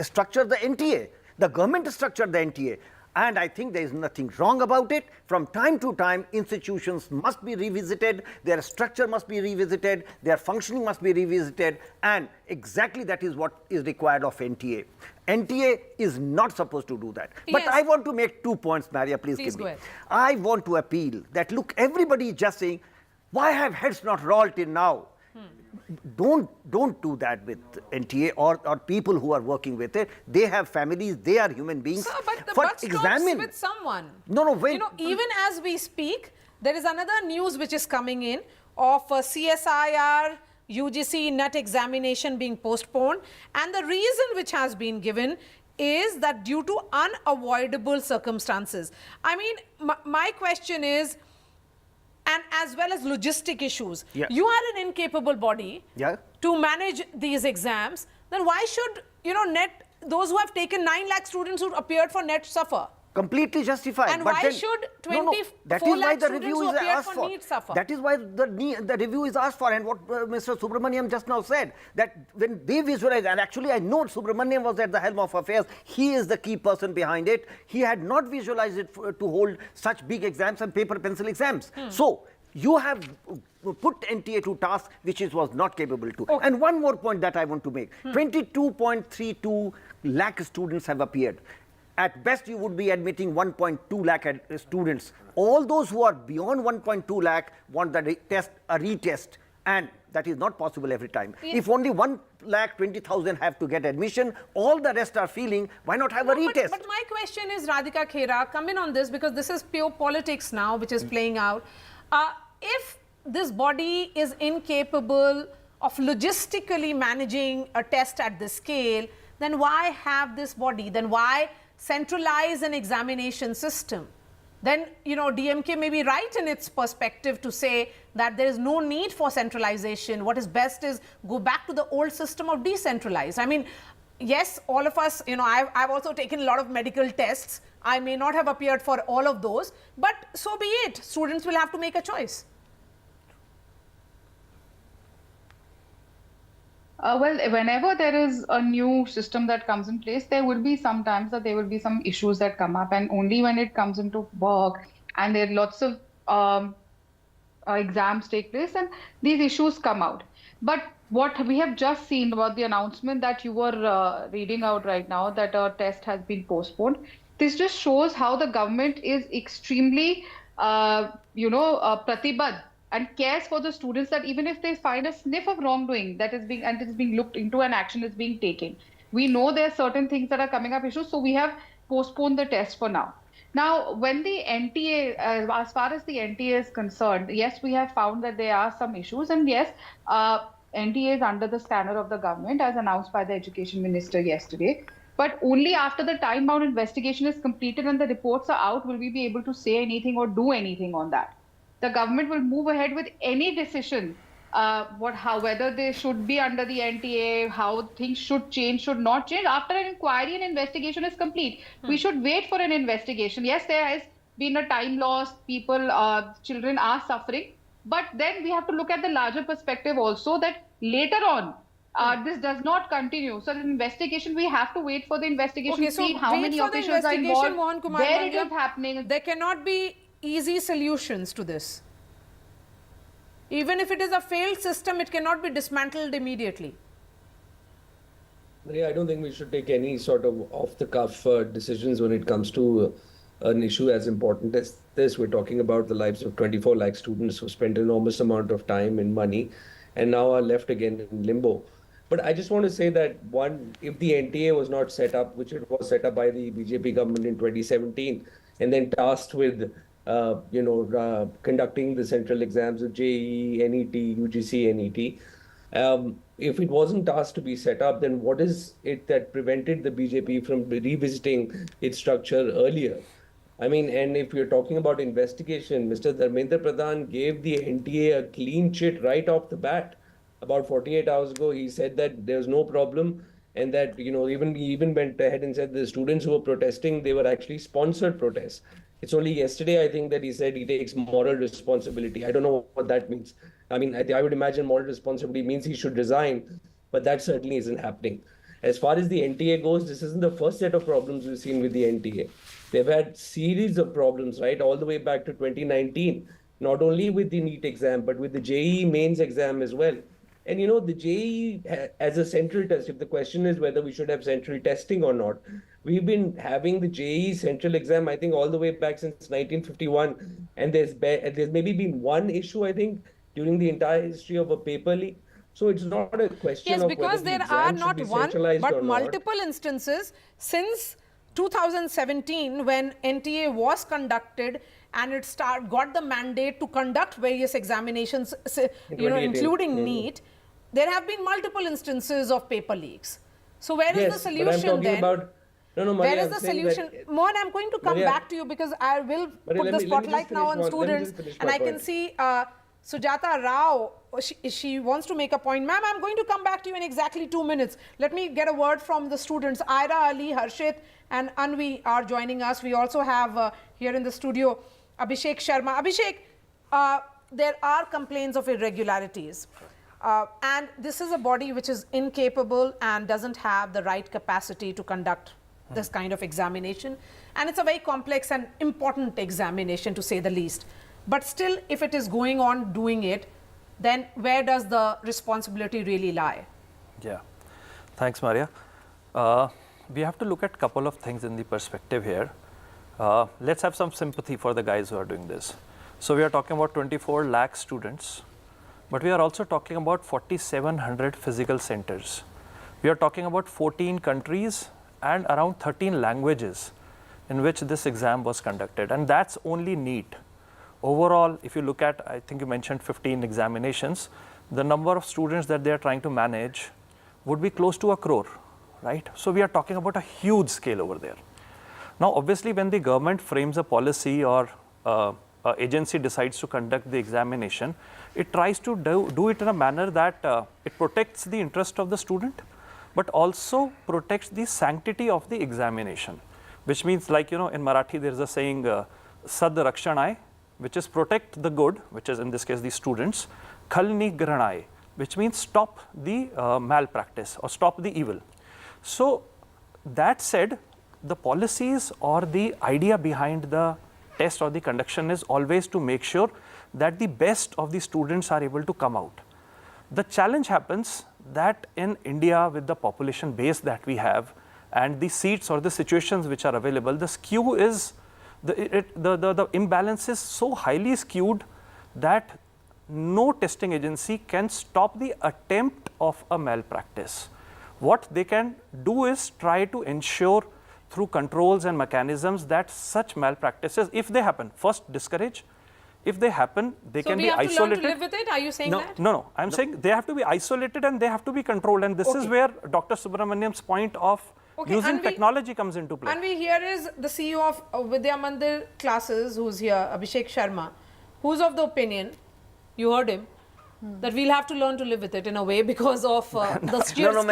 structure the NTA. The government structured the NTA. And I think there is nothing wrong about it. From time to time, institutions must be revisited, their structure must be revisited, their functioning must be revisited, and exactly that is what is required of NTA. NTA is not supposed to do that. Yes. But I want to make 2 points, Maria, please give me. Go ahead. I want to appeal that, look, everybody is just saying, why have heads not rolled till now? Don't do that with NTA or people who are working with it. They have families, they are human beings. Sir, but the buck stops with someone. No, wait. You know, even as we speak, there is another news which is coming in of CSIR, UGC NET examination being postponed. And the reason which has been given is that due to unavoidable circumstances. I mean, my question is, and as well as logistic issues. Yeah. You are an incapable body to manage these exams. Then why should, you know, NET, those who have taken 9 lakh students who appeared for NET suffer? Completely justified. And why should 24 lakh students who appeared for NEET suffer? That is why the review is asked for, and what Mr. Subramaniam just now said, that when they visualize, and actually I know Subramaniam was at the helm of affairs, he is the key person behind it. He had not visualized it to hold such big exams and paper pencil exams. So you have put NTA to task which it was not capable to. Okay. And one more point that I want to make. 22.32 lakh students have appeared. At best, you would be admitting 1.2 lakh students. All those who are beyond 1.2 lakh want the retest, and that is not possible every time. Yes. If only 1,20,000 have to get admission, all the rest are feeling, why not have a retest? But my question is, Radhika Khera, come in on this, because this is pure politics now, which is playing out. If this body is incapable of logistically managing a test at this scale, then why have this body? Then why centralize an examination system? Then, you know, DMK may be right in its perspective to say that there is no need for centralization. What is best is go back to the old system of decentralized. I mean, yes, all of us, you know, I've also taken a lot of medical tests. I may not have appeared for all of those, but so be it. Students will have to make a choice. Well, whenever there is a new system that comes in place, there will be sometimes that there will be some issues that come up, and only when it comes into work and there are lots of exams take place and these issues come out. But what we have just seen about the announcement that you were reading out right now, that a test has been postponed, this just shows how the government is extremely, pratibadh and cares for the students, that even if they find a sniff of wrongdoing that is being looked into and action is being taken. We know there are certain things that are coming up issues, so we have postponed the test for now. Now, when the NTA, as far as the NTA is concerned, yes, we have found that there are some issues, and yes, NTA is under the scanner of the government as announced by the Education Minister yesterday. But only after the time-bound investigation is completed and the reports are out will we be able to say anything or do anything on that. The government will move ahead with any decision, whether they should be under the NTA, how things should change, should not change. After an inquiry and investigation is complete, we should wait for an investigation. Yes, there has been a time loss, people, children are suffering, but then we have to look at the larger perspective also, that later on, this does not continue. So the investigation, we have to wait for the investigation to see how many officials are involved, where it is happening. There cannot be easy solutions to this. Even if it is a failed system, it cannot be dismantled immediately. I don't think we should take any sort of off-the-cuff decisions when it comes to an issue as important as this. We're talking about the lives of 24 lakh students who spent an enormous amount of time and money and now are left again in limbo. But I just want to say that, one, if the NTA was not set up, which it was set up by the BJP government in 2017, and then tasked with conducting the central exams of JEE, NET, UGC, NET. If it wasn't tasked to be set up, then what is it that prevented the BJP from revisiting its structure earlier? I mean, and if you're talking about investigation, Mr. Dharmendra Pradhan gave the NTA a clean chit right off the bat. About 48 hours ago, he said that there's no problem, and that, he even went ahead and said the students who were protesting, they were actually sponsored protests. It's only yesterday, I think, that he said he takes moral responsibility. I don't know what that means. I mean, I would imagine moral responsibility means he should resign, but that certainly isn't happening. As far as the NTA goes, this isn't the first set of problems we've seen with the NTA. They've had series of problems, right, all the way back to 2019, not only with the NEET exam, but with the JEE mains exam as well. And the JEE as a central test, if the question is whether we should have central testing or not, we've been having the JEE central exam, I think, all the way back since 1951. And there's maybe been one issue, I think, during the entire history of a paper leak. So it's not a question of whether because there are not one, but multiple instances since 2017 when NTA was conducted and it got the mandate to conduct various examinations, including NEET. There have been multiple instances of paper leaks. So where is the solution then? Where is the solution? Mohan, I'm going to come back to you because I will put the spotlight now on students. And I can see Sujata Rao, she wants to make a point. Ma'am, I'm going to come back to you in exactly 2 minutes. Let me get a word from the students. Ira, Ali, Harshit and Anvi are joining us. We also have here in the studio Abhishek Sharma. Abhishek, there are complaints of irregularities. And this is a body which is incapable and doesn't have the right capacity to conduct this kind of examination. And it's a very complex and important examination, to say the least. But still, if it is going on doing it, then where does the responsibility really lie? Yeah, thanks, Maria. We have to look at a couple of things in the perspective here. Let's have some sympathy for the guys who are doing this. So we are talking about 24 lakh students. But we are also talking about 4,700 physical centers. We are talking about 14 countries and around 13 languages in which this exam was conducted. And that's only NEET. Overall, if you look at, I think you mentioned 15 examinations, the number of students that they are trying to manage would be close to 1 crore, right? So we are talking about a huge scale over there. Now, obviously, when the government frames a policy or agency decides to conduct the examination, it tries to do it in a manner that it protects the interest of the student, but also protects the sanctity of the examination, which means, like, in Marathi, there's a saying, Sad Rakshanai, which is protect the good, which is in this case the students, Khal Nigranai, which means stop the malpractice or stop the evil. So that said, the policies or the idea behind the test or the conduction is always to make sure that the best of the students are able to come out. The challenge happens that in India, with the population base that we have and the seats or the situations which are available, the skew is, the imbalance is so highly skewed that no testing agency can stop the attempt of a malpractice. What they can do is try to ensure through controls and mechanisms that such malpractices, if they happen, first discourage. If they happen, they can be isolated. So we have to learn to live with it? Are you saying that? No. I'm saying they have to be isolated and they have to be controlled. And this is where Dr. Subramaniam's point of using technology comes into play. And here is the CEO of Vidya Mandir classes, who's here, Abhishek Sharma, who's of the opinion, you heard him, that we'll have to learn to live with it in a way because of the sheer scale.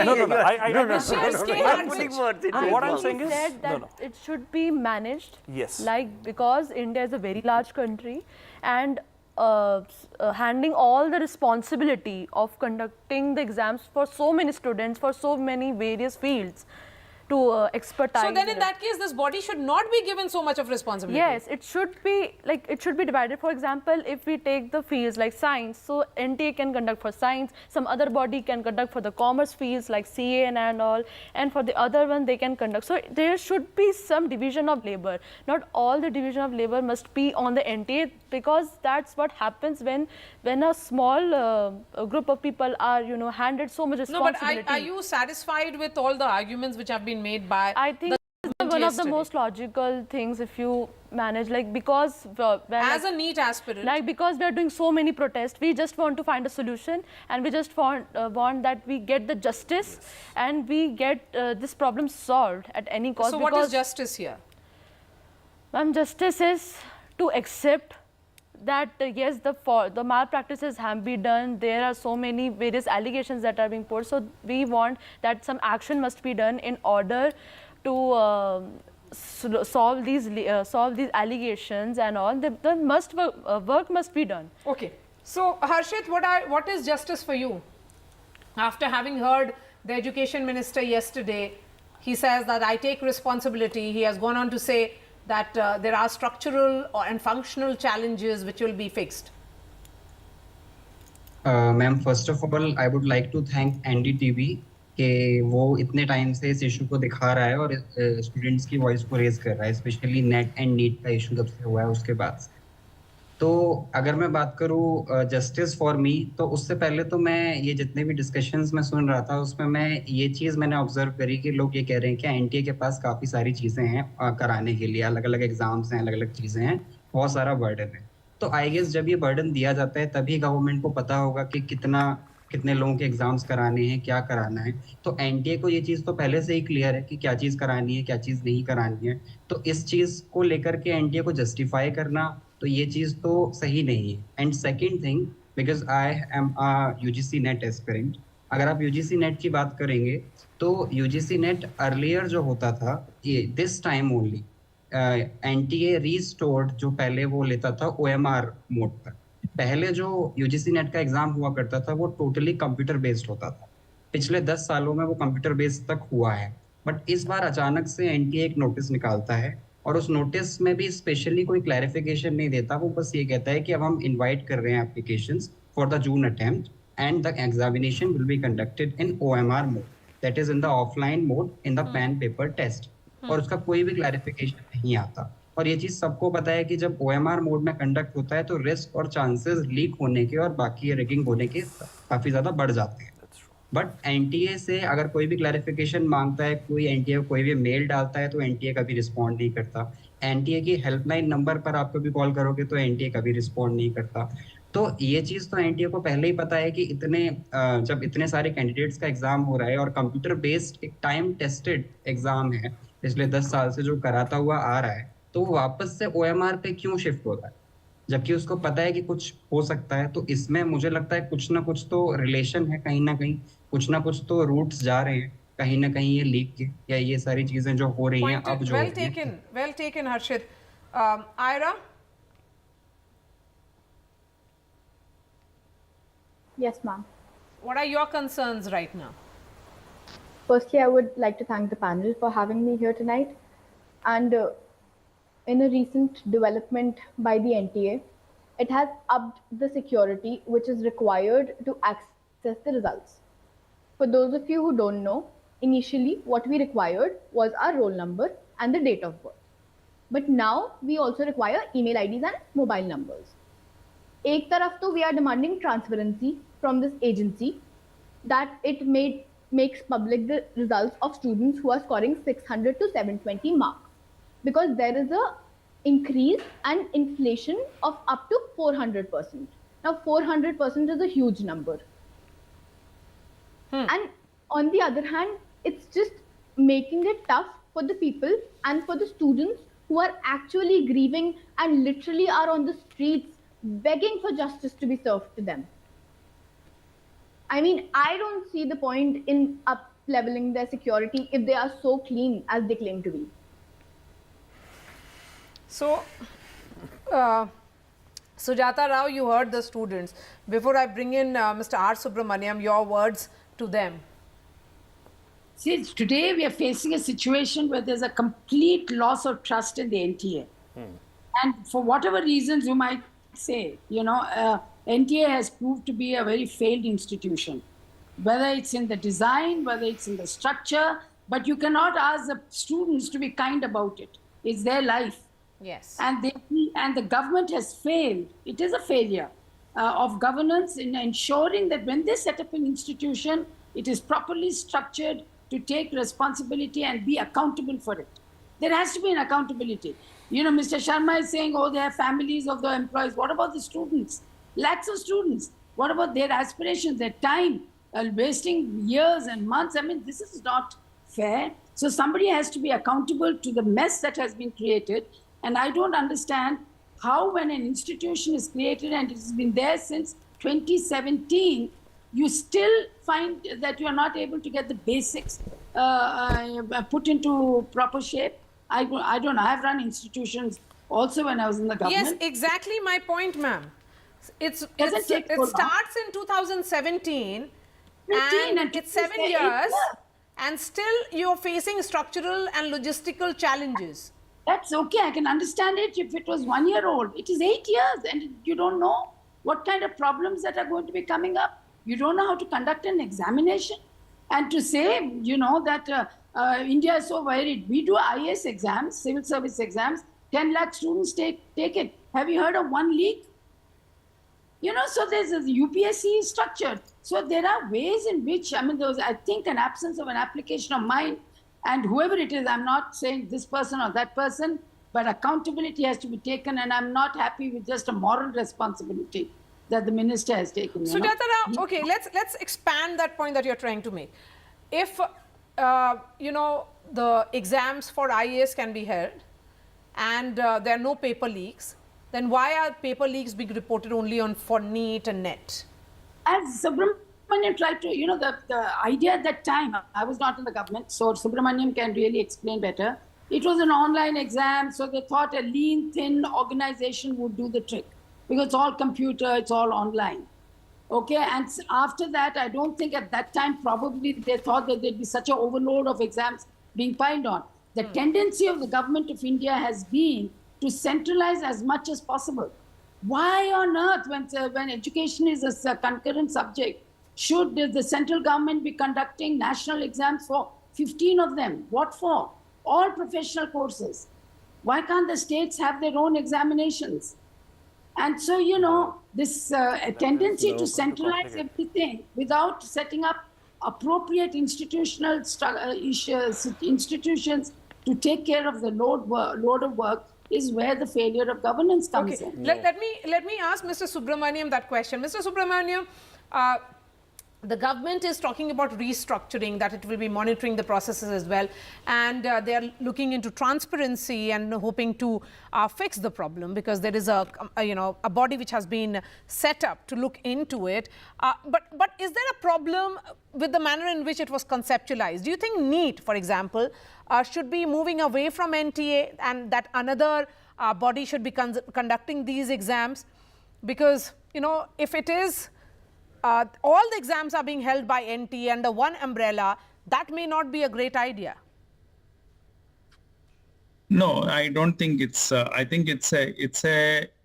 What I'm saying is that it should be managed. Yes. Like, because India is a very large country and handling all the responsibility of conducting the exams for so many students, for so many various fields, to expertise. So then in that case, this body should not be given so much of responsibility. Yes, it should be divided. For example, if we take the fields like science, so NTA can conduct for science, some other body can conduct for the commerce fields like CA and all, and for the other one they can conduct. So there should be some division of labor. Not all the division of labor must be on the NTA, because that's what happens when a small group of people are, handed so much responsibility. No, but are you satisfied with all the arguments which have been made by I think this is one of the most logical things if you manage, like, because as a NEET aspirant, like, because we are doing so many protests, we just want to find a solution, and we just want that we get the justice and we get this problem solved at any cost. So what is justice here? Ma'am, justice is to accept that yes, the malpractices have been done. There are so many various allegations that are being put. So we want that some action must be done in order to solve these allegations and all. The work must be done. Okay. So Harshit, what is justice for you? After having heard the Education Minister yesterday, he says that I take responsibility. He has gone on to say that there are structural and functional challenges which will be fixed. Ma'am, first of all, I would like to thank NDTV कि वो इतने time से इस issue को दिखा रहा है और स्टूडेंट्स की वॉइस को रेज कर रहा है, स्पेशली नेट एंड नीट का इशू जब से हुआ है उसके बाद। तो अगर मैं बात करूँ जस्टिस फॉर मी, तो उससे पहले तो मैं ये जितने भी डिस्कशंस में सुन रहा था उसमें मैंने ऑब्जर्व करी कि लोग ये कह रहे हैं कि एनटीए के पास काफ़ी सारी चीज़ें हैं कराने के लिए, अलग अलग एग्जाम्स हैं, अलग अलग चीज़ें हैं, बहुत सारा बर्डन है। तो आई गेस जब ये बर्डन दिया जाता है तभी गवर्नमेंट को पता होगा कि कितने लोगों के एग्जाम्स कराने हैं, क्या कराना है। तो एनटीए को ये चीज़ तो पहले से ही क्लियर है कि क्या चीज़ करानी है, क्या चीज़ नहीं करानी है। तो इस चीज़ को लेकर के एनटीए को जस्टिफाई करना तो ये चीज़ तो सही नहीं है। And second thing, because I am a UGC net aspirant, अगर आप यूजीसी नेट की बात करेंगे तो यूजीसी नेट अर्लियर जो होता था, ये this time only NTA restored जो पहले वो लेता था ओएमआर मोड पर। पहले जो यूजीसी नेट का एग्जाम हुआ करता था वो टोटली कंप्यूटर बेस्ड होता था। पिछले 10 सालों में वो कंप्यूटर बेस्ड तक हुआ है, बट इस बार अचानक से एनटीए एक नोटिस निकालता है और उस नोटिस में भी स्पेशली कोई क्लैरिफिकेशन नहीं देता। वो बस ये कहता है कि अब हम इनवाइट कर रहे हैं applications for the June attempt and the examination will be conducted in OMR mode, that is in the offline mode in the pen paper test. और उसका कोई भी क्लैरिफिकेशन नहीं आता। और ये चीज़ सबको पता है कि जब ओएमआर मोड में कंडक्ट होता है तो रिस्क और चांसेस लीक होने के और बाकी रैगिंग होने के काफ़ी ज़्यादा बढ़ जाते हैं। बट एनटीए से अगर कोई भी क्लैरिफिकेशन मांगता है, कोई एनटीए कोई भी मेल डालता है तो एनटीए कभी रिस्पॉन्ड नहीं करता। एनटीए की हेल्पलाइन नंबर पर आप कभी कॉल करोगे तो एनटीए कभी रिस्पॉन्ड नहीं करता। तो ये चीज़ तो एनटीए को पहले ही पता है कि जब इतने सारे कैंडिडेट्स का एग्जाम हो रहा है और कंप्यूटर बेस्ड एक टाइम टेस्टेड एग्जाम है पिछले 10 साल से जो कराता हुआ आ रहा है, तो वो वापस से ओएमआर पे क्यों शिफ्ट हो रहा है जबकि उसको पता है कि कुछ हो सकता है। तो इसमें मुझे लगता है कुछ ना कुछ तो रिलेशन है, कहीं ना कहीं कुछ ना कुछ तो रूट्स जा रहे हैं, कहीं ना कहीं ये लीक के या ये सारी चीजें जो हो रही हैं अब जो well taken Harshit. Ira? Yes, ma'am. What are your concerns right now? Firstly, I would like to thank the panel for having me here tonight. And in a recent development by the NTA, it has upped the security which is required to access the results. For those of you who don't know, initially what we required was our roll number and the date of birth. But now we also require email IDs and mobile numbers. एक तरफ तो we are demanding transparency from this agency that it makes public the results of students who are scoring 600 to 720 marks, because there is a increase and inflation of up to 400%. Now 400% is a huge number. And on the other hand, it's just making it tough for the people and for the students who are actually grieving and literally are on the streets begging for justice to be served to them. I mean, I don't see the point in up-leveling their security if they are so clean as they claim to be. So, Sujata Rao, you heard the students. Before I bring in Mr. R. Subramaniam, your words to them. See, today we are facing a situation where there's a complete loss of trust in the NTA. And for whatever reasons you might say, NTA has proved to be a very failed institution. Whether it's in the design, whether it's in the structure, but you cannot ask the students to be kind about it. It's their life. Yes. And the government has failed. It is a failure of governance in ensuring that when they set up an institution, it is properly structured to take responsibility and be accountable for it. There has to be an accountability. Mr. Sharma is saying, oh, they have families of the employees. What about the students? Lakhs of students. What about their aspirations, their time, wasting years and months? I mean, this is not fair. So somebody has to be accountable to the mess that has been created. And I don't understand how, when an institution is created and it has been there since 2017, you still find that you are not able to get the basics put into proper shape. I don't know. I have run institutions also when I was in the government. Yes, exactly my point, ma'am. It starts in 2017 and it's 7 years and still you're facing structural and logistical challenges. That's okay. I can understand it if it was 1 year old. It is 8 years and you don't know what kind of problems that are going to be coming up. You don't know how to conduct an examination. And to say, that India is so worried. We do IAS exams, civil service exams, 10 lakh students take it. Have you heard of one leak? So there's a UPSC structure. So there are ways in which, there was, I think, an absence of an application of mind. And whoever it is, I'm not saying this person or that person, but accountability has to be taken. And I'm not happy with just a moral responsibility that the minister has taken. Sujata Rao, okay, let's expand that point that you're trying to make. If, the exams for IAS can be held and there are no paper leaks, then why are paper leaks being reported only for NEET and NET? As Subramaniam tried to, the idea at that time, I was not in the government, so Subramaniam can really explain better. It was an online exam, so they thought a lean, thin organization would do the trick because it's all computer, it's all online. Okay, and after that, I don't think at that time probably they thought that there'd be such an overload of exams being piled on. The tendency of the government of India has been to centralize as much as possible. Why on earth, when education is a concurrent subject, should the central government be conducting national exams for 15 of them? What for? All professional courses. Why can't the states have their own examinations? And so, this tendency to centralize everything without setting up appropriate institutional institutions to take care of the load of work is where the failure of governance comes in. Let me ask Mr. Subramaniam that question. Mr. Subramaniam, the government is talking about restructuring, that it will be monitoring the processes as well, and they are looking into transparency and hoping to fix the problem because there is a body which has been set up to look into it. But is there a problem with the manner in which it was conceptualized? Do you think NEET, for example, should be moving away from NTA and that another body should be conducting these exams? Because, if it is all the exams are being held by NTA under one umbrella, that may not be a great idea. No, I don't think it's, I think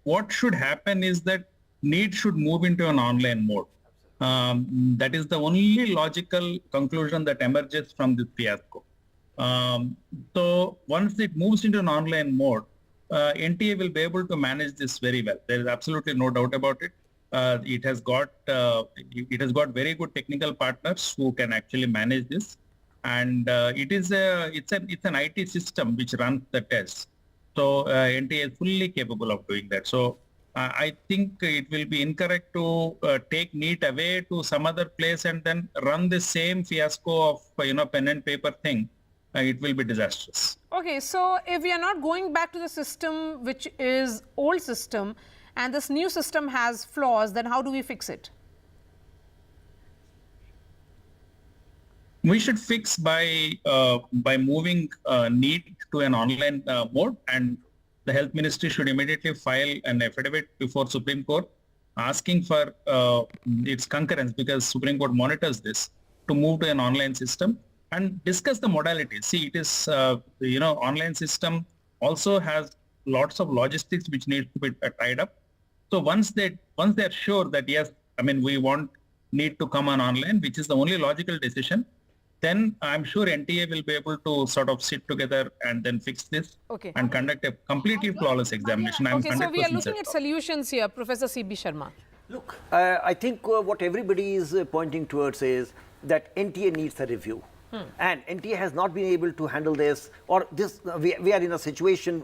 what should happen is that NEET should move into an online mode. That is the only logical conclusion that emerges from this fiasco. So once it moves into an online mode, NTA will be able to manage this very well. There is absolutely no doubt about it. It has got very good technical partners who can actually manage this, and it's an IT system which runs the tests. So NTA is fully capable of doing that. So I think it will be incorrect to take NEET away to some other place and then run the same fiasco of pen and paper thing. It will be disastrous. Okay, so if we are not going back to the system which is old system and this new system has flaws, then how do we fix it? We should fix by moving NEET to an online mode, and the Health Ministry should immediately file an affidavit before Supreme Court asking for its concurrence, because Supreme Court monitors this, to move to an online system and discuss the modalities. See, it is, online system also has lots of logistics which need to be tied up. So once they are sure that, yes, we need to come on online, which is the only logical decision, then I'm sure NTA will be able to sort of sit together and then fix this and conduct a completely flawless examination. Okay, so we are looking at solutions here, Professor C.B. Sharma. Look, I think what everybody is pointing towards is that NTA needs a review. And NTA has not been able to handle this, or this. We are in a situation.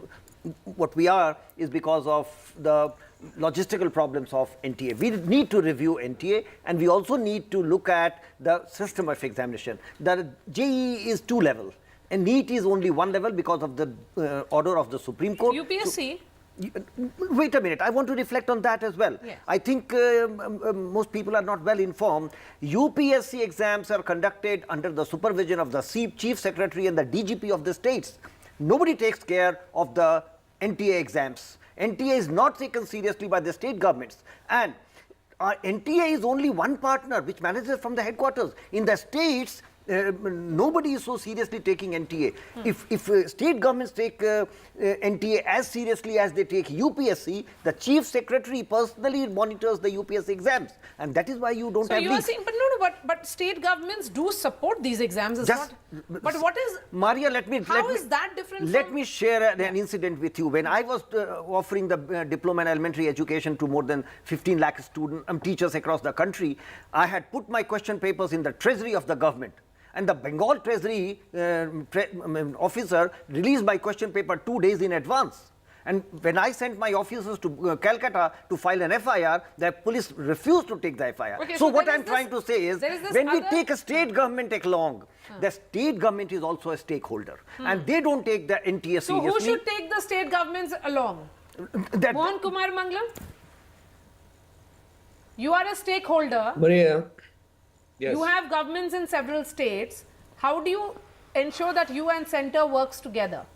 What we are is because of the logistical problems of NTA. We need to review NTA, and we also need to look at the system of examination. The JEE is 2 level, and NEET is only 1 level because of the order of the Supreme Court. UPSC. Wait a minute, I want to reflect on that as well. Yes. I think most people are not well informed. UPSC exams are conducted under the supervision of the Chief Secretary and the DGP of the states. Nobody takes care of the NTA exams. NTA is not taken seriously by the state governments. And NTA is only one partner which manages from the headquarters. In the states, nobody is so seriously taking NTA. If state governments take NTA as seriously as they take UPSC, the Chief Secretary personally monitors the UPSC exams, and that is why you don't have. So you are saying, but state governments do support these exams. But what is Maria? How is that different? Let me share an incident with you. When I was offering the diploma in elementary education to more than 15 lakh teachers across the country, I had put my question papers in the treasury of the government. And the Bengal Treasury officer released my question paper 2 days in advance. And when I sent my officers to Calcutta to file an FIR, the police refused to take the FIR. Okay, so what I'm trying to say is, when we take a state government along, the state government is also a stakeholder. And they don't take the NTA seriously. So who should take the state governments along? Mohan Kumar Mangalam? You are a stakeholder. Maria. Yes. You have governments in several states. How do you ensure that you and center works together?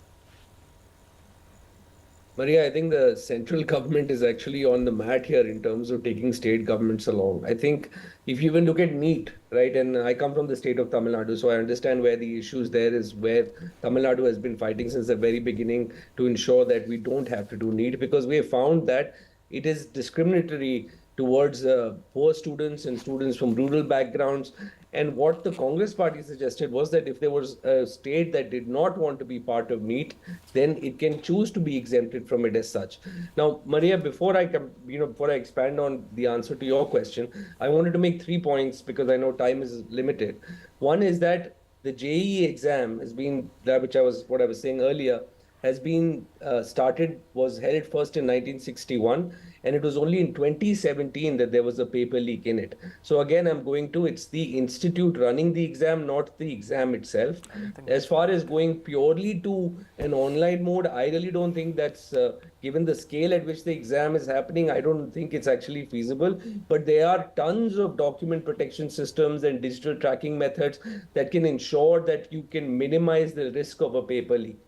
Maria, I think the central government is actually on the mat here in terms of taking state governments along. I think if you even look at NEET, right, and I come from the state of Tamil Nadu, so I understand where the issues there is, where Tamil Nadu has been fighting since the very beginning to ensure that we don't have to do NEET, because we have found that it is discriminatory towards poor students and students from rural backgrounds. And what the Congress party suggested was that if there was a state that did not want to be part of NEET, then it can choose to be exempted from it as such. Now, Maria, before I expand on the answer to your question, I wanted to make 3 points because I know time is limited. One is that the JEE exam has been, what I was saying earlier, has been was held first in 1961, and it was only in 2017 that there was a paper leak in it. So again, it's the institute running the exam, not the exam itself. As far as going purely to an online mode, I really don't think that's, given the scale at which the exam is happening, I don't think it's actually feasible. But there are tons of document protection systems and digital tracking methods that can ensure that you can minimize the risk of a paper leak.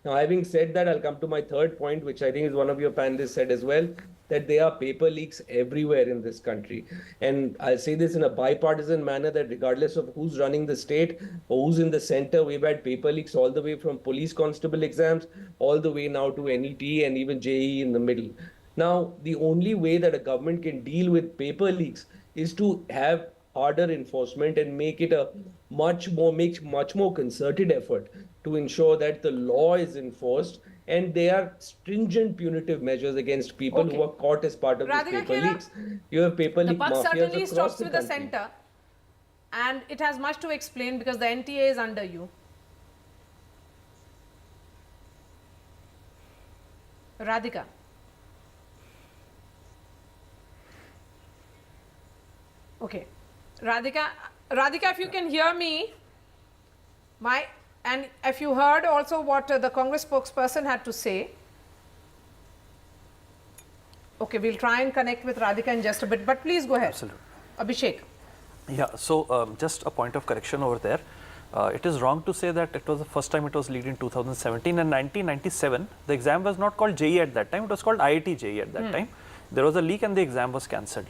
Now, having said that, I'll come to my third point, which I think is one of your panelists said as well, that there are paper leaks everywhere in this country. And I'll say this in a bipartisan manner, that regardless of who's running the state or who's in the center, we've had paper leaks all the way from police constable exams, all the way now to NET and even JEE in the middle. Now, the only way that a government can deal with paper leaks is to have harder enforcement and make it a much more concerted effort to ensure that the law is enforced and they are stringent punitive measures against people who are caught as part of Radhika this paper Khela, leaks. You have paper the leak buck mafias certainly across stops the with the country. centre, and it has much to explain because the NTA is under you. Radhika. Okay. Radhika, if you can hear me, and if you heard also what the Congress spokesperson had to say. Okay, we'll try and connect with Radhika in just a bit, but please go ahead. Absolutely. Abhishek. Yeah, so just a point of correction over there. It is wrong to say that it was the first time it was leaked in 2017 and 1997. The exam was not called JEE at that time, it was called IIT JEE at that time. There was a leak and the exam was cancelled.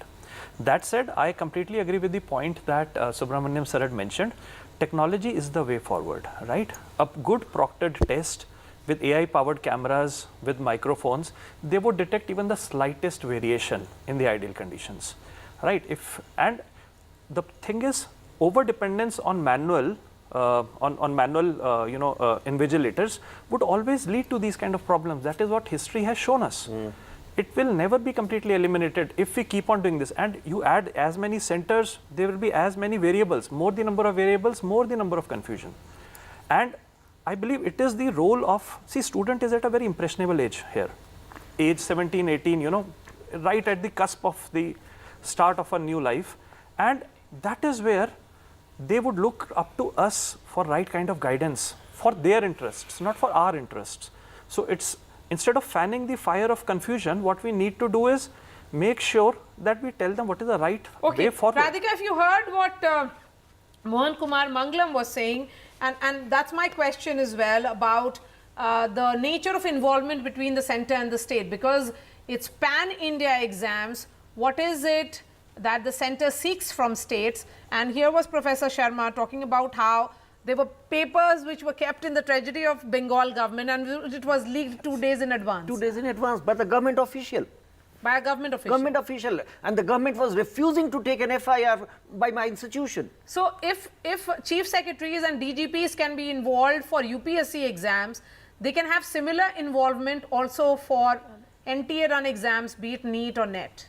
That said, I completely agree with the point that Subramaniam sir had mentioned. Technology is the way forward, right? A good proctored test with AI-powered cameras, with microphones, they would detect even the slightest variation in the ideal conditions, right? And the thing is, over-dependence on manual, invigilators would always lead to these kind of problems. That is what history has shown us. It will never be completely eliminated if we keep on doing this. And you add as many centers, there will be as many variables. More the number of variables, more the number of confusion. And I believe it is the role of, student is at a very impressionable age here. Age 17, 18, right at the cusp of the start of a new life. And that is where they would look up to us for right kind of guidance for their interests, not for our interests. So it's, instead of fanning the fire of confusion, what we need to do is make sure that we tell them what is the right way forward. Radhika, if you heard what Mohan Kumar Mangalam was saying, and that's my question as well about the nature of involvement between the centre and the state, because it's pan-India exams. What is it that the centre seeks from states? And here was Professor Sharma talking about how there were papers which were kept in the treasury of Bengal government and it was leaked 2 days in advance. 2 days in advance by the government official. By a government official. Government official. And the government was refusing to take an FIR by my institution. So if chief secretaries and DGPs can be involved for UPSC exams, they can have similar involvement also for NTA run exams, be it NEET or NET.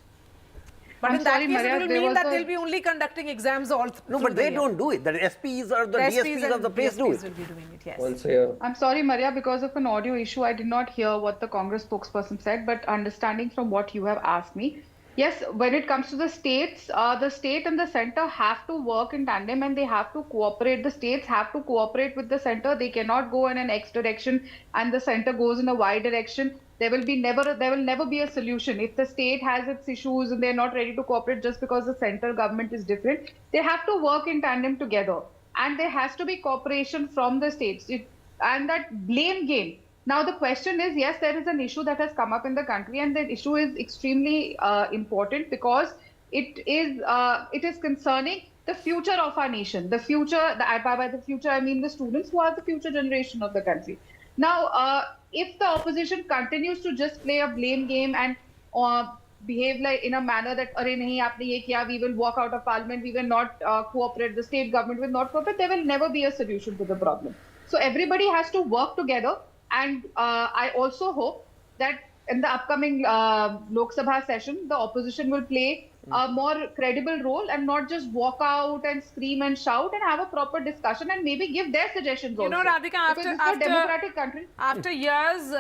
But in that case, it will mean that they'll be only conducting exams all through No, but they don't do it. The SPs or the DSPs of the place do it. will be doing it, yes. I'm sorry, Maria, because of an audio issue, I did not hear what the Congress spokesperson said, but understanding from what you have asked me, yes, when it comes to the states, the state and the centre have to work in tandem and they have to cooperate. The states have to cooperate with the centre. They cannot go in an X direction and the centre goes in a Y direction. There will never be a solution. If the state has its issues and they're not ready to cooperate just because the central government is different, they have to work in tandem together. And there has to be cooperation from the states. And that blame game. Now the question is, yes, there is an issue that has come up in the country and the issue is extremely important because it is concerning the future of our nation. The future, by the future, I mean the students who are the future generation of the country. Now, if the opposition continues to just play a blame game and behave like in a manner that, "Arey nahi, aapne ye kiya, we will walk out of parliament, we will not cooperate, the state government will not cooperate," there will never be a solution to the problem. So everybody has to work together, and I also hope that in the upcoming Lok Sabha session, the opposition will play a more credible role and not just walk out and scream and shout and have a proper discussion and maybe give their suggestions also. You know, Radhika, after democratic country. After years,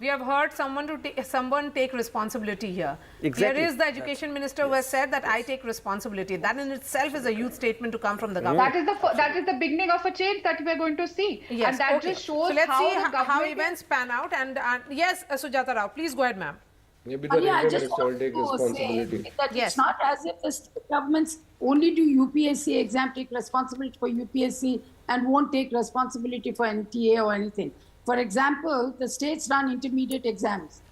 we have heard someone take responsibility here. Exactly. Here is the education minister who has said that I take responsibility. That in itself is a huge statement to come from the government. That is the beginning of a change that we are going to see. Yes, and that just shows so let's see how government events pan out. And yes, Sujata Rao, please go ahead, ma'am. Maybe I just want to say that it's not as if the state governments only do UPSC exam, take responsibility for UPSC and won't take responsibility for NTA or anything. For example, the states run intermediate exams.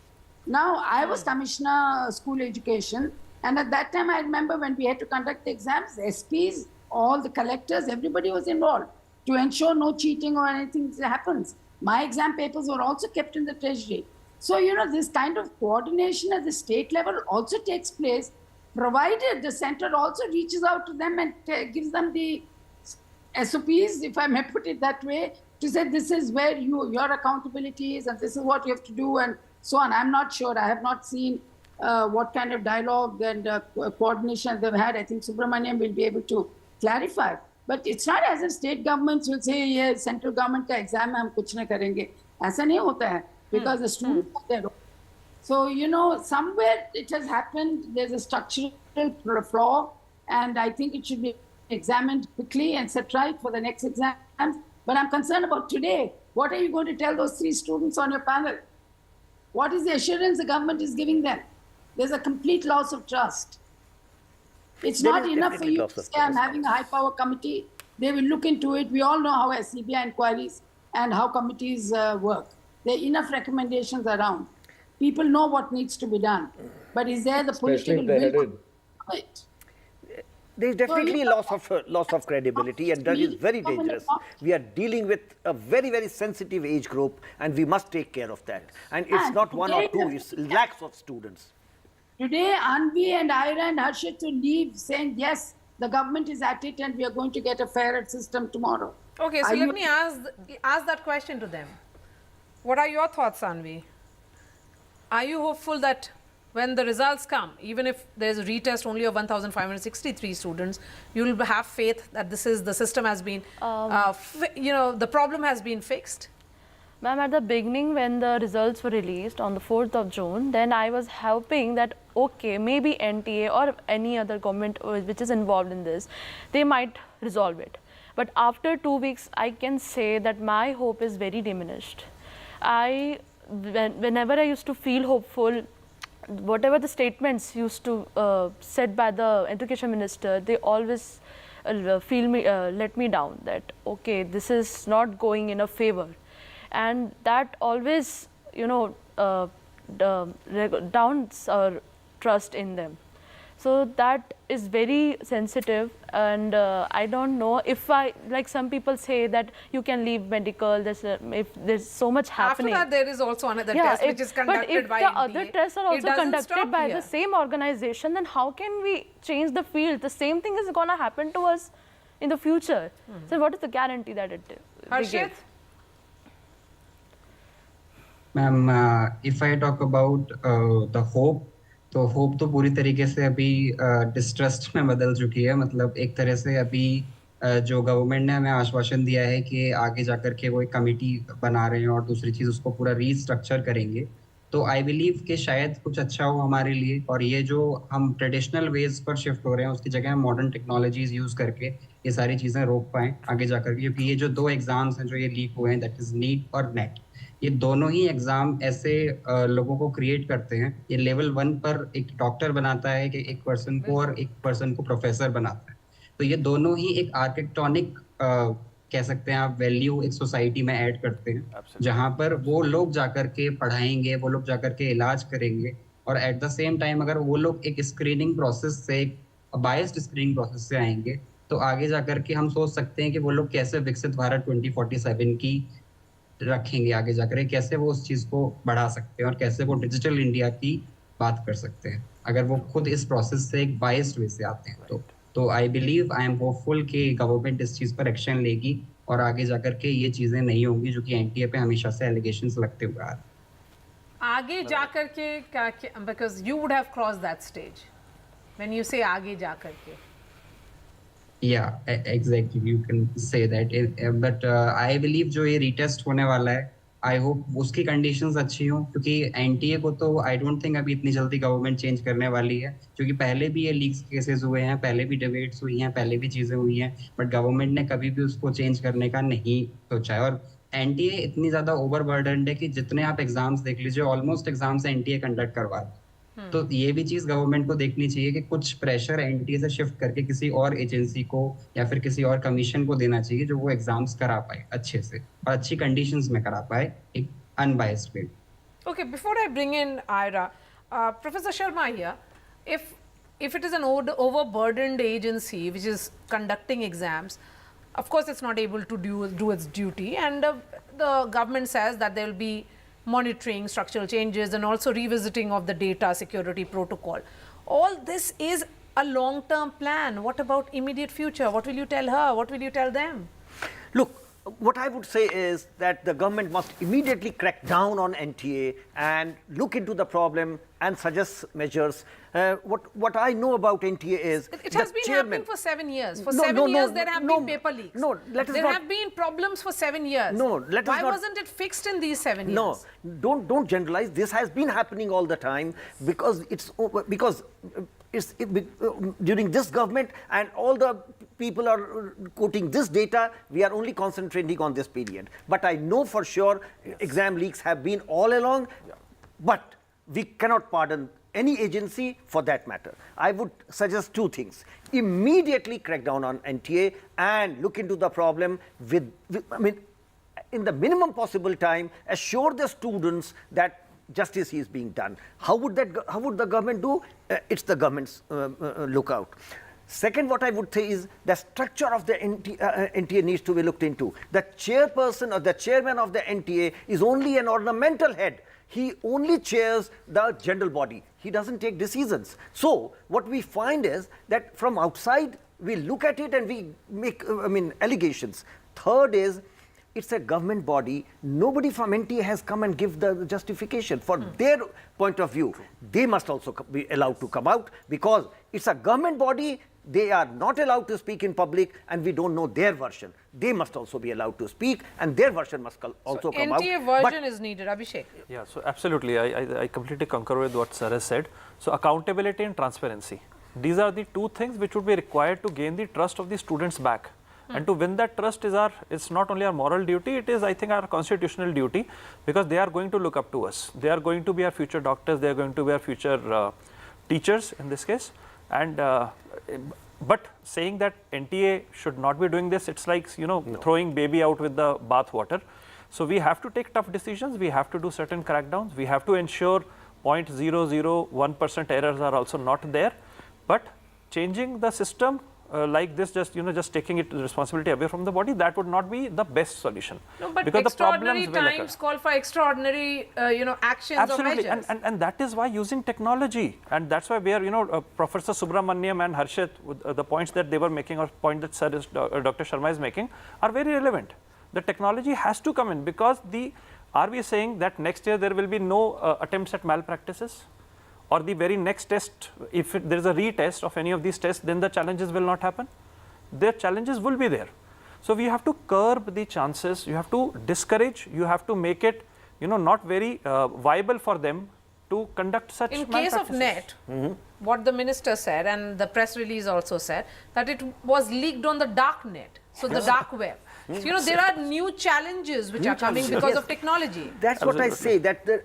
Now, I was Commissioner School Education, and at that time I remember when we had to conduct the exams, SPs, all the collectors, everybody was involved to ensure no cheating or anything happens. My exam papers were also kept in the treasury. So, this kind of coordination at the state level also takes place, provided the centre also reaches out to them and gives them the SOPs, if I may put it that way, to say this is where your accountability is and this is what you have to do and so on. I'm not sure. I have not seen what kind of dialogue and coordination they've had. I think Subramaniam will be able to clarify. But it's not as if state governments will say, yeah, central government ka exam hai, hum kuch nahi karenge. Aisa nahi hota hai, because the students are there. So, you know, somewhere it has happened. There's a structural flaw, and I think it should be examined quickly and set right for the next exams. But I'm concerned about today. What are you going to tell those 3 students on your panel? What is the assurance the government is giving them? There's a complete loss of trust. It's not enough for you to say, I'm having a high-power committee. They will look into it. We all know how CBI inquiries and how committees work. There are enough recommendations around. People know what needs to be done. But is there the political will? Right. There is definitely loss of credibility, and that is very dangerous. We are dealing with a very, very sensitive age group, and we must take care of that. And it's not 1 or 2, it's lakhs of students. Today, Anvi and Ira and Harshit will leave saying, yes, the government is at it and we are going to get a fairer system tomorrow. Okay, so let me ask that question to them. What are your thoughts, Anvi? Are you hopeful that when the results come, even if there's a retest only of 1,563 students, you will have faith that the system has been, the problem has been fixed? Ma'am, at the beginning when the results were released on the 4th of June, then I was hoping that, okay, maybe NTA or any other government which is involved in this, they might resolve it. But after 2 weeks, I can say that my hope is very diminished. Whenever I used to feel hopeful, whatever the statements used to said by the education minister, they always let me down that, okay, this is not going in a favor. And that always, downs our trust in them. So that is very sensitive, and I don't know if like some people say that you can leave medical, if there's so much happening. After that, there is also another test which is conducted by NTA. But if the other tests are also conducted by the same organization, then how can we change the field? The same thing is going to happen to us in the future. So what is the guarantee that they give? Ma'am, if I talk about the hope, तो hope तो पूरी तरीके से अभी distrust में बदल चुकी है. मतलब एक तरह से अभी जो गवर्नमेंट ने हमें आश्वासन दिया है कि आगे जाकर के वो एक कमेटी बना रहे हैं और दूसरी चीज़ उसको पूरा रीस्ट्रक्चर करेंगे, तो आई बिलीव कि शायद कुछ अच्छा हो हमारे लिए. और ये जो हम ट्रेडिशनल वेज पर शिफ्ट हो रहे हैं उसकी जगह हम मॉडर्न टेक्नोलॉजीज यूज़ करके ये सारी चीज़ें रोक पाएँ आगे जाकर के. क्योंकि ये जो 2 एग्जाम्स हैं जो ये लीक हुए हैं, दैट इज़ नीट और नेट, ये दोनों ही एग्जाम ऐसे लोगों को क्रिएट करते हैं. ये लेवल 1 पर एक डॉक्टर बनाता है कि एक पर्सन को, और एक पर्सन को प्रोफेसर बनाता है. तो ये दोनों ही एक आर्किटेक्टोनिक कह सकते हैं आप वैल्यू एक सोसाइटी में ऐड करते हैं, जहां पर वो लोग जाकर के पढ़ाएंगे, वो लोग जाकर के इलाज करेंगे, और एट द सेम टाइम अगर वो लोग एक स्क्रीनिंग प्रोसेस से, एक बायस्ड स्क्रीनिंग प्रोसेस से आएंगे, तो आगे जाकर के हम सोच सकते हैं कि वो लोग कैसे विकसित भारत 2047 की रखेंगे, आगे जाकर कैसे वो उस चीज़ को बढ़ा सकते हैं और कैसे वो डिजिटल इंडिया की बात कर सकते हैं अगर वो खुद इस प्रोसेस से एक बायस्ड वे से आते हैं. तो I believe, I am hopeful कि गवर्नमेंट इस चीज़ पर एक्शन लेगी और आगे जाकर के ये चीज़ें नहीं होंगी जो कि एनटीए पे हमेशा से एलिगेशंस लगते हुए आ रहे हैं. आगे जाकर के, because you would have cross that stage when you से आगे जाकर के. Yeah, exactly. You can say that. But I believe जो ये retest होने वाला है, I hope उसकी conditions अच्छी हों, क्योंकि NTA को तो I don't think अभी इतनी जल्दी गवर्नमेंट चेंज करने वाली है, क्योंकि पहले भी ये लीक्स केसेस हुए हैं, पहले भी डिबेट्स हुई हैं, पहले भी चीज़ें हुई हैं, बट गवर्नमेंट ने कभी भी उसको चेंज करने का नहीं सोचा है. और NTA इतनी ज़्यादा ओवरबर्डन्ड है कि जितने आप एग्जाम्स देख लीजिए, ऑलमोस्ट एग्जाम्स NTA कंडक्ट करवा रहे हैं. तो ये भी चीज़ गवर्नमेंट को देखनी चाहिए कि कुछ प्रेशर एनटीए से शिफ्ट करके किसी और एजेंसी को या फिर किसी और कमीशन को देना चाहिए जो वो एग्जाम्स करा पाए अच्छे से और अच्छी कंडीशंस में करा पाए एक unbiased way. Okay, before I bring in Ira, Professor Sharma here, if it is an overburdened agency which is conducting exams, of course it's not able to do its duty, and the government says that there will be monitoring, structural changes, and also revisiting of the data security protocol. All this is a long-term plan. What about immediate future? What will you tell her? What will you tell them? Look, What I would say is that the government must immediately crack down on NTA and look into the problem and suggest measures. What I know about NTA is it has been happening for 7 years. For No, 7 no, years, no, there have no, been paper leaks. no, let us there not- have been problems for 7 years. No, let us Why not- wasn't it fixed in these 7 years? No, don't generalize. This has been happening all the time because during this government and all the people are quoting this data, we are only concentrating on this period. But I know for sure exam leaks have been all along, but we cannot pardon any agency for that matter. I would suggest two things. Immediately crack down on NTA and look into the problem in the minimum possible time, assure the students that justice is being done. How would the government do? It's the government's lookout. Second, what I would say is the structure of the NTA needs to be looked into. The chairperson or the chairman of the NTA is only an ornamental head. He only chairs the general body. He doesn't take decisions. So what we find is that from outside, we look at it and we make allegations. Third is, it's a government body. Nobody from NTA has come and give the justification for their point of view. They must also be allowed to come out because it's a government body. They are not allowed to speak in public and we don't know their version. They must also be allowed to speak and their version must also come out. NTA version is needed, Abhishek. Yeah, so absolutely. I completely concur with what Sir has said. So accountability and transparency. These are the two things which would be required to gain the trust of the students back. And to win that trust it's not only our moral duty, it is, I think, our constitutional duty, because they are going to look up to us. They are going to be our future doctors, they are going to be our future teachers in this case. And but saying that NTA should not be doing this, it's like, throwing baby out with the bath water. So we have to take tough decisions, we have to do certain crackdowns, we have to ensure 0.001% errors are also not there. But changing the system like this, just taking it responsibility away from the body, that would not be the best solution. No, but because extraordinary the problems times call for extraordinary, actions Absolutely. or measures. And that is why using technology, and that's why we are, Professor Subramaniam and Harshit, the points that they were making, or point that Dr. Sharma is making, are very relevant. The technology has to come in, because are we saying that next year there will be no attempts at malpractices? Or the very next test, if there is a retest of any of these tests, then the challenges will not happen. Their challenges will be there. So we have to curb the chances, you have to discourage, you have to make it, not very viable for them to conduct such malpractices. In case of NET, what the minister said, and the press release also said, that it was leaked on the dark net, so the dark web. So, there are new challenges which are coming because of technology. That's what I say, that the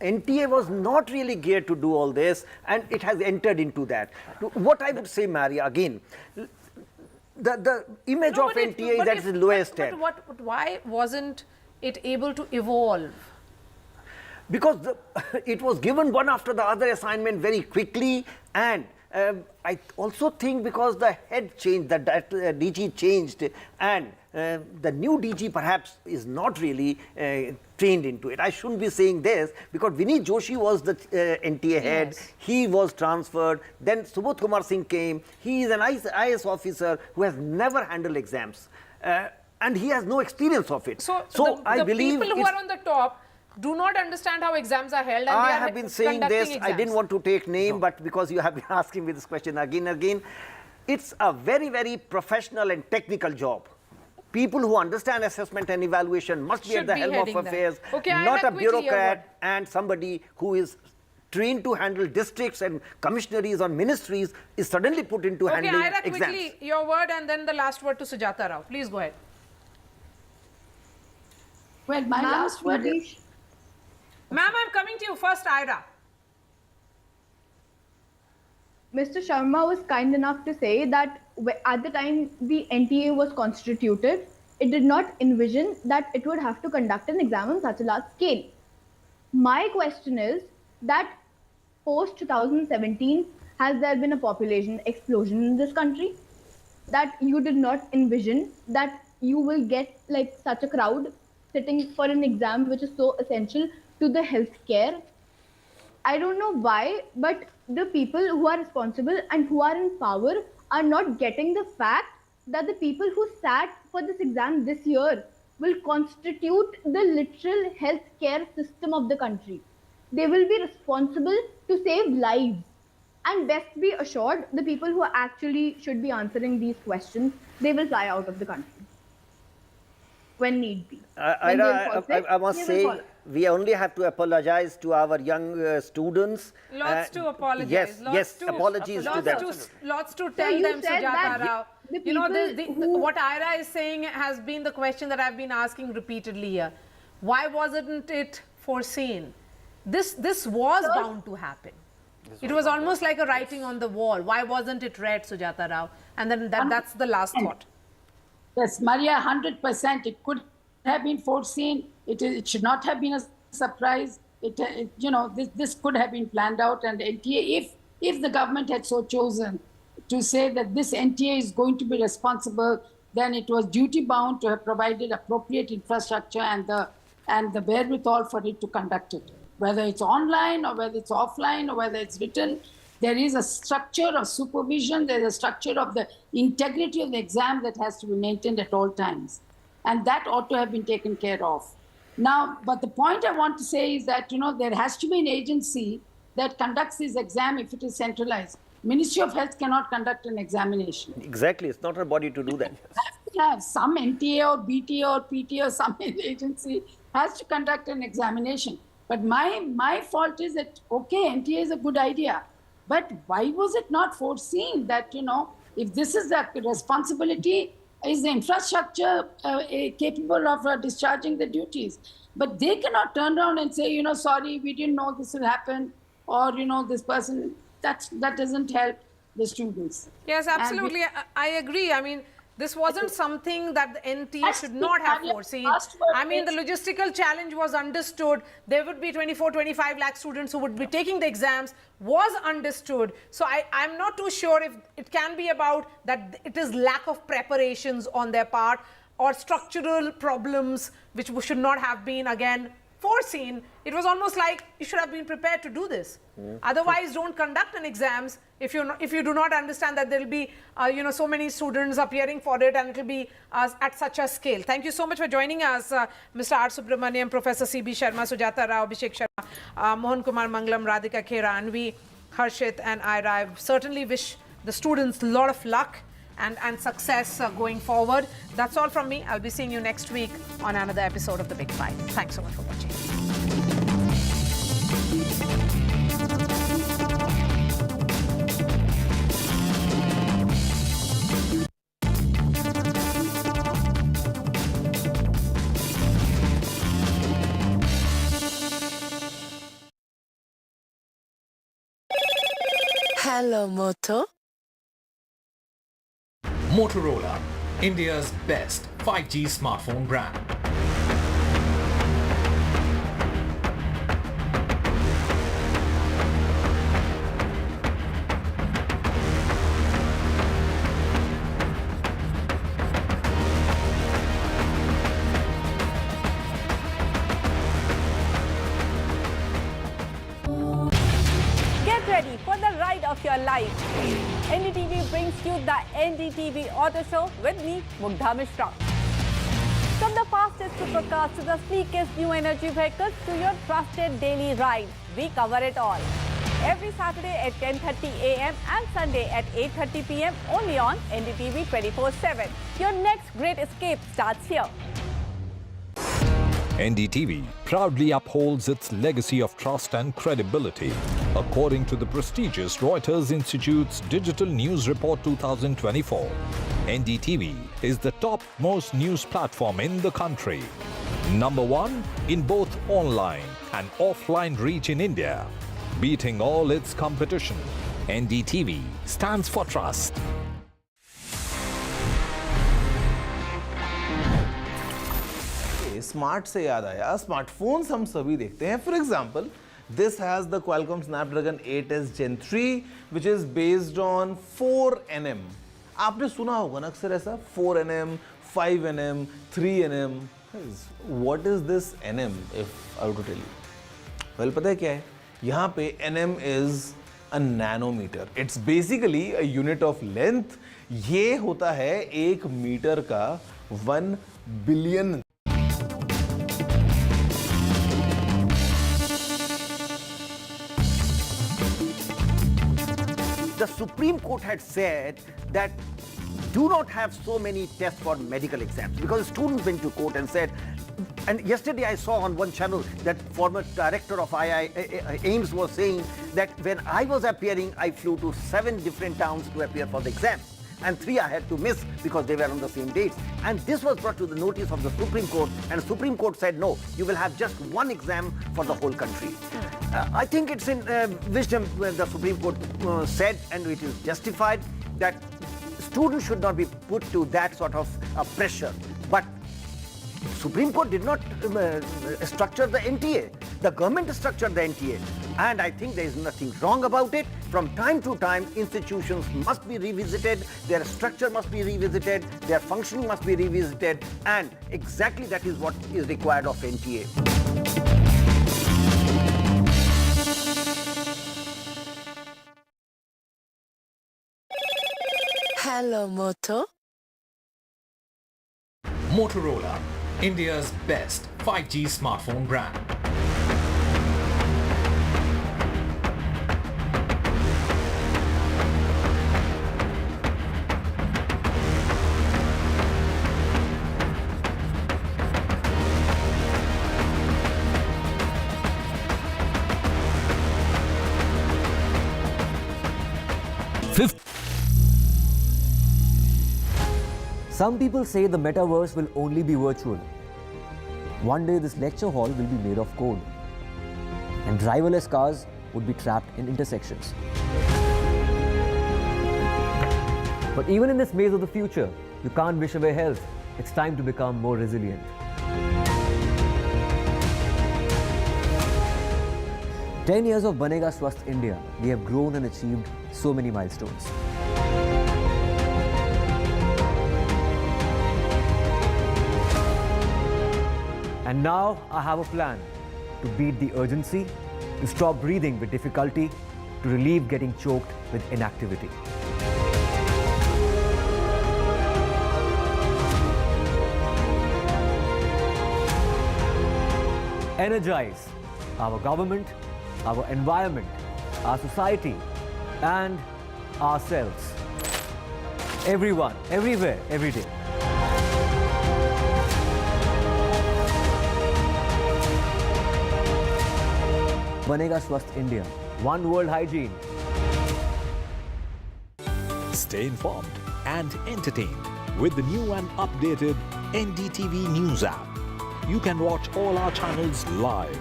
NTA was not really geared to do all this, and it has entered into that. What I would say, Maria, again, the image of NTA is at its lowest ebb. But why wasn't it able to evolve? Because it was given one after the other assignment very quickly, and I also think because the head changed, the DG changed, and the new DG perhaps is not really trained into it. I shouldn't be saying this because Vineet Joshi was the NTA head. Yes. He was transferred. Then Subodh Kumar Singh came. He is an IS officer who has never handled exams. And he has no experience of it. So I believe people who are on the top do not understand how exams are held. And I they are have been saying this. exams. I didn't want to take name, but because you have been asking me this question again and again, it's a very, very professional and technical job. People who understand assessment and evaluation must be at the helm of affairs, not a bureaucrat and somebody who is trained to handle districts and commissionaries or ministries is suddenly put into handling Ira, exams. quickly, your word and then the last word to Sujata Rao. Please go ahead. Well, my last word is... Ma'am, I'm coming to you first, Ira. Mr. Sharma was kind enough to say that at the time the NTA was constituted, it did not envision that it would have to conduct an exam on such a large scale. My question is that post 2017, has there been a population explosion in this country? That you did not envision that you will get like such a crowd sitting for an exam which is so essential to the healthcare? I don't know why, but the people who are responsible and who are in power are not getting the fact that the people who sat for this exam this year will constitute the literal healthcare system of the country. They will be responsible to save lives. And best be assured, the people who actually should be answering these questions, they will fly out of the country when need be. I must say, we only have to apologize to our young students. Lots to apologize. Yes, apologies to them. Lots to tell them, Sujata Rao. You know, what Ira is saying has been the question that I've been asking repeatedly here. Why wasn't it foreseen? This was bound to happen. It was almost like a writing on the wall. Why wasn't it read, Sujata Rao? And then that's the last thought. Yes, Maria, 100%. It could have been foreseen. It should not have been a surprise. This could have been planned out. And NTA, if the government had so chosen to say that this NTA is going to be responsible, then it was duty bound to have provided appropriate infrastructure and the wherewithal for it to conduct it. Whether it's online or whether it's offline or whether it's written, there is a structure of supervision, there is a structure of the integrity of the exam that has to be maintained at all times. And that ought to have been taken care of. Now, but the point I want to say is that, there has to be an agency that conducts this exam if it is centralized. Ministry of Health cannot conduct an examination. Exactly, it's not our body to do that. Have to have some NTA or BTA or PT or some agency has to conduct an examination. But my fault is that, okay, NTA is a good idea, but why was it not foreseen that, if this is the responsibility, is the infrastructure capable of discharging the duties? But they cannot turn around and say, sorry, we didn't know this will happen, or, this person, that doesn't help the students. Yes, absolutely. I agree. I mean, this wasn't something that the NTA should not have foreseen. I mean, the logistical challenge was understood. There would be 24-25 lakh students who would be taking the exams, was understood. So I'm not too sure if it can be about that it is lack of preparations on their part or structural problems which should not have been, again, foreseen. It was almost like you should have been prepared to do this. Otherwise, don't conduct an exams if you do not understand that there will be so many students appearing for it and it will be at such a scale. Thank you so much for joining us, Mr. R. Subramaniam, Professor C.B. Sharma, Sujata Rao, Abhishek Sharma, Mohan Kumar Mangalam, Radhika Khera, Anvi, Harshit and Ira. I certainly wish the students a lot of luck and success going forward. That's all from me. I'll be seeing you next week on another episode of The Big Five. Thanks so much for watching. Hello, Moto. Motorola, India's best 5G smartphone brand. Get ready for the ride of your life. NDTV brings you the NDTV Auto Show with me, Mugdha Mishra. From the fastest supercars to the sleekest new energy vehicles to your trusted daily ride, we cover it all. Every Saturday at 10:30 a.m. and Sunday at 8:30 p.m. only on NDTV 24/7. Your next great escape starts here. NDTV proudly upholds its legacy of trust and credibility. According to the prestigious Reuters Institute's Digital News Report 2024, NDTV is the topmost news platform in the country. Number one in both online and offline reach in India. Beating all its competition, NDTV stands for trust. Smart से याद आया, smartphones हम सभी देखते हैं. For example, this has the Qualcomm Snapdragon 8s Gen 3 which is based on 4nm. आपने सुना होगा ना अक्सर ऐसा 4nm, 5nm, 3nm. What is this nm if I were to tell you? Well, पता है क्या है? यहाँ पे nm is a nanometer. It's basically a unit of length. ये होता है 1 मीटर का 1 billion. The Supreme Court had said that do not have so many tests for medical exams, because students went to court and said, and yesterday I saw on one channel that former director of AIIMS was saying that when I was appearing, I flew to 7 different towns to appear for the exam, and 3 I had to miss because they were on the same dates. And this was brought to the notice of the Supreme Court, and the Supreme Court said, no, you will have just 1 exam for the whole country. I think it's in wisdom when the Supreme Court said, and it is justified, that students should not be put to that sort of pressure. But Supreme Court did not structure the NTA. The government structured the NTA. And I think there is nothing wrong about it. From time to time, institutions must be revisited, their structure must be revisited, their functioning must be revisited, and exactly that is what is required of NTA. Hello, Moto. Motorola, India's best 5G smartphone brand. Some people say the metaverse will only be virtual. One day this lecture hall will be made of code, and driverless cars would be trapped in intersections. But even in this maze of the future, you can't wish away health. It's time to become more resilient. "10 years of Banega Swasth India, we have grown and achieved so many milestones. And now I have a plan to beat the urgency, to stop breathing with difficulty, to relieve getting choked with inactivity. Energize our government, our environment, our society, and ourselves. Everyone, everywhere, every day. Banega Swasth India. One world hygiene. Stay informed and entertained with the new and updated NDTV News app. You can watch all our channels live,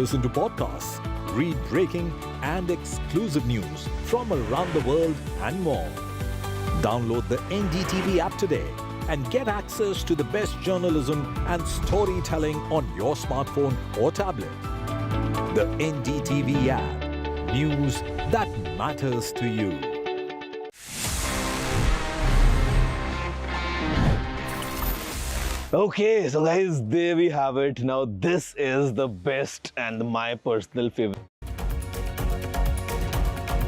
listen to podcasts, read breaking and exclusive news from around the world and more. Download the NDTV app today and get access to the best journalism and storytelling on your smartphone or tablet. The NDTV app. News that matters to you. Okay, so guys, there we have it. Now this is the best and my personal favorite.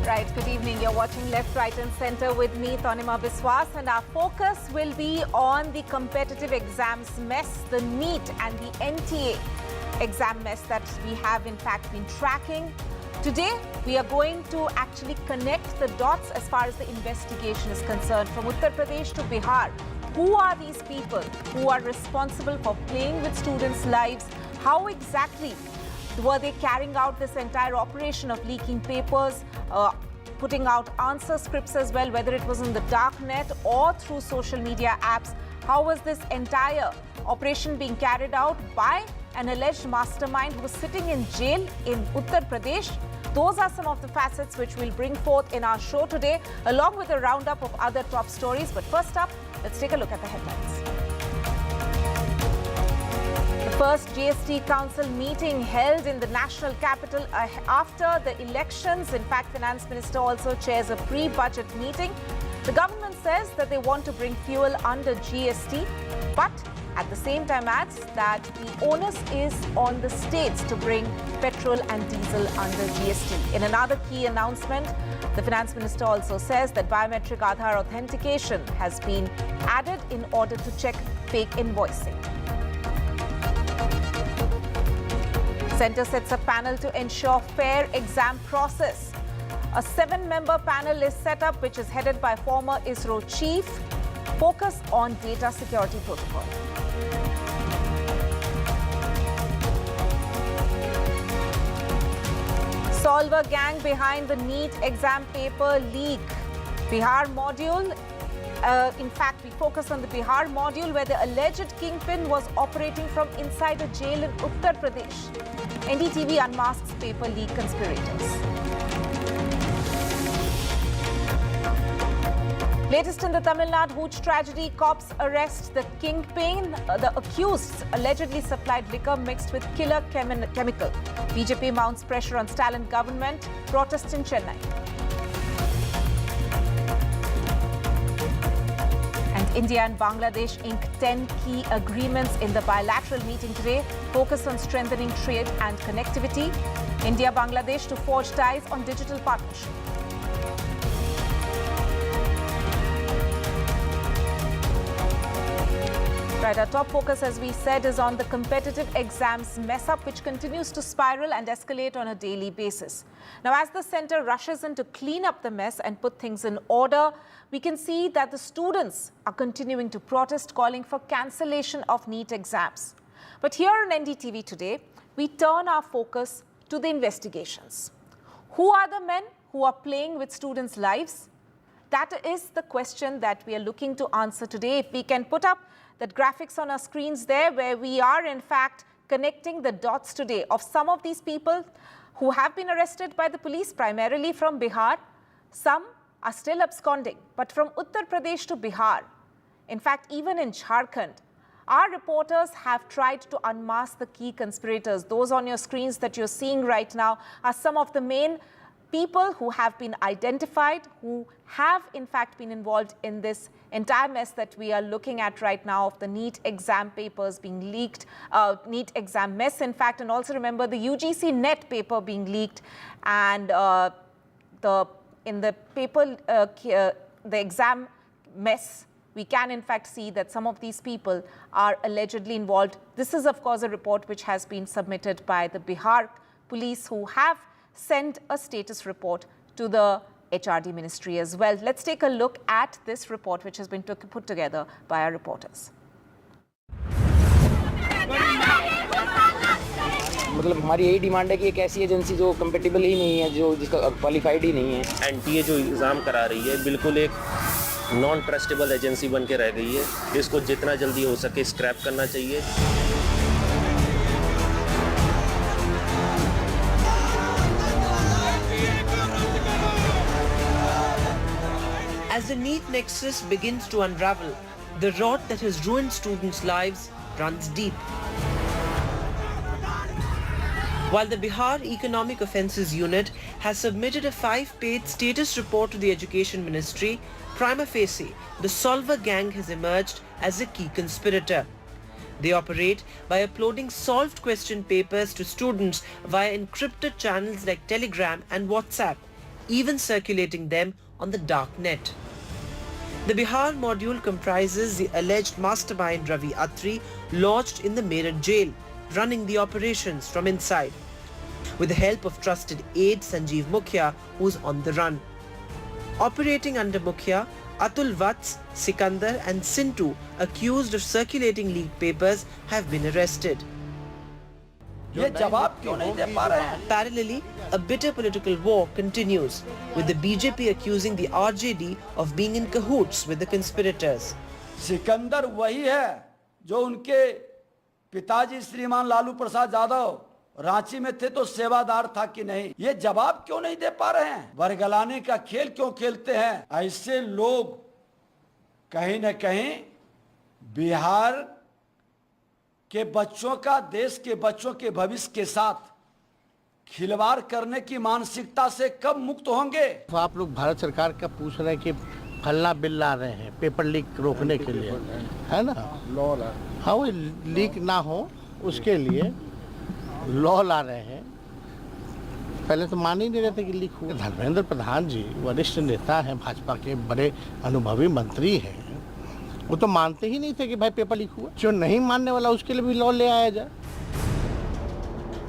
Right, good evening. You're watching Left, Right and Centre with me, Tanima Biswas, and our focus will be on the competitive exams mess, the NEET and the NTA exam mess that we have in fact been tracking. Today, we are going to actually connect the dots as far as the investigation is concerned. From Uttar Pradesh to Bihar, who are these people who are responsible for playing with students' lives? How exactly were they carrying out this entire operation of leaking papers, putting out answer scripts as well, whether it was in the dark net or through social media apps? How was this entire operation being carried out by an alleged mastermind who was sitting in jail in Uttar Pradesh? Those are some of the facets which we'll bring forth in our show today, along with a roundup of other top stories. But first up, let's take a look at the headlines. The first GST Council meeting held in the national capital after the elections. In fact, Finance Minister also chairs a pre-budget meeting. The government says that they want to bring fuel under GST, but at the same time adds that the onus is on the states to bring petrol and diesel under GST. In another key announcement, the finance minister also says that biometric Aadhaar authentication has been added in order to check fake invoicing. Centre sets a panel to ensure fair exam process. A 7-member panel is set up, which is headed by former ISRO chief, focus on data security protocol. Solver gang behind the NEET exam paper leak. Bihar module. In fact, we focus on the Bihar module where the alleged kingpin was operating from inside a jail in Uttar Pradesh. NDTV unmasks paper leak conspirators. Latest in the Tamil Nadu Hooch tragedy, cops arrest the kingpin. The accused allegedly supplied liquor mixed with killer chemical. BJP mounts pressure on Stalin government. Protests in Chennai. And India and Bangladesh ink 10 key agreements in the bilateral meeting today. Focus on strengthening trade and connectivity. India-Bangladesh to forge ties on digital partnership. Right, our top focus, as we said, is on the competitive exams mess-up, which continues to spiral and escalate on a daily basis. Now, as the centre rushes in to clean up the mess and put things in order, we can see that the students are continuing to protest, calling for cancellation of NEET exams. But here on NDTV today, we turn our focus to the investigations. Who are the men who are playing with students' lives? That is the question that we are looking to answer today. If we can put up that graphics on our screens there, where we are in fact connecting the dots today of some of these people who have been arrested by the police, primarily from Bihar. Some are still absconding, but from Uttar Pradesh to Bihar, in fact, even in Jharkhand, our reporters have tried to unmask the key conspirators. Those on your screens that you're seeing right now are some of the main people who have been identified, who have in fact been involved in this entire mess that we are looking at right now of the NEET exam papers being leaked, NEET exam mess in fact, and also remember the UGC NET paper being leaked, and in the paper, the exam mess, we can in fact see that some of these people are allegedly involved. This is of course a report which has been submitted by the Bihar police, who have sent a status report to the HRD ministry as well. Let's take a look at this report which has been put together by our reporters. मतलब हमारी यही demand है कि एक ऐसी agency जो compatible ही नहीं है, जो जिसका क्वालिफाइड ही नहीं है। एनटीए जो एग्ज़ाम करा रही है बिल्कुल एक नॉन ट्रस्टेबल एजेंसी बन के रह गई है। इसको जितना जल्दी हो सके स्क्रैप करना चाहिए। As the NEET nexus begins to unravel, the rot that has ruined students' lives runs deep. While the Bihar Economic Offences Unit has submitted a 5-page status report to the Education Ministry, prima facie, the Solver gang has emerged as a key conspirator. They operate by uploading solved question papers to students via encrypted channels like Telegram and WhatsApp, even circulating them on the dark net. The Bihar module comprises the alleged mastermind Ravi Atri, lodged in the Meerut jail, running the operations from inside, with the help of trusted aide Sanjeev Mukhya, who's on the run. Operating under Mukhya, Atul Vats, Sikandar and Sintu, accused of circulating leaked papers, have been arrested. Parallelly, a bitter political war continues, with the BJP accusing the RJD of being in cahoots with the conspirators. Sikandar वही है जो उनके पिताजी श्रीमान लालू प्रसाद यादव रांची में थे तो सेवादार था कि नहीं, ये जवाब क्यों नहीं दे पा रहे हैं? बरगलाने का खेल क्यों खेलते हैं? ऐसे लोग कहीं न कहीं बिहार के बच्चों का, देश के बच्चों के भविष्य के साथ खिलवाड़ करने की मानसिकता से कब मुक्त होंगे? आप लोग भारत सरकार का पूछ रहे हैं कि फलना बिल ला रहे हैं पेपर लीक रोकने के लिए, है ना, हाँ वो लीक ना हो उसके लिए लॉ ला रहे हैं। पहले तो मान ही नहीं रहे थे कि लीक हुआ। धर्मेंद्र प्रधान जी वरिष्ठ नेता हैं, भाजपा के बड़े अनुभवी मंत्री हैं, वो तो मानते ही नहीं थे कि भाई पेपर लीक हुआ। जो नहीं मानने वाला उसके लिए भी लॉ ले आया जाए।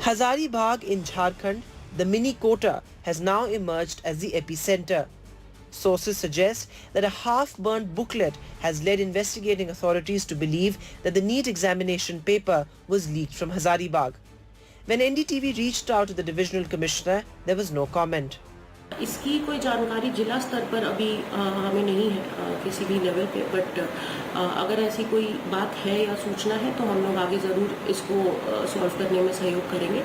Hazaribagh in Jharkhand, the mini quota has now emerged as the epicenter. Sources suggest that a half-burnt booklet has led investigating authorities to believe that the NEET examination paper was leaked from Hazaribagh. When NDTV reached out to the divisional commissioner, there was no comment. इसकी कोई जानकारी जिला स्तर पर अभी हमें नहीं है किसी भी लेवल पे, बट अगर ऐसी कोई बात है या सूचना है तो हम लोग आगे ज़रूर इसको सॉल्व करने में सहयोग करेंगे।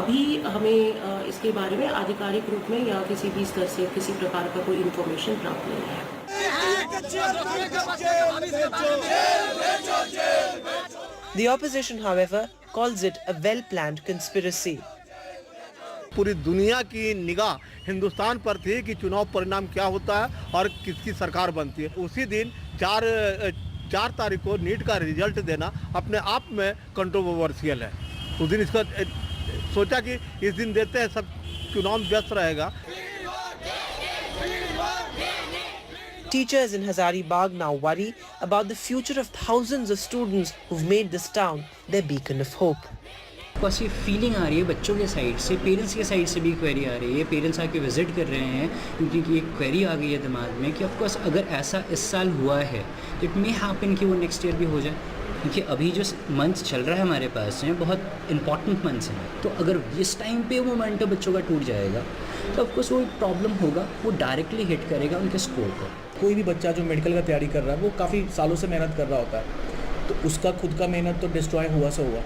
अभी हमें इसके बारे में आधिकारिक रूप में या किसी भी स्तर से किसी प्रकार का कोई इन्फॉर्मेशन प्राप्त नहीं है। The opposition, however, calls it a well-planned conspiracy. पूरी दुनिया की निगाह हिंदुस्तान पर थी कि चुनाव परिणाम क्या होता है और किसकी सरकार बनती है। उसी दिन 4 तारीख को नीट का रिजल्ट देना अपने आप में कंट्रोवर्शियल है। उस दिन इसका सोचा कि इस दिन देते हैं, सब चुनाव व्यस्त रहेगा। Teachers in Hazaribagh now worry about the future of thousands of students who've made this town their beacon of hope. बस ये फीलिंग आ रही है बच्चों के साइड से, पेरेंट्स के साइड से भी क्वेरी आ रही है। पेरेंट्स आके विजिट कर रहे हैं क्योंकि एक क्वेरी आ गई है दिमाग में कि ऑफकोर्स अगर ऐसा इस साल हुआ है तो इट मे हैपन कि वो नेक्स्ट ईयर भी हो जाए, क्योंकि अभी जो मंथ्स चल रहा है हमारे पास हैं बहुत इंपॉर्टेंट मंथ्स हैं। तो अगर इस टाइम पे वो मोमेंटम बच्चों का टूट जाएगा तो ऑफकोर्स वो एक प्रॉब्लम होगा, वो डायरेक्टली हिट करेगा उनके स्कोर पर। कोई भी बच्चा जो मेडिकल का तैयारी कर रहा है वो काफ़ी सालों से मेहनत कर रहा होता है, तो उसका खुद का मेहनत तो डिस्ट्रॉय हुआ से हुआ,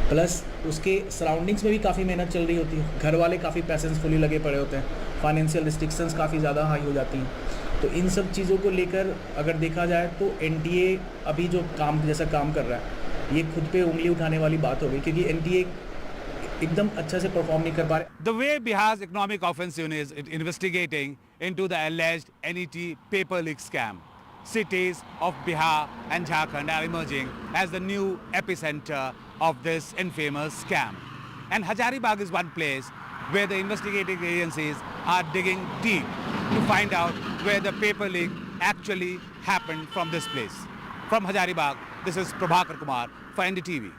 प्लस उसके सराउंडिंग्स में भी काफ़ी मेहनत चल रही होती है। घर वाले काफ़ी पैसेंसफुली लगे पड़े होते हैं, फाइनेंशियल रिस्ट्रिक्शंस काफ़ी ज़्यादा हाई हो जाती हैं। तो इन सब चीज़ों को लेकर अगर देखा जाए तो एनटीए अभी जो काम जैसा काम कर रहा है ये खुद पे उंगली उठाने वाली बात हो गई, क्योंकि एनटीए एकदम अच्छा से परफॉर्म नहीं कर पा रहे। The way Bihar's Economic Offense Unit is investigating into the alleged NET paper leak scam, cities of Bihar and Jharkhand are emerging as the new epicenter of this infamous scam. And Hazaribagh is one place where the investigating agencies are digging deep to find out where the paper leak actually happened from this place. From Hazaribagh, this is Prabhakar Kumar for NDTV.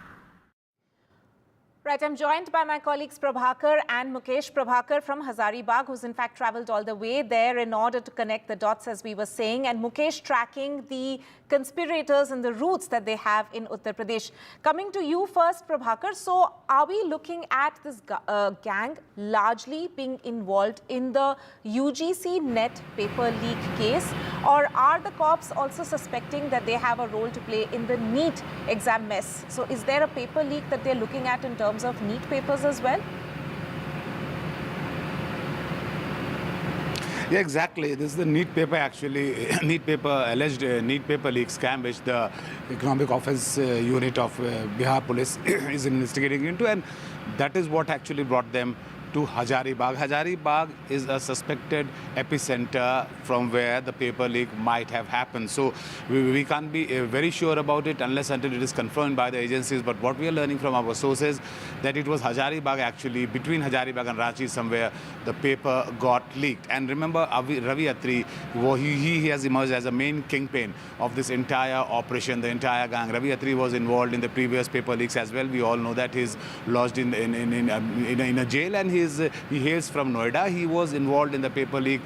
Right, I'm joined by my colleagues Prabhakar and Mukesh. Prabhakar from Hazaribagh, who's in fact travelled all the way there in order to connect the dots, as we were saying, and Mukesh tracking the conspirators and the roots that they have in Uttar Pradesh. Coming to you first, Prabhakar, so are we looking at this gang largely being involved in the UGC net paper leak case, or are the cops also suspecting that they have a role to play in the NEET exam mess? So is there a paper leak that they're looking at in terms of NEET papers as well? Yeah, exactly. This is the NEET paper actually, alleged NEET paper leak scam, which the Economic Offense Unit of Bihar Police is investigating into, and that is what actually brought them to Hazaribagh. Hazaribagh is a suspected epicenter from where the paper leak might have happened. So we can't be very sure about it unless until it is confirmed by the agencies. But what we are learning from our sources that it was Hazaribagh actually, between Hazaribagh and Ranchi somewhere, the paper got leaked. And remember, Ravi Atri, he has emerged as a main kingpin of this entire operation, the entire gang. Ravi Atri was involved in the previous paper leaks as well. We all know that he's lodged in a jail, and he hails from Noida. He was involved in the paper leak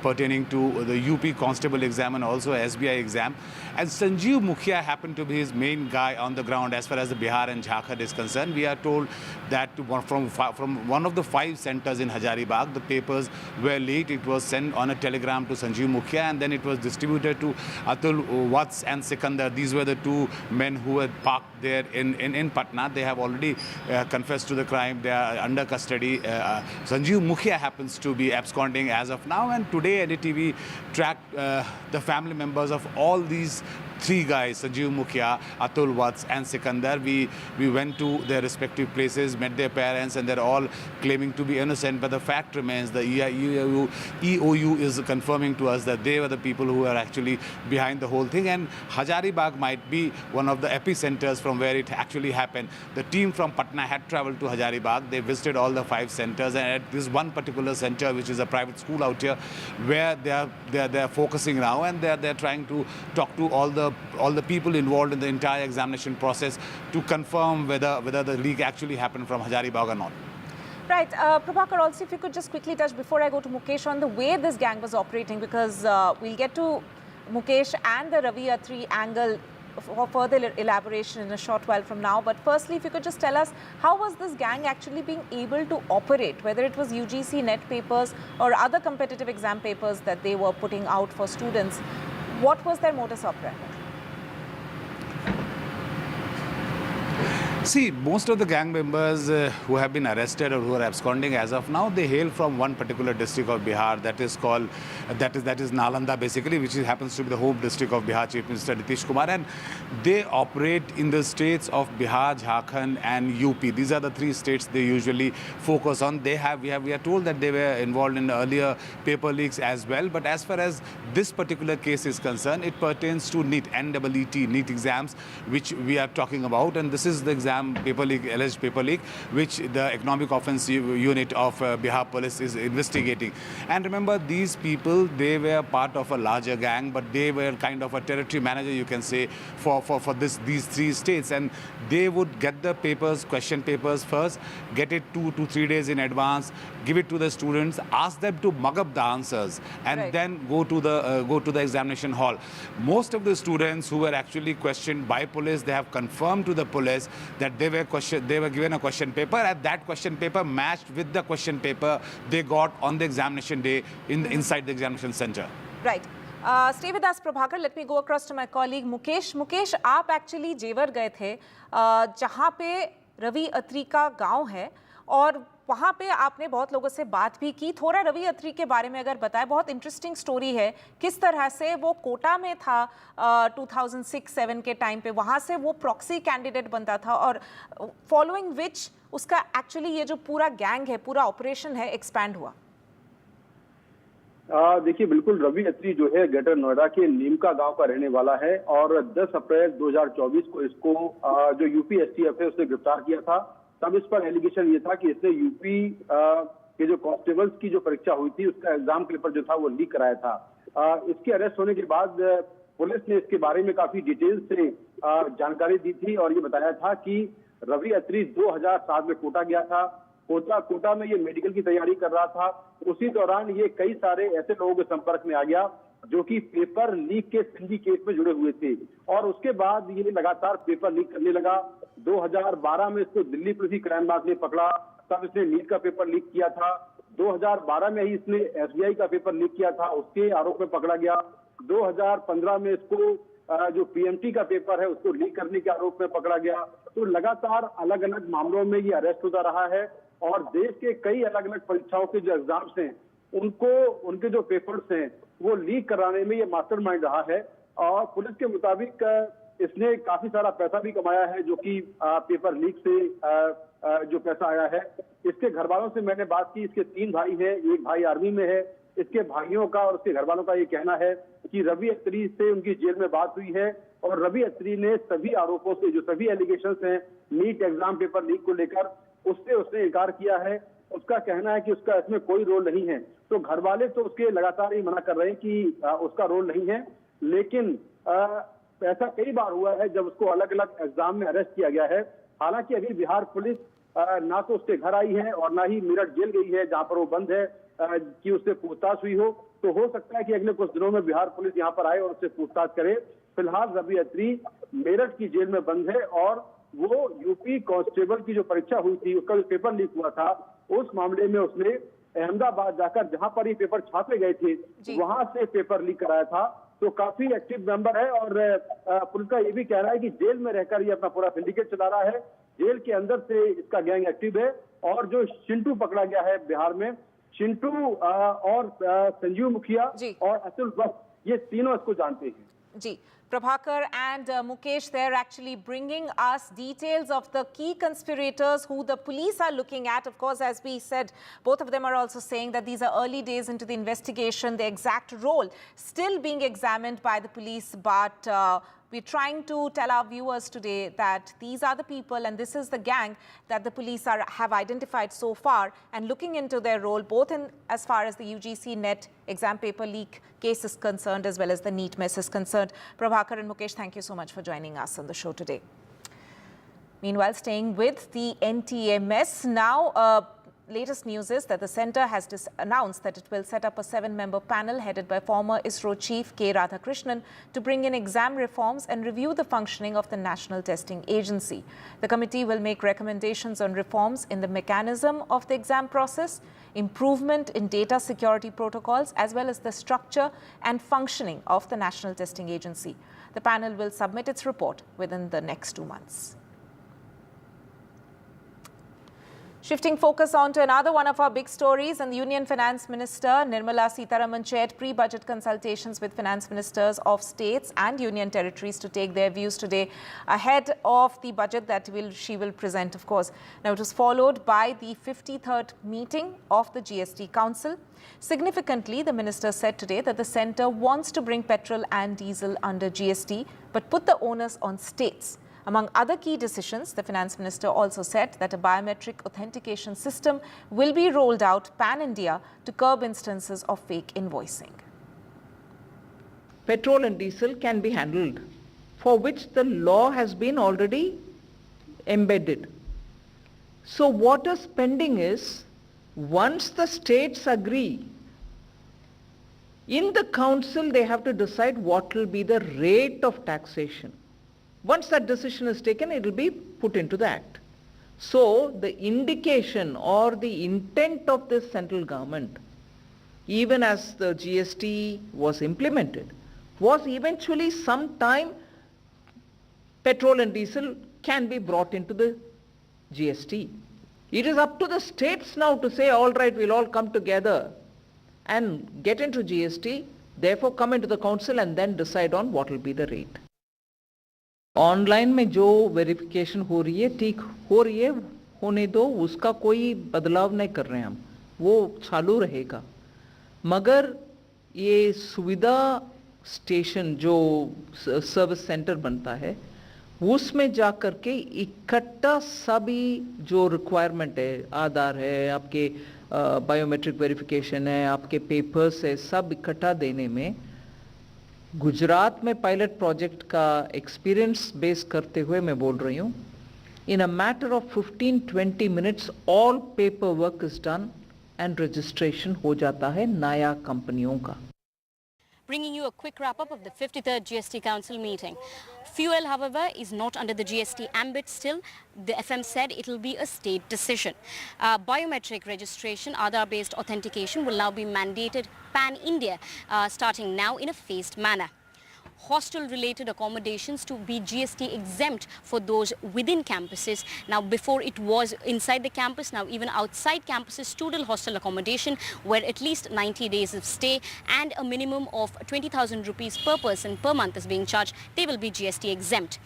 pertaining to the UP Constable exam and also SBI exam. And Sanjeev Mukhia happened to be his main guy on the ground as far as the Bihar and Jharkhand is concerned. We are told that from one of the 5 centers in Hazaribagh, the papers were leaked. It was sent on a telegram to Sanjeev Mukhia, and then it was distributed to Atul Vats and Sikandar. These were the 2 men who had parked there in Patna. They have already confessed to the crime. They are under custody. Sanjeev Mukhia happens to be absconding as of now, and today NDTV tracked the family members of all these three guys, Sanjeev Mukhya, Atul Vats and Sikandar. We went to their respective places, met their parents, and they're all claiming to be innocent. But the fact remains, the EOU is confirming to us that they were the people who are actually behind the whole thing. And Hazaribagh might be one of the epicenters from where it actually happened. The team from Patna had traveled to Hazaribagh. They visited all the 5 centers, and at this one particular center, which is a private school out here, where they are focusing now, and they're trying to talk to all the people involved in the entire examination process to confirm whether the leak actually happened from Hazaribagh or not. Right. Prabhakar, also if you could just quickly touch before I go to Mukesh on the way this gang was operating, because we'll get to Mukesh and the Ravi Attri angle for further elaboration in a short while from now. But firstly, if you could just tell us, how was this gang actually being able to operate, whether it was UGC net papers or other competitive exam papers that they were putting out for students? What was their modus operandi? See, most of the gang members who have been arrested or who are absconding as of now, they hail from one particular district of Bihar that is called, that is Nalanda basically, which happens to be the home district of Bihar Chief Minister Nitish Kumar, and they operate in the states of Bihar, Jharkhand and UP. These are the 3 states they usually focus on. We are told that they were involved in earlier paper leaks as well, but as far as this particular case is concerned, it pertains to NEET, NEET exams, which we are talking about, and this is the exam paper leak, alleged paper leak, which the Economic Offence Unit of Bihar Police is investigating. And remember, these people, they were part of a larger gang, but they were kind of a territory manager, you can say, for these 3 states, and they would get the papers, question papers first, get it 2 to 3 days in advance, give it to the students, ask them to mug up the answers, and then go to the examination hall. Most of the students who were actually questioned by police, they have confirmed to the police that they were given a question paper, and that question paper matched with the question paper they got on the examination day inside the examination center. Right. Stay with us, Prabhakar. Let me go across to my colleague Mukesh. Mukesh, आप actually जेवर गए थे, जहाँ पे रवि अत्री का गांव है, और वहाँ पे आपने बहुत लोगों से बात भी की. थोड़ा रवि अत्री के बारे में अगर बताएं, बहुत इंटरेस्टिंग स्टोरी है, किस तरह से वो कोटा में था 2006-7 के टाइम पे, वहाँ से वो प्रॉक्सी कैंडिडेट बनता था, और फॉलोइंग विच उसका एक्चुअली ये जो पूरा गैंग है, पूरा ऑपरेशन है, एक्सपैंड हुआ. देखिए, बिल्कुल रवि अत्री जो है ग्रेटर नोएडा के नीमका गांव का रहने वाला है, और 10 अप्रैल 2024 को इसको जो यूपी एसटीएफ है उसने गिरफ्तार किया था. तब इस पर एलिगेशन ये था कि इसने यूपी के जो कांस्टेबल्स की जो परीक्षा हुई थी उसका एग्जाम पेपर जो था वो लीक कराया था. इसके अरेस्ट होने के बाद पुलिस ने इसके बारे में काफी डिटेल से जानकारी दी थी, और ये बताया था कि रवि अत्री 2007 में कोटा गया था. कोटा में ये मेडिकल की तैयारी कर रहा था. उसी दौरान ये कई सारे ऐसे लोगों के संपर्क में आ गया जो कि पेपर लीक के सिंडिकेट में जुड़े हुए थे, और उसके बाद ये लगातार पेपर लीक करने लगा. 2012 में इसको दिल्ली पुलिस की क्राइम ब्रांच ने पकड़ा, तब इसने नीट का पेपर लीक किया था. 2012 में ही इसने एसबीआई का पेपर लीक किया था, उसके आरोप में पकड़ा गया. 2015 में इसको जो पीएमटी का पेपर है उसको लीक करने के आरोप में पकड़ा गया. तो लगातार अलग अलग मामलों में ये अरेस्ट होता रहा है, और देश के कई अलग अलग परीक्षाओं के जो एग्जाम्स हैं उनके जो पेपर्स हैं वो लीक कराने में ये मास्टरमाइंड रहा है. और पुलिस के मुताबिक इसने काफी सारा पैसा भी कमाया है, जो कि पेपर लीक से जो पैसा आया है. इसके घर वालों से मैंने बात की. इसके 3 भाई हैं, एक भाई आर्मी में है. इसके भाइयों का और उसके घर वालों का ये कहना है कि रवि अत्री से उनकी जेल में बात हुई है, और रवि अत्री ने सभी आरोपों से, जो सभी एलिगेशंस हैं नीट एग्जाम पेपर लीक को लेकर, उससे उसने इनकार किया है. उसका कहना है कि उसका इसमें कोई रोल नहीं है. तो घर वाले तो उसके लगातार ही मना कर रहे हैं कि उसका रोल नहीं है, लेकिन ऐसा कई बार हुआ है जब उसको अलग अलग एग्जाम में अरेस्ट किया गया है. हालांकि अभी बिहार पुलिस ना तो उसके घर आई है और ना ही मेरठ जेल गई है जहां पर वो बंद है कि उससे पूछताछ हुई हो. तो हो सकता है कि अगले कुछ दिनों में बिहार पुलिस यहाँ पर आए और उससे पूछताछ करे. फिलहाल रवि अत्री मेरठ की जेल में बंद है, और वो यूपी कांस्टेबल की जो परीक्षा हुई थी उसका जो पेपर लीक हुआ था उस मामले में उसने अहमदाबाद जाकर, जहां पर ये पेपर छापे गए थे, वहां से पेपर लीक कराया था. तो काफी एक्टिव मेंबर है, और पुलिस का ये भी कह रहा है कि जेल में रहकर ये अपना पूरा सिंडिकेट चला रहा है. जेल के अंदर से इसका गैंग एक्टिव है. और जो चिंटू पकड़ा गया है बिहार में, चिंटू और संजीव मुखिया और अतुल वत्स, ये तीनों इसको जानते हैं. Ji. Prabhakar and Mukesh, they're actually bringing us details of the key conspirators who the police are looking at. Of course, as we said, both of them are also saying that these are early days into the investigation. The exact role still being examined by the police, but we're trying to tell our viewers today that these are the people and this is the gang that the police have identified so far, and looking into their role both in as far as the UGC NET exam paper leak case is concerned as well as the NEET mess is concerned. Prabhakar and Mukesh, thank you so much for joining us on the show today. Meanwhile, staying with the NTA mess, now latest news is that the centre has announced that it will set up a 7-member panel headed by former ISRO chief K. Radhakrishnan to bring in exam reforms and review the functioning of the National Testing Agency. The committee will make recommendations on reforms in the mechanism of the exam process, improvement in data security protocols, as well as the structure and functioning of the National Testing Agency. The panel will submit its report within the next 2 months. Shifting focus on to another one of our big stories, and the Union Finance Minister Nirmala Sitharaman chaired pre-budget consultations with finance ministers of states and union territories to take their views today ahead of the budget that she will present, of course. Now, it was followed by the 53rd meeting of the GST Council. Significantly, the minister said today that the centre wants to bring petrol and diesel under GST, but put the onus on states. Among other key decisions, the finance minister also said that a biometric authentication system will be rolled out pan-India to curb instances of fake invoicing. Petrol and diesel can be handled, for which the law has been already embedded. So what is pending is, once the states agree, in the council they have to decide what will be the rate of taxation. Once that decision is taken, it will be put into the act. So the indication or the intent of this central government, even as the GST was implemented, was eventually sometime petrol and diesel can be brought into the GST. It is up to the states now to say, all right, we'll all come together and get into GST, therefore come into the council and then decide on what will be the rate. Online में जो verification हो रही है, ठीक हो रही है, होने दो, उसका कोई बदलाव नहीं कर रहे हैं हम, वो चालू रहेगा। मगर ये सुविधा स्टेशन जो सर्विस सेंटर बनता है, उसमें जा कर के इकट्ठा सभी जो रिक्वायरमेंट है, आधार है, आपके बायोमेट्रिक वेरिफिकेशन है, आपके पेपर्स है, सब इकट्ठा देने में गुजरात में पायलट प्रोजेक्ट का एक्सपीरियंस बेस करते हुए मैं बोल रही हूँ, in a matter of 15-20 minutes all paper work is done and registration हो जाता है नया कंपनियों का। Bringing you a quick wrap-up of the 53rd GST Council meeting. Fuel, however, is not under the GST ambit still. The FM said it will be a state decision. Biometric registration, Aadhaar-based authentication will now be mandated pan-India, starting now in a phased manner. Hostel-related accommodations to be GST exempt for those within campuses. Now, before it was inside the campus, now even outside campuses, student hostel accommodation where at least 90 days of stay and a minimum of 20,000 rupees per person per month is being charged, they will be GST exempt.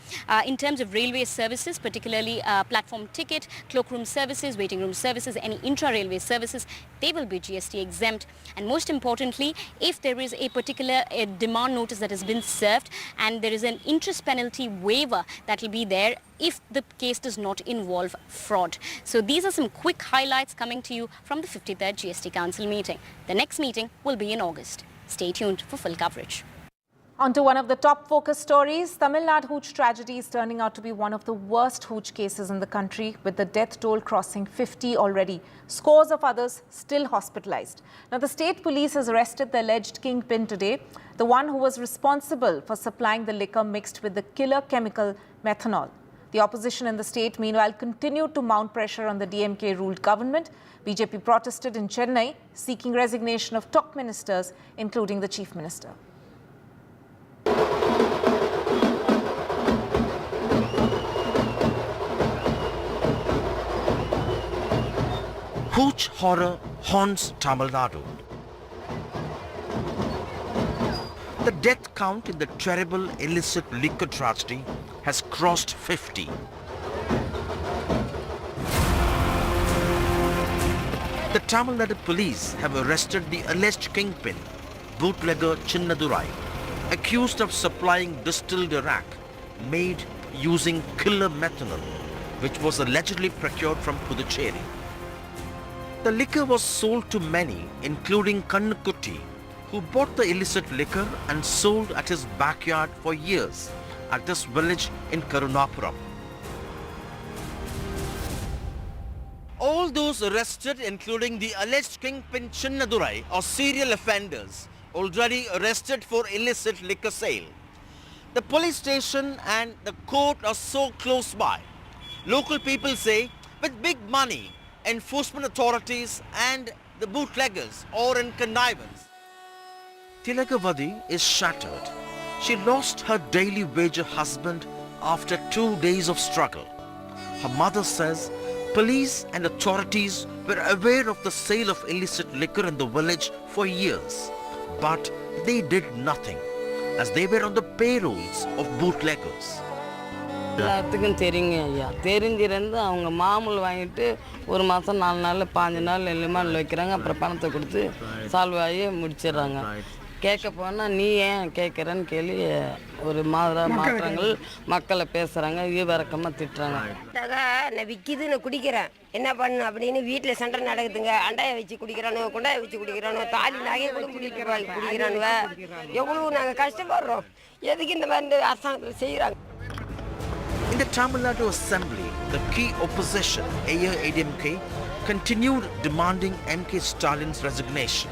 In terms of railway services, particularly platform ticket, cloakroom services, waiting room services, any intra-railway services, they will be GST exempt. And most importantly, if there is a particular demand notice that has been served and there is an interest penalty waiver that will be there if the case does not involve fraud. So these are some quick highlights coming to you from the 53rd GST Council meeting. The next meeting will be in August. Stay tuned for full coverage. On to one of the top focus stories. Tamil Nadu Hooch tragedy is turning out to be one of the worst Hooch cases in the country, with the death toll crossing 50 already. Scores of others still hospitalized. Now, the state police has arrested the alleged kingpin today, the one who was responsible for supplying the liquor mixed with the killer chemical methanol. The opposition in the state, meanwhile, continued to mount pressure on the DMK-ruled government. BJP protested in Chennai, seeking resignation of top ministers, including the chief minister. Hooch horror haunts Tamil Nadu. The death count in the terrible illicit liquor tragedy has crossed 50. The Tamil Nadu police have arrested the alleged kingpin, bootlegger Chinnadurai, accused of supplying distilled Iraq made using killer methanol, which was allegedly procured from Puducherry. The liquor was sold to many, including Kannukutti, who bought the illicit liquor and sold at his backyard for years at this village in Karunapuram. All those arrested, including the alleged kingpin Chinnadurai, are serial offenders already arrested for illicit liquor sale. The police station and the court are so close by. Local people say with big money, enforcement authorities and the bootleggers are in connivance. Tilakavadi is shattered. She lost her daily wager husband after 2 days of struggle. Her mother says police and authorities were aware of the sale of illicit liquor in the village for years, but they did nothing as they were on the payrolls of bootleggers. எல்லாத்துக்கும் தெரியுங்க ஐயா, தெரிஞ்சிருந்து அவங்க மாமூல் வாங்கிட்டு ஒரு மாதம் 4 நாள் 5 நாள் லிமாண்டில் வைக்கிறாங்க, அப்புறம் பணத்தை கொடுத்து சால்வ் ஆகி முடிச்சிடுறாங்க. கேட்க போனால் நீ ஏன் கேட்குறன்னு கேள்வி ஒரு மாற்றங்கள் மக்களை பேசுகிறாங்க, ஈவரக்கமாக திட்டுறாங்க. நான் விற்கிது நான் குடிக்கிறேன், என்ன பண்ணு அப்படின்னு வீட்டில் சண்டை நடக்குதுங்க. அண்டாயை வச்சு குடிக்கிறானுவ, குண்டாயை வச்சு குடிக்கிறானுவ, தாலி நகையை கூட குடிக்கிறானுவ. எவ்வளோ நாங்கள் கஷ்டப்படுறோம், எதுக்கு இந்த மாதிரி அரசாங்கத்தில் செய்கிறாங்க. In the Tamil Nadu Assembly, the key opposition, AIADMK, continued demanding MK Stalin's resignation.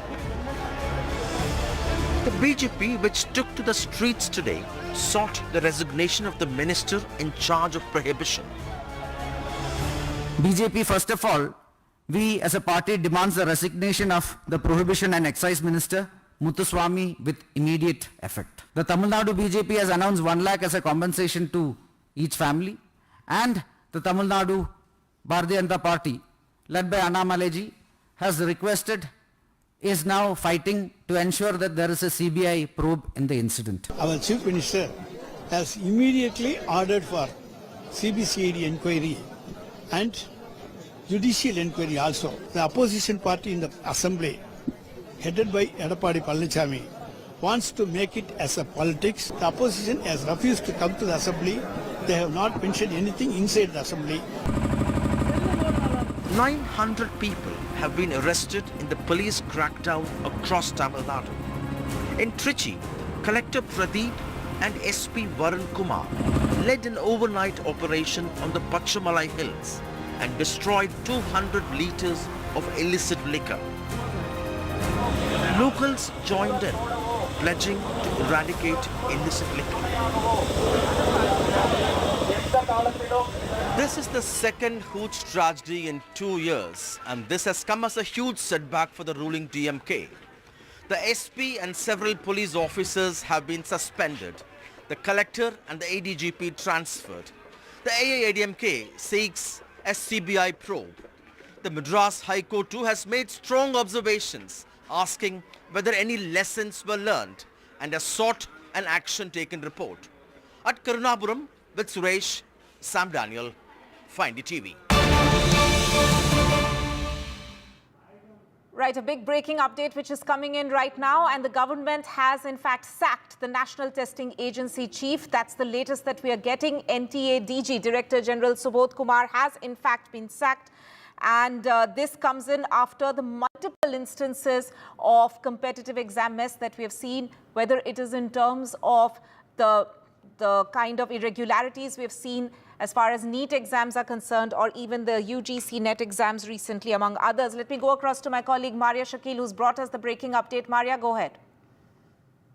The BJP, which took to the streets today, sought the resignation of the minister in charge of prohibition. BJP, first of all, we as a party demands the resignation of the Prohibition and Excise Minister, Moto Swami, with immediate effect. The Tamil Nadu BJP has announced 1 lakh as a compensation to each family, and the Tamil Nadu Bharatiya Janata Party, led by Annamalaiji, has requested, is now fighting to ensure that there is a CBI probe in the incident. Our Chief Minister has immediately ordered for CBCID inquiry and judicial inquiry also. The opposition party in the assembly, headed by Edappadi Palanichami, wants to make it as a politics. The opposition has refused to come to the assembly. They have not mentioned anything inside the assembly. 900 people have been arrested in the police crackdown across Tamil Nadu. In Trichy, Collector Pradeep and SP Varun Kumar led an overnight operation on the Pachamalai Hills and destroyed 200 litres of illicit liquor. Locals joined in, pledging to eradicate illicit liquor. This is the second Hooch tragedy in 2 years, and this has come as a huge setback for the ruling DMK. The SP and several police officers have been suspended. The collector and the ADGP transferred. The AIADMK seeks a CBI probe. The Madras High Court too has made strong observations, asking whether any lessons were learned, and has sought an action taken report. At Karunapuram, with Suresh, Sam Daniel, Find TV. Right, a big breaking update which is coming in right now, and the government has in fact sacked the National Testing Agency Chief. That's the latest that we are getting. NTA DG, Director General Subodh Kumar, has in fact been sacked. And this comes in after the multiple instances of competitive exam mess that we have seen, whether it is in terms of the kind of irregularities we have seen as far as NEET exams are concerned, or even the UGC NET exams recently, among others. Let me go across to my colleague Maria Shakil, who's brought us the breaking update. Maria, go ahead.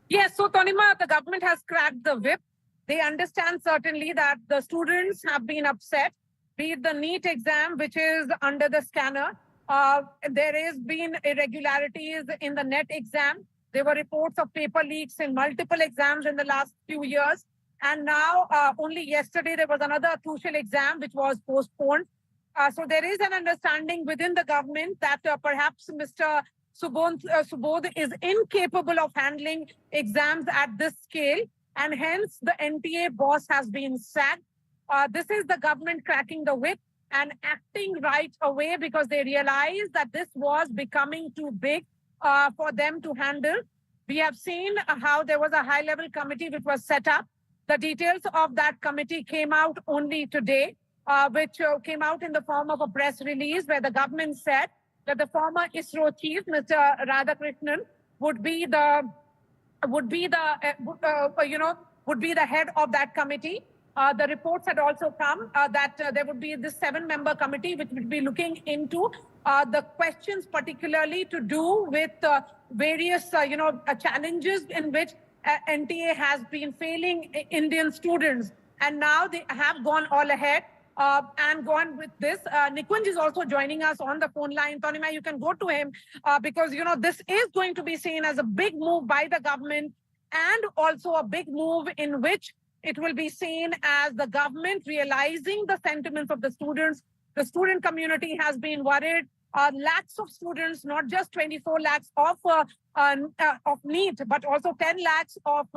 Yes, so Tanima, the government has cracked the whip. They understand certainly that the students have been upset, be it the NEET exam, which is under the scanner. There has been irregularities in the NET exam. There were reports of paper leaks in multiple exams in the last few years. And now, only yesterday, there was another crucial exam which was postponed. So there is an understanding within the government that perhaps Mr. Subodh is incapable of handling exams at this scale, and hence the NTA boss has been sacked. This is the government cracking the whip and acting right away because they realized that this was becoming too big for them to handle. We have seen how there was a high-level committee which was set up. The details of that committee came out only today, which came out in the form of a press release where the government said that the former ISRO chief, Mr. Radhakrishnan, would be the head of that committee. The reports had also come that there would be this 7-member committee which would be looking into the questions particularly to do with various challenges in which NTA has been failing Indian students. And now they have gone all ahead and gone with this. Nikunj is also joining us on the phone line. Tanima, you can go to him because, this is going to be seen as a big move by the government and also a big move in which it will be seen as the government realizing the sentiments of the students. The student community has been worried. Lakhs of students, not just 24 lakhs of NEET, but also 10 lakhs of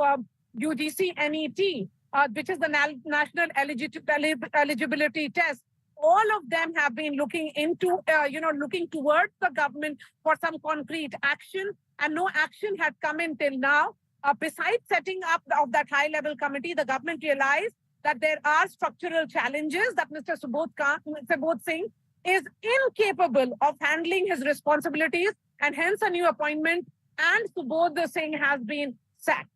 UGC NET, which is the National Eligibility Test. All of them have been looking into, looking towards the government for some concrete action, and no action had come in till now. Besides setting up of that high-level committee, the government realized that there are structural challenges that Mr. Subodh Singh is incapable of handling his responsibilities, and hence a new appointment, and Subodh Singh has been sacked.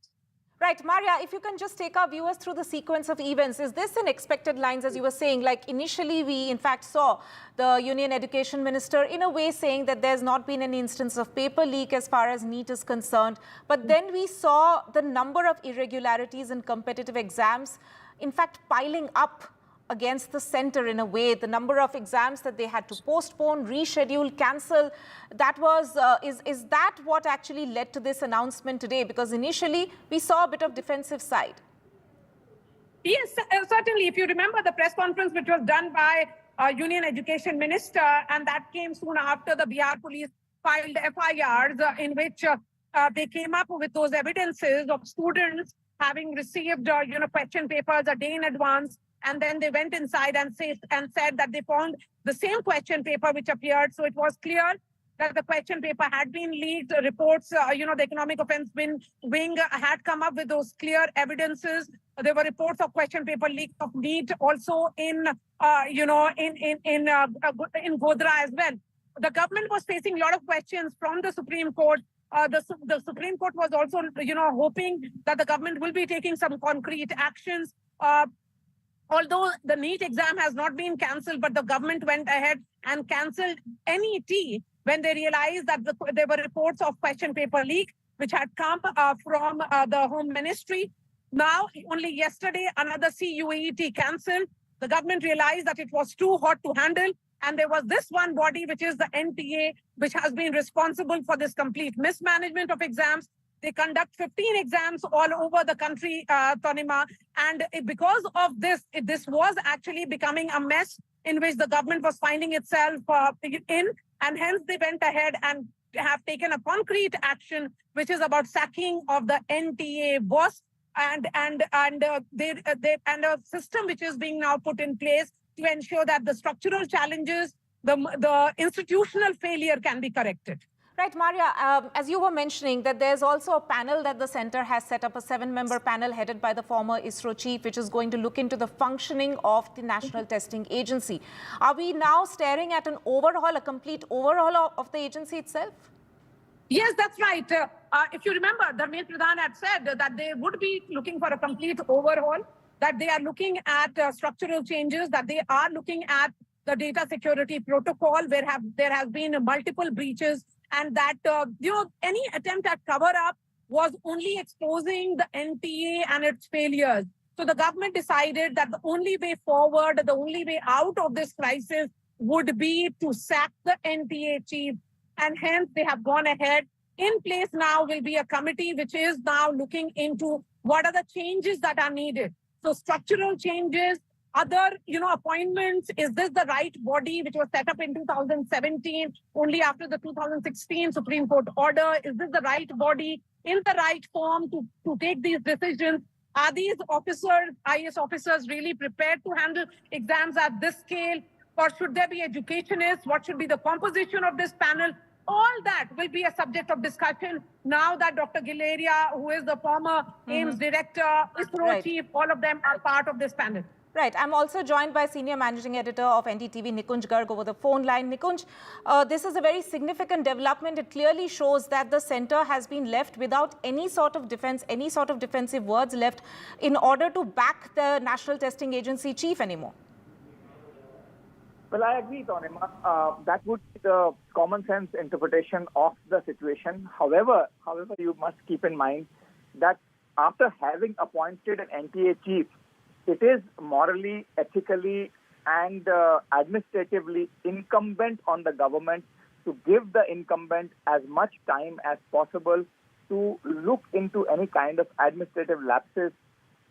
Right, Maria, if you can just take our viewers through the sequence of events. Is this in expected lines, as you were saying? Like initially, we in fact saw the Union Education Minister in a way saying that there's not been any instance of paper leak as far as NEET is concerned. But then we saw the number of irregularities in competitive exams, in fact, piling up against the center in a way. The number of exams that they had to postpone, reschedule, cancel, that was, is that what actually led to this announcement today? Because initially we saw a bit of defensive side. Yes, certainly. If you remember the press conference which was done by Union Education Minister, and that came soon after the Bihar police filed FIRs in which they came up with those evidences of students having received question papers a day in advance. And then they went inside and said that they found the same question paper which appeared. So it was clear that the question paper had been leaked. Reports, the Economic Offence Wing had come up with those clear evidences. There were reports of question paper leak of NEET also in Godhra as well. The government was facing a lot of questions from the Supreme Court. The Supreme Court was also, hoping that the government will be taking some concrete actions. Although the NEET exam has not been cancelled, but the government went ahead and cancelled NET when they realized that there were reports of question paper leak, which had come from the Home Ministry. Now, only yesterday, another CUET cancelled. The government realized that it was too hot to handle. And there was this one body, which is the NTA, which has been responsible for this complete mismanagement of exams. They conduct 15 exams all over the country, Tanima. And because of this, this was actually becoming a mess in which the government was finding itself in. And hence they went ahead and have taken a concrete action, which is about sacking of the NTA boss and a system which is being now put in place to ensure that the structural challenges, the institutional failure can be corrected. Right, Maria, as you were mentioning, that there's also a panel that the center has set up, a 7-member panel headed by the former ISRO chief, which is going to look into the functioning of the National Testing Agency. Are we now staring at an overhaul, a complete overhaul of the agency itself? Yes, that's right. If you remember, Dharmendra Pradhan had said that they would be looking for a complete overhaul, that they are looking at structural changes, that they are looking at the data security protocol where there has been multiple breaches, and that any attempt at cover up was only exposing the NTA and its failures. So the government decided that the only way forward, the only way out of this crisis would be to sack the NTA chief, and hence they have gone ahead. In place now will be a committee which is now looking into what are the changes that are needed. So structural changes, other, appointments? Is this the right body which was set up in 2017, only after the 2016 Supreme Court order? Is this the right body in the right form to take these decisions? Are these officers, IAS officers, really prepared to handle exams at this scale? Or should there be educationists? What should be the composition of this panel? All that will be a subject of discussion now that Dr. Gileria, who is the former AIMS director, ISRO chief, all of them are part of this panel. Right. I'm also joined by Senior Managing Editor of NDTV, Nikunj Garg, over the phone line. Nikunj, this is a very significant development. It clearly shows that the centre has been left without any sort of defence, any sort of defensive words left in order to back the National Testing Agency chief anymore. Well, I agree, Tanima. That would be the common sense interpretation of the situation. However, you must keep in mind that after having appointed an NTA chief, it is morally, ethically, and administratively incumbent on the government to give the incumbent as much time as possible to look into any kind of administrative lapses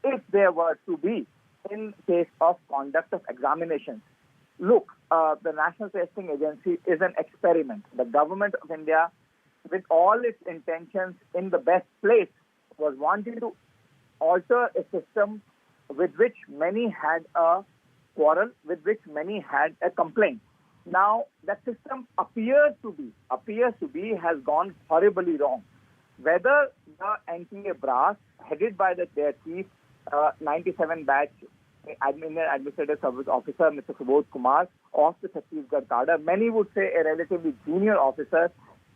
if there were to be in case of conduct of examinations. Look, the National Testing Agency is an experiment. The government of India, with all its intentions in the best place, was wanting to alter a system with which many had a quarrel, with which many had a complaint. Now, that system appears to be, has gone horribly wrong. Whether the NTA brass, headed by their chief, 97 batch Administrative Service Officer, Mr. Subodh Kumar, of the Chhattisgarh cadre, many would say a relatively junior officer,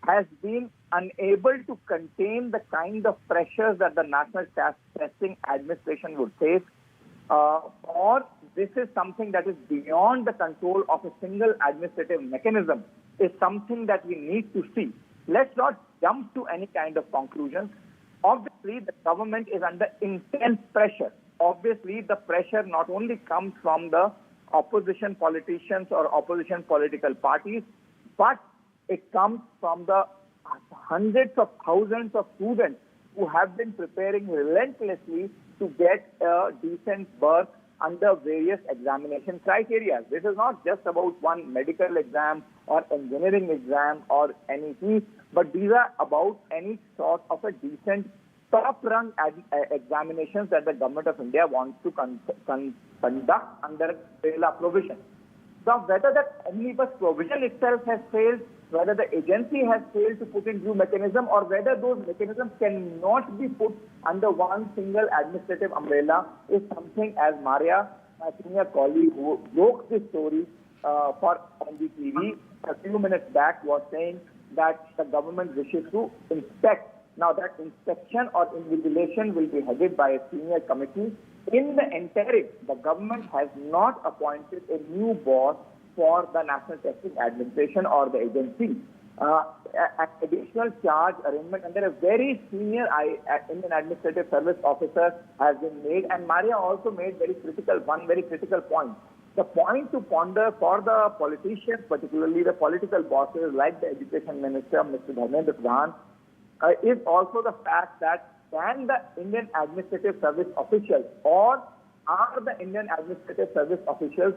has been unable to contain the kind of pressures that the National Testing Administration would face, or this is something that is beyond the control of a single administrative mechanism, is something that we need to see. Let's not jump to any kind of conclusions. Obviously, the government is under intense pressure. Obviously, the pressure not only comes from the opposition politicians or opposition political parties, but it comes from the hundreds of thousands of students who have been preparing relentlessly to get a decent berth under various examination criteria. This is not just about one medical exam or engineering exam or NET, but these are about any sort of a decent top-run examinations that the government of India wants to conduct under umbrella provision. So whether that omnibus provision itself has failed, whether the agency has failed to put in due mechanism, or whether those mechanisms cannot be put under one single administrative umbrella, is something, as Maria, my senior colleague who broke this story for NDTV a few minutes back, was saying that the government wishes to inspect. Now, that inspection or invigilation will be headed by a senior committee. In the interim, the government has not appointed a new boss for the National Testing Administration or the agency. An additional charge arrangement under a very senior Indian Administrative Service officer has been made, and Maria also made one very critical point. The point to ponder for the politicians, particularly the political bosses like the Education Minister, Mr. Dharmendra Pradhan, is also the fact that can the Indian Administrative Service officials, or are the Indian Administrative Service officials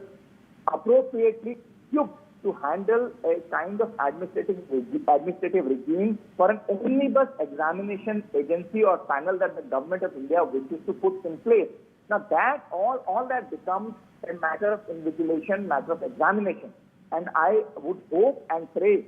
appropriately equipped to handle a kind of administrative regime for an omnibus examination agency or panel that the government of India wishes to put in place. Now that all that becomes a matter of invigilation, matter of examination. And I would hope and pray,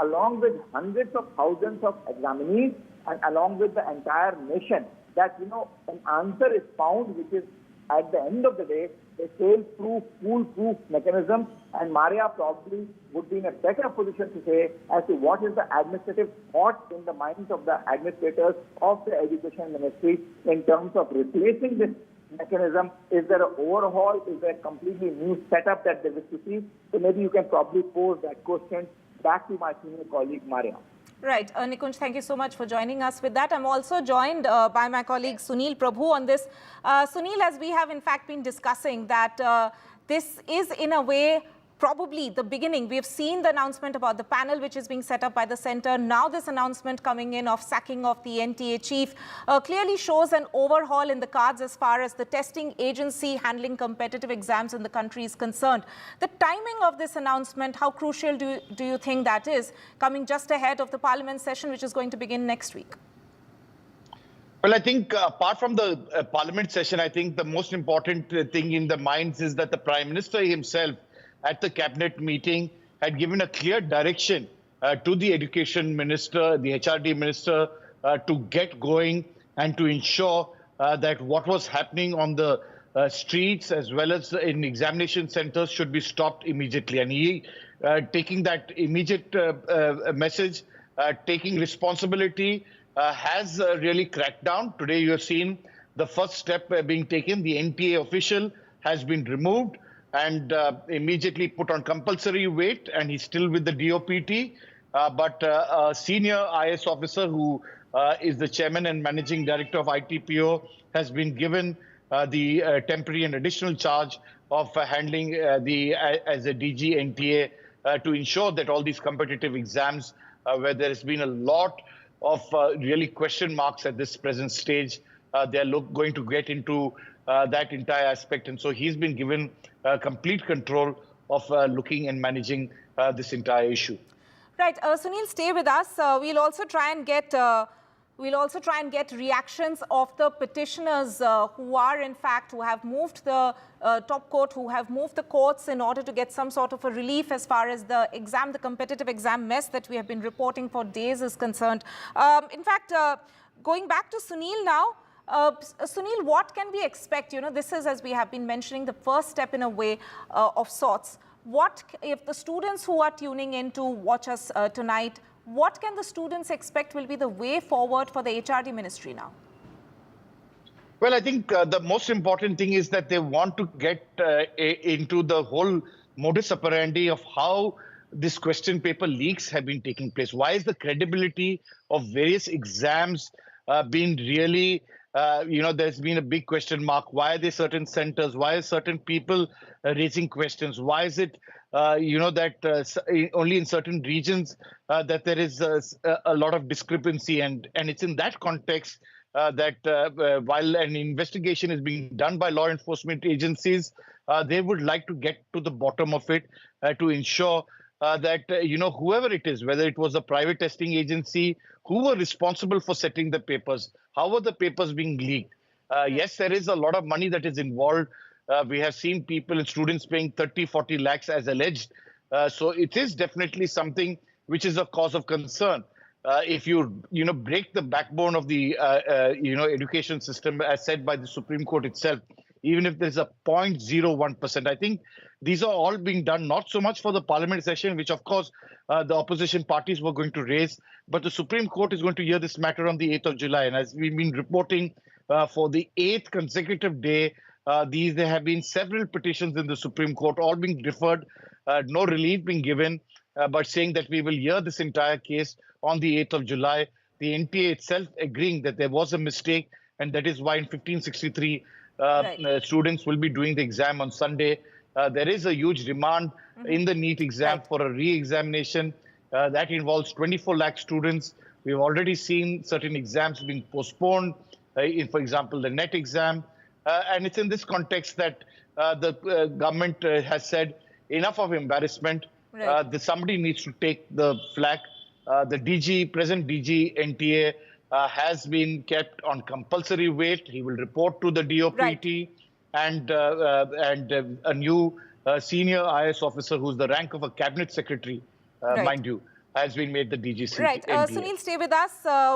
along with hundreds of thousands of examinees and along with the entire nation, that an answer is found which is at the end of the day a fail-proof, fool-proof mechanism, and Maria probably would be in a better position to say as to what is the administrative thought in the minds of the administrators of the Education Ministry in terms of replacing this mechanism. Is there an overhaul? Is there a completely new setup that they wish to see? So maybe you can probably pose that question back to my senior colleague, Maria. Right. Nikunj, thank you so much for joining us with that. I'm also joined by my colleague Sunil Prabhu on this. Sunil, as we have in fact been discussing, that this is in a way probably the beginning. We have seen the announcement about the panel which is being set up by the centre. Now this announcement coming in of sacking of the NTA chief clearly shows an overhaul in the cards as far as the testing agency handling competitive exams in the country is concerned. The timing of this announcement, how crucial do you think that is, coming just ahead of the Parliament session which is going to begin next week? Well, I think apart from the Parliament session, I think the most important thing in the minds is that the Prime Minister himself at the Cabinet meeting had given a clear direction to the Education Minister, the HRD Minister, to get going and to ensure that what was happening on the streets as well as in examination centers should be stopped immediately. And he, taking that immediate message, taking responsibility, has really cracked down. Today you have seen the first step being taken. The NTA official has been removed and immediately put on compulsory wait, and he's still with the DOPT. But a senior IS officer who is the chairman and managing director of ITPO has been given the temporary and additional charge of handling as a DG NTA to ensure that all these competitive exams where there has been a lot of really question marks at this present stage, they're going to get into that entire aspect. And so he's been given complete control of looking and managing this entire issue. Right, Sunil, stay with us. We'll also try and get reactions of the petitioners who have moved the top court, who have moved the courts in order to get some sort of a relief as far as the competitive exam mess that we have been reporting for days is concerned. In fact, going back to Sunil now, Sunil, what can we expect? You know, this is, as we have been mentioning, the first step in a way of sorts. What if the students who are tuning in to watch us tonight, what can the students expect will be the way forward for the HRD ministry now? Well, I think the most important thing is that they want to get into the whole modus operandi of how this question paper leaks have been taking place. Why is the credibility of various exams been really, there's been a big question mark. Why are there certain centers? Why are certain people raising questions? Why is it, that only in certain regions that there is a lot of discrepancy? And it's in that context that while an investigation is being done by law enforcement agencies, they would like to get to the bottom of it to ensure that, whoever it is, whether it was a private testing agency, who were responsible for setting the papers, how were the papers being leaked? Yes, there is a lot of money that is involved. We have seen people and students paying 30-40 lakhs as alleged. So it is definitely something which is a cause of concern. If you break the backbone of the education system, as said by the Supreme Court itself, even if there's a 0.01%, I think these are all being done not so much for the Parliament session, which of course the opposition parties were going to raise, but the Supreme Court is going to hear this matter on the 8th of July. And as we've been reporting for the 8th consecutive day, there have been several petitions in the Supreme Court, all being deferred, no relief being given, but saying that we will hear this entire case on the 8th of July. The NTA itself agreeing that there was a mistake, and that is why in 1563 students will be doing the exam on Sunday. There is a huge demand in the NEET exam for a re-examination that involves 24 lakh students. We've already seen certain exams being postponed, for example, the NET exam. And it's in this context that the government has said enough of embarrassment. Somebody needs to take the flak. The present DG NTA has been kept on compulsory wait. He will report to the DOPT, and a new senior IS officer who's the rank of a cabinet secretary, mind you, has been made the DG. Right. Sunil, stay with us.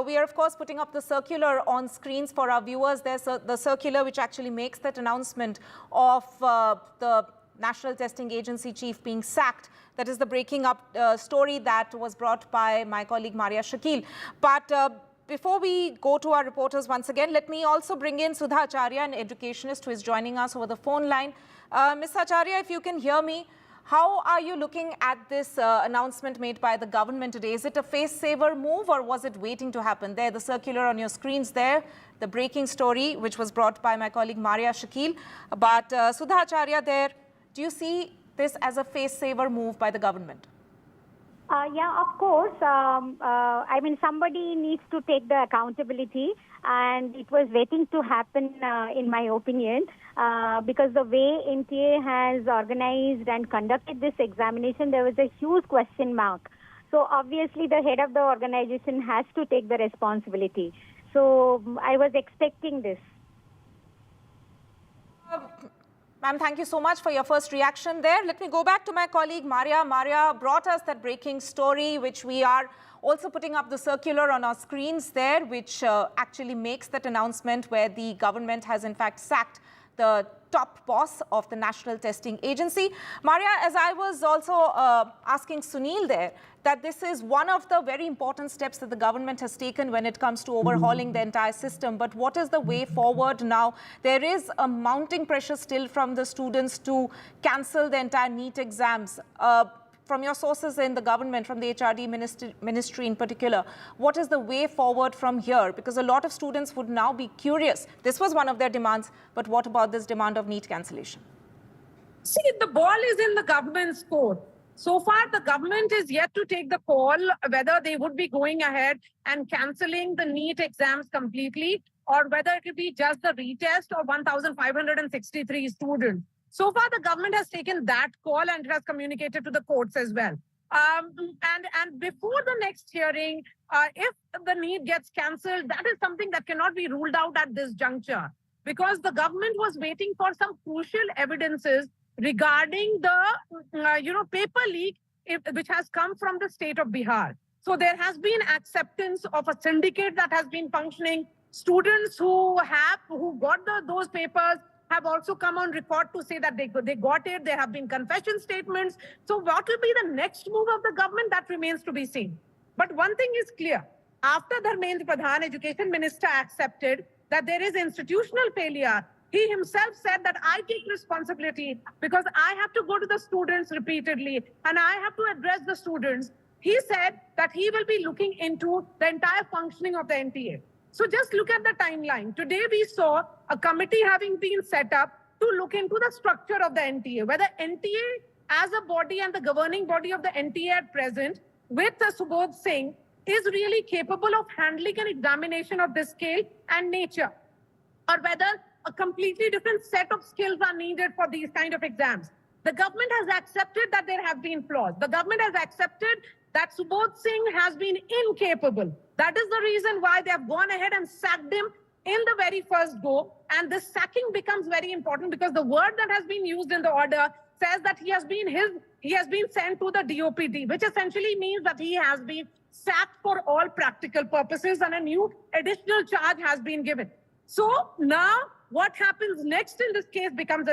We are, of course, putting up the circular on screens for our viewers. There's the circular which actually makes that announcement of the National Testing Agency chief being sacked. That is the breaking up story that was brought by my colleague Maria Shakil. But before we go to our reporters once again, let me also bring in Sudha Acharya, an educationist who is joining us over the phone line. Ms. Acharya, if you can hear me, how are you looking at this announcement made by the government today? Is it a face-saver move, or was it waiting to happen? There, the circular on your screens there, the breaking story, which was brought by my colleague Maria Shakil. But Sudha Acharya there, do you see this as a face-saver move by the government? Yeah, of course. I mean, somebody needs to take the accountability, and it was waiting to happen, in my opinion, because the way NTA has organized and conducted this examination, there was a huge question mark. So obviously, the head of the organization has to take the responsibility. So I was expecting this. Ma'am, thank you so much for your first reaction there. Let me go back to my colleague Maria. Maria brought us that breaking story, which we are also putting up the circular on our screens there, which actually makes that announcement where the government has in fact sacked the top boss of the National Testing Agency. Maria, as I was also asking Sunil there, that this is one of the very important steps that the government has taken when it comes to overhauling the entire system. But what is the way forward now? There is a mounting pressure still from the students to cancel the entire NEET exams. From your sources in the government, from the HRD ministry in particular, what is the way forward from here? Because a lot of students would now be curious. This was one of their demands, but what about this demand of NEET cancellation? See, the ball is in the government's court. So far, the government is yet to take the call whether they would be going ahead and cancelling the NEET exams completely, or whether it will be just the retest of 1,563 students. So far, the government has taken that call and it has communicated to the courts as well. And before the next hearing, if the NEET gets cancelled, that is something that cannot be ruled out at this juncture, because the government was waiting for some crucial evidences regarding the paper leak which has come from the state of Bihar. So there has been acceptance of a syndicate that has been functioning. Students who got those papers have also come on record to say that they got it. There have been confession statements. So what will be the next move of the government? That remains to be seen. But one thing is clear. After Dharmendra Pradhan, Education Minister, accepted that there is institutional failure, he himself said that I take responsibility because I have to go to the students repeatedly and I have to address the students. He said that he will be looking into the entire functioning of the NTA. So just look at the timeline. Today we saw a committee having been set up to look into the structure of the NTA, whether NTA as a body and the governing body of the NTA at present with Subodh Singh is really capable of handling an examination of this scale and nature, or whether a completely different set of skills are needed for these kind of exams. The government has accepted that there have been flaws. The government has accepted that Subodh Singh has been incapable. That is the reason why they have gone ahead and sacked him in the very first go. And this sacking becomes very important because the word that has been used in the order says that he has been sent to the DOPD, which essentially means that he has been sacked for all practical purposes and a new additional charge has been given. So now what happens next in this case becomes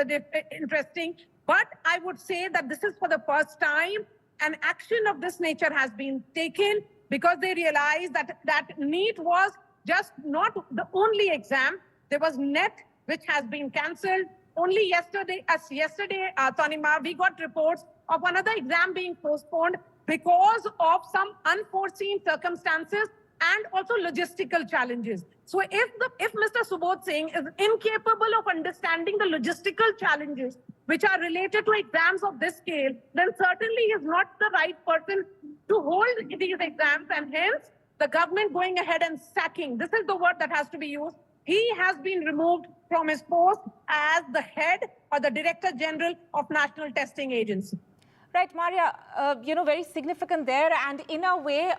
interesting. But I would say that this is for the first time an action of this nature has been taken, because they realized that NEET was just not the only exam. There was NET, which has been cancelled. Only yesterday, Tanima, we got reports of another exam being postponed because of some unforeseen circumstances and also logistical challenges. So if Mr. Subodh Singh is incapable of understanding the logistical challenges which are related to exams of this scale, then certainly he is not the right person to hold these exams, and hence the government going ahead and sacking. This is the word that has to be used. He has been removed from his post as the head or the Director General of National Testing Agency. Right, Maria, very significant there, and in a way,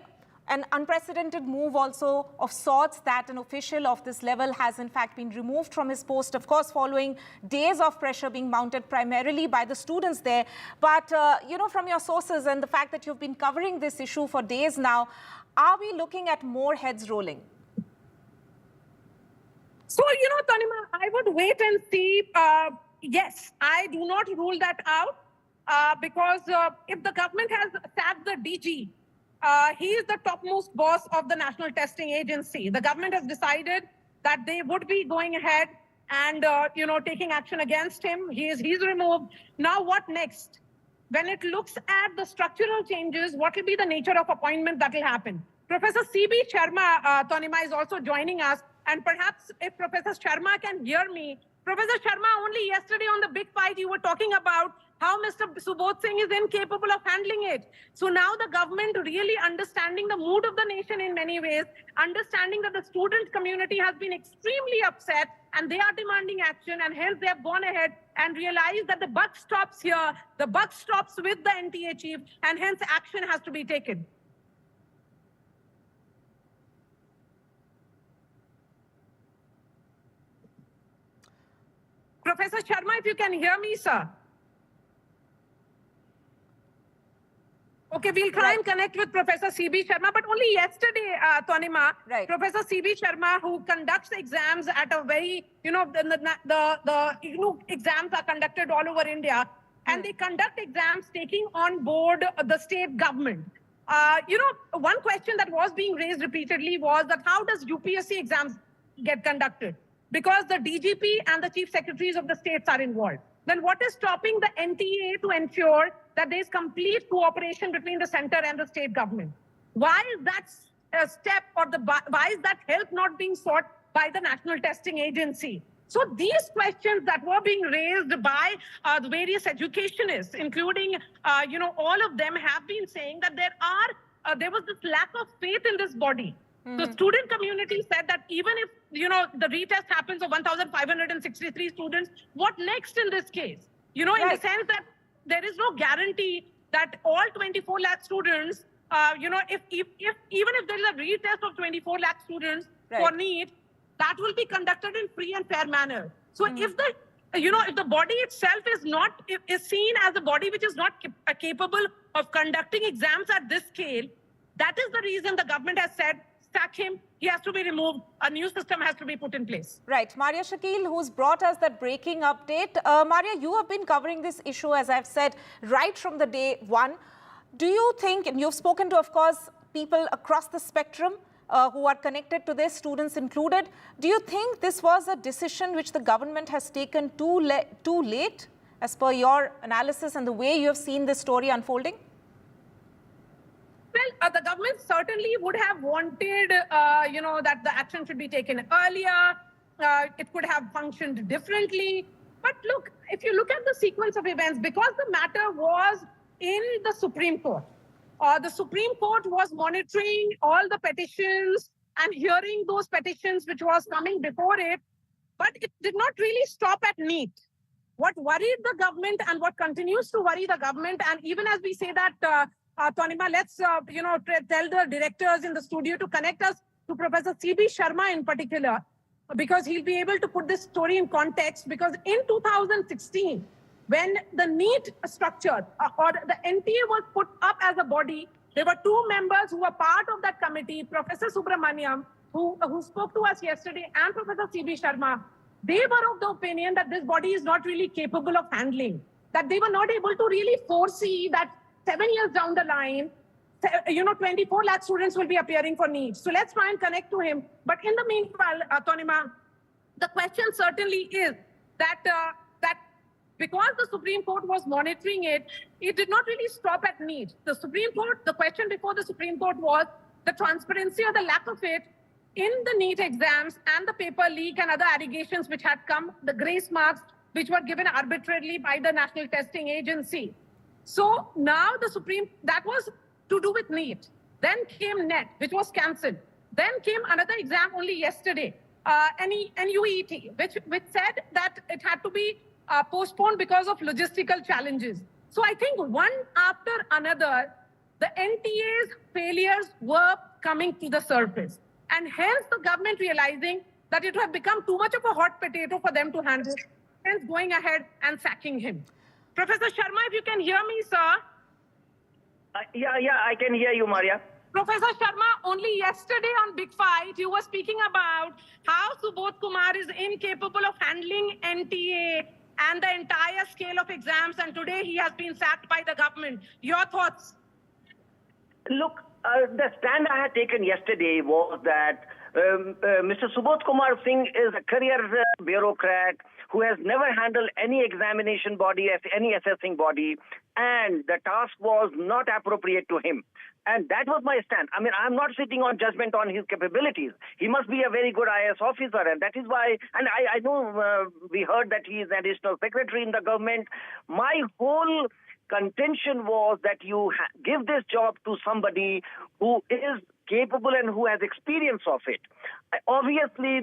an unprecedented move also of sorts, that an official of this level has in fact been removed from his post, of course, following days of pressure being mounted primarily by the students there. But, from your sources and the fact that you've been covering this issue for days now, are we looking at more heads rolling? So, Tanima, I would wait and see. Yes, I do not rule that out because if the government has sacked the DG, he is the topmost boss of the National Testing Agency. The government has decided that they would be going ahead and, taking action against him. He's removed. Now what next? When it looks at the structural changes, what will be the nature of appointment that will happen? Professor C.B. Sharma, Tanima, is also joining us. And perhaps if Professor Sharma can hear me, Professor Sharma, only yesterday on the Big Fight, you were talking about how Mr. Subodh Singh is incapable of handling it. So now the government really understanding the mood of the nation in many ways, understanding that the student community has been extremely upset and they are demanding action, and hence they have gone ahead and realized that the buck stops here, the buck stops with the NTA chief, and hence action has to be taken. Professor Sharma, if you can hear me, sir. Okay, we'll try and connect with Professor C.B. Sharma, but only yesterday, Tanima, Professor C.B. Sharma, who conducts exams at a very, the exams are conducted all over India, and they conduct exams taking on board the state government. One question that was being raised repeatedly was that how does UPSC exams get conducted? Because the DGP and the chief secretaries of the states are involved. Then what is stopping the NTA to ensure that there is complete cooperation between the center and the state government? Why is that step or why is that help not being sought by the National Testing Agency? So these questions that were being raised by the various educationists, including, all of them have been saying that there was this lack of faith in this body. The student community said that even if, the retest happens of 1,563 students, what next in this case? In the sense that there is no guarantee that all 24 lakh students, even if there is a retest of 24 lakh students for NEET, that will be conducted in free and fair manner. So if the, if the body itself is seen as a body which is not capable of conducting exams at this scale, that is the reason the government has said, sack him, he has to be removed, a new system has to be put in place. Right. Maria Shakil, who's brought us that breaking update. Maria, you have been covering this issue, as I've said, right from the day one. Do you think, and you've spoken to, of course, people across the spectrum who are connected to this, students included, do you think this was a decision which the government has taken too late, as per your analysis and the way you have seen this story unfolding? Well, the government certainly would have wanted, that the action should be taken earlier. It could have functioned differently. But look, if you look at the sequence of events, because the matter was in the Supreme Court, the Supreme Court was monitoring all the petitions and hearing those petitions which was coming before it, but it did not really stop at NEET. What worried the government and what continues to worry the government, and even as we say that, Tanima, let's, tell the directors in the studio to connect us to Professor C.B. Sharma in particular, because he'll be able to put this story in context. Because in 2016, when the NEET structure or the NTA was put up as a body, there were two members who were part of that committee, Professor Subramaniam, who spoke to us yesterday, and Professor C.B. Sharma. They were of the opinion that this body is not really capable of handling, that they were not able to really foresee that 7 years down the line, 24 lakh students will be appearing for NEET. So let's try and connect to him. But in the meanwhile, Tanima, the question certainly is that because the Supreme Court was monitoring it, it did not really stop at NEET. The Supreme Court, the question before the Supreme Court was the transparency or the lack of it in the NEET exams and the paper leak and other allegations which had come, the grace marks which were given arbitrarily by the National Testing Agency. So now the that was to do with NEET. Then came NET, which was cancelled. Then came another exam only yesterday, NUET, which said that it had to be postponed because of logistical challenges. So I think one after another, the NTA's failures were coming to the surface. And hence the government realizing that it had become too much of a hot potato for them to handle, hence going ahead and sacking him. Professor Sharma, if you can hear me, sir. Yeah, I can hear you, Maria. Professor Sharma, only yesterday on Big Fight, you were speaking about how Subodh Kumar is incapable of handling NTA and the entire scale of exams, and today he has been sacked by the government. Your thoughts? Look, the stand I had taken yesterday was that Mr. Subodh Kumar Singh is a career bureaucrat who has never handled any examination body, any assessing body, and the task was not appropriate to him. And that was my stand. I mean, I'm not sitting on judgment on his capabilities. He must be a very good IAS officer, and that is why, and I know we heard that he is an additional secretary in the government. My whole contention was that you give this job to somebody who is capable and who has experience of it. Obviously,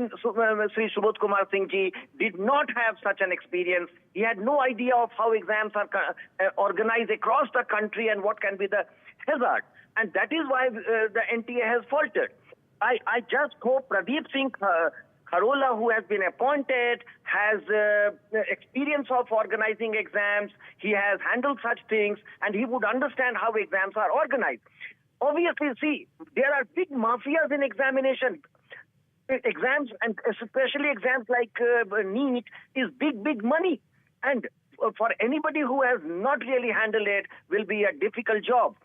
Sri Subodh Kumar Singh ji did not have such an experience. He had no idea of how exams are organized across the country and what can be the hazard. And that is why the NTA has faltered. I just hope Pradeep Singh Kharola, who has been appointed, has experience of organizing exams. He has handled such things, and he would understand how exams are organized. Obviously, see, there are big mafias in examination. Exams, and especially exams like NEET, is big money. And for anybody who has not really handled it, will be a difficult job.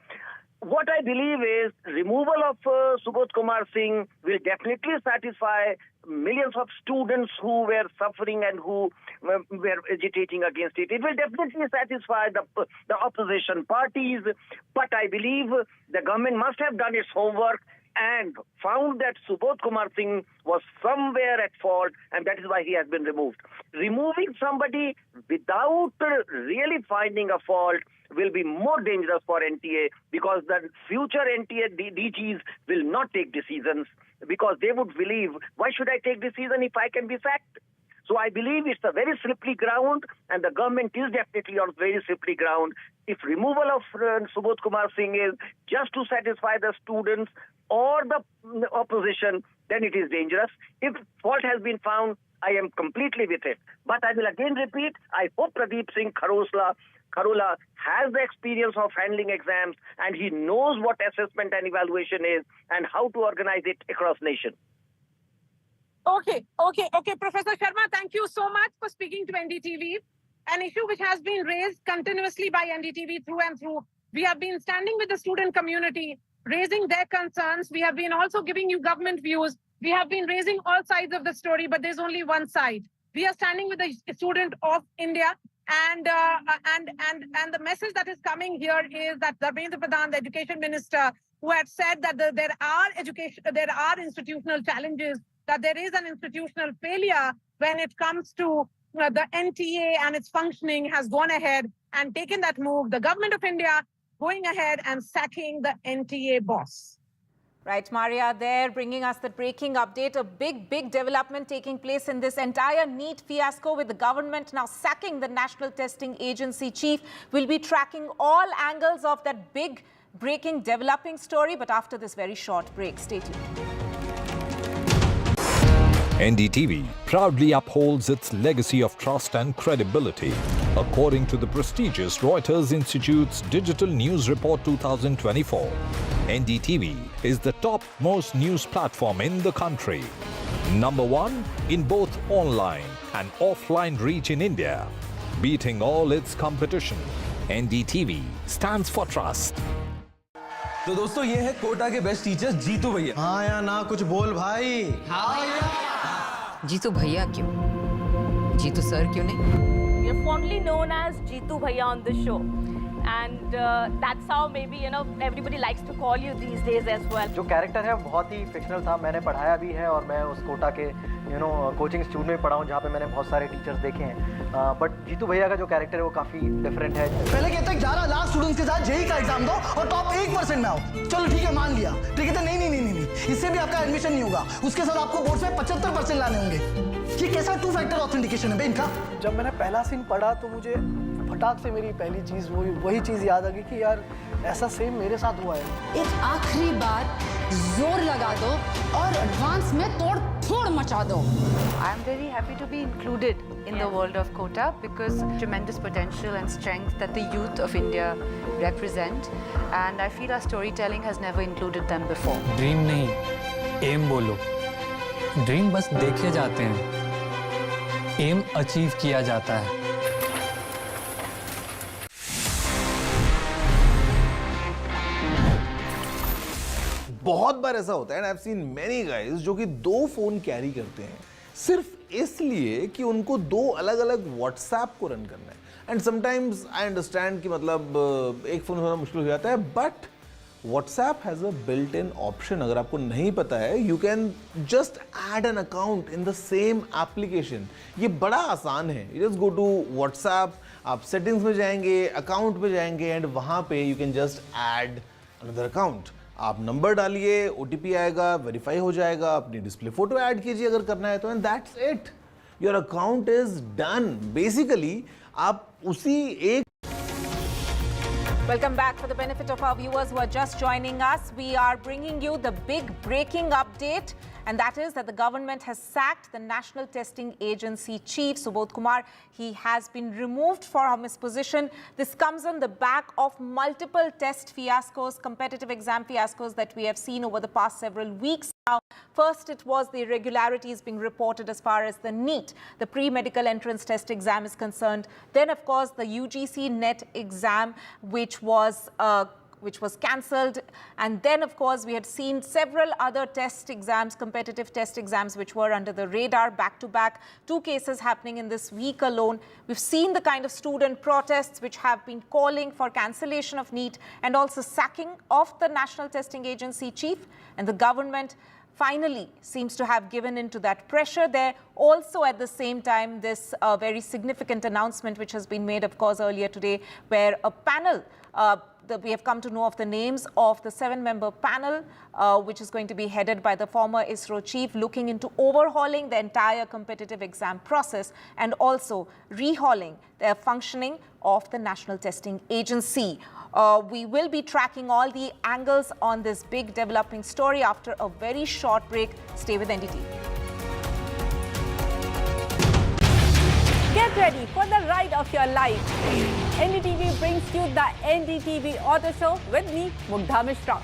What I believe is removal of Subodh Kumar Singh will definitely satisfy millions of students who were suffering and who were agitating against it. It will definitely satisfy the opposition parties, but I believe the government must have done its homework and found that Subodh Kumar Singh was somewhere at fault, and that is why he has been removed. Removing somebody without really finding a fault will be more dangerous for NTA, because the future NTA DGs will not take decisions, because they would believe, why should I take decision if I can be sacked? So I believe it's a very slippery ground, and the government is definitely on very slippery ground. If removal of Subodh Kumar Singh is just to satisfy the students or the opposition, then it is dangerous. If fault has been found, I am completely with it. But I will again repeat, I hope Pradeep Singh Kharola has the experience of handling exams, and he knows what assessment and evaluation is and how to organize it across nation. Okay. Professor Sharma, thank you so much for speaking to NDTV. An issue which has been raised continuously by NDTV through and through. We have been standing with the student community, raising their concerns. We have been also giving you government views. We have been raising all sides of the story, but there's only one side. We are standing with the student of India, and the message that is coming here is that Dharmendra Pradhan, the education minister, who had said that there are institutional challenges, that there is an institutional failure when it comes to the NTA and its functioning, has gone ahead and taken that move. The government of India going ahead and sacking the NTA boss. Right, Maria, there bringing us the breaking update. A big development taking place in this entire NEET fiasco, with the government now sacking the National Testing Agency chief. We'll be tracking all angles of that big breaking developing story, but after this very short break. Stay tuned. NDTV proudly upholds its legacy of trust and credibility. According to the prestigious Reuters Institute's Digital News Report 2024, NDTV is the topmost news platform in the country. Number one in both online and offline reach in India. Beating all its competition, NDTV stands for trust. तो दोस्तों ये है कोटा के best teachers Jitu भैया। हाँ या ना कुछ बोल भाई। हाँ जीतू भैया क्यों? जीतू सर क्यों नहीं? We are fondly known as Jeetu Bhaiya on this show, and that's how maybe everybody likes to call you these days as well. जो कैरेक्टर है बहुत ही फिक्शनल था, मैंने पढ़ाया भी है और मैं उस कोटा के कोचिंग इंस्टीट्यूट में पढ़ा हूँ जहाँ पे मैंने बहुत सारे टीचर्स देखे हैं, बट जीतू भैया का जो कैरेक्टर है वो काफ़ी डिफरेंट है। पहले कहते हैं 11 लाख स्टूडेंट्स के साथ जेईई का एग्जाम दो और टॉप 1% में आओ, चलो ठीक है मान लिया, ठीक है नहीं, इससे भी आपका एडमिशन नहीं होगा, उसके साथ आपको बोर्ड से 75% लाने होंगे। ये कैसा 2 फैक्टर ऑथेंटिकेशन है इनका? जब मैंने पहला सीन पढ़ा तो मुझे फटाक से मेरी पहली चीज़ वही चीज़ याद आ गई कि यार ऐसा सेम मेरे साथ हुआ है। एक आखिरी बार जोर लगा दो और एडवांस में तोड़ फोड़ मचा दो। I am very happy to be included in the world of Kota because tremendous potential and strength that the youth of India represent, and I feel our storytelling has never included them before. Dream नहीं, M बोलो। Dream बस देखे जाते हैं, M achieve किया जाता है। बहुत बार ऐसा होता है, and I've seen many guys जो कि 2 फोन कैरी करते हैं, सिर्फ इसलिए कि उनको 2 अलग अलग व्हाट्सएप को रन करना है. एंड समटाइम्स आई अंडरस्टैंड कि मतलब एक फ़ोन होना मुश्किल हो जाता है, but WhatsApp has a built-in option. अगर आपको नहीं पता है, you can just add an account in the same application. ये बड़ा आसान है. You just go to WhatsApp, आप settings में जाएंगे, account में जाएंगे, and वहाँ पे you can just add another account. आप नंबर डालिए, OTP आएगा, वेरीफाई हो जाएगा, अपनी डिस्प्ले फोटो ऐड कीजिए अगर करना है तो, and that's it. Your account is done. Basically, आप उसी एक Welcome back. For the benefit of our viewers who are just joining us, we are bringing you the big breaking update, and that is that the government has sacked the National Testing Agency Chief, Subodh Kumar. He has been removed from his position. This comes on the back of multiple test fiascos, competitive exam fiascos that we have seen over the past several weeks. Now, first it was the irregularities being reported as far as the NEET, the pre-medical entrance test exam is concerned. Then, of course, the UGC NET exam, which was cancelled. And then, of course, we had seen several other test exams, competitive test exams, which were under the radar back-to-back. 2 cases happening in this week alone. We've seen the kind of student protests which have been calling for cancellation of NEET and also sacking of the National Testing Agency Chief. And the government finally seems to have given in to that pressure there. Also, at the same time, this very significant announcement which has been made, of course, earlier today, where a panel, we have come to know of the names of the 7-member panel, which is going to be headed by the former ISRO chief, looking into overhauling the entire competitive exam process and also rehauling the functioning of the National Testing Agency. We will be tracking all the angles on this big developing story after a very short break. Stay with NDTV. Get ready for the ride of your life. NDTV brings you the NDTV Auto Show with me, Mugdha Mishra.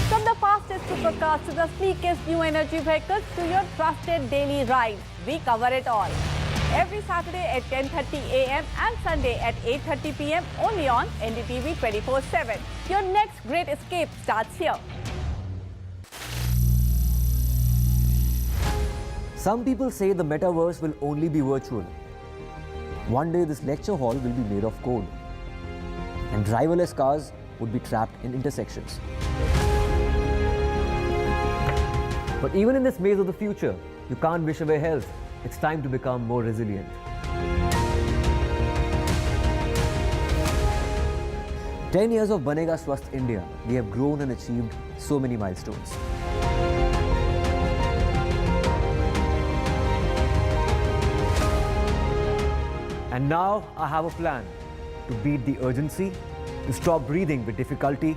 From the fastest supercars to the sleekest new energy vehicles to your trusted daily ride, we cover it all. Every Saturday at 10:30 a.m. and Sunday at 8:30 p.m. only on NDTV 24/7. Your next great escape starts here. Some people say the metaverse will only be virtual. One day this lecture hall will be made of code, and driverless cars would be trapped in intersections. But even in this maze of the future, you can't wish away health. It's time to become more resilient. 10 years of Banega Swasth India, we have grown and achieved so many milestones. And now I have a plan to beat the urgency, to stop breathing with difficulty,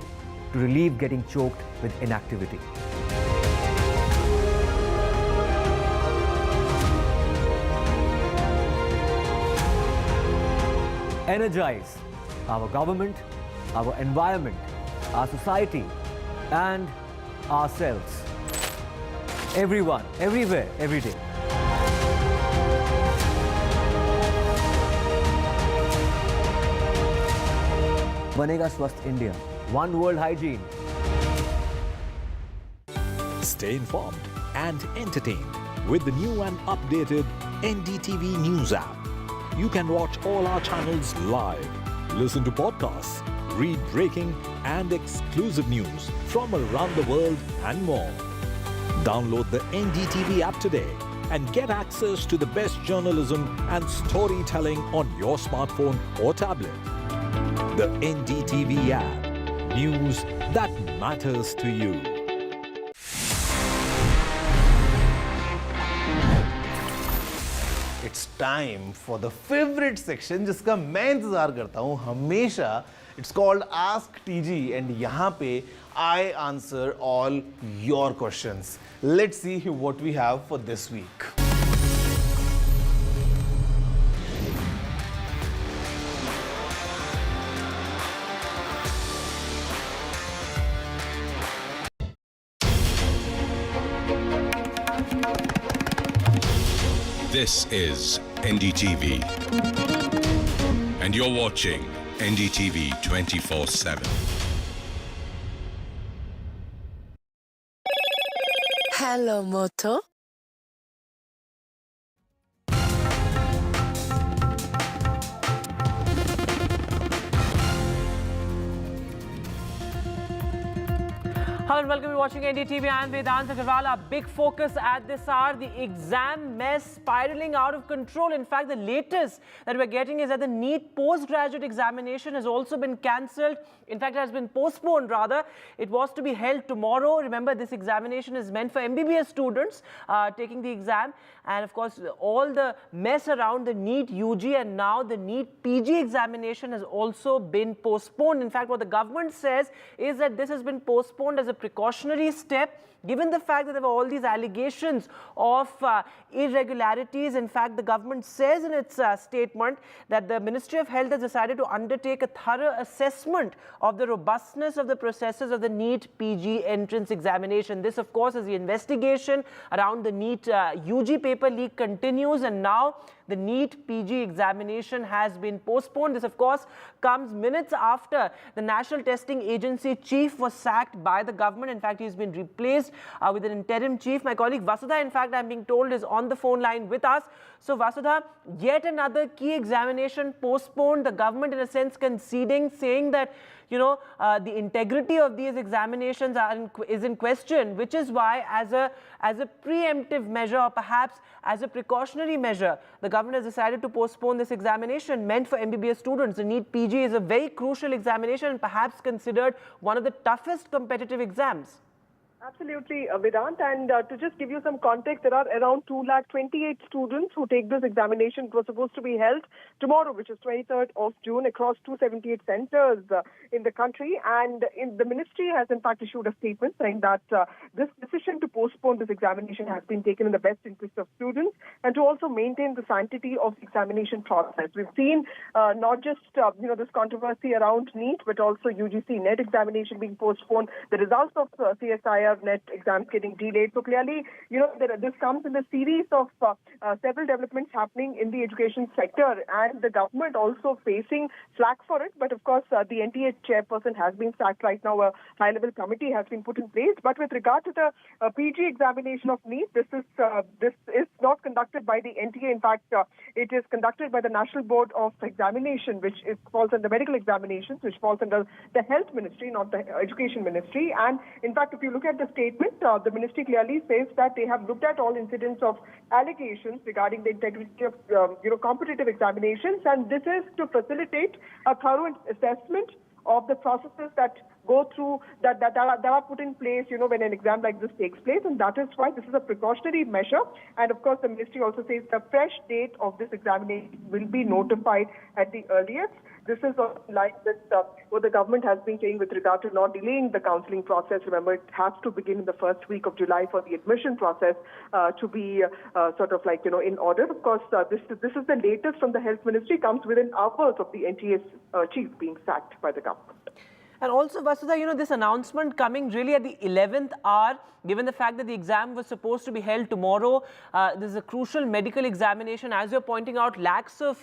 to relieve getting choked with inactivity. Energize our government, our environment, our society, and ourselves. Everyone, everywhere, every day. Banega Swasth India. One world hygiene. Stay informed and entertained with the new and updated NDTV News app. You can watch all our channels live, listen to podcasts, read breaking and exclusive news from around the world and more. Download the NDTV app today and get access to the best journalism and storytelling on your smartphone or tablet. The NDTV app. News that matters to you. It's time for the favorite section जिसका मैं इंतजार करता हूँ हमेशा. It's called Ask TG and यहाँ पे I answer all your questions. Let's see what we have for this week. This is NDTV, and you're watching NDTV 24/7. Hello, Moto. Hello and welcome to watching NDTV. I am Vedanta Agarwal. Big focus at this hour, the exam mess spiraling out of control. In fact, the latest that we're getting is that the NEET postgraduate examination has also been cancelled. In fact, it has been postponed rather. It was to be held tomorrow. Remember, this examination is meant for MBBS students taking the exam. And of course, all the mess around the NEET UG and now the NEET PG examination has also been postponed. In fact, what the government says is that this has been postponed as a precautionary step, given the fact that there were all these allegations of irregularities. In fact, the government says in its statement that the Ministry of Health has decided to undertake a thorough assessment of the robustness of the processes of the NEET PG entrance examination. This, of course, is the investigation around the NEET UG paper leak continues, and now the NEET PG examination has been postponed. This, of course, comes minutes after the National Testing Agency chief was sacked by the government. In fact, he's been replaced with an interim chief. My colleague Vasudha, in fact, I'm being told, is on the phone line with us. So, Vasudha, yet another key examination postponed. The government, in a sense, conceding, saying that, you know, the integrity of these examinations is in question, which is why, as a preemptive measure, or perhaps as a precautionary measure, the government has decided to postpone this examination meant for MBBS students. The NEET PG is a very crucial examination and perhaps considered one of the toughest competitive exams. Absolutely, Vedant. And to just give you some context, there are around 228,000 students who take this examination. It was supposed to be held tomorrow, which is 23rd of June, across 278 centers in the country. And the ministry has, in fact, issued a statement saying that this decision to postpone this examination has been taken in the best interest of students and to also maintain the sanctity of the examination process. We've seen not just this controversy around NEET, but also UGC NET examination being postponed, the results of CSIR NET exams getting delayed. So clearly, this comes in a series of several developments happening in the education sector, and the government also facing flack for it. But of course, the NTA chairperson has been sacked right now. A high-level committee has been put in place. But with regard to the PG examination of NEET, this is not conducted by the NTA. In fact, it is conducted by the National Board of Examination, which falls under medical examinations, which falls under the Health Ministry, not the Education Ministry. And in fact, if you look at the statement, the ministry clearly says that they have looked at all incidents of allegations regarding the integrity of competitive examinations, and this is to facilitate a thorough assessment of the processes that go through that are put in place, when an exam like this takes place, and that is why this is a precautionary measure. And of course, the ministry also says the fresh date of this examination will be notified at the earliest. This is in line with what the government has been saying with regard to not delaying the counselling process. Remember, it has to begin in the first week of July for the admission process to be in order. Of course, this is the latest from the Health Ministry, comes within hours of the NTA chief being sacked by the government. And also, Vasudha, this announcement coming really at the 11th hour, given the fact that the exam was supposed to be held tomorrow. This is a crucial medical examination. As you're pointing out, lakhs of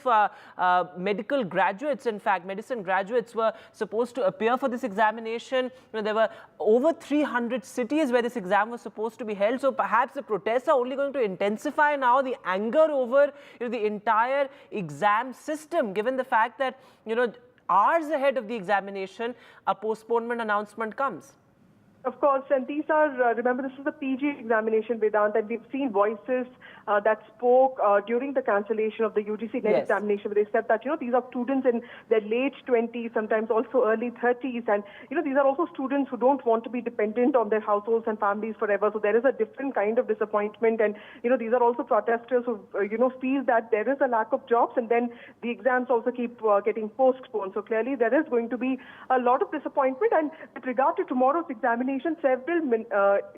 medical graduates, in fact, medicine graduates were supposed to appear for this examination. There were over 300 cities where this exam was supposed to be held. So perhaps the protests are only going to intensify now, the anger over the entire exam system, given the fact that, hours ahead of the examination, a postponement announcement comes. Of course, and these are, remember, this is the PG examination, Vedant, and we've seen voices that spoke during the cancellation of the UGC NET examination, where they said that, these are students in their late 20s, sometimes also early 30s, and, these are also students who don't want to be dependent on their households and families forever. So there is a different kind of disappointment, and, these are also protesters who, feel that there is a lack of jobs, and then the exams also keep getting postponed. So clearly there is going to be a lot of disappointment, and with regard to tomorrow's examination, several